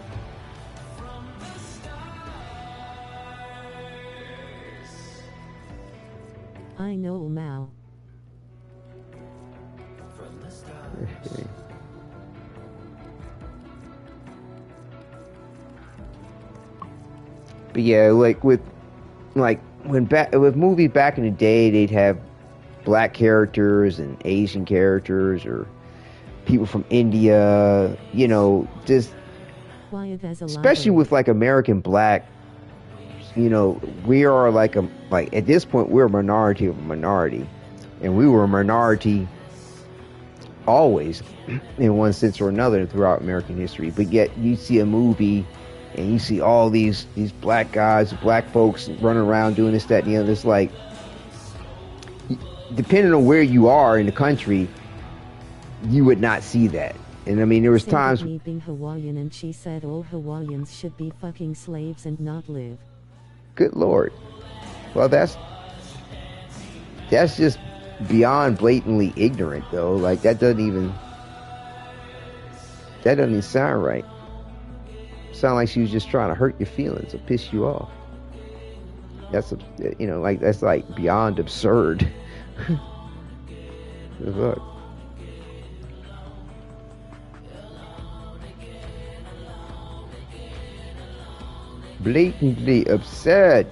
I know Mao. But yeah, like with movies back in the day, they'd have black characters and Asian characters or people from India, you know, just especially with like American black, you know, we are like at this point we're a minority of a minority, and we were a minority always in one sense or another throughout American history. But yet you see a movie and you see all these black guys, black folks running around doing this, that, and the other. It's like, depending on where you are in the country, you would not see that. And I mean, there was times me being Hawaiian, and she said all Hawaiians should be fucking slaves and not live. Good Lord. Well, that's just beyond blatantly ignorant, though. Like, that doesn't even sound right. Sound like she was just trying to hurt your feelings or piss you off. That's that's like beyond absurd. Look. Blatantly absurd.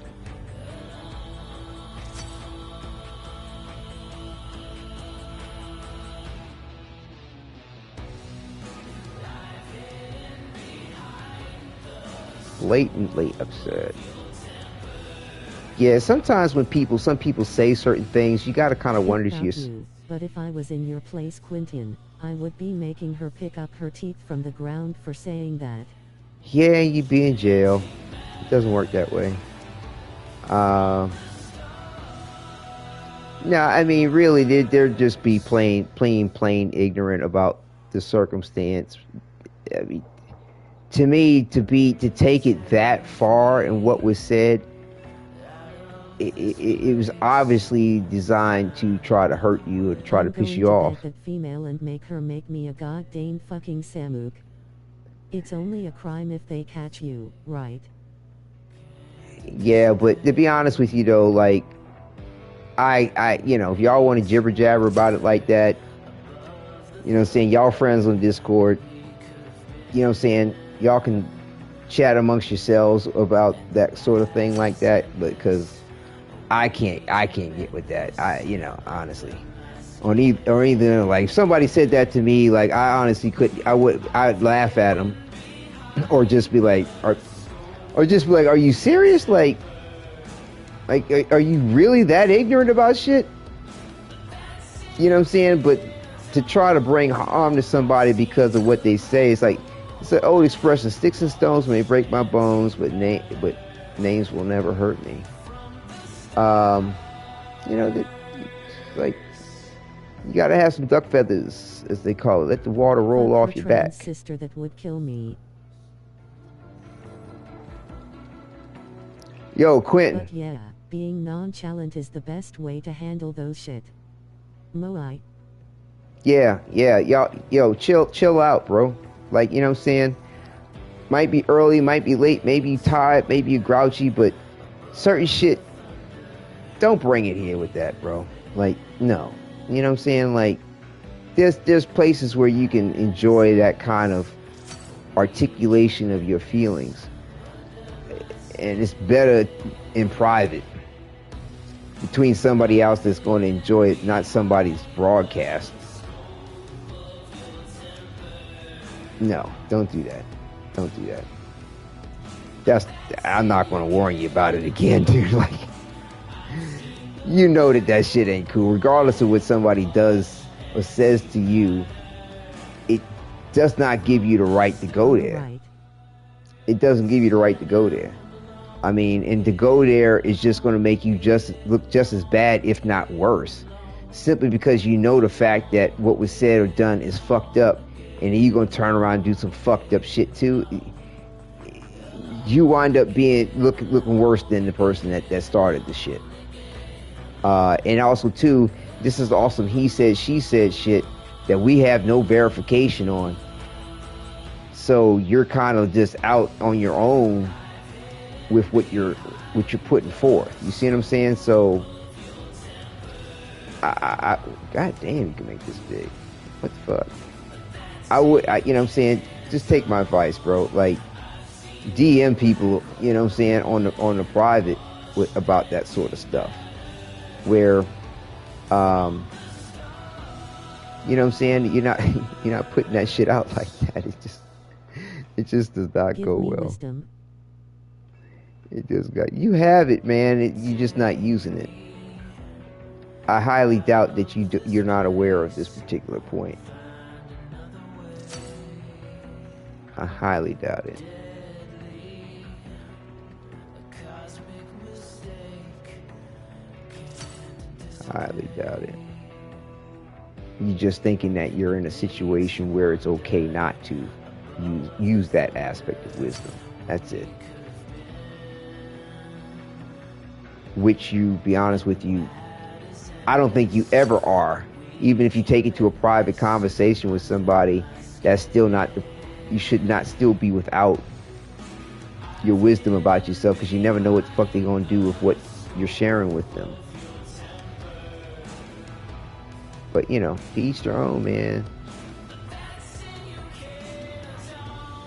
Blatantly absurd. Yeah, sometimes when some people say certain things, you gotta kind of wonder to yourself. But if I was in your place, Quentin, I would be making her pick up her teeth from the ground for saying that. Yeah, you'd be in jail. It doesn't work that way. No, I mean, really, they're just be plain ignorant about the circumstance. I mean, to me, to take it that far and what was said, it was obviously designed to try to hurt you or to try to piss you off. That female and make her make me a goddamn fucking Samuk. It's only a crime if they catch you, right? Yeah, but to be honest with you though, like, I if y'all want to jibber jabber about it like that, you know what I'm saying, y'all friends on Discord, you know what I'm saying, y'all can chat amongst yourselves about that sort of thing like that, because I can't get with that. Honestly, or either like if somebody said that to me, like I'd laugh at them, or just be like, or Or just be like, are you serious? Like, are you really that ignorant about shit? You know what I'm saying? But to try to bring harm to somebody because of what they say, it's like, it's an old expression, sticks and stones may break my bones, but names will never hurt me. You know, like, you gotta have some duck feathers, as they call it. Let the water roll off your back. Sister that would kill me. Yo, Quentin. But yeah, being nonchalant is the best way to handle those shit. Moai. Yeah, yo, chill out, bro. Like, you know what I'm saying? Might be early, might be late, maybe you tired, maybe you grouchy, but certain shit, don't bring it here with that, bro. Like, no. You know what I'm saying? Like, there's places where you can enjoy that kind of articulation of your feelings. And it's better in private between somebody else that's going to enjoy it, not somebody's broadcast. No, don't do that. Don't do that. I'm not going to warn you about it again, dude. Like, you know that shit ain't cool. Regardless of what somebody does or says to you, it does not give you the right to go there. Right. It doesn't give you the right to go there. I mean, and to go there is just going to make you look just as bad, if not worse. Simply because you know the fact that what was said or done is fucked up, and then you're going to turn around and do some fucked up shit too. You wind up being looking worse than the person that started the shit. And also too, this is awesome he said, she said shit that we have no verification on. So you're kind of just out on your own with what you're putting forth. You see what I'm saying? So I god damn, you can make this big. What the fuck? You know what I'm saying? Just take my advice, bro. Like, DM people, you know what I'm saying, on the private about that sort of stuff. Where you know what I'm saying, you're not putting that shit out like that. It just does not go well. Wisdom. It just you have it, man. You're just not using it. I highly doubt that you're not aware of this particular point. I highly doubt it. Highly doubt it. You're just thinking that you're in a situation where it's okay not to use that aspect of wisdom. That's it. Which, you be honest with you, I don't think you ever are. Even if you take it to a private conversation with somebody, that's still not you should not still be without your wisdom about yourself, because you never know what the fuck they're going to do with what you're sharing with them. But, you know, to each their own, man.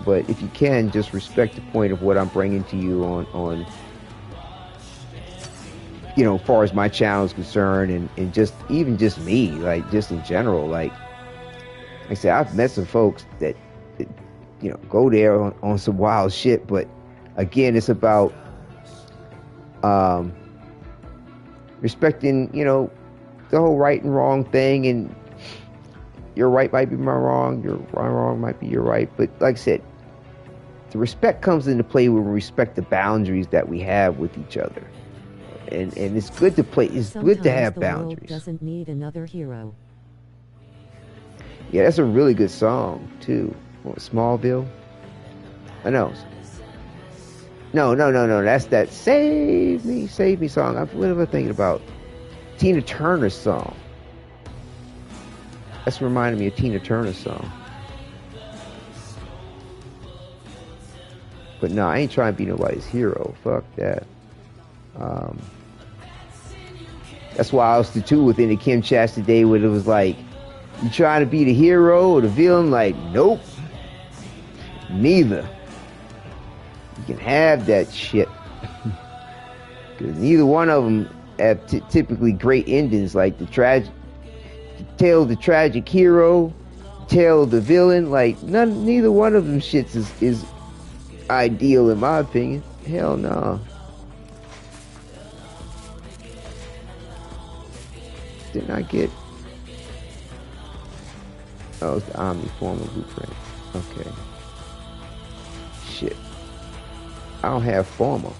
But if you can, just respect the point of what I'm bringing to you on you know, as far as my channel is concerned, and just even just me, like, just in general. Like I said, I've met some folks that you know, go there on some wild shit, but again, it's about respecting, you know, the whole right and wrong thing, and your right might be my wrong, your wrong might be your right. But like I said, the respect comes into play when we respect the boundaries that we have with each other. And it's good to play. It's good to have boundaries. World doesn't need another hero. Yeah, that's a really good song too. What, Smallville? I know. No. That's that "Save Me, Save Me" song. What am I thinking about? Tina Turner's song. That's reminding me of Tina Turner's song. But no, I ain't trying to be nobody's hero. Fuck that. That's why I was too within the Kim chats today, where it was like, you trying to be the hero or the villain? Like, nope, neither. You can have that shit, because neither one of them have typically great endings. Like the tale of the tragic hero, tale of the villain. Like neither one of them shits is ideal in my opinion. Hell no. Didn't I get... Oh, it's the Omni Formal Blueprint. Okay. Shit. I don't have Forma.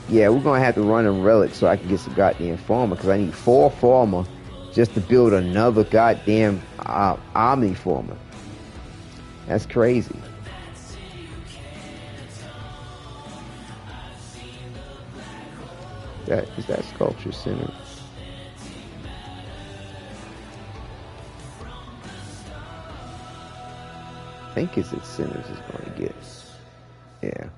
Yeah, we're gonna have to run a relic so I can get some goddamn Forma, because I need 4 Forma just to build another goddamn Omni Forma. That's crazy. Is that sculpture centered? I think it's as centered as it's going to get. Yeah.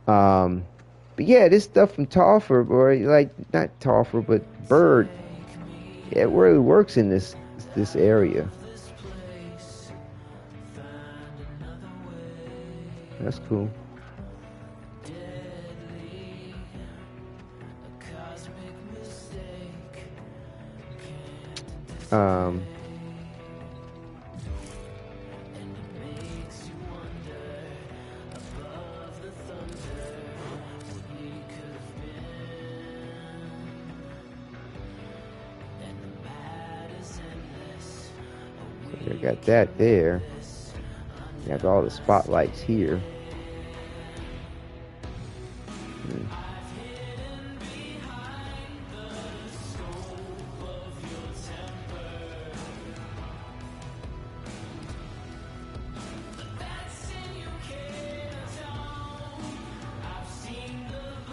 But yeah, this stuff from Toffer, or like not Toffer, but Bird, yeah, it really works in this area. That's cool. I got that there. Got all the spotlights here.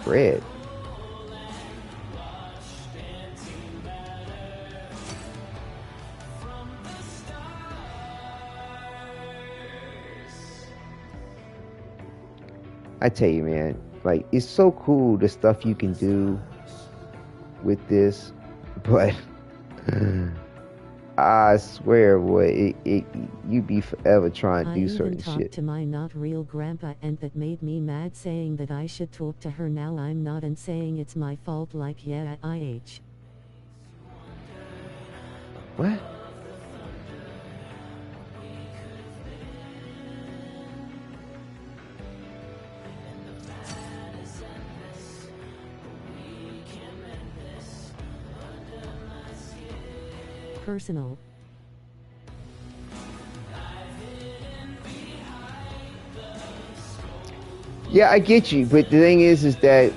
Bread. I tell you, man, like, it's so cool the stuff you can do with this, but I swear, boy, you be forever trying to do certain shit. I even talked to my not real grandpa, and that made me mad, saying that I should talk to her. Now I'm not, and saying it's my fault, like, yeah, IH. What? Personal. Yeah, I get you, but the thing is that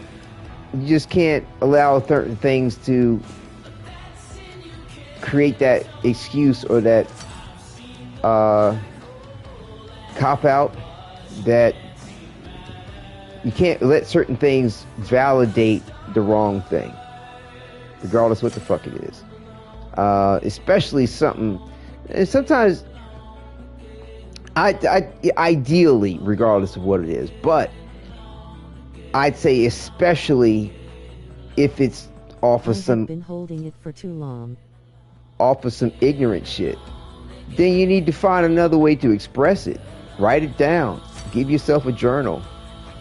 you just can't allow certain things to create that excuse or that cop out, that you can't let certain things validate the wrong thing, regardless what the fuck it is. Especially something, and sometimes ideally, regardless of what it is, but I'd say especially if it's off of some, been holding it for too long, off of some ignorant shit, then you need to find another way to express it. Write it down. Give yourself a journal.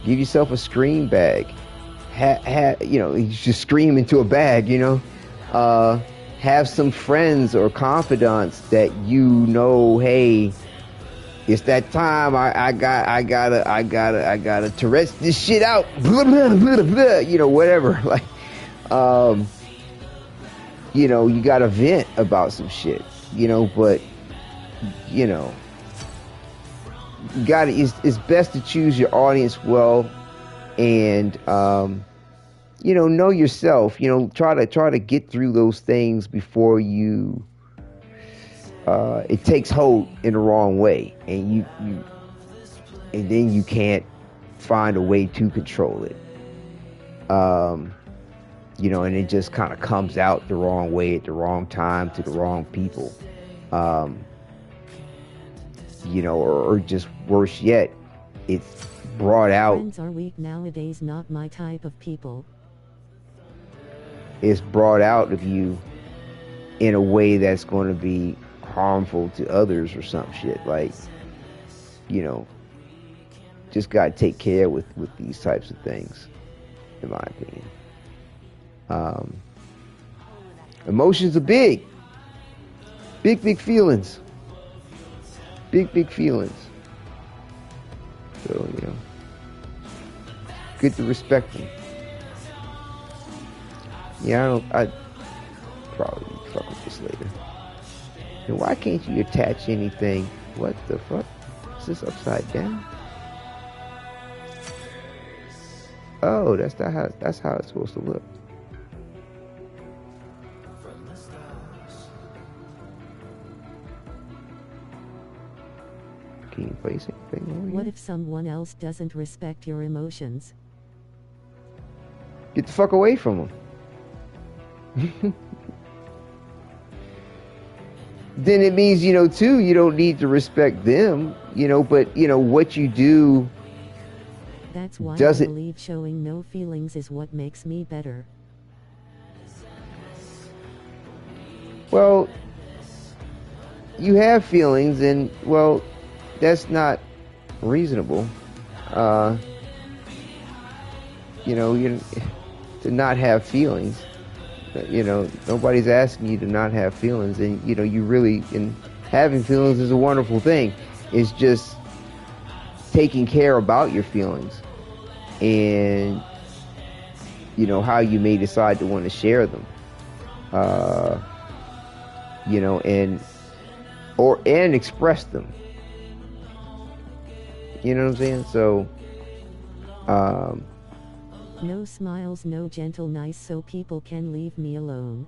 Give yourself a scream bag. You know, you just scream into a bag. You know. Have some friends or confidants that you know, hey, it's that time. I gotta Tourette's this shit out. Blah, blah, blah, blah, you know, whatever. Like, you know, you gotta vent about some shit. You know, but you know, you gotta. It's best to choose your audience well, and you know yourself. You know, try to get through those things before you it takes hold in the wrong way, and and then you can't find a way to control it. You know, and it just kind of comes out the wrong way at the wrong time to the wrong people. You know, or just worse yet, it's brought out. Friends are weak nowadays, not my type of people. It's brought out of you in a way that's going to be harmful to others or some shit. Like, you know, just got to take care with these types of things, in my opinion. Emotions are big feelings. Big feelings. So, you know, good to respect them. Yeah, I probably fuck with this later. And why can't you attach anything? What the fuck? Is this upside down? Oh, that's how it's supposed to look. Can you place anything over What here? if someone else doesn't respect your emotions? Get the fuck away from them. Then it means, too, you don't need to respect them, but, what you do. That's why I Does it? believe showing no feelings is what makes me better. Well, you have feelings, and, well, that's not reasonable. To not have feelings. Nobody's asking you to not have feelings, and you really, and having feelings is a wonderful thing. It's just taking care about your feelings, and how you may decide to want to share them, and express them. You know what I'm saying? So, no smiles, no gentle nice, so people can leave me alone.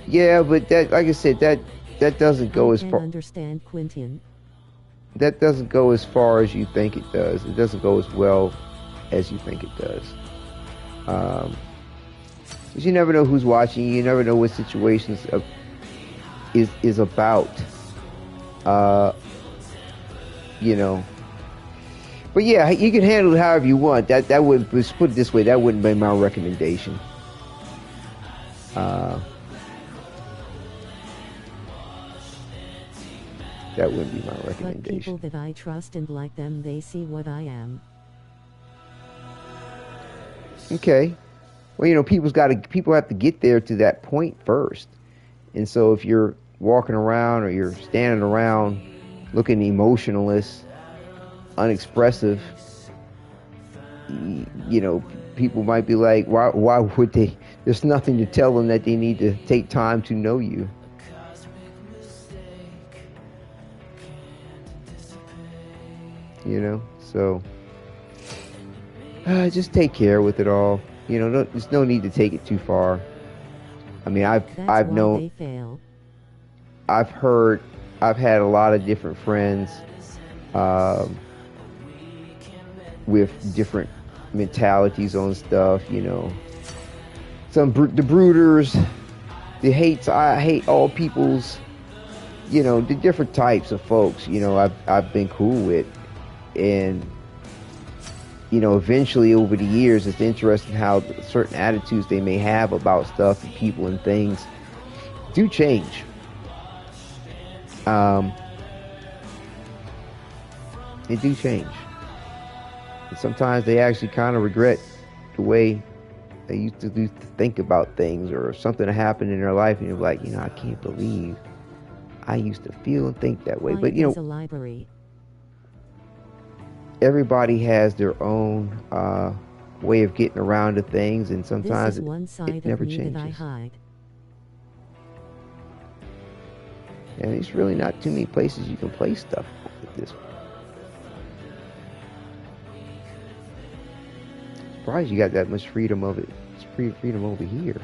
Yeah, but that, like I said, that doesn't go as I far. can understand Quentin. That doesn't go as far as you think it does. It doesn't go as well as you think it does. 'Cause you never know who's watching. You never know what situations is about. But yeah, you can handle it however you want. That would, let's put it this way, that wouldn't be my recommendation. That wouldn't be my But recommendation. people that I trust and like them, they see what I am. Okay. Well, people have to get there to that point first. And so if you're walking around or you're standing around looking emotionless, unexpressive, people might be like, why would they? There's nothing to tell them that they need to take time to know you. So just take care with it all. There's no need to take it too far. I mean, I've known, they fail. I've had a lot of different friends with different mentalities on stuff. The brooders, I hate all peoples. The different types of folks. I've been cool with, and eventually over the years, it's interesting how certain attitudes they may have about stuff and people and things do change. They do change. And sometimes they actually kind of regret the way they used to think about things, or something happened in their life and you're like, I can't believe I used to feel and think that way. But Life is a library. Everybody has their own way of getting around to things, and sometimes This is one side it never of me changes. that I hide. And there's really not too many places you can play stuff at this point. Surprised you got that much freedom of it. It's freedom over here.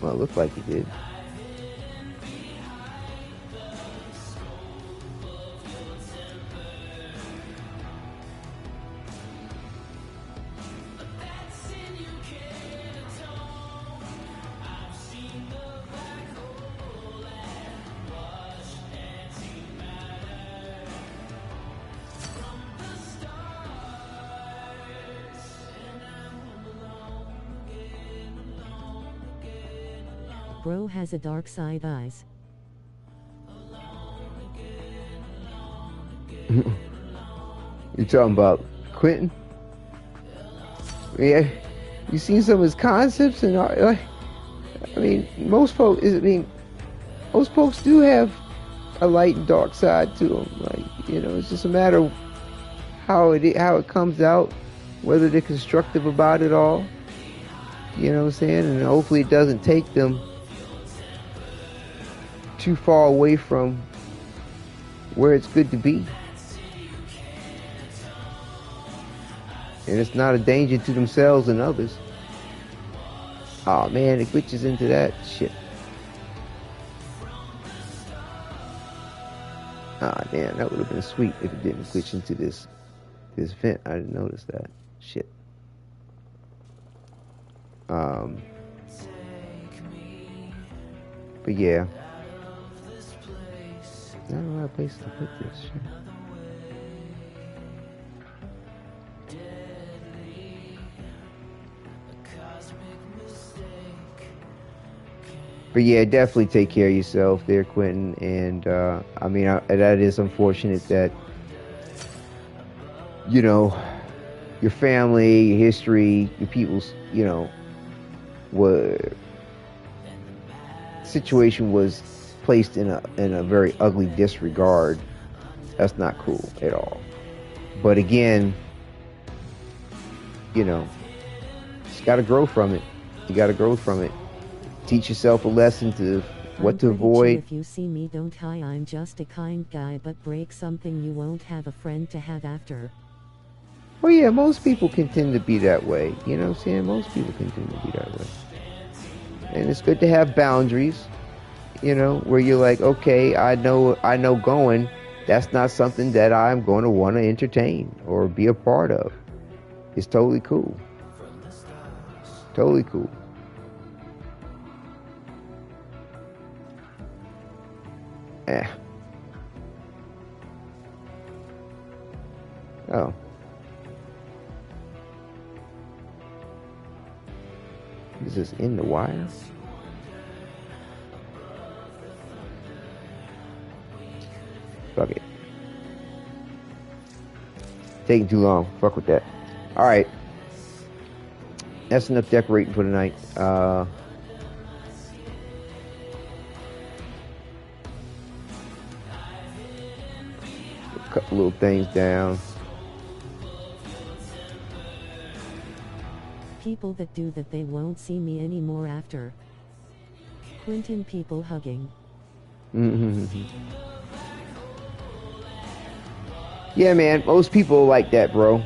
Well, it looked like you did. Bro has a dark side eyes. You talking about Quentin? Yeah, you seen some of his concepts and I mean, most folks do have a light and dark side to them. Like, you know, it's just a matter of how it comes out, whether they're constructive about it all. You know what I'm saying? And hopefully it doesn't take them too far away from where it's good to be. And it's not a danger to themselves and others. Oh man, it glitches into that shit. Ah damn, that would have been sweet if it didn't glitch into this vent. I didn't notice that. Shit. But yeah. I don't know how place to put this shit. But yeah, definitely take care of yourself there, Quentin. And I mean, that is unfortunate that, you know, your family, your history, your people's, you know, situation was placed in a very ugly disregard. That's not cool at all. But again, you know, just got to grow from it. You got to grow from it. Teach yourself a lesson to what to avoid. If you see me, don't hi, I'm just a kind guy, but break something you won't have a friend to have after. Well, yeah, most people can tend to be that way. You know what I'm saying? Most people can tend to be that way. And it's good to have boundaries, you know, where you're like, okay, I know going, that's not something that I'm going to want to entertain or be a part of. It's totally cool. Totally cool. Oh. Is this in the wire? Fuck it. Taking too long. Fuck with that. Alright. That's enough decorating for tonight. Couple little things down. People that do that, they won't see me anymore after. Quentin, people hugging. Yeah, man, most people are like that, bro.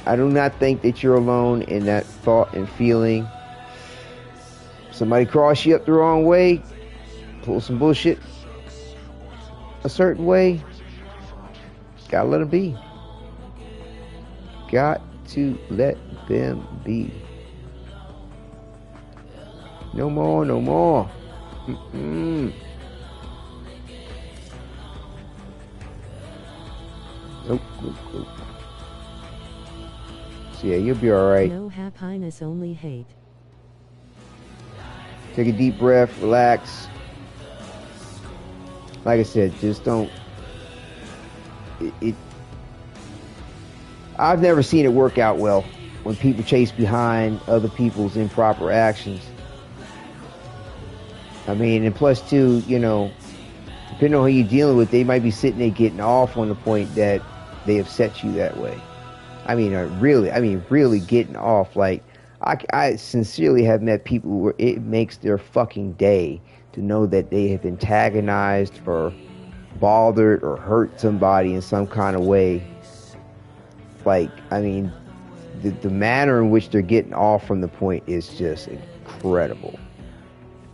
I do not think that you're alone in that thought and feeling. Somebody cross you up the wrong way, pull some bullshit a certain way, gotta let them be. Got to let them be. No more, no more. Nope, nope, nope. So yeah, you'll be alright. No happiness, only hate. Take a deep breath, relax. Like I said, just don't... I've never seen it work out well when people chase behind other people's improper actions. I mean, and plus too, you know, depending on who you're dealing with, they might be sitting there getting off on the point that they upset you that way. I mean, really getting off. Like, I sincerely have met people where it makes their fucking day to know that they have antagonized or bothered or hurt somebody in some kind of way. Like, I mean, the manner in which they're getting off from the point is just incredible.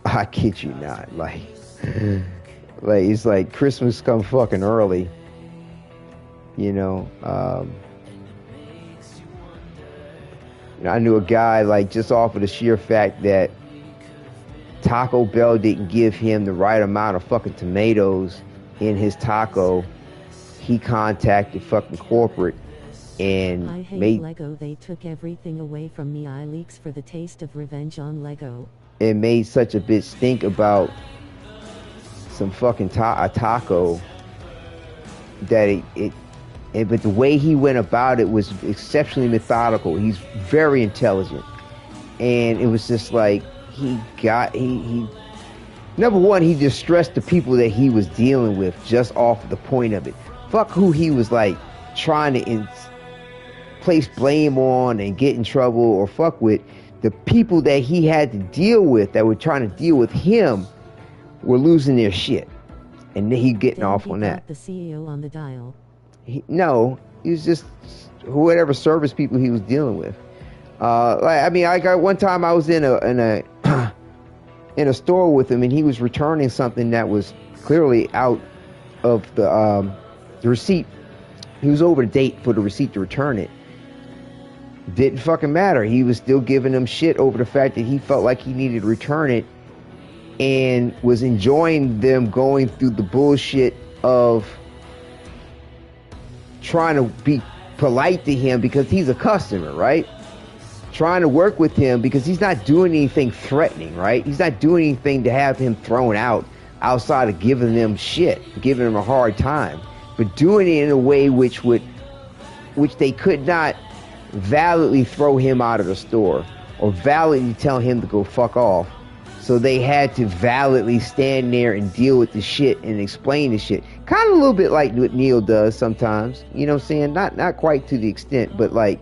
I kid you not. Like it's like Christmas come fucking early. You know, I knew a guy, like, just off of the sheer fact that Taco Bell didn't give him the right amount of fucking tomatoes in his taco. He contacted fucking corporate and I hate Lego. They took everything away from me. I leaks for the taste of revenge on Lego. It made such a bitch stink about some fucking taco that but the way he went about it was exceptionally methodical. He's very intelligent. And it was just like, number one, he distressed the people that he was dealing with just off the point of it. Fuck who he was like trying to place blame on and get in trouble or fuck with. The people that he had to deal with that were trying to deal with him were losing their shit, and then he getting off on that. The CEO on the dial. No, he was just whatever service people he was dealing with. I got one time I was in a store with him, and he was returning something that was clearly out of the receipt. He was over the date for the receipt to return it. Didn't fucking matter. He was still giving them shit over the fact that he felt like he needed to return it, and was enjoying them going through the bullshit of trying to be polite to him because he's a customer, right? Trying to work with him because he's not doing anything threatening, right? He's not doing anything to have him thrown out outside of giving them shit, giving them a hard time, but doing it in a way which they could not validly throw him out of the store or validly tell him to go fuck off. So they had to validly stand there and deal with the shit and explain the shit. Kind of a little bit like what Neil does sometimes. You know what I'm saying? Not quite to the extent, but like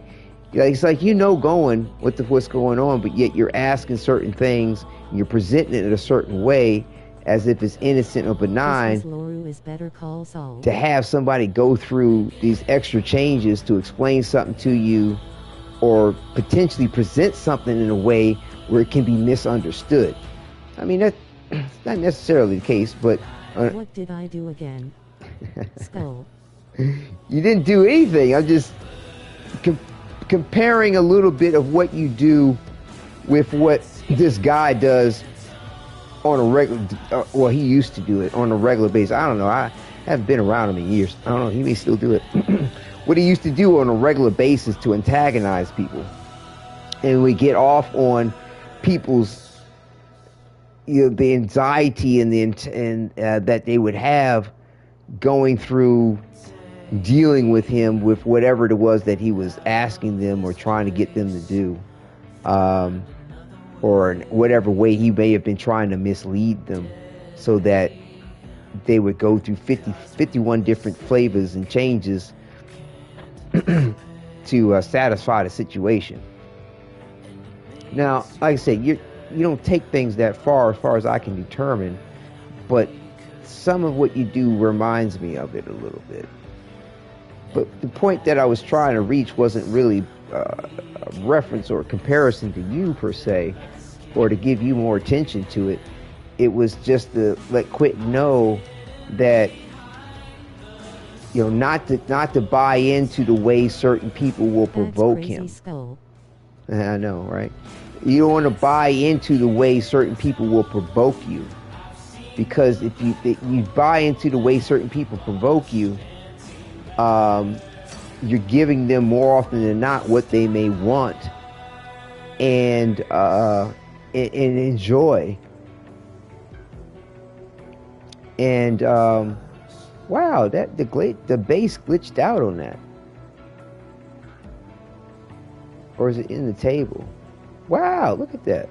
it's like what's going on, but yet you're asking certain things and you're presenting it in a certain way as if it's innocent or benign. Is Better Call Saul. To have somebody go through these extra changes to explain something to you or potentially present something in a way where it can be misunderstood. I mean, that's not necessarily the case, but... what did I do again? Skull. You didn't do anything. I'm just comparing a little bit of what you do with what this guy does on a regular... well, he used to do it on a regular basis. I don't know. I haven't been around him in years. I don't know. He may still do it. What he used to do on a regular basis to antagonize people. And we get off on people's... the anxiety and that they would have going through dealing with him with whatever it was that he was asking them or trying to get them to do, or in whatever way he may have been trying to mislead them so that they would go through 51 different flavors and changes to satisfy the situation. Now, like I said, you don't take things that far as I can determine, but some of what you do reminds me of it a little bit. But the point that I was trying to reach wasn't really a reference or a comparison to you per se, or to give you more attention to it. It was just to let Quentin know that, not to buy into the way certain people will provoke him. Skull. I know, right? You don't want to buy into the way certain people will provoke you, because if you buy into the way certain people provoke you, you're giving them more often than not what they may want and enjoy. And wow, the base glitched out on that, or is it in the table? Wow, look at that.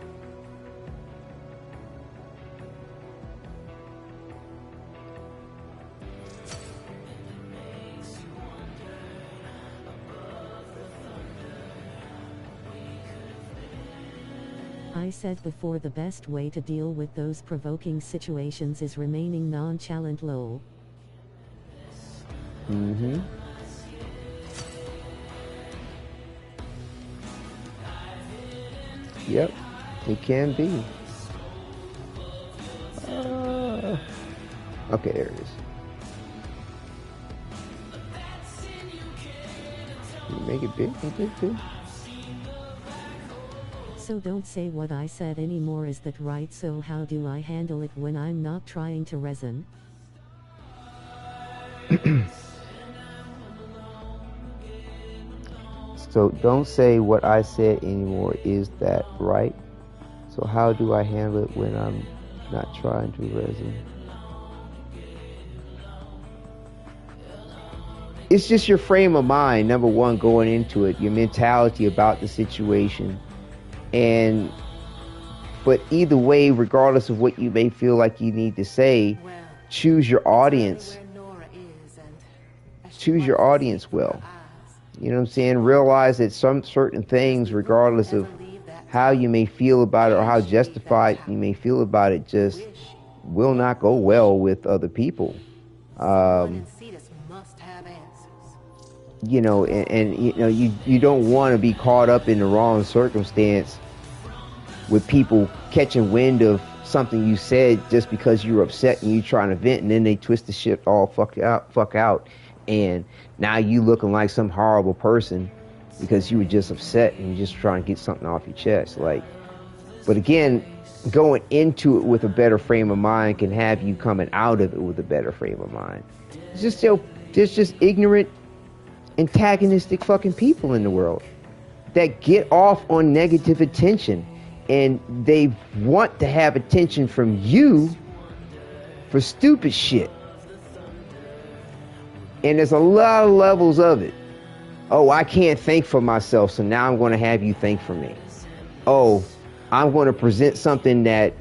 I said before, the best way to deal with those provoking situations is remaining nonchalant, lol. Mm-hmm. Yep, it can be. Okay, there it is. Can you make it big? Make it big? So don't say what I said anymore, is that right? So how do I handle it when I'm not trying to resin? So don't say what I said anymore, is that right? So how do I handle it when I'm not trying to resin? It's just your frame of mind, number one, going into it, your mentality about the situation. And But either way, regardless of what you may feel like you need to say, choose your audience. Choose your audience well. You know what I'm saying? Realize that some certain things, regardless of how you may feel about it or how justified you may feel about it, just will not go well with other people. You know, and you know, you don't want to be caught up in the wrong circumstance with people catching wind of something you said just because you're upset and you trying to vent, and then they twist the shit all fuck out, and now you looking like some horrible person because you were just upset and you're just trying to get something off your chest. Like, but again, going into it with a better frame of mind can have you coming out of it with a better frame of mind. It's just, you know, there's just ignorant, antagonistic fucking people in the world that get off on negative attention, and they want to have attention from you for stupid shit. And there's a lot of levels of it. Oh, I can't think for myself, so now I'm going to have you think for me. Oh, I'm going to present something that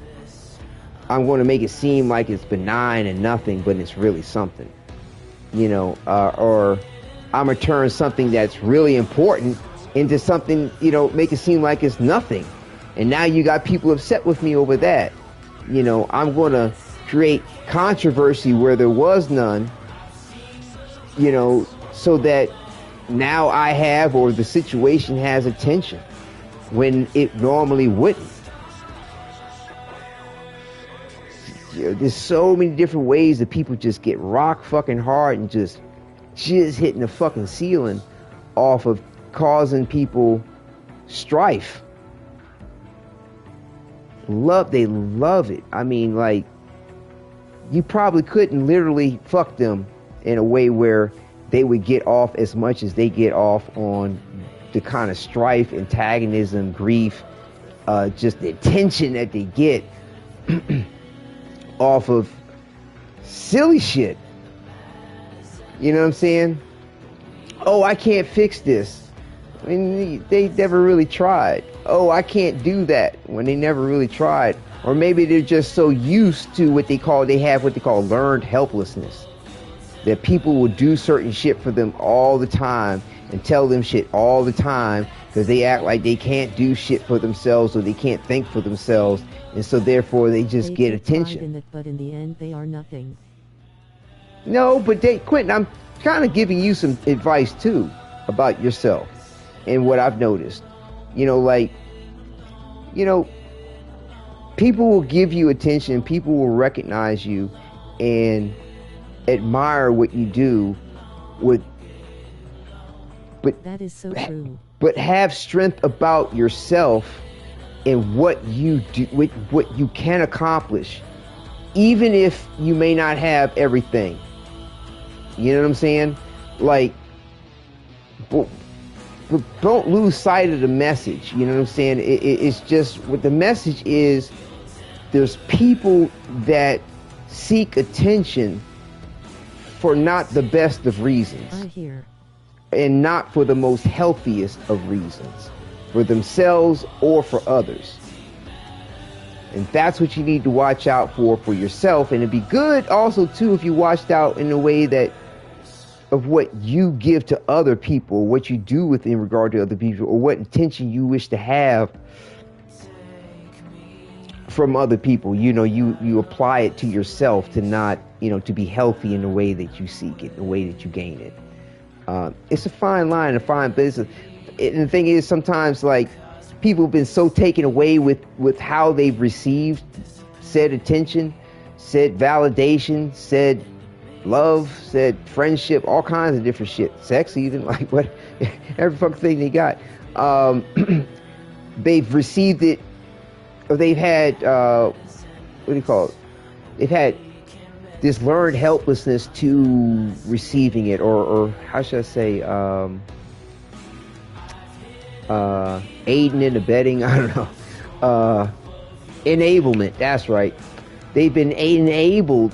I'm going to make it seem like it's benign and nothing, but it's really something. You know, or I'm going to turn something that's really important into something, you know, make it seem like it's nothing. And now you got people upset with me over that. You know, I'm going to create controversy where there was none, you know, so that now I have, or the situation has, attention when it normally wouldn't. You know, there's so many different ways that people just get rock fucking hard and just hitting the fucking ceiling off of causing people strife. They love it. I mean, like, you probably couldn't literally fuck them in a way where they would get off as much as they get off on the kind of strife, antagonism, grief, just the attention that they get off of silly shit. You know what I'm saying? Oh, I can't fix this. I mean, they never really tried. Oh, I can't do that, when they never really tried. Or maybe they're just so used to what they call learned helplessness. That people will do certain shit for them all the time and tell them shit all the time because they act like they can't do shit for themselves or they can't think for themselves, and so therefore they just get attention. But in the end, they are nothing. No, but Quentin, I'm kind of giving you some advice too about yourself and what I've noticed. You know, like, you know, people will give you attention, people will recognize you and admire what you do, but that is so true. But have strength about yourself and what you do, what you can accomplish, even if you may not have everything. You know what I'm saying? Like, but don't lose sight of the message. You know what I'm saying? It's just what the message is. There's people that seek attention for not the best of reasons. I hear. And not for the most healthiest of reasons. For themselves or for others. And that's what you need to watch out for yourself. And it'd be good also too if you watched out in a way that of what you give to other people, what you do with in regard to other people, or what intention you wish to have from other people. You know, you apply it to yourself to not, you know, to be healthy in the way that you seek it, the way that you gain it. It's a fine line, a fine business. And the thing is, sometimes, like, people have been so taken away with how they've received said attention, said validation, said love, said friendship, all kinds of different shit, sex even, like what, every fucking thing they got. They've received it, or they've had, what do you call it? They've had this learned helplessness to receiving it, or how should I say, aiding and abetting, I don't know, enablement, that's right. They've been enabled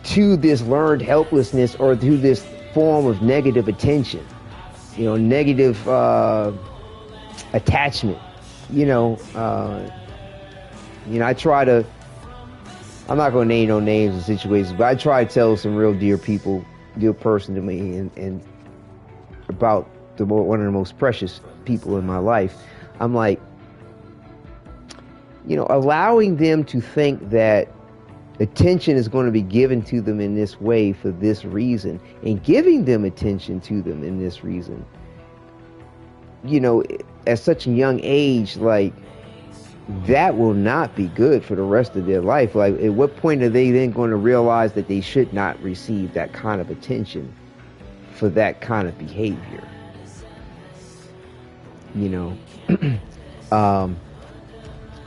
to this learned helplessness, or to this form of negative attention, you know, negative attachment, you know, You know, I'm not going to name no names and situations, but I try to tell some real dear person to me, and about one of the most precious people in my life. I'm like, you know, allowing them to think that attention is going to be given to them in this way for this reason, and giving them attention to them in this reason, you know, at such a young age, like, that will not be good for the rest of their life. Like, at what point are they then going to realize that they should not receive that kind of attention for that kind of behavior? You know, you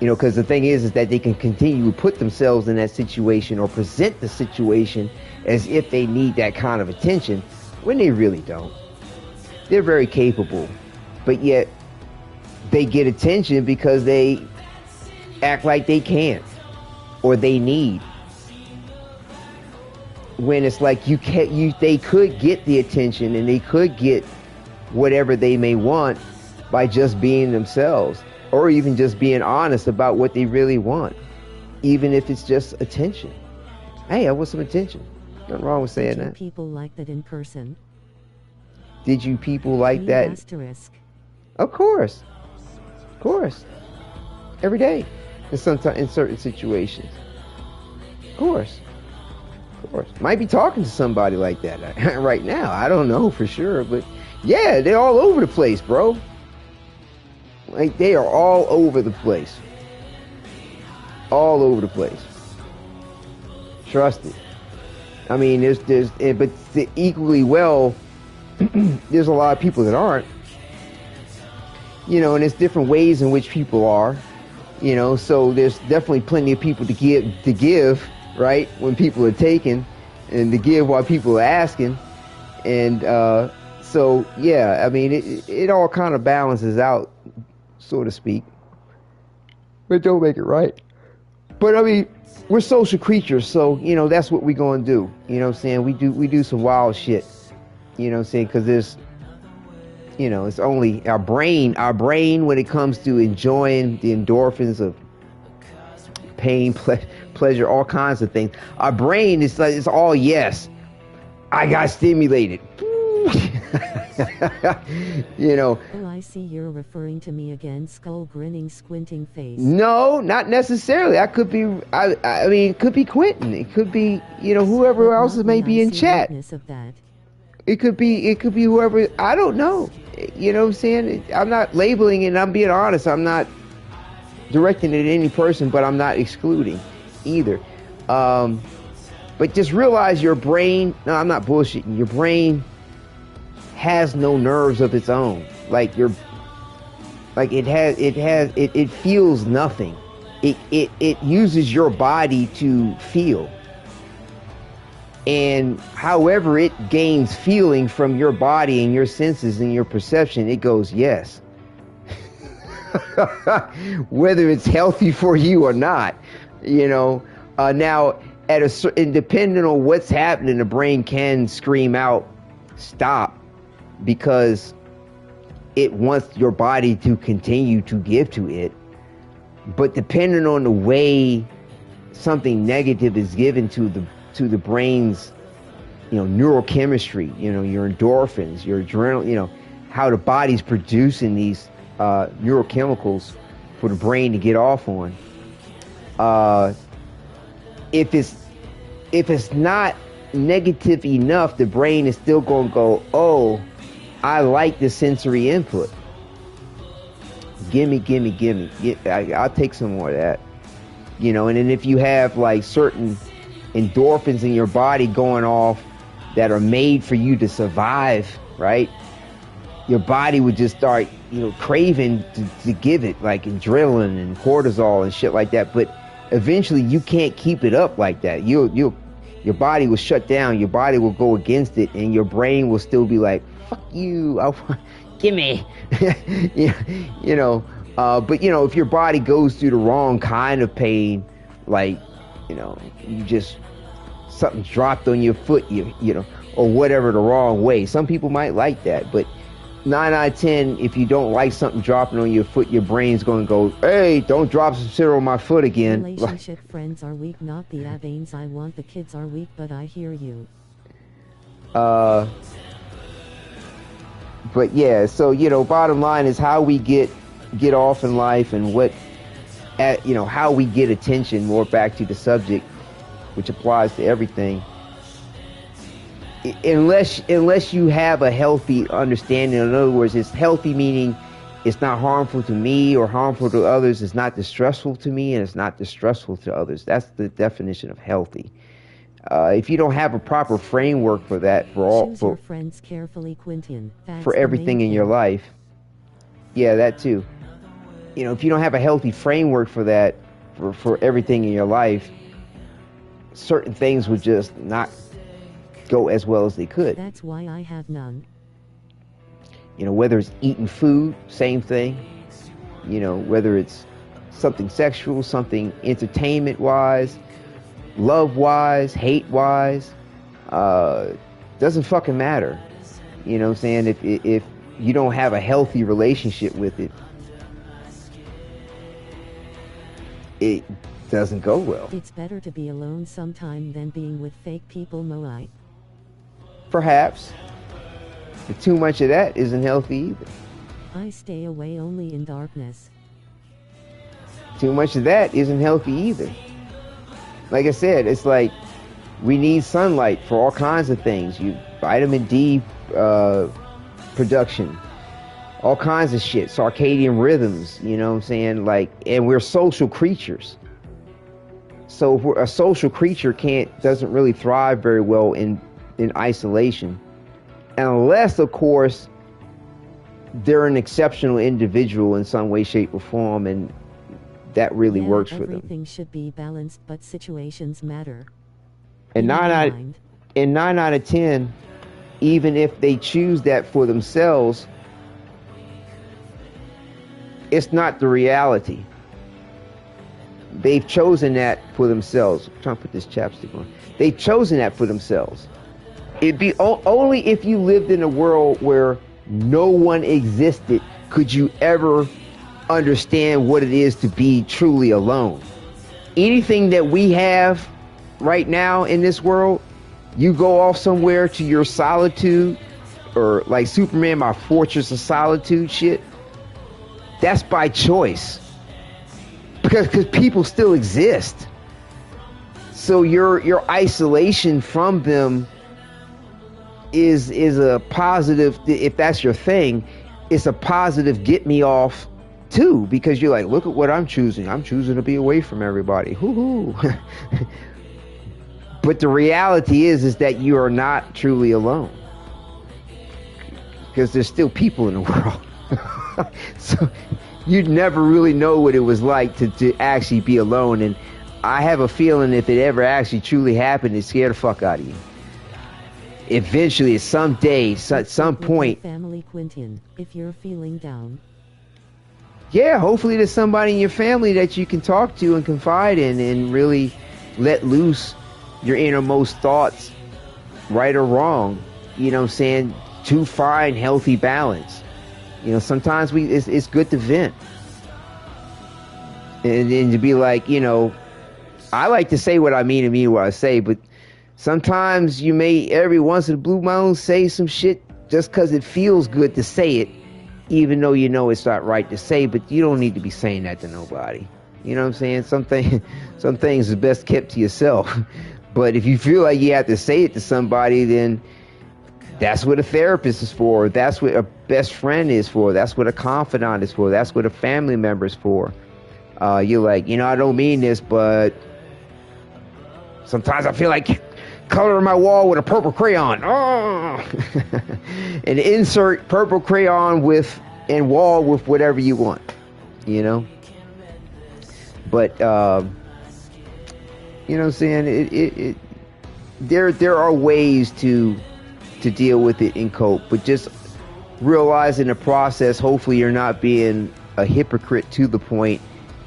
know, because the thing is that they can continue to put themselves in that situation or present the situation as if they need that kind of attention when they really don't. They're very capable, but yet they get attention because they act like they can't or they need, when it's like they could get the attention and they could get whatever they may want by just being themselves, or even just being honest about what they really want, even if it's just attention. Hey, I want some attention. Nothing wrong with saying that. People like that in person. Did you people like that? Asterisk. Of course. Of course. Every day. And sometimes in certain situations. Of course. Of course. Might be talking to somebody like that right now. I don't know for sure. But yeah, they're all over the place, bro. Like, they are all over the place. All over the place. Trust it. I mean, but equally well, there's a lot of people that aren't. You know, and there's different ways in which people are. You know, so there's definitely plenty of people to give, right? When people are taking, and to give while people are asking. And so, yeah, I mean, it all kind of balances out, so to speak. But don't make it right. But I mean, we're social creatures, so, you know, that's what we're going to do. You know what I'm saying? We do some wild shit. You know what I'm saying? Because there's, you know, it's only our brain when it comes to enjoying the endorphins of pain, pleasure, all kinds of things. Our brain is like, it's all yes. I got stimulated. You know. Oh, I see you're referring to me again, skull grinning, squinting face. No, not necessarily. I could be, I mean, it could be Quentin. It could be, you know, whoever else may be in chat. Of that. It could be whoever, I don't know. You know what I'm saying? I'm not labeling it, and I'm being honest. I'm not directing it at any person, but I'm not excluding either. But just realize your brain, no, I'm not bullshitting. Your brain has no nerves of its own. Like it feels nothing. It uses your body to feel. And however it gains feeling from your body and your senses and your perception, it goes yes. Whether it's healthy for you or not, you know. Now, depending on what's happening, the brain can scream out, stop, because it wants your body to continue to give to it. But depending on the way something negative is given to the brain's, you know, neurochemistry, you know, your endorphins, your adrenaline, you know, how the body's producing these neurochemicals for the brain to get off on. If it's not negative enough, the brain is still going to go, oh, I like the sensory input. Gimme. I'll take some more of that. You know, and then if you have like certain endorphins in your body going off that are made for you to survive, right? Your body would just start, you know, craving to give it, like adrenaline and cortisol and shit like that. But eventually you can't keep it up like that. Your body will shut down. Your body will go against it, and your brain will still be like, fuck you, gimme. You know, but you know, if your body goes through the wrong kind of pain, like, you know, something dropped on your foot, you know, or whatever, the wrong way. Some people might like that, but 9 out of 10, if you don't like something dropping on your foot, your brain's going to go, hey, don't drop some cereal on my foot again. Relationship friends are weak, not the Avenes. I want the kids are weak, but I hear you. But yeah, so, you know, bottom line is how we get off in life and how we get attention, more back to the subject, which applies to everything. Unless you have a healthy understanding, in other words, it's healthy meaning it's not harmful to me or harmful to others, it's not distressful to me and it's not distressful to others. That's the definition of healthy. If you don't have a proper framework for that, Choose your friends carefully, Quentin. For everything in your life, yeah, that too. You know, if you don't have a healthy framework for that, for everything in your life, certain things would just not go as well as they could. That's why I have none. You know, whether it's eating food, same thing. You know, whether it's something sexual, something entertainment-wise, love-wise, hate-wise, doesn't fucking matter. You know what I'm saying? If you don't have a healthy relationship with it, it doesn't go well. It's better to be alone sometime than being with fake people, Moai. Perhaps. But too much of that isn't healthy either. I stay away only in darkness. Too much of that isn't healthy either. Like I said, it's like we need sunlight for all kinds of things. Vitamin D production, all kinds of shit, circadian rhythms, you know what I'm saying? Like, and we're social creatures. So if a social creature doesn't really thrive very well in isolation, unless, of course, they're an exceptional individual in some way, shape, or form, and that really works for them. Everything should be balanced, but situations matter. And 9 out of 10, even if they choose that for themselves, it's not the reality. They've chosen that for themselves. I'm trying to put this chapstick on. They've chosen that for themselves. It'd be only if you lived in a world where no one existed could you ever understand what it is to be truly alone. Anything that we have right now in this world, you go off somewhere to your solitude, or like Superman, my fortress of solitude shit, that's by choice. Because people still exist. So your isolation from them is a positive. If that's your thing, it's a positive get me off too, because you're like, look at what I'm choosing. I'm choosing to be away from everybody. Hoo-hoo. But the reality is that you are not truly alone, because there's still people in the world. So you'd never really know what it was like to actually be alone. And I have a feeling if it ever actually truly happened, it'd scare the fuck out of you. Eventually, someday, at some point. Family, Quentin, if you're feeling down. Yeah, hopefully there's somebody in your family that you can talk to and confide in and really let loose your innermost thoughts, right or wrong. You know what I'm saying? To find healthy balance. You know, sometimes it's good to vent. And then to be like, you know, I like to say what I mean and mean what I say, but sometimes you may, every once in a blue moon, say some shit just because it feels good to say it, even though you know it's not right to say, but you don't need to be saying that to nobody. You know what I'm saying? Some things are best kept to yourself. But if you feel like you have to say it to somebody, then that's what a therapist is for. That's what a best friend is for. That's what a confidant is for. That's what a family member is for. You're like, you know, I don't mean this, but sometimes I feel like coloring my wall with a purple crayon. Oh! And insert purple crayon and wall with whatever you want, you know? But, you know what I'm saying? There are ways to deal with it and cope, but just realize in the process, hopefully you're not being a hypocrite to the point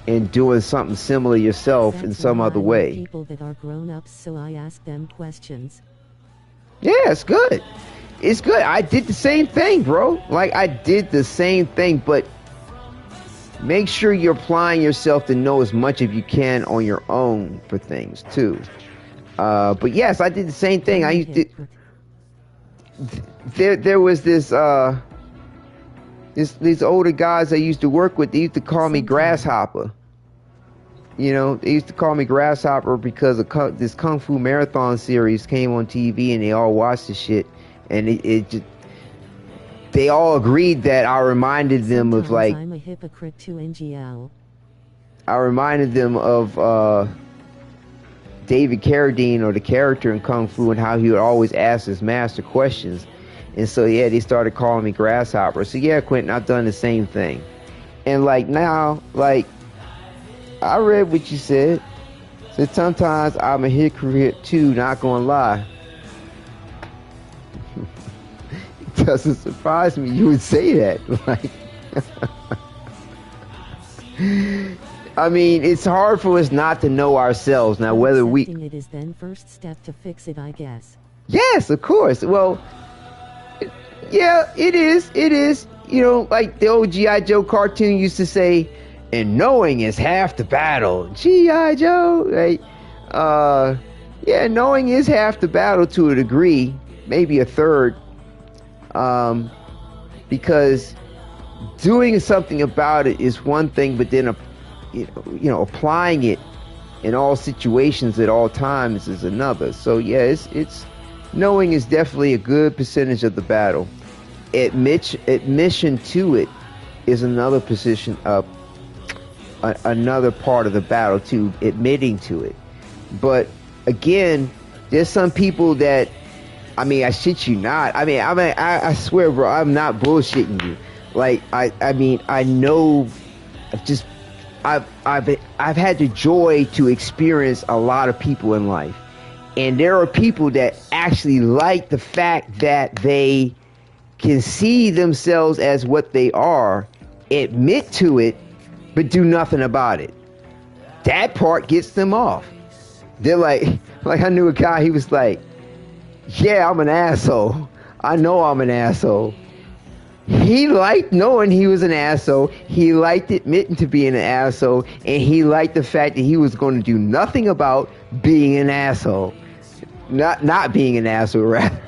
and doing something similar yourself in some other way. People that are grown-ups, so I ask them questions. Yeah, it's good. It's good. I did the same thing, bro. Like, I did the same thing, but make sure you're applying yourself to know as much as you can on your own for things, too. But yes, I did the same thing. I used to... There was this, these older guys I used to work with, they used to call me Grasshopper. You know, they used to call me Grasshopper because of this Kung Fu Marathon series came on TV and they all watched the shit. And it just, they all agreed that I reminded them of, like, I'm a hypocrite to NGL. I reminded them of David Carradine, or the character in Kung Fu, and how he would always ask his master questions. And so, yeah, they started calling me Grasshopper. So, yeah, Quentin, I've done the same thing. And, like, now, like, I read what you said. So sometimes I'm a hypocrite too, not gonna lie. It doesn't surprise me you would say that. Like, I mean, it's hard for us not to know ourselves. Now, whether it is then first step to fix it, I guess. Yes, of course. Well, yeah, it is. It is. You know, like the old G.I. Joe cartoon used to say, and knowing is half the battle. G.I. Joe, right? Yeah, knowing is half the battle to a degree, maybe a third. Because doing something about it is one thing, but then, you know, applying it in all situations at all times is another. So yeah, it's knowing is definitely a good percentage of the battle. Admission to it is another position of another part of the battle too, admitting to it. But again, there's some people that, I mean, I shit you not. I swear, bro, I'm not bullshitting you. Like, I mean, I know, I've had the joy to experience a lot of people in life, and there are people that actually like the fact that they can see themselves as what they are, admit to it, but do nothing about it. That part gets them off. They're like I knew a guy, he was like, yeah, I'm an asshole. I know I'm an asshole. He liked knowing he was an asshole. He liked admitting to being an asshole. And he liked the fact that he was going to do nothing about being an asshole. Not being an asshole, rather.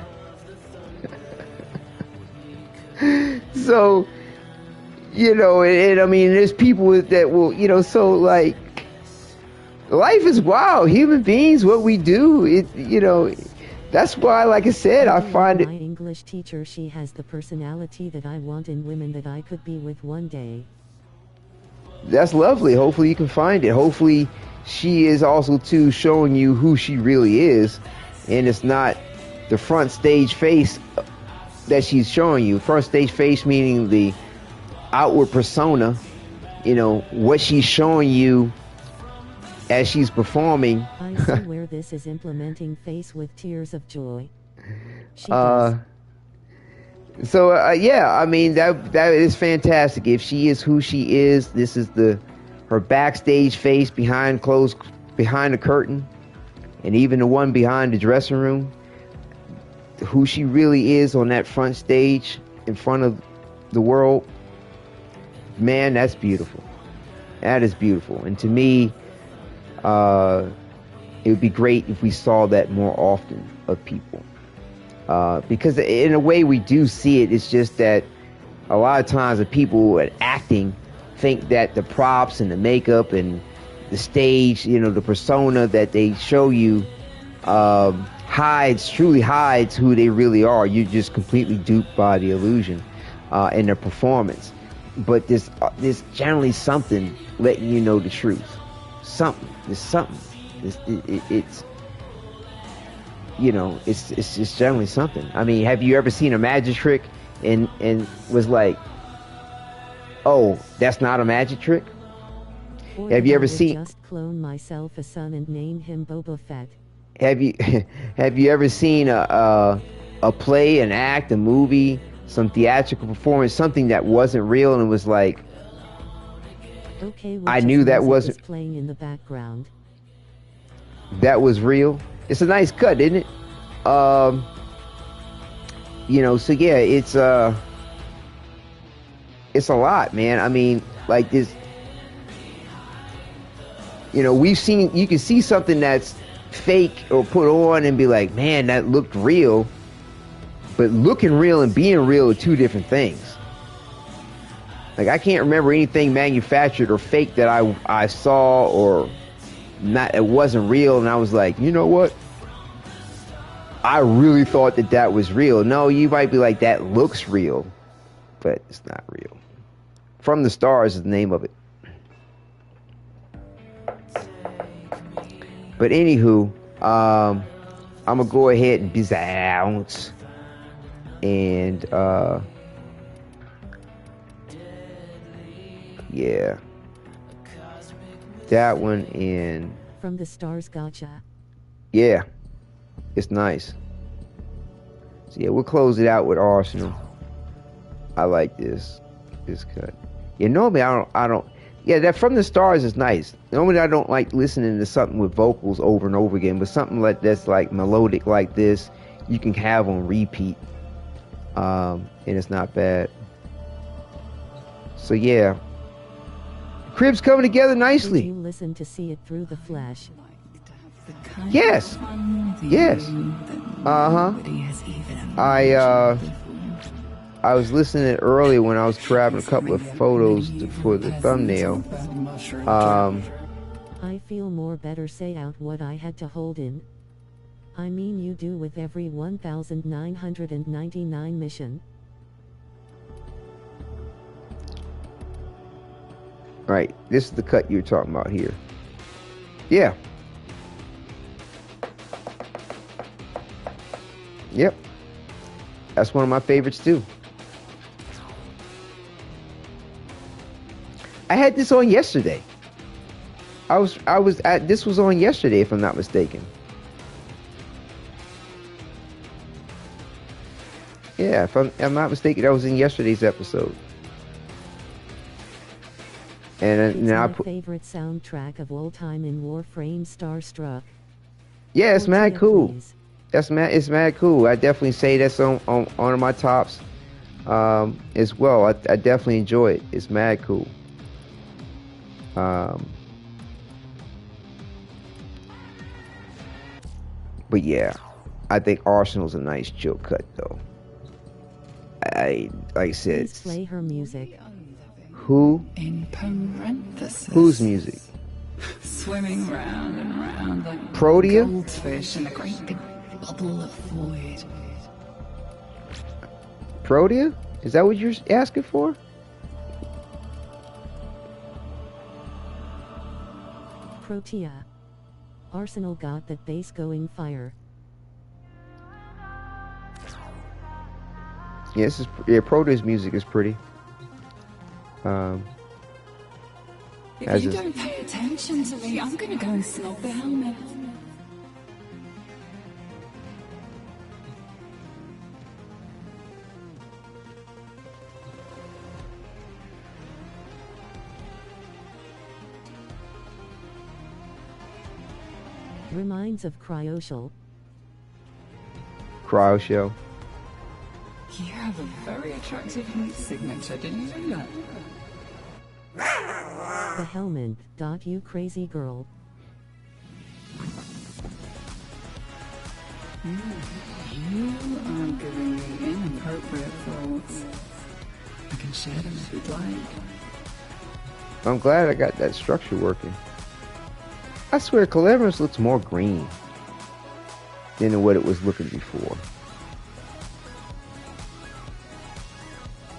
So, you know, and I mean, there's people that will, you know, so like, life is wild. Human beings, what we do, you know, that's why, like I said, I find it. My English teacher, she has the personality that I want in women that I could be with one day. That's lovely. Hopefully you can find it. Hopefully she is also too showing you who she really is, and it's not the front stage face that she's showing you. Front stage face meaning the outward persona, you know, what she's showing you as she's performing. I see where this is implementing face with tears of joy. She does. So yeah, I mean, that is fantastic. If she is who she is, this is her backstage face behind the curtain, and even the one behind the dressing room. Who she really is on that front stage in front of the world, man, that's beautiful. That is beautiful. And to me, it would be great if we saw that more often of people. Because in a way we do see it. It's just that a lot of times the people at acting think that the props and the makeup and the stage, you know, the persona that they show you truly hides who they really are. You're just completely duped by the illusion and their performance. But there's generally something letting you know the truth. There's something. It's you know, it's generally something. I mean, have you ever seen a magic trick and was like, oh, that's not a magic trick? Or have you ever seen? Just clone myself a son and name him Boba Fett. Have you ever seen a play, an act, a movie, some theatrical performance, something that wasn't real and it was like, okay, I knew that wasn't playing in the background. That was real. It's a nice cut, isn't it? you know, so yeah, it's a lot, man. I mean, like this, you know, you can see something that's fake or put on and be like, man, that looked real. But looking real and being real are two different things. Like, I can't remember anything manufactured or fake that I saw or not, it wasn't real, and I was like, you know what? I really thought that was real. No, you might be like, that looks real, but it's not real. From the Stars is the name of it. But anywho, I'm gonna go ahead and bounce, and yeah, that one in From the Stars, gotcha. Yeah, it's nice. So yeah, we'll close it out with Arsenal. I like this cut. Yeah, normally I don't. Yeah, that From the Stars is nice. Normally I don't like listening to something with vocals over and over again, but something like that's like melodic like this, you can have on repeat, and it's not bad. So yeah, Crib's coming together nicely. Did you listen to See It Through the Flesh? Yes. Yes. I was listening earlier when I was grabbing a couple of photos for the thumbnail. I feel more better say out what I had to hold in. I mean you do with every 1999 mission. Right, this is the cut you're talking about here. Yeah. Yep. That's one of my favorites too. I had this on yesterday. This was on yesterday, if I'm not mistaken. Yeah, if I'm not mistaken, that was in yesterday's episode. And now I put favorite soundtrack of all time in Warframe Starstruck. Yeah, it's mad cool. It's mad cool. I definitely say that's on one of my tops as well. I definitely enjoy it. It's mad cool. But yeah, I think Arsenal's a nice chill cut though. Like I said, please play her music. Who? In parenthesis. Whose music? Swimming round and round like Protea? goldfish in a great big bubble of void. Protea? Is that what you're asking for? Protea. Arsenal got that bass going fire. Yeah, Protea's music is pretty. If you don't pay attention to me, I'm gonna go and snog the helmet. Reminds of Cryoshell. Cryoshell. You have a very attractive heat signature, didn't you know that? The helmet. You crazy girl. You are giving me inappropriate thoughts. I can share them if you'd like. I'm glad I got that structure working. I swear, Calaveras looks more green than what it was looking before.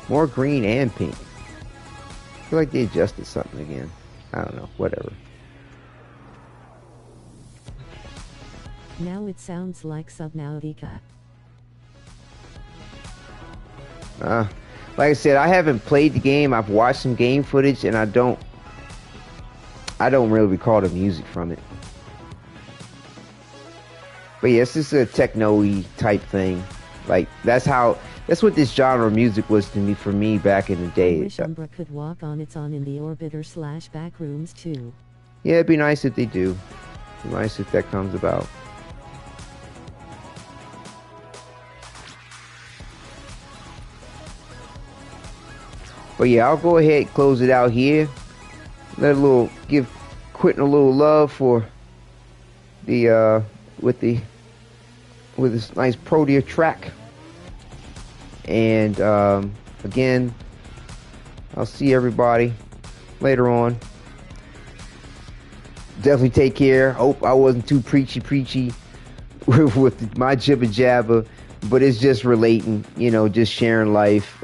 More green and pink. I feel like they adjusted something again. I don't know, whatever. Now it sounds like Subnautica. Like I said, I haven't played the game. I've watched some game footage, and I don't really recall the music from it. But yes, this is a techno-y type thing. Like that's what this genre of music was to me, for me back in the day. I wish Umbra could walk on its own in the Orbiter/Backrooms too. Yeah, it'd be nice if they do. It'd be nice if that comes about. But yeah, I'll go ahead and close it out here. Give Quentin a little love for the with this nice Protea track. And again, I'll see everybody later on. Definitely take care. Hope I wasn't too preachy with my jibber jabber, but it's just relating, just sharing life,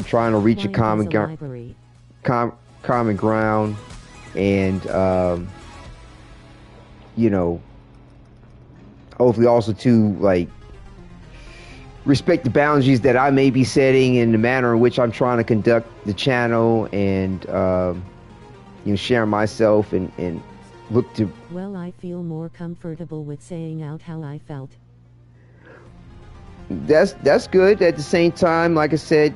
trying to reach a common ground, and hopefully also to respect the boundaries that I may be setting in the manner in which I'm trying to conduct the channel, and share myself and look to. Well, I feel more comfortable with saying out how I felt. That's good. At the same time, like I said,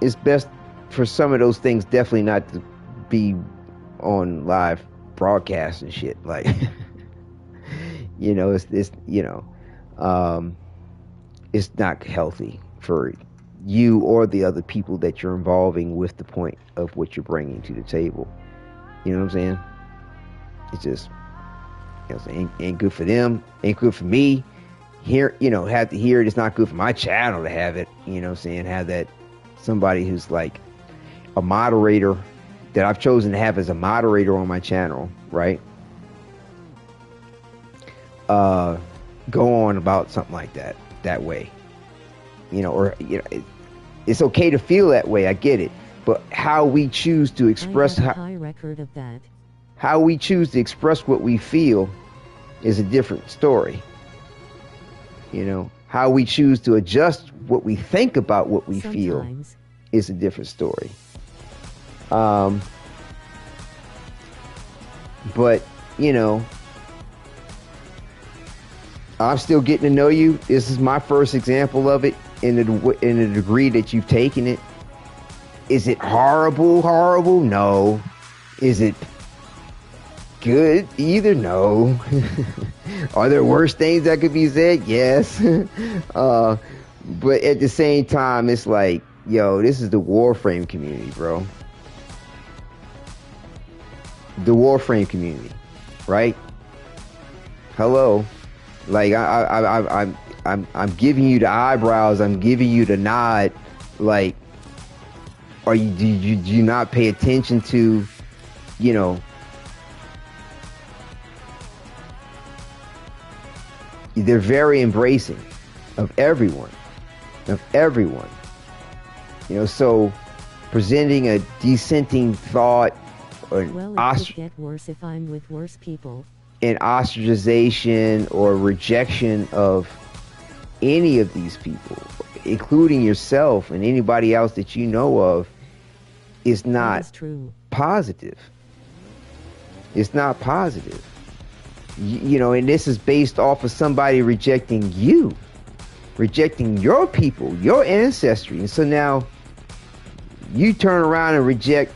it's best for some of those things definitely not to be on live broadcast and shit. Like, it's not healthy for you or the other people that you're involving with the point of what you're bringing to the table. You know what I'm saying? It's just, ain't good for them, ain't good for me. Have to hear it. It's not good for my channel to have it. Have that somebody who's like a moderator that I've chosen to have as a moderator on my channel, right? Go on about something like that way. It's okay to feel that way. I get it, but how we choose to express high record of that. How we choose to express what we feel is a different story. How we choose to adjust what we think about what we feel is a different story. But I'm still getting to know you. This is my first example of it in the degree that you've taken it. Is it horrible? No. Is it good either? No. Are there worse things that could be said? Yes. But at the same time, it's like, this is the Warframe community, bro. The Warframe community, right? Hello. Like, I'm giving you the eyebrows. I'm giving you the nod. Like, do you not pay attention to, they're very embracing of everyone. So presenting a dissenting thought or it could get worse if I'm with worse people. An ostracization or rejection of any of these people, including yourself and anybody else that you know of, is not positive. It's not positive. And this is based off of somebody rejecting you, rejecting your people, your ancestry. And so now you turn around and reject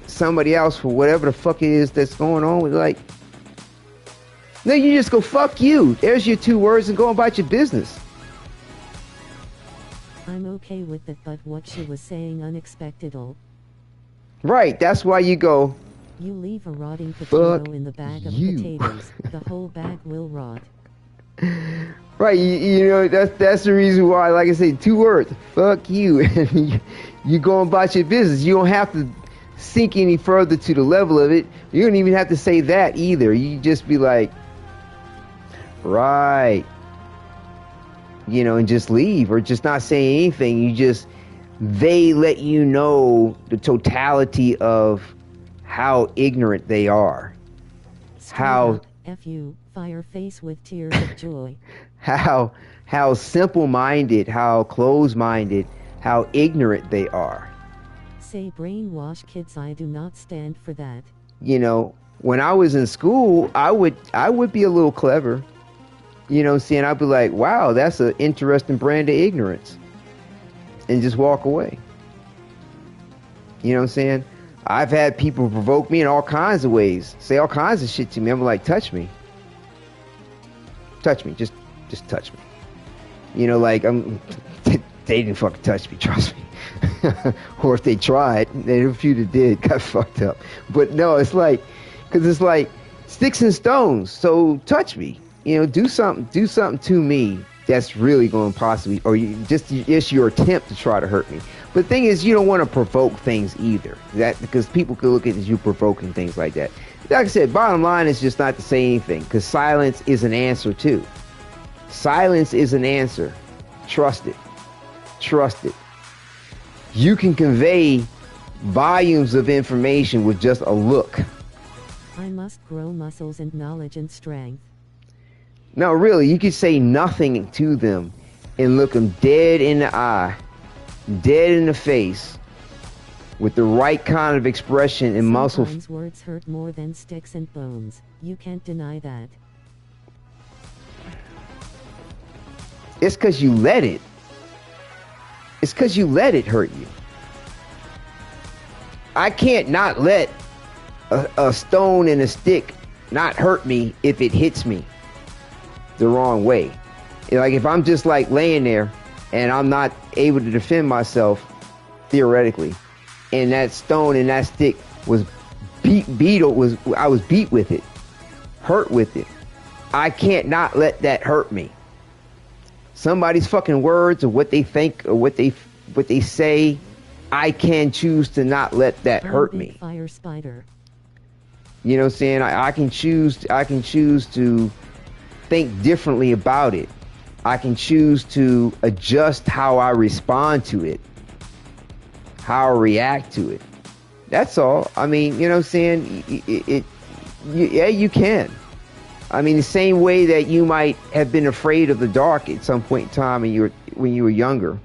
somebody else for whatever the fuck it is that's going on with, like, no, you just go, fuck you. There's your 2 words and go about your business. I'm okay with it, but what she was saying unexpected. Right, that's why you go. You leave a rotting potato in the bag of potatoes, the whole bag will rot. Right, that's the reason why, like I said, 2 words, fuck you. And you go about your business. You don't have to sink any further to the level of it. You don't even have to say that either. You just be like, right, and just leave, or just not say anything. They let you know the totality of how ignorant they are. How F you, fire face with tears of joy. How simple-minded, how closed-minded, how ignorant they are. Say brainwash kids, I do not stand for that. When I was in school, I would be a little clever. I'd be like, wow, that's an interesting brand of ignorance. And just walk away. I've had people provoke me in all kinds of ways, say all kinds of shit to me. I'm like, touch me, just touch me. Like, I'm they didn't fucking touch me, trust me. Or if they tried, and a few that did got fucked up. But no, it's like, because it's like sticks and stones. So touch me, you know, do something to me that's really going to possibly, or just your attempt to try to hurt me. But the thing is, you don't want to provoke things either. That because people could look at you provoking things like that. Like I said, bottom line is just not to say anything, because silence is an answer too. Silence is an answer. Trust it. Trust it. You can convey volumes of information with just a look. I must grow muscles and knowledge and strength. No, really, you could say nothing to them and look them dead in the eye, dead in the face, with the right kind of expression and muscle. Sometimes words hurt more than sticks and bones. You can't deny that. It's because you let it. It's because you let it hurt you. I can't not let a stone and a stick not hurt me if it hits me the wrong way. Like if I'm just like laying there and I'm not able to defend myself theoretically, and that stone and that stick was I was beat with it, hurt with it. I can't not let that hurt me. Somebody's fucking words or what they think or what they say, I can choose to not let that hurt me. Fire spider. You know what I'm saying? I can choose to think differently about it. I can choose to adjust how I respond to it, how I react to it. That's all. I mean, you know what I'm saying? Yeah, you can. I mean, the same way that you might have been afraid of the dark at some point in time when you were younger.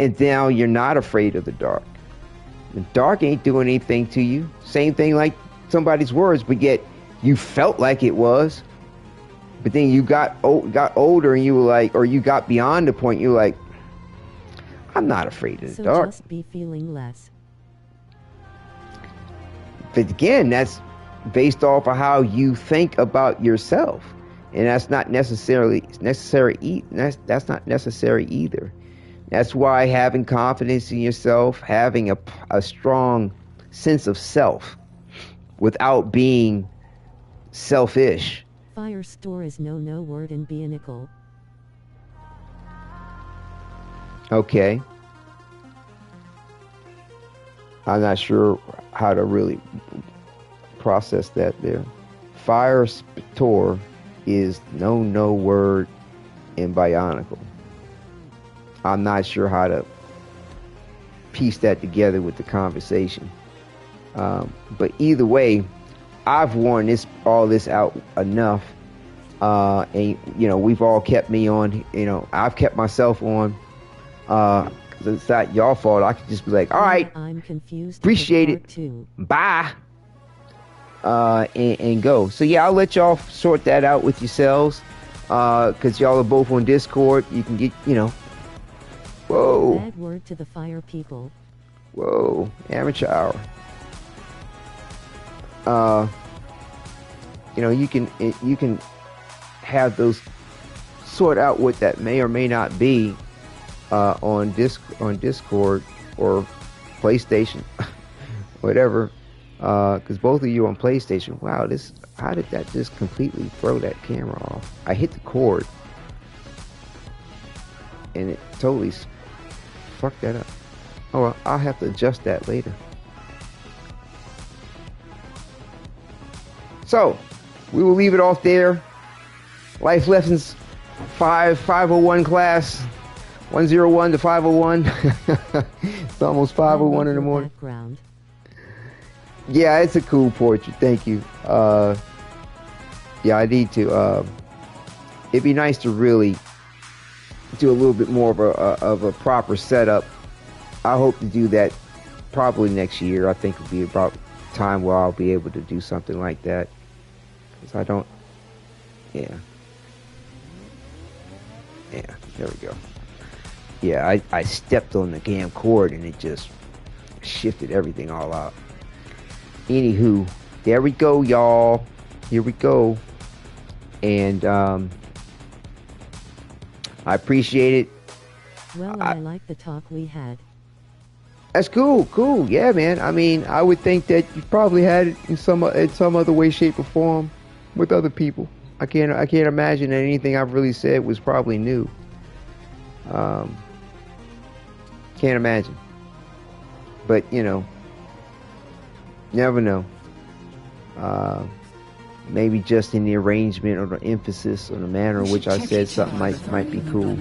And now you're not afraid of the dark. The dark ain't doing anything to you. Same thing like somebody's words, but yet you felt like it was. But then you got older and you were like, or you got beyond the point, you're like, I'm not afraid of the dark. So just be feeling less. But again, that's based off of how you think about yourself, and that's not necessary. That's not necessary either. That's why having confidence in yourself, having a strong sense of self, without being selfish. Fire store is no word in Bionicle. Okay. I'm not sure how to really process that there. Fire store is no word in Bionicle. I'm not sure how to piece that together with the conversation. But either way, I've worn all this out enough. And, you know, we've all kept me on. You know, I've kept myself on. It's not your fault. I could just be like, all right, I'm confused. Appreciate it. Too. Bye. And go. So yeah, I'll let y'all sort that out with yourselves. Cause y'all are both on Discord. You can get, you know. Whoa. Bad word to the fire people. Whoa. Amateur hour. You know, you can have those sort out what that may or may not be on Discord or PlayStation, whatever. Because both of you on PlayStation. Wow, how did that just completely throw that camera off? I hit the cord and it totally fucked that up. Oh well, I'll have to adjust that later. So we will leave it off there. Life lessons 501 class 101 to 501. It's almost 501 in the morning. Background. Yeah, it's a cool portrait. Thank you. Yeah, I need to. It'd be nice to really do a little bit more of a proper setup. I hope to do that probably next year. I think it'll be about time where I'll be able to do something like that. Because I don't. Yeah. Yeah, there we go. Yeah, I stepped on the damn cord and it just shifted everything all out. Anywho, there we go, y'all. Here we go. And I appreciate it. Well, I like the talk we had. That's cool, cool. Yeah, man. I mean, I would think that you probably had it in some other way, shape, or form with other people. I can't imagine that anything I've really said was probably new. Can't imagine. But you know, never know. Maybe just in the arrangement or the emphasis or the manner in which I said something might be cool.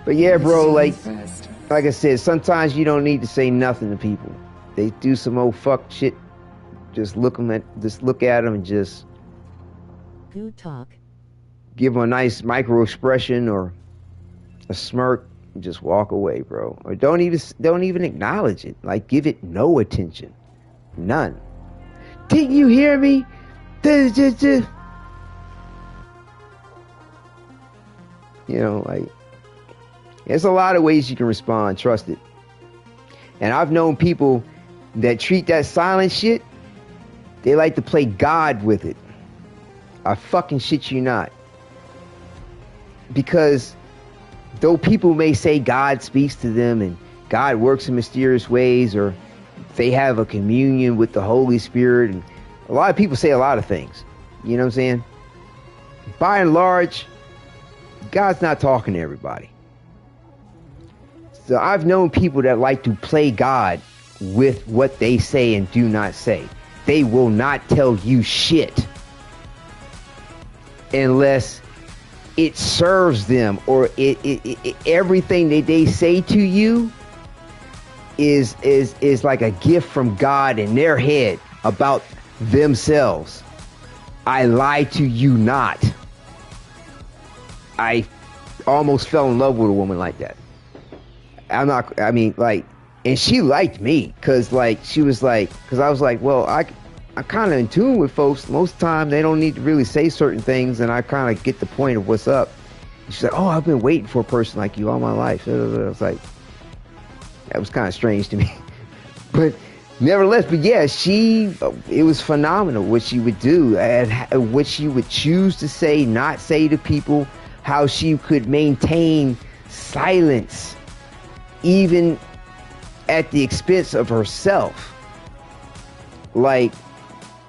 But yeah, bro, like I said, sometimes you don't need to say nothing to people. They do some old fuck shit. Just look at them and just good talk. Give them a nice micro expression or a smirk and just walk away, bro. Or don't even acknowledge it. Like, give it no attention. None. Didn't you hear me? You know, like, there's a lot of ways you can respond, trust it. And I've known people that treat that silent shit, they like to play God with it. I fucking shit you not. Because though people may say God speaks to them and God works in mysterious ways, or they have a communion with the Holy Spirit, and a lot of people say a lot of things. You know what I'm saying? By and large, God's not talking to everybody. So I've known people that like to play God with what they say and do not say. They will not tell you shit unless it serves them, or everything that they say to you is like a gift from God in their head about themselves. I lie to you not. I almost fell in love with a woman like that. And she liked me because I was like, well, I'm kind of in tune with folks. Most of the time, they don't need to really say certain things, and I kind of get the point of what's up. And she's like, oh, I've been waiting for a person like you all my life. I was like, that was kind of strange to me. But nevertheless, it was phenomenal what she would do, and what she would choose to say, not say to people, how she could maintain silence, even at the expense of herself. Like,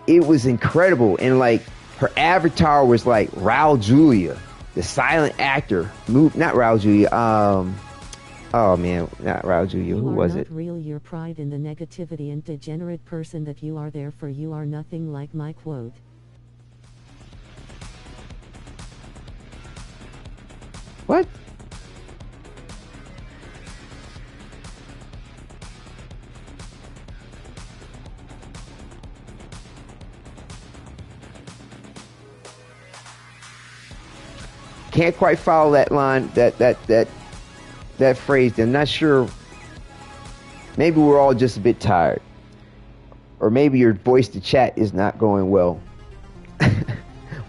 it was incredible. And like, her avatar was like Raul Julia, the silent actor. Not Raul Julia. Oh man, not Raul Julia. Who was it? Real your pride in the negativity and degenerate person that you are, therefore you are nothing like my quote. What? Can't quite follow that line, that phrase. I'm not sure. Maybe we're all just a bit tired, or maybe your voice to chat is not going well.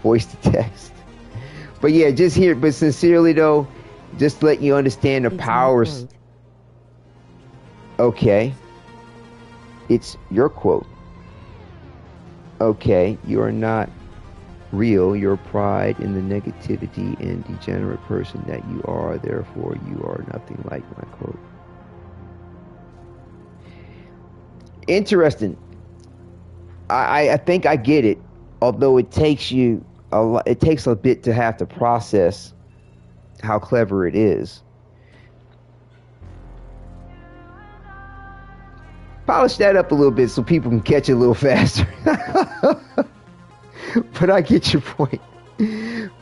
Voice to text. But yeah, but sincerely though, just letting you understand the powers. Okay. It's your quote. Okay, you are not real, your pride in the negativity and degenerate person that you are, therefore you are nothing like my quote. Interesting. I think I get it, although it takes a bit to have to process how clever it is. Polish that up a little bit so people can catch it a little faster. But I get your point.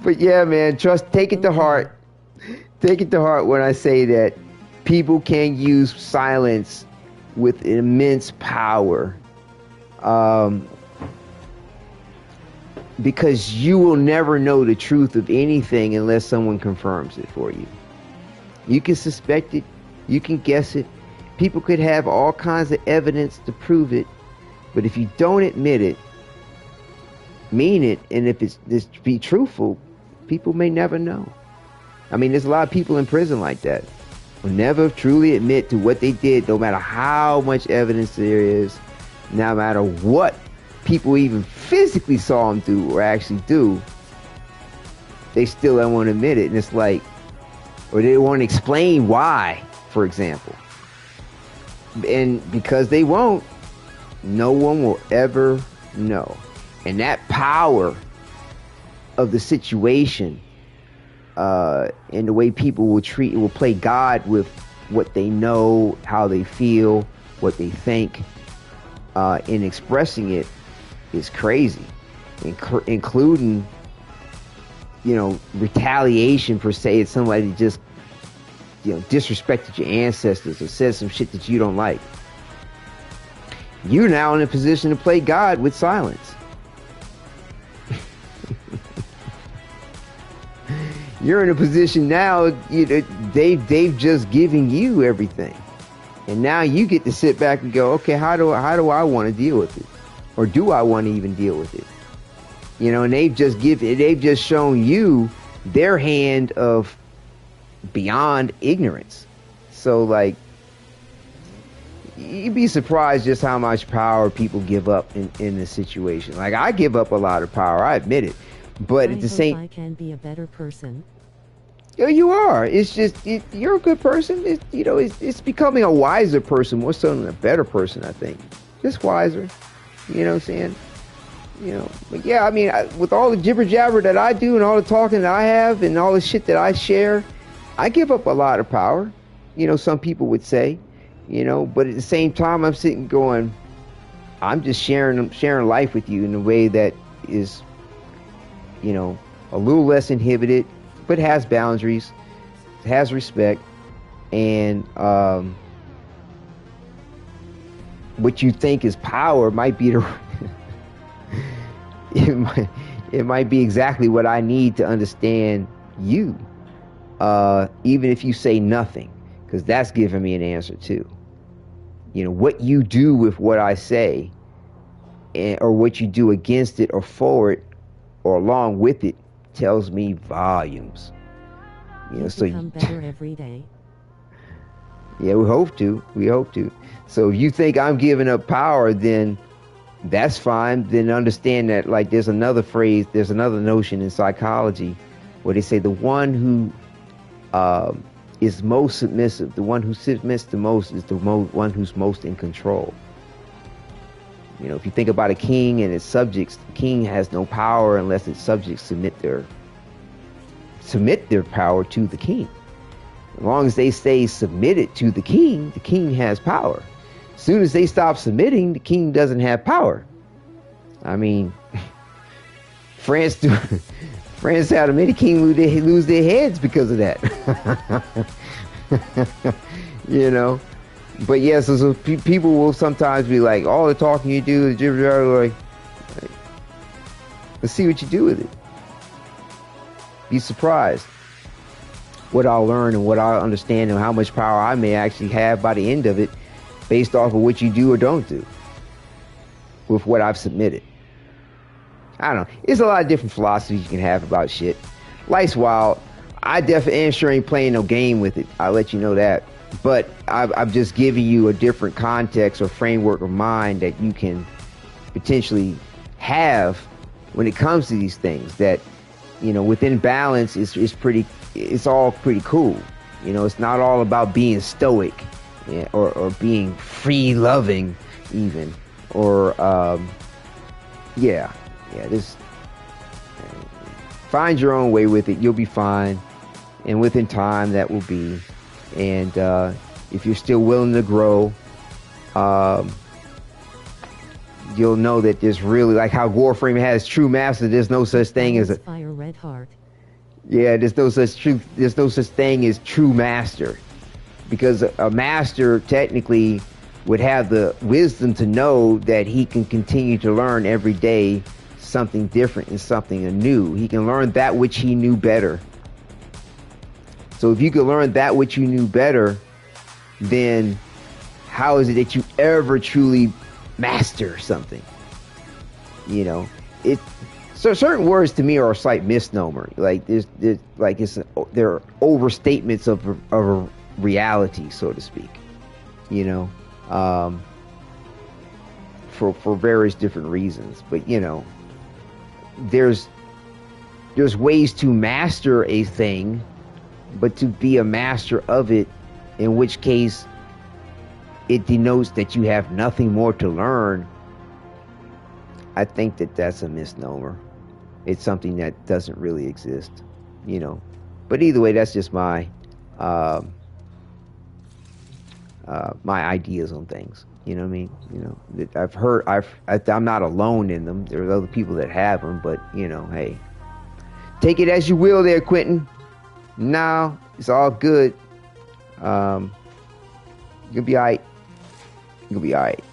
But yeah, man, take it to heart. Take it to heart when I say that people can use silence with immense power. Because you will never know the truth of anything unless someone confirms it for you. You can suspect it. You can guess it. People could have all kinds of evidence to prove it. But if you don't admit it, mean it, and if it's be truthful, people may never know. I mean, there's a lot of people in prison like that who never truly admit to what they did, no matter how much evidence there is, no matter what people even physically saw them do or actually do, they still don't want to admit it. And it's like, or they won't explain why, for example. And because they won't, no one will ever know. And that power of the situation, and the way people will play God with what they know, how they feel, what they think, in expressing it, is crazy, including, you know, retaliation per se. It's somebody that just, you know, disrespected your ancestors or said some shit that you don't like. You're now in a position to play God with silence. You're in a position now, you know, they've just given you everything, and now you get to sit back and go, okay, how do I want to deal with it, or do I want to even deal with it? You know, and they've just shown you their hand of beyond ignorance. So, like, you'd be surprised just how much power people give up in this situation. Like, I give up a lot of power, I admit it, but at the same, I can be a better person. Yeah, you are. It's just you're a good person. It's becoming a wiser person more so than a better person. I think just wiser. You know what I'm saying? You know, but yeah, I mean, with all the jibber jabber that I do and all the talking that I have and all the shit that I share, I give up a lot of power. You know, some people would say, you know, but at the same time, I'm sitting going, I'm just sharing life with you in a way that is, you know, a little less inhibited, but has boundaries, has respect, and what you think is power might be the it might be exactly what I need to understand you, even if you say nothing, because that's giving me an answer too. You know, what you do with what I say, or what you do against it or for it or along with it, tells me volumes. You know, so become better every day. Yeah, we hope to. So if you think I'm giving up power, then that's fine. Then understand that, like, there's another notion in psychology where they say the one who is most submissive, the one who submits the most, is the one who's most in control. You know, if you think about a king and his subjects, the king has no power unless its subjects submit their power to the king. As long as they stay submitted to the king has power. As soon as they stop submitting, the king doesn't have power. I mean, France had many kings lose their heads because of that. You know. But yeah, so people will sometimes be like, all the talking you do is like, let's see what you do with it. Be surprised what I'll learn and what I'll understand and how much power I may actually have by the end of it, based off of what you do or don't do with what I've submitted. I don't know. There's a lot of different philosophies you can have about shit. Life's wild. I definitely sure ain't playing no game with it. I'll let you know that. But I'm just giving you a different context or framework of mind that you can potentially have when it comes to these things. That, you know, within balance is it's all pretty cool. You know, it's not all about being stoic, yeah, or being free loving even, or just find your own way with it. You'll be fine, and within time that will be. And if you're still willing to grow, you'll know that there's really, like how Warframe has true master, there's no such thing as a fire red heart. Yeah, there's no such thing as true master, because a master technically would have the wisdom to know that he can continue to learn every day something different and something new. He can learn that which he knew better. So if you could learn that which you knew better, then how is it that you ever truly master something? You know, so certain words to me are a slight misnomer. Like they're overstatements of a reality, so to speak. You know, for various different reasons. But you know, there's ways to master a thing but to be a master of it, in which case it denotes that you have nothing more to learn. I think that that's a misnomer. It's something that doesn't really exist, you know. But either way, that's just my my ideas on things. You know what I mean? You know, I've heard. I'm not alone in them. There are other people that have them, but you know, hey, take it as you will, there, Quentin. No, it's all good. You'll be alright. You'll be alright.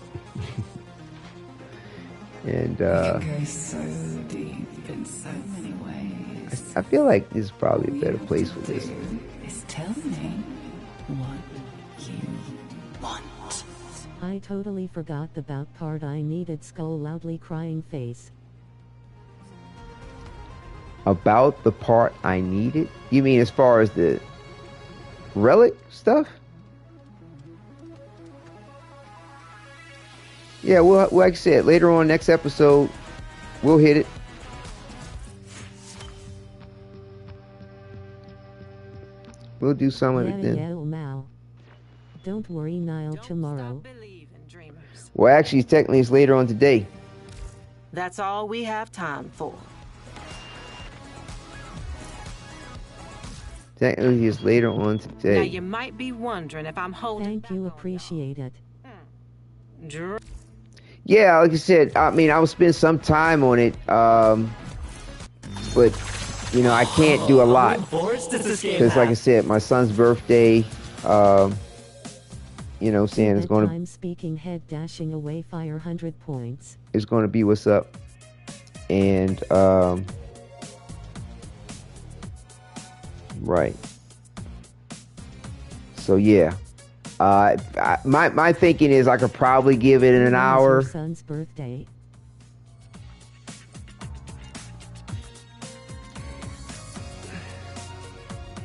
And go so deep in so many ways. I feel like this is probably a better place for this. Is tell me what you want. I totally forgot the about part. I needed skull loudly crying face. About the part I needed? You mean as far as the relic stuff? Yeah, well, like I said, later on next episode, we'll hit it. We'll do some of it then. Mal. Don't worry, Niall, tomorrow. Well, actually, technically, it's later on today. That's all we have time for. Technically, it's later on today. Now, you might be wondering if I'm holding... Thank you, appreciate it. Yeah, like I said, I mean, I will spend some time on it, but, you know, I can't do a lot. Because, like I said, my son's birthday, you know, saying it's going to... I'm speaking head dashing away fire 100 points. It's going to be what's up. And, right. So, yeah. My thinking is I could probably give it in an hour. Your son's birthday.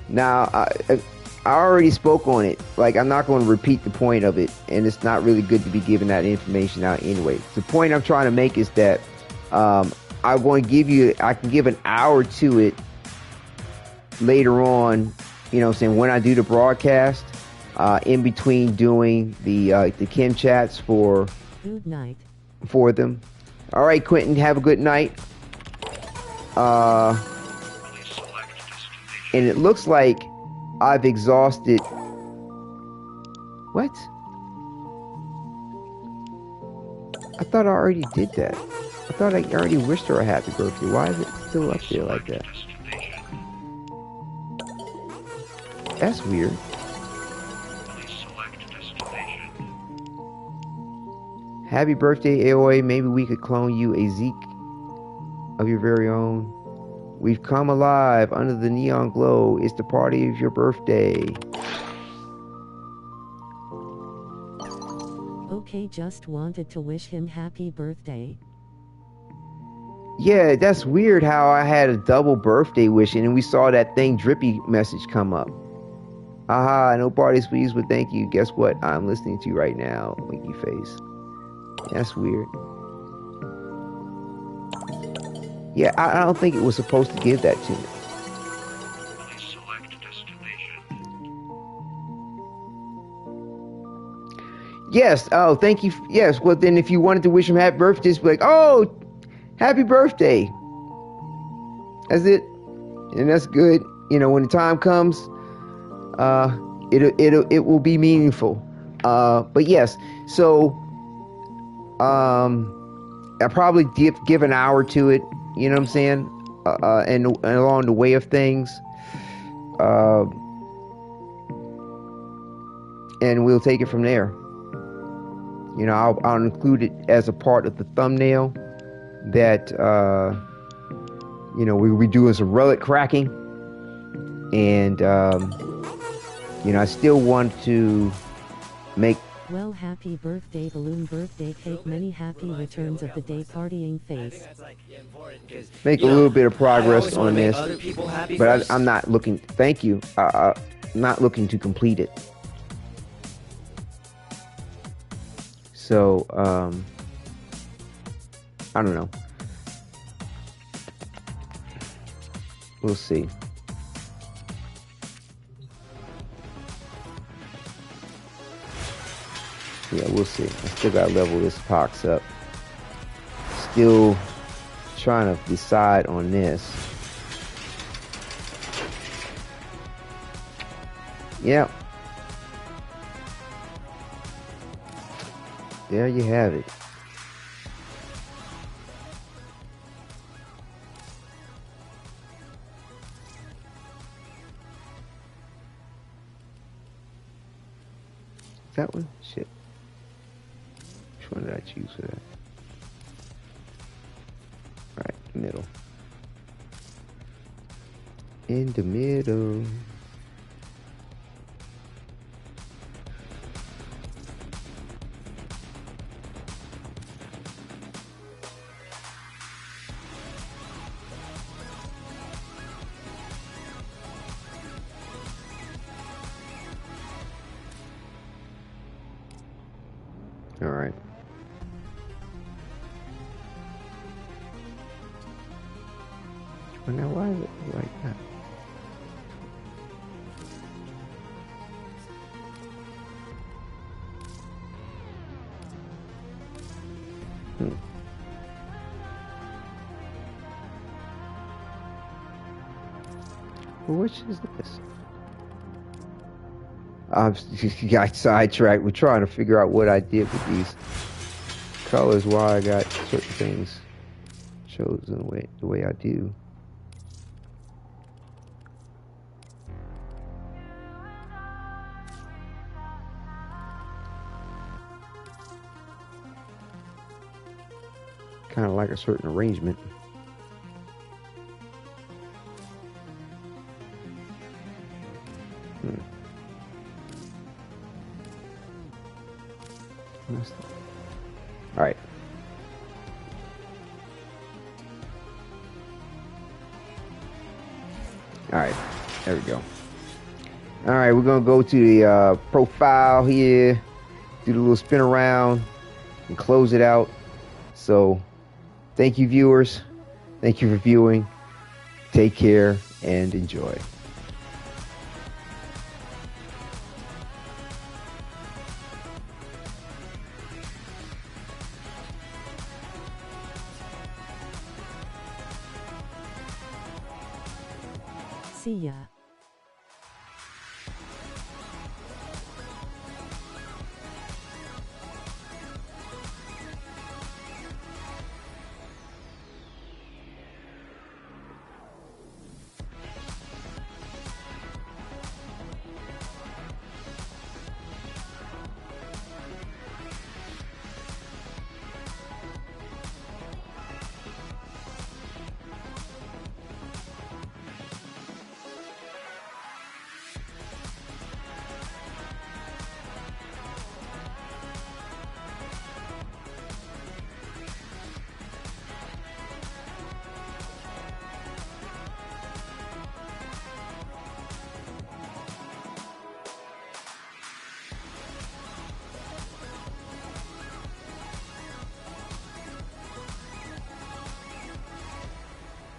Now, I already spoke on it. Like, I'm not going to repeat the point of it, and it's not really good to be giving that information out anyway. The point I'm trying to make is that I'm going to give you, I can give an hour to it later on, you know what I'm saying, when I do the broadcast, in between doing the Kim chats for good night for them. All right, Quentin, have a good night. And it looks like I've exhausted. What? I thought I already did that. I thought I already wished her a happy birthday. Why is it still up there like that? That's weird. Happy birthday, AOA. Maybe we could clone you a Zeke of your very own. We've come alive under the neon glow. It's the party of your birthday. Okay, just wanted to wish him happy birthday. Yeah, that's weird how I had a double birthday wishing and we saw that thing drippy message come up. Aha, no parties please, but thank you. Guess what? I'm listening to you right now. Winky face. That's weird. Yeah, I don't think it was supposed to give that to me. Yes. Oh, thank you. Yes. Well, then if you wanted to wish him happy birthday, just be like, oh, happy birthday. That's it. And that's good. You know, when the time comes, it will be meaningful. But yes. So, I probably give an hour to it. You know what I'm saying? And along the way of things. And we'll take it from there. You know, I'll include it as a part of the thumbnail that, you know, we'll be doing some relic cracking. And, you know, I still want to make... Well, happy birthday, balloon birthday cake, many happy returns of the day partying face. Make a little bit of progress on this, but I'm not looking, thank you, I'm not looking to complete it. So, I don't know. We'll see. Yeah, we'll see. I still got to level this pox up. Still trying to decide on this. Yep. There you have it. That one? Shit. Which one did I choose for that? Right, middle. In the middle. All right. Well, now why is it like that? Well, which is this? I got sidetracked. We're trying to figure out what I did with these colors, why I got certain things chosen the way I do. Kind of like a certain arrangement. All right. All right. There we go. All right, we're gonna go to the profile here, do the little spin around, and close it out. So, thank you, viewers. Thank you for viewing. Take care and enjoy. See ya.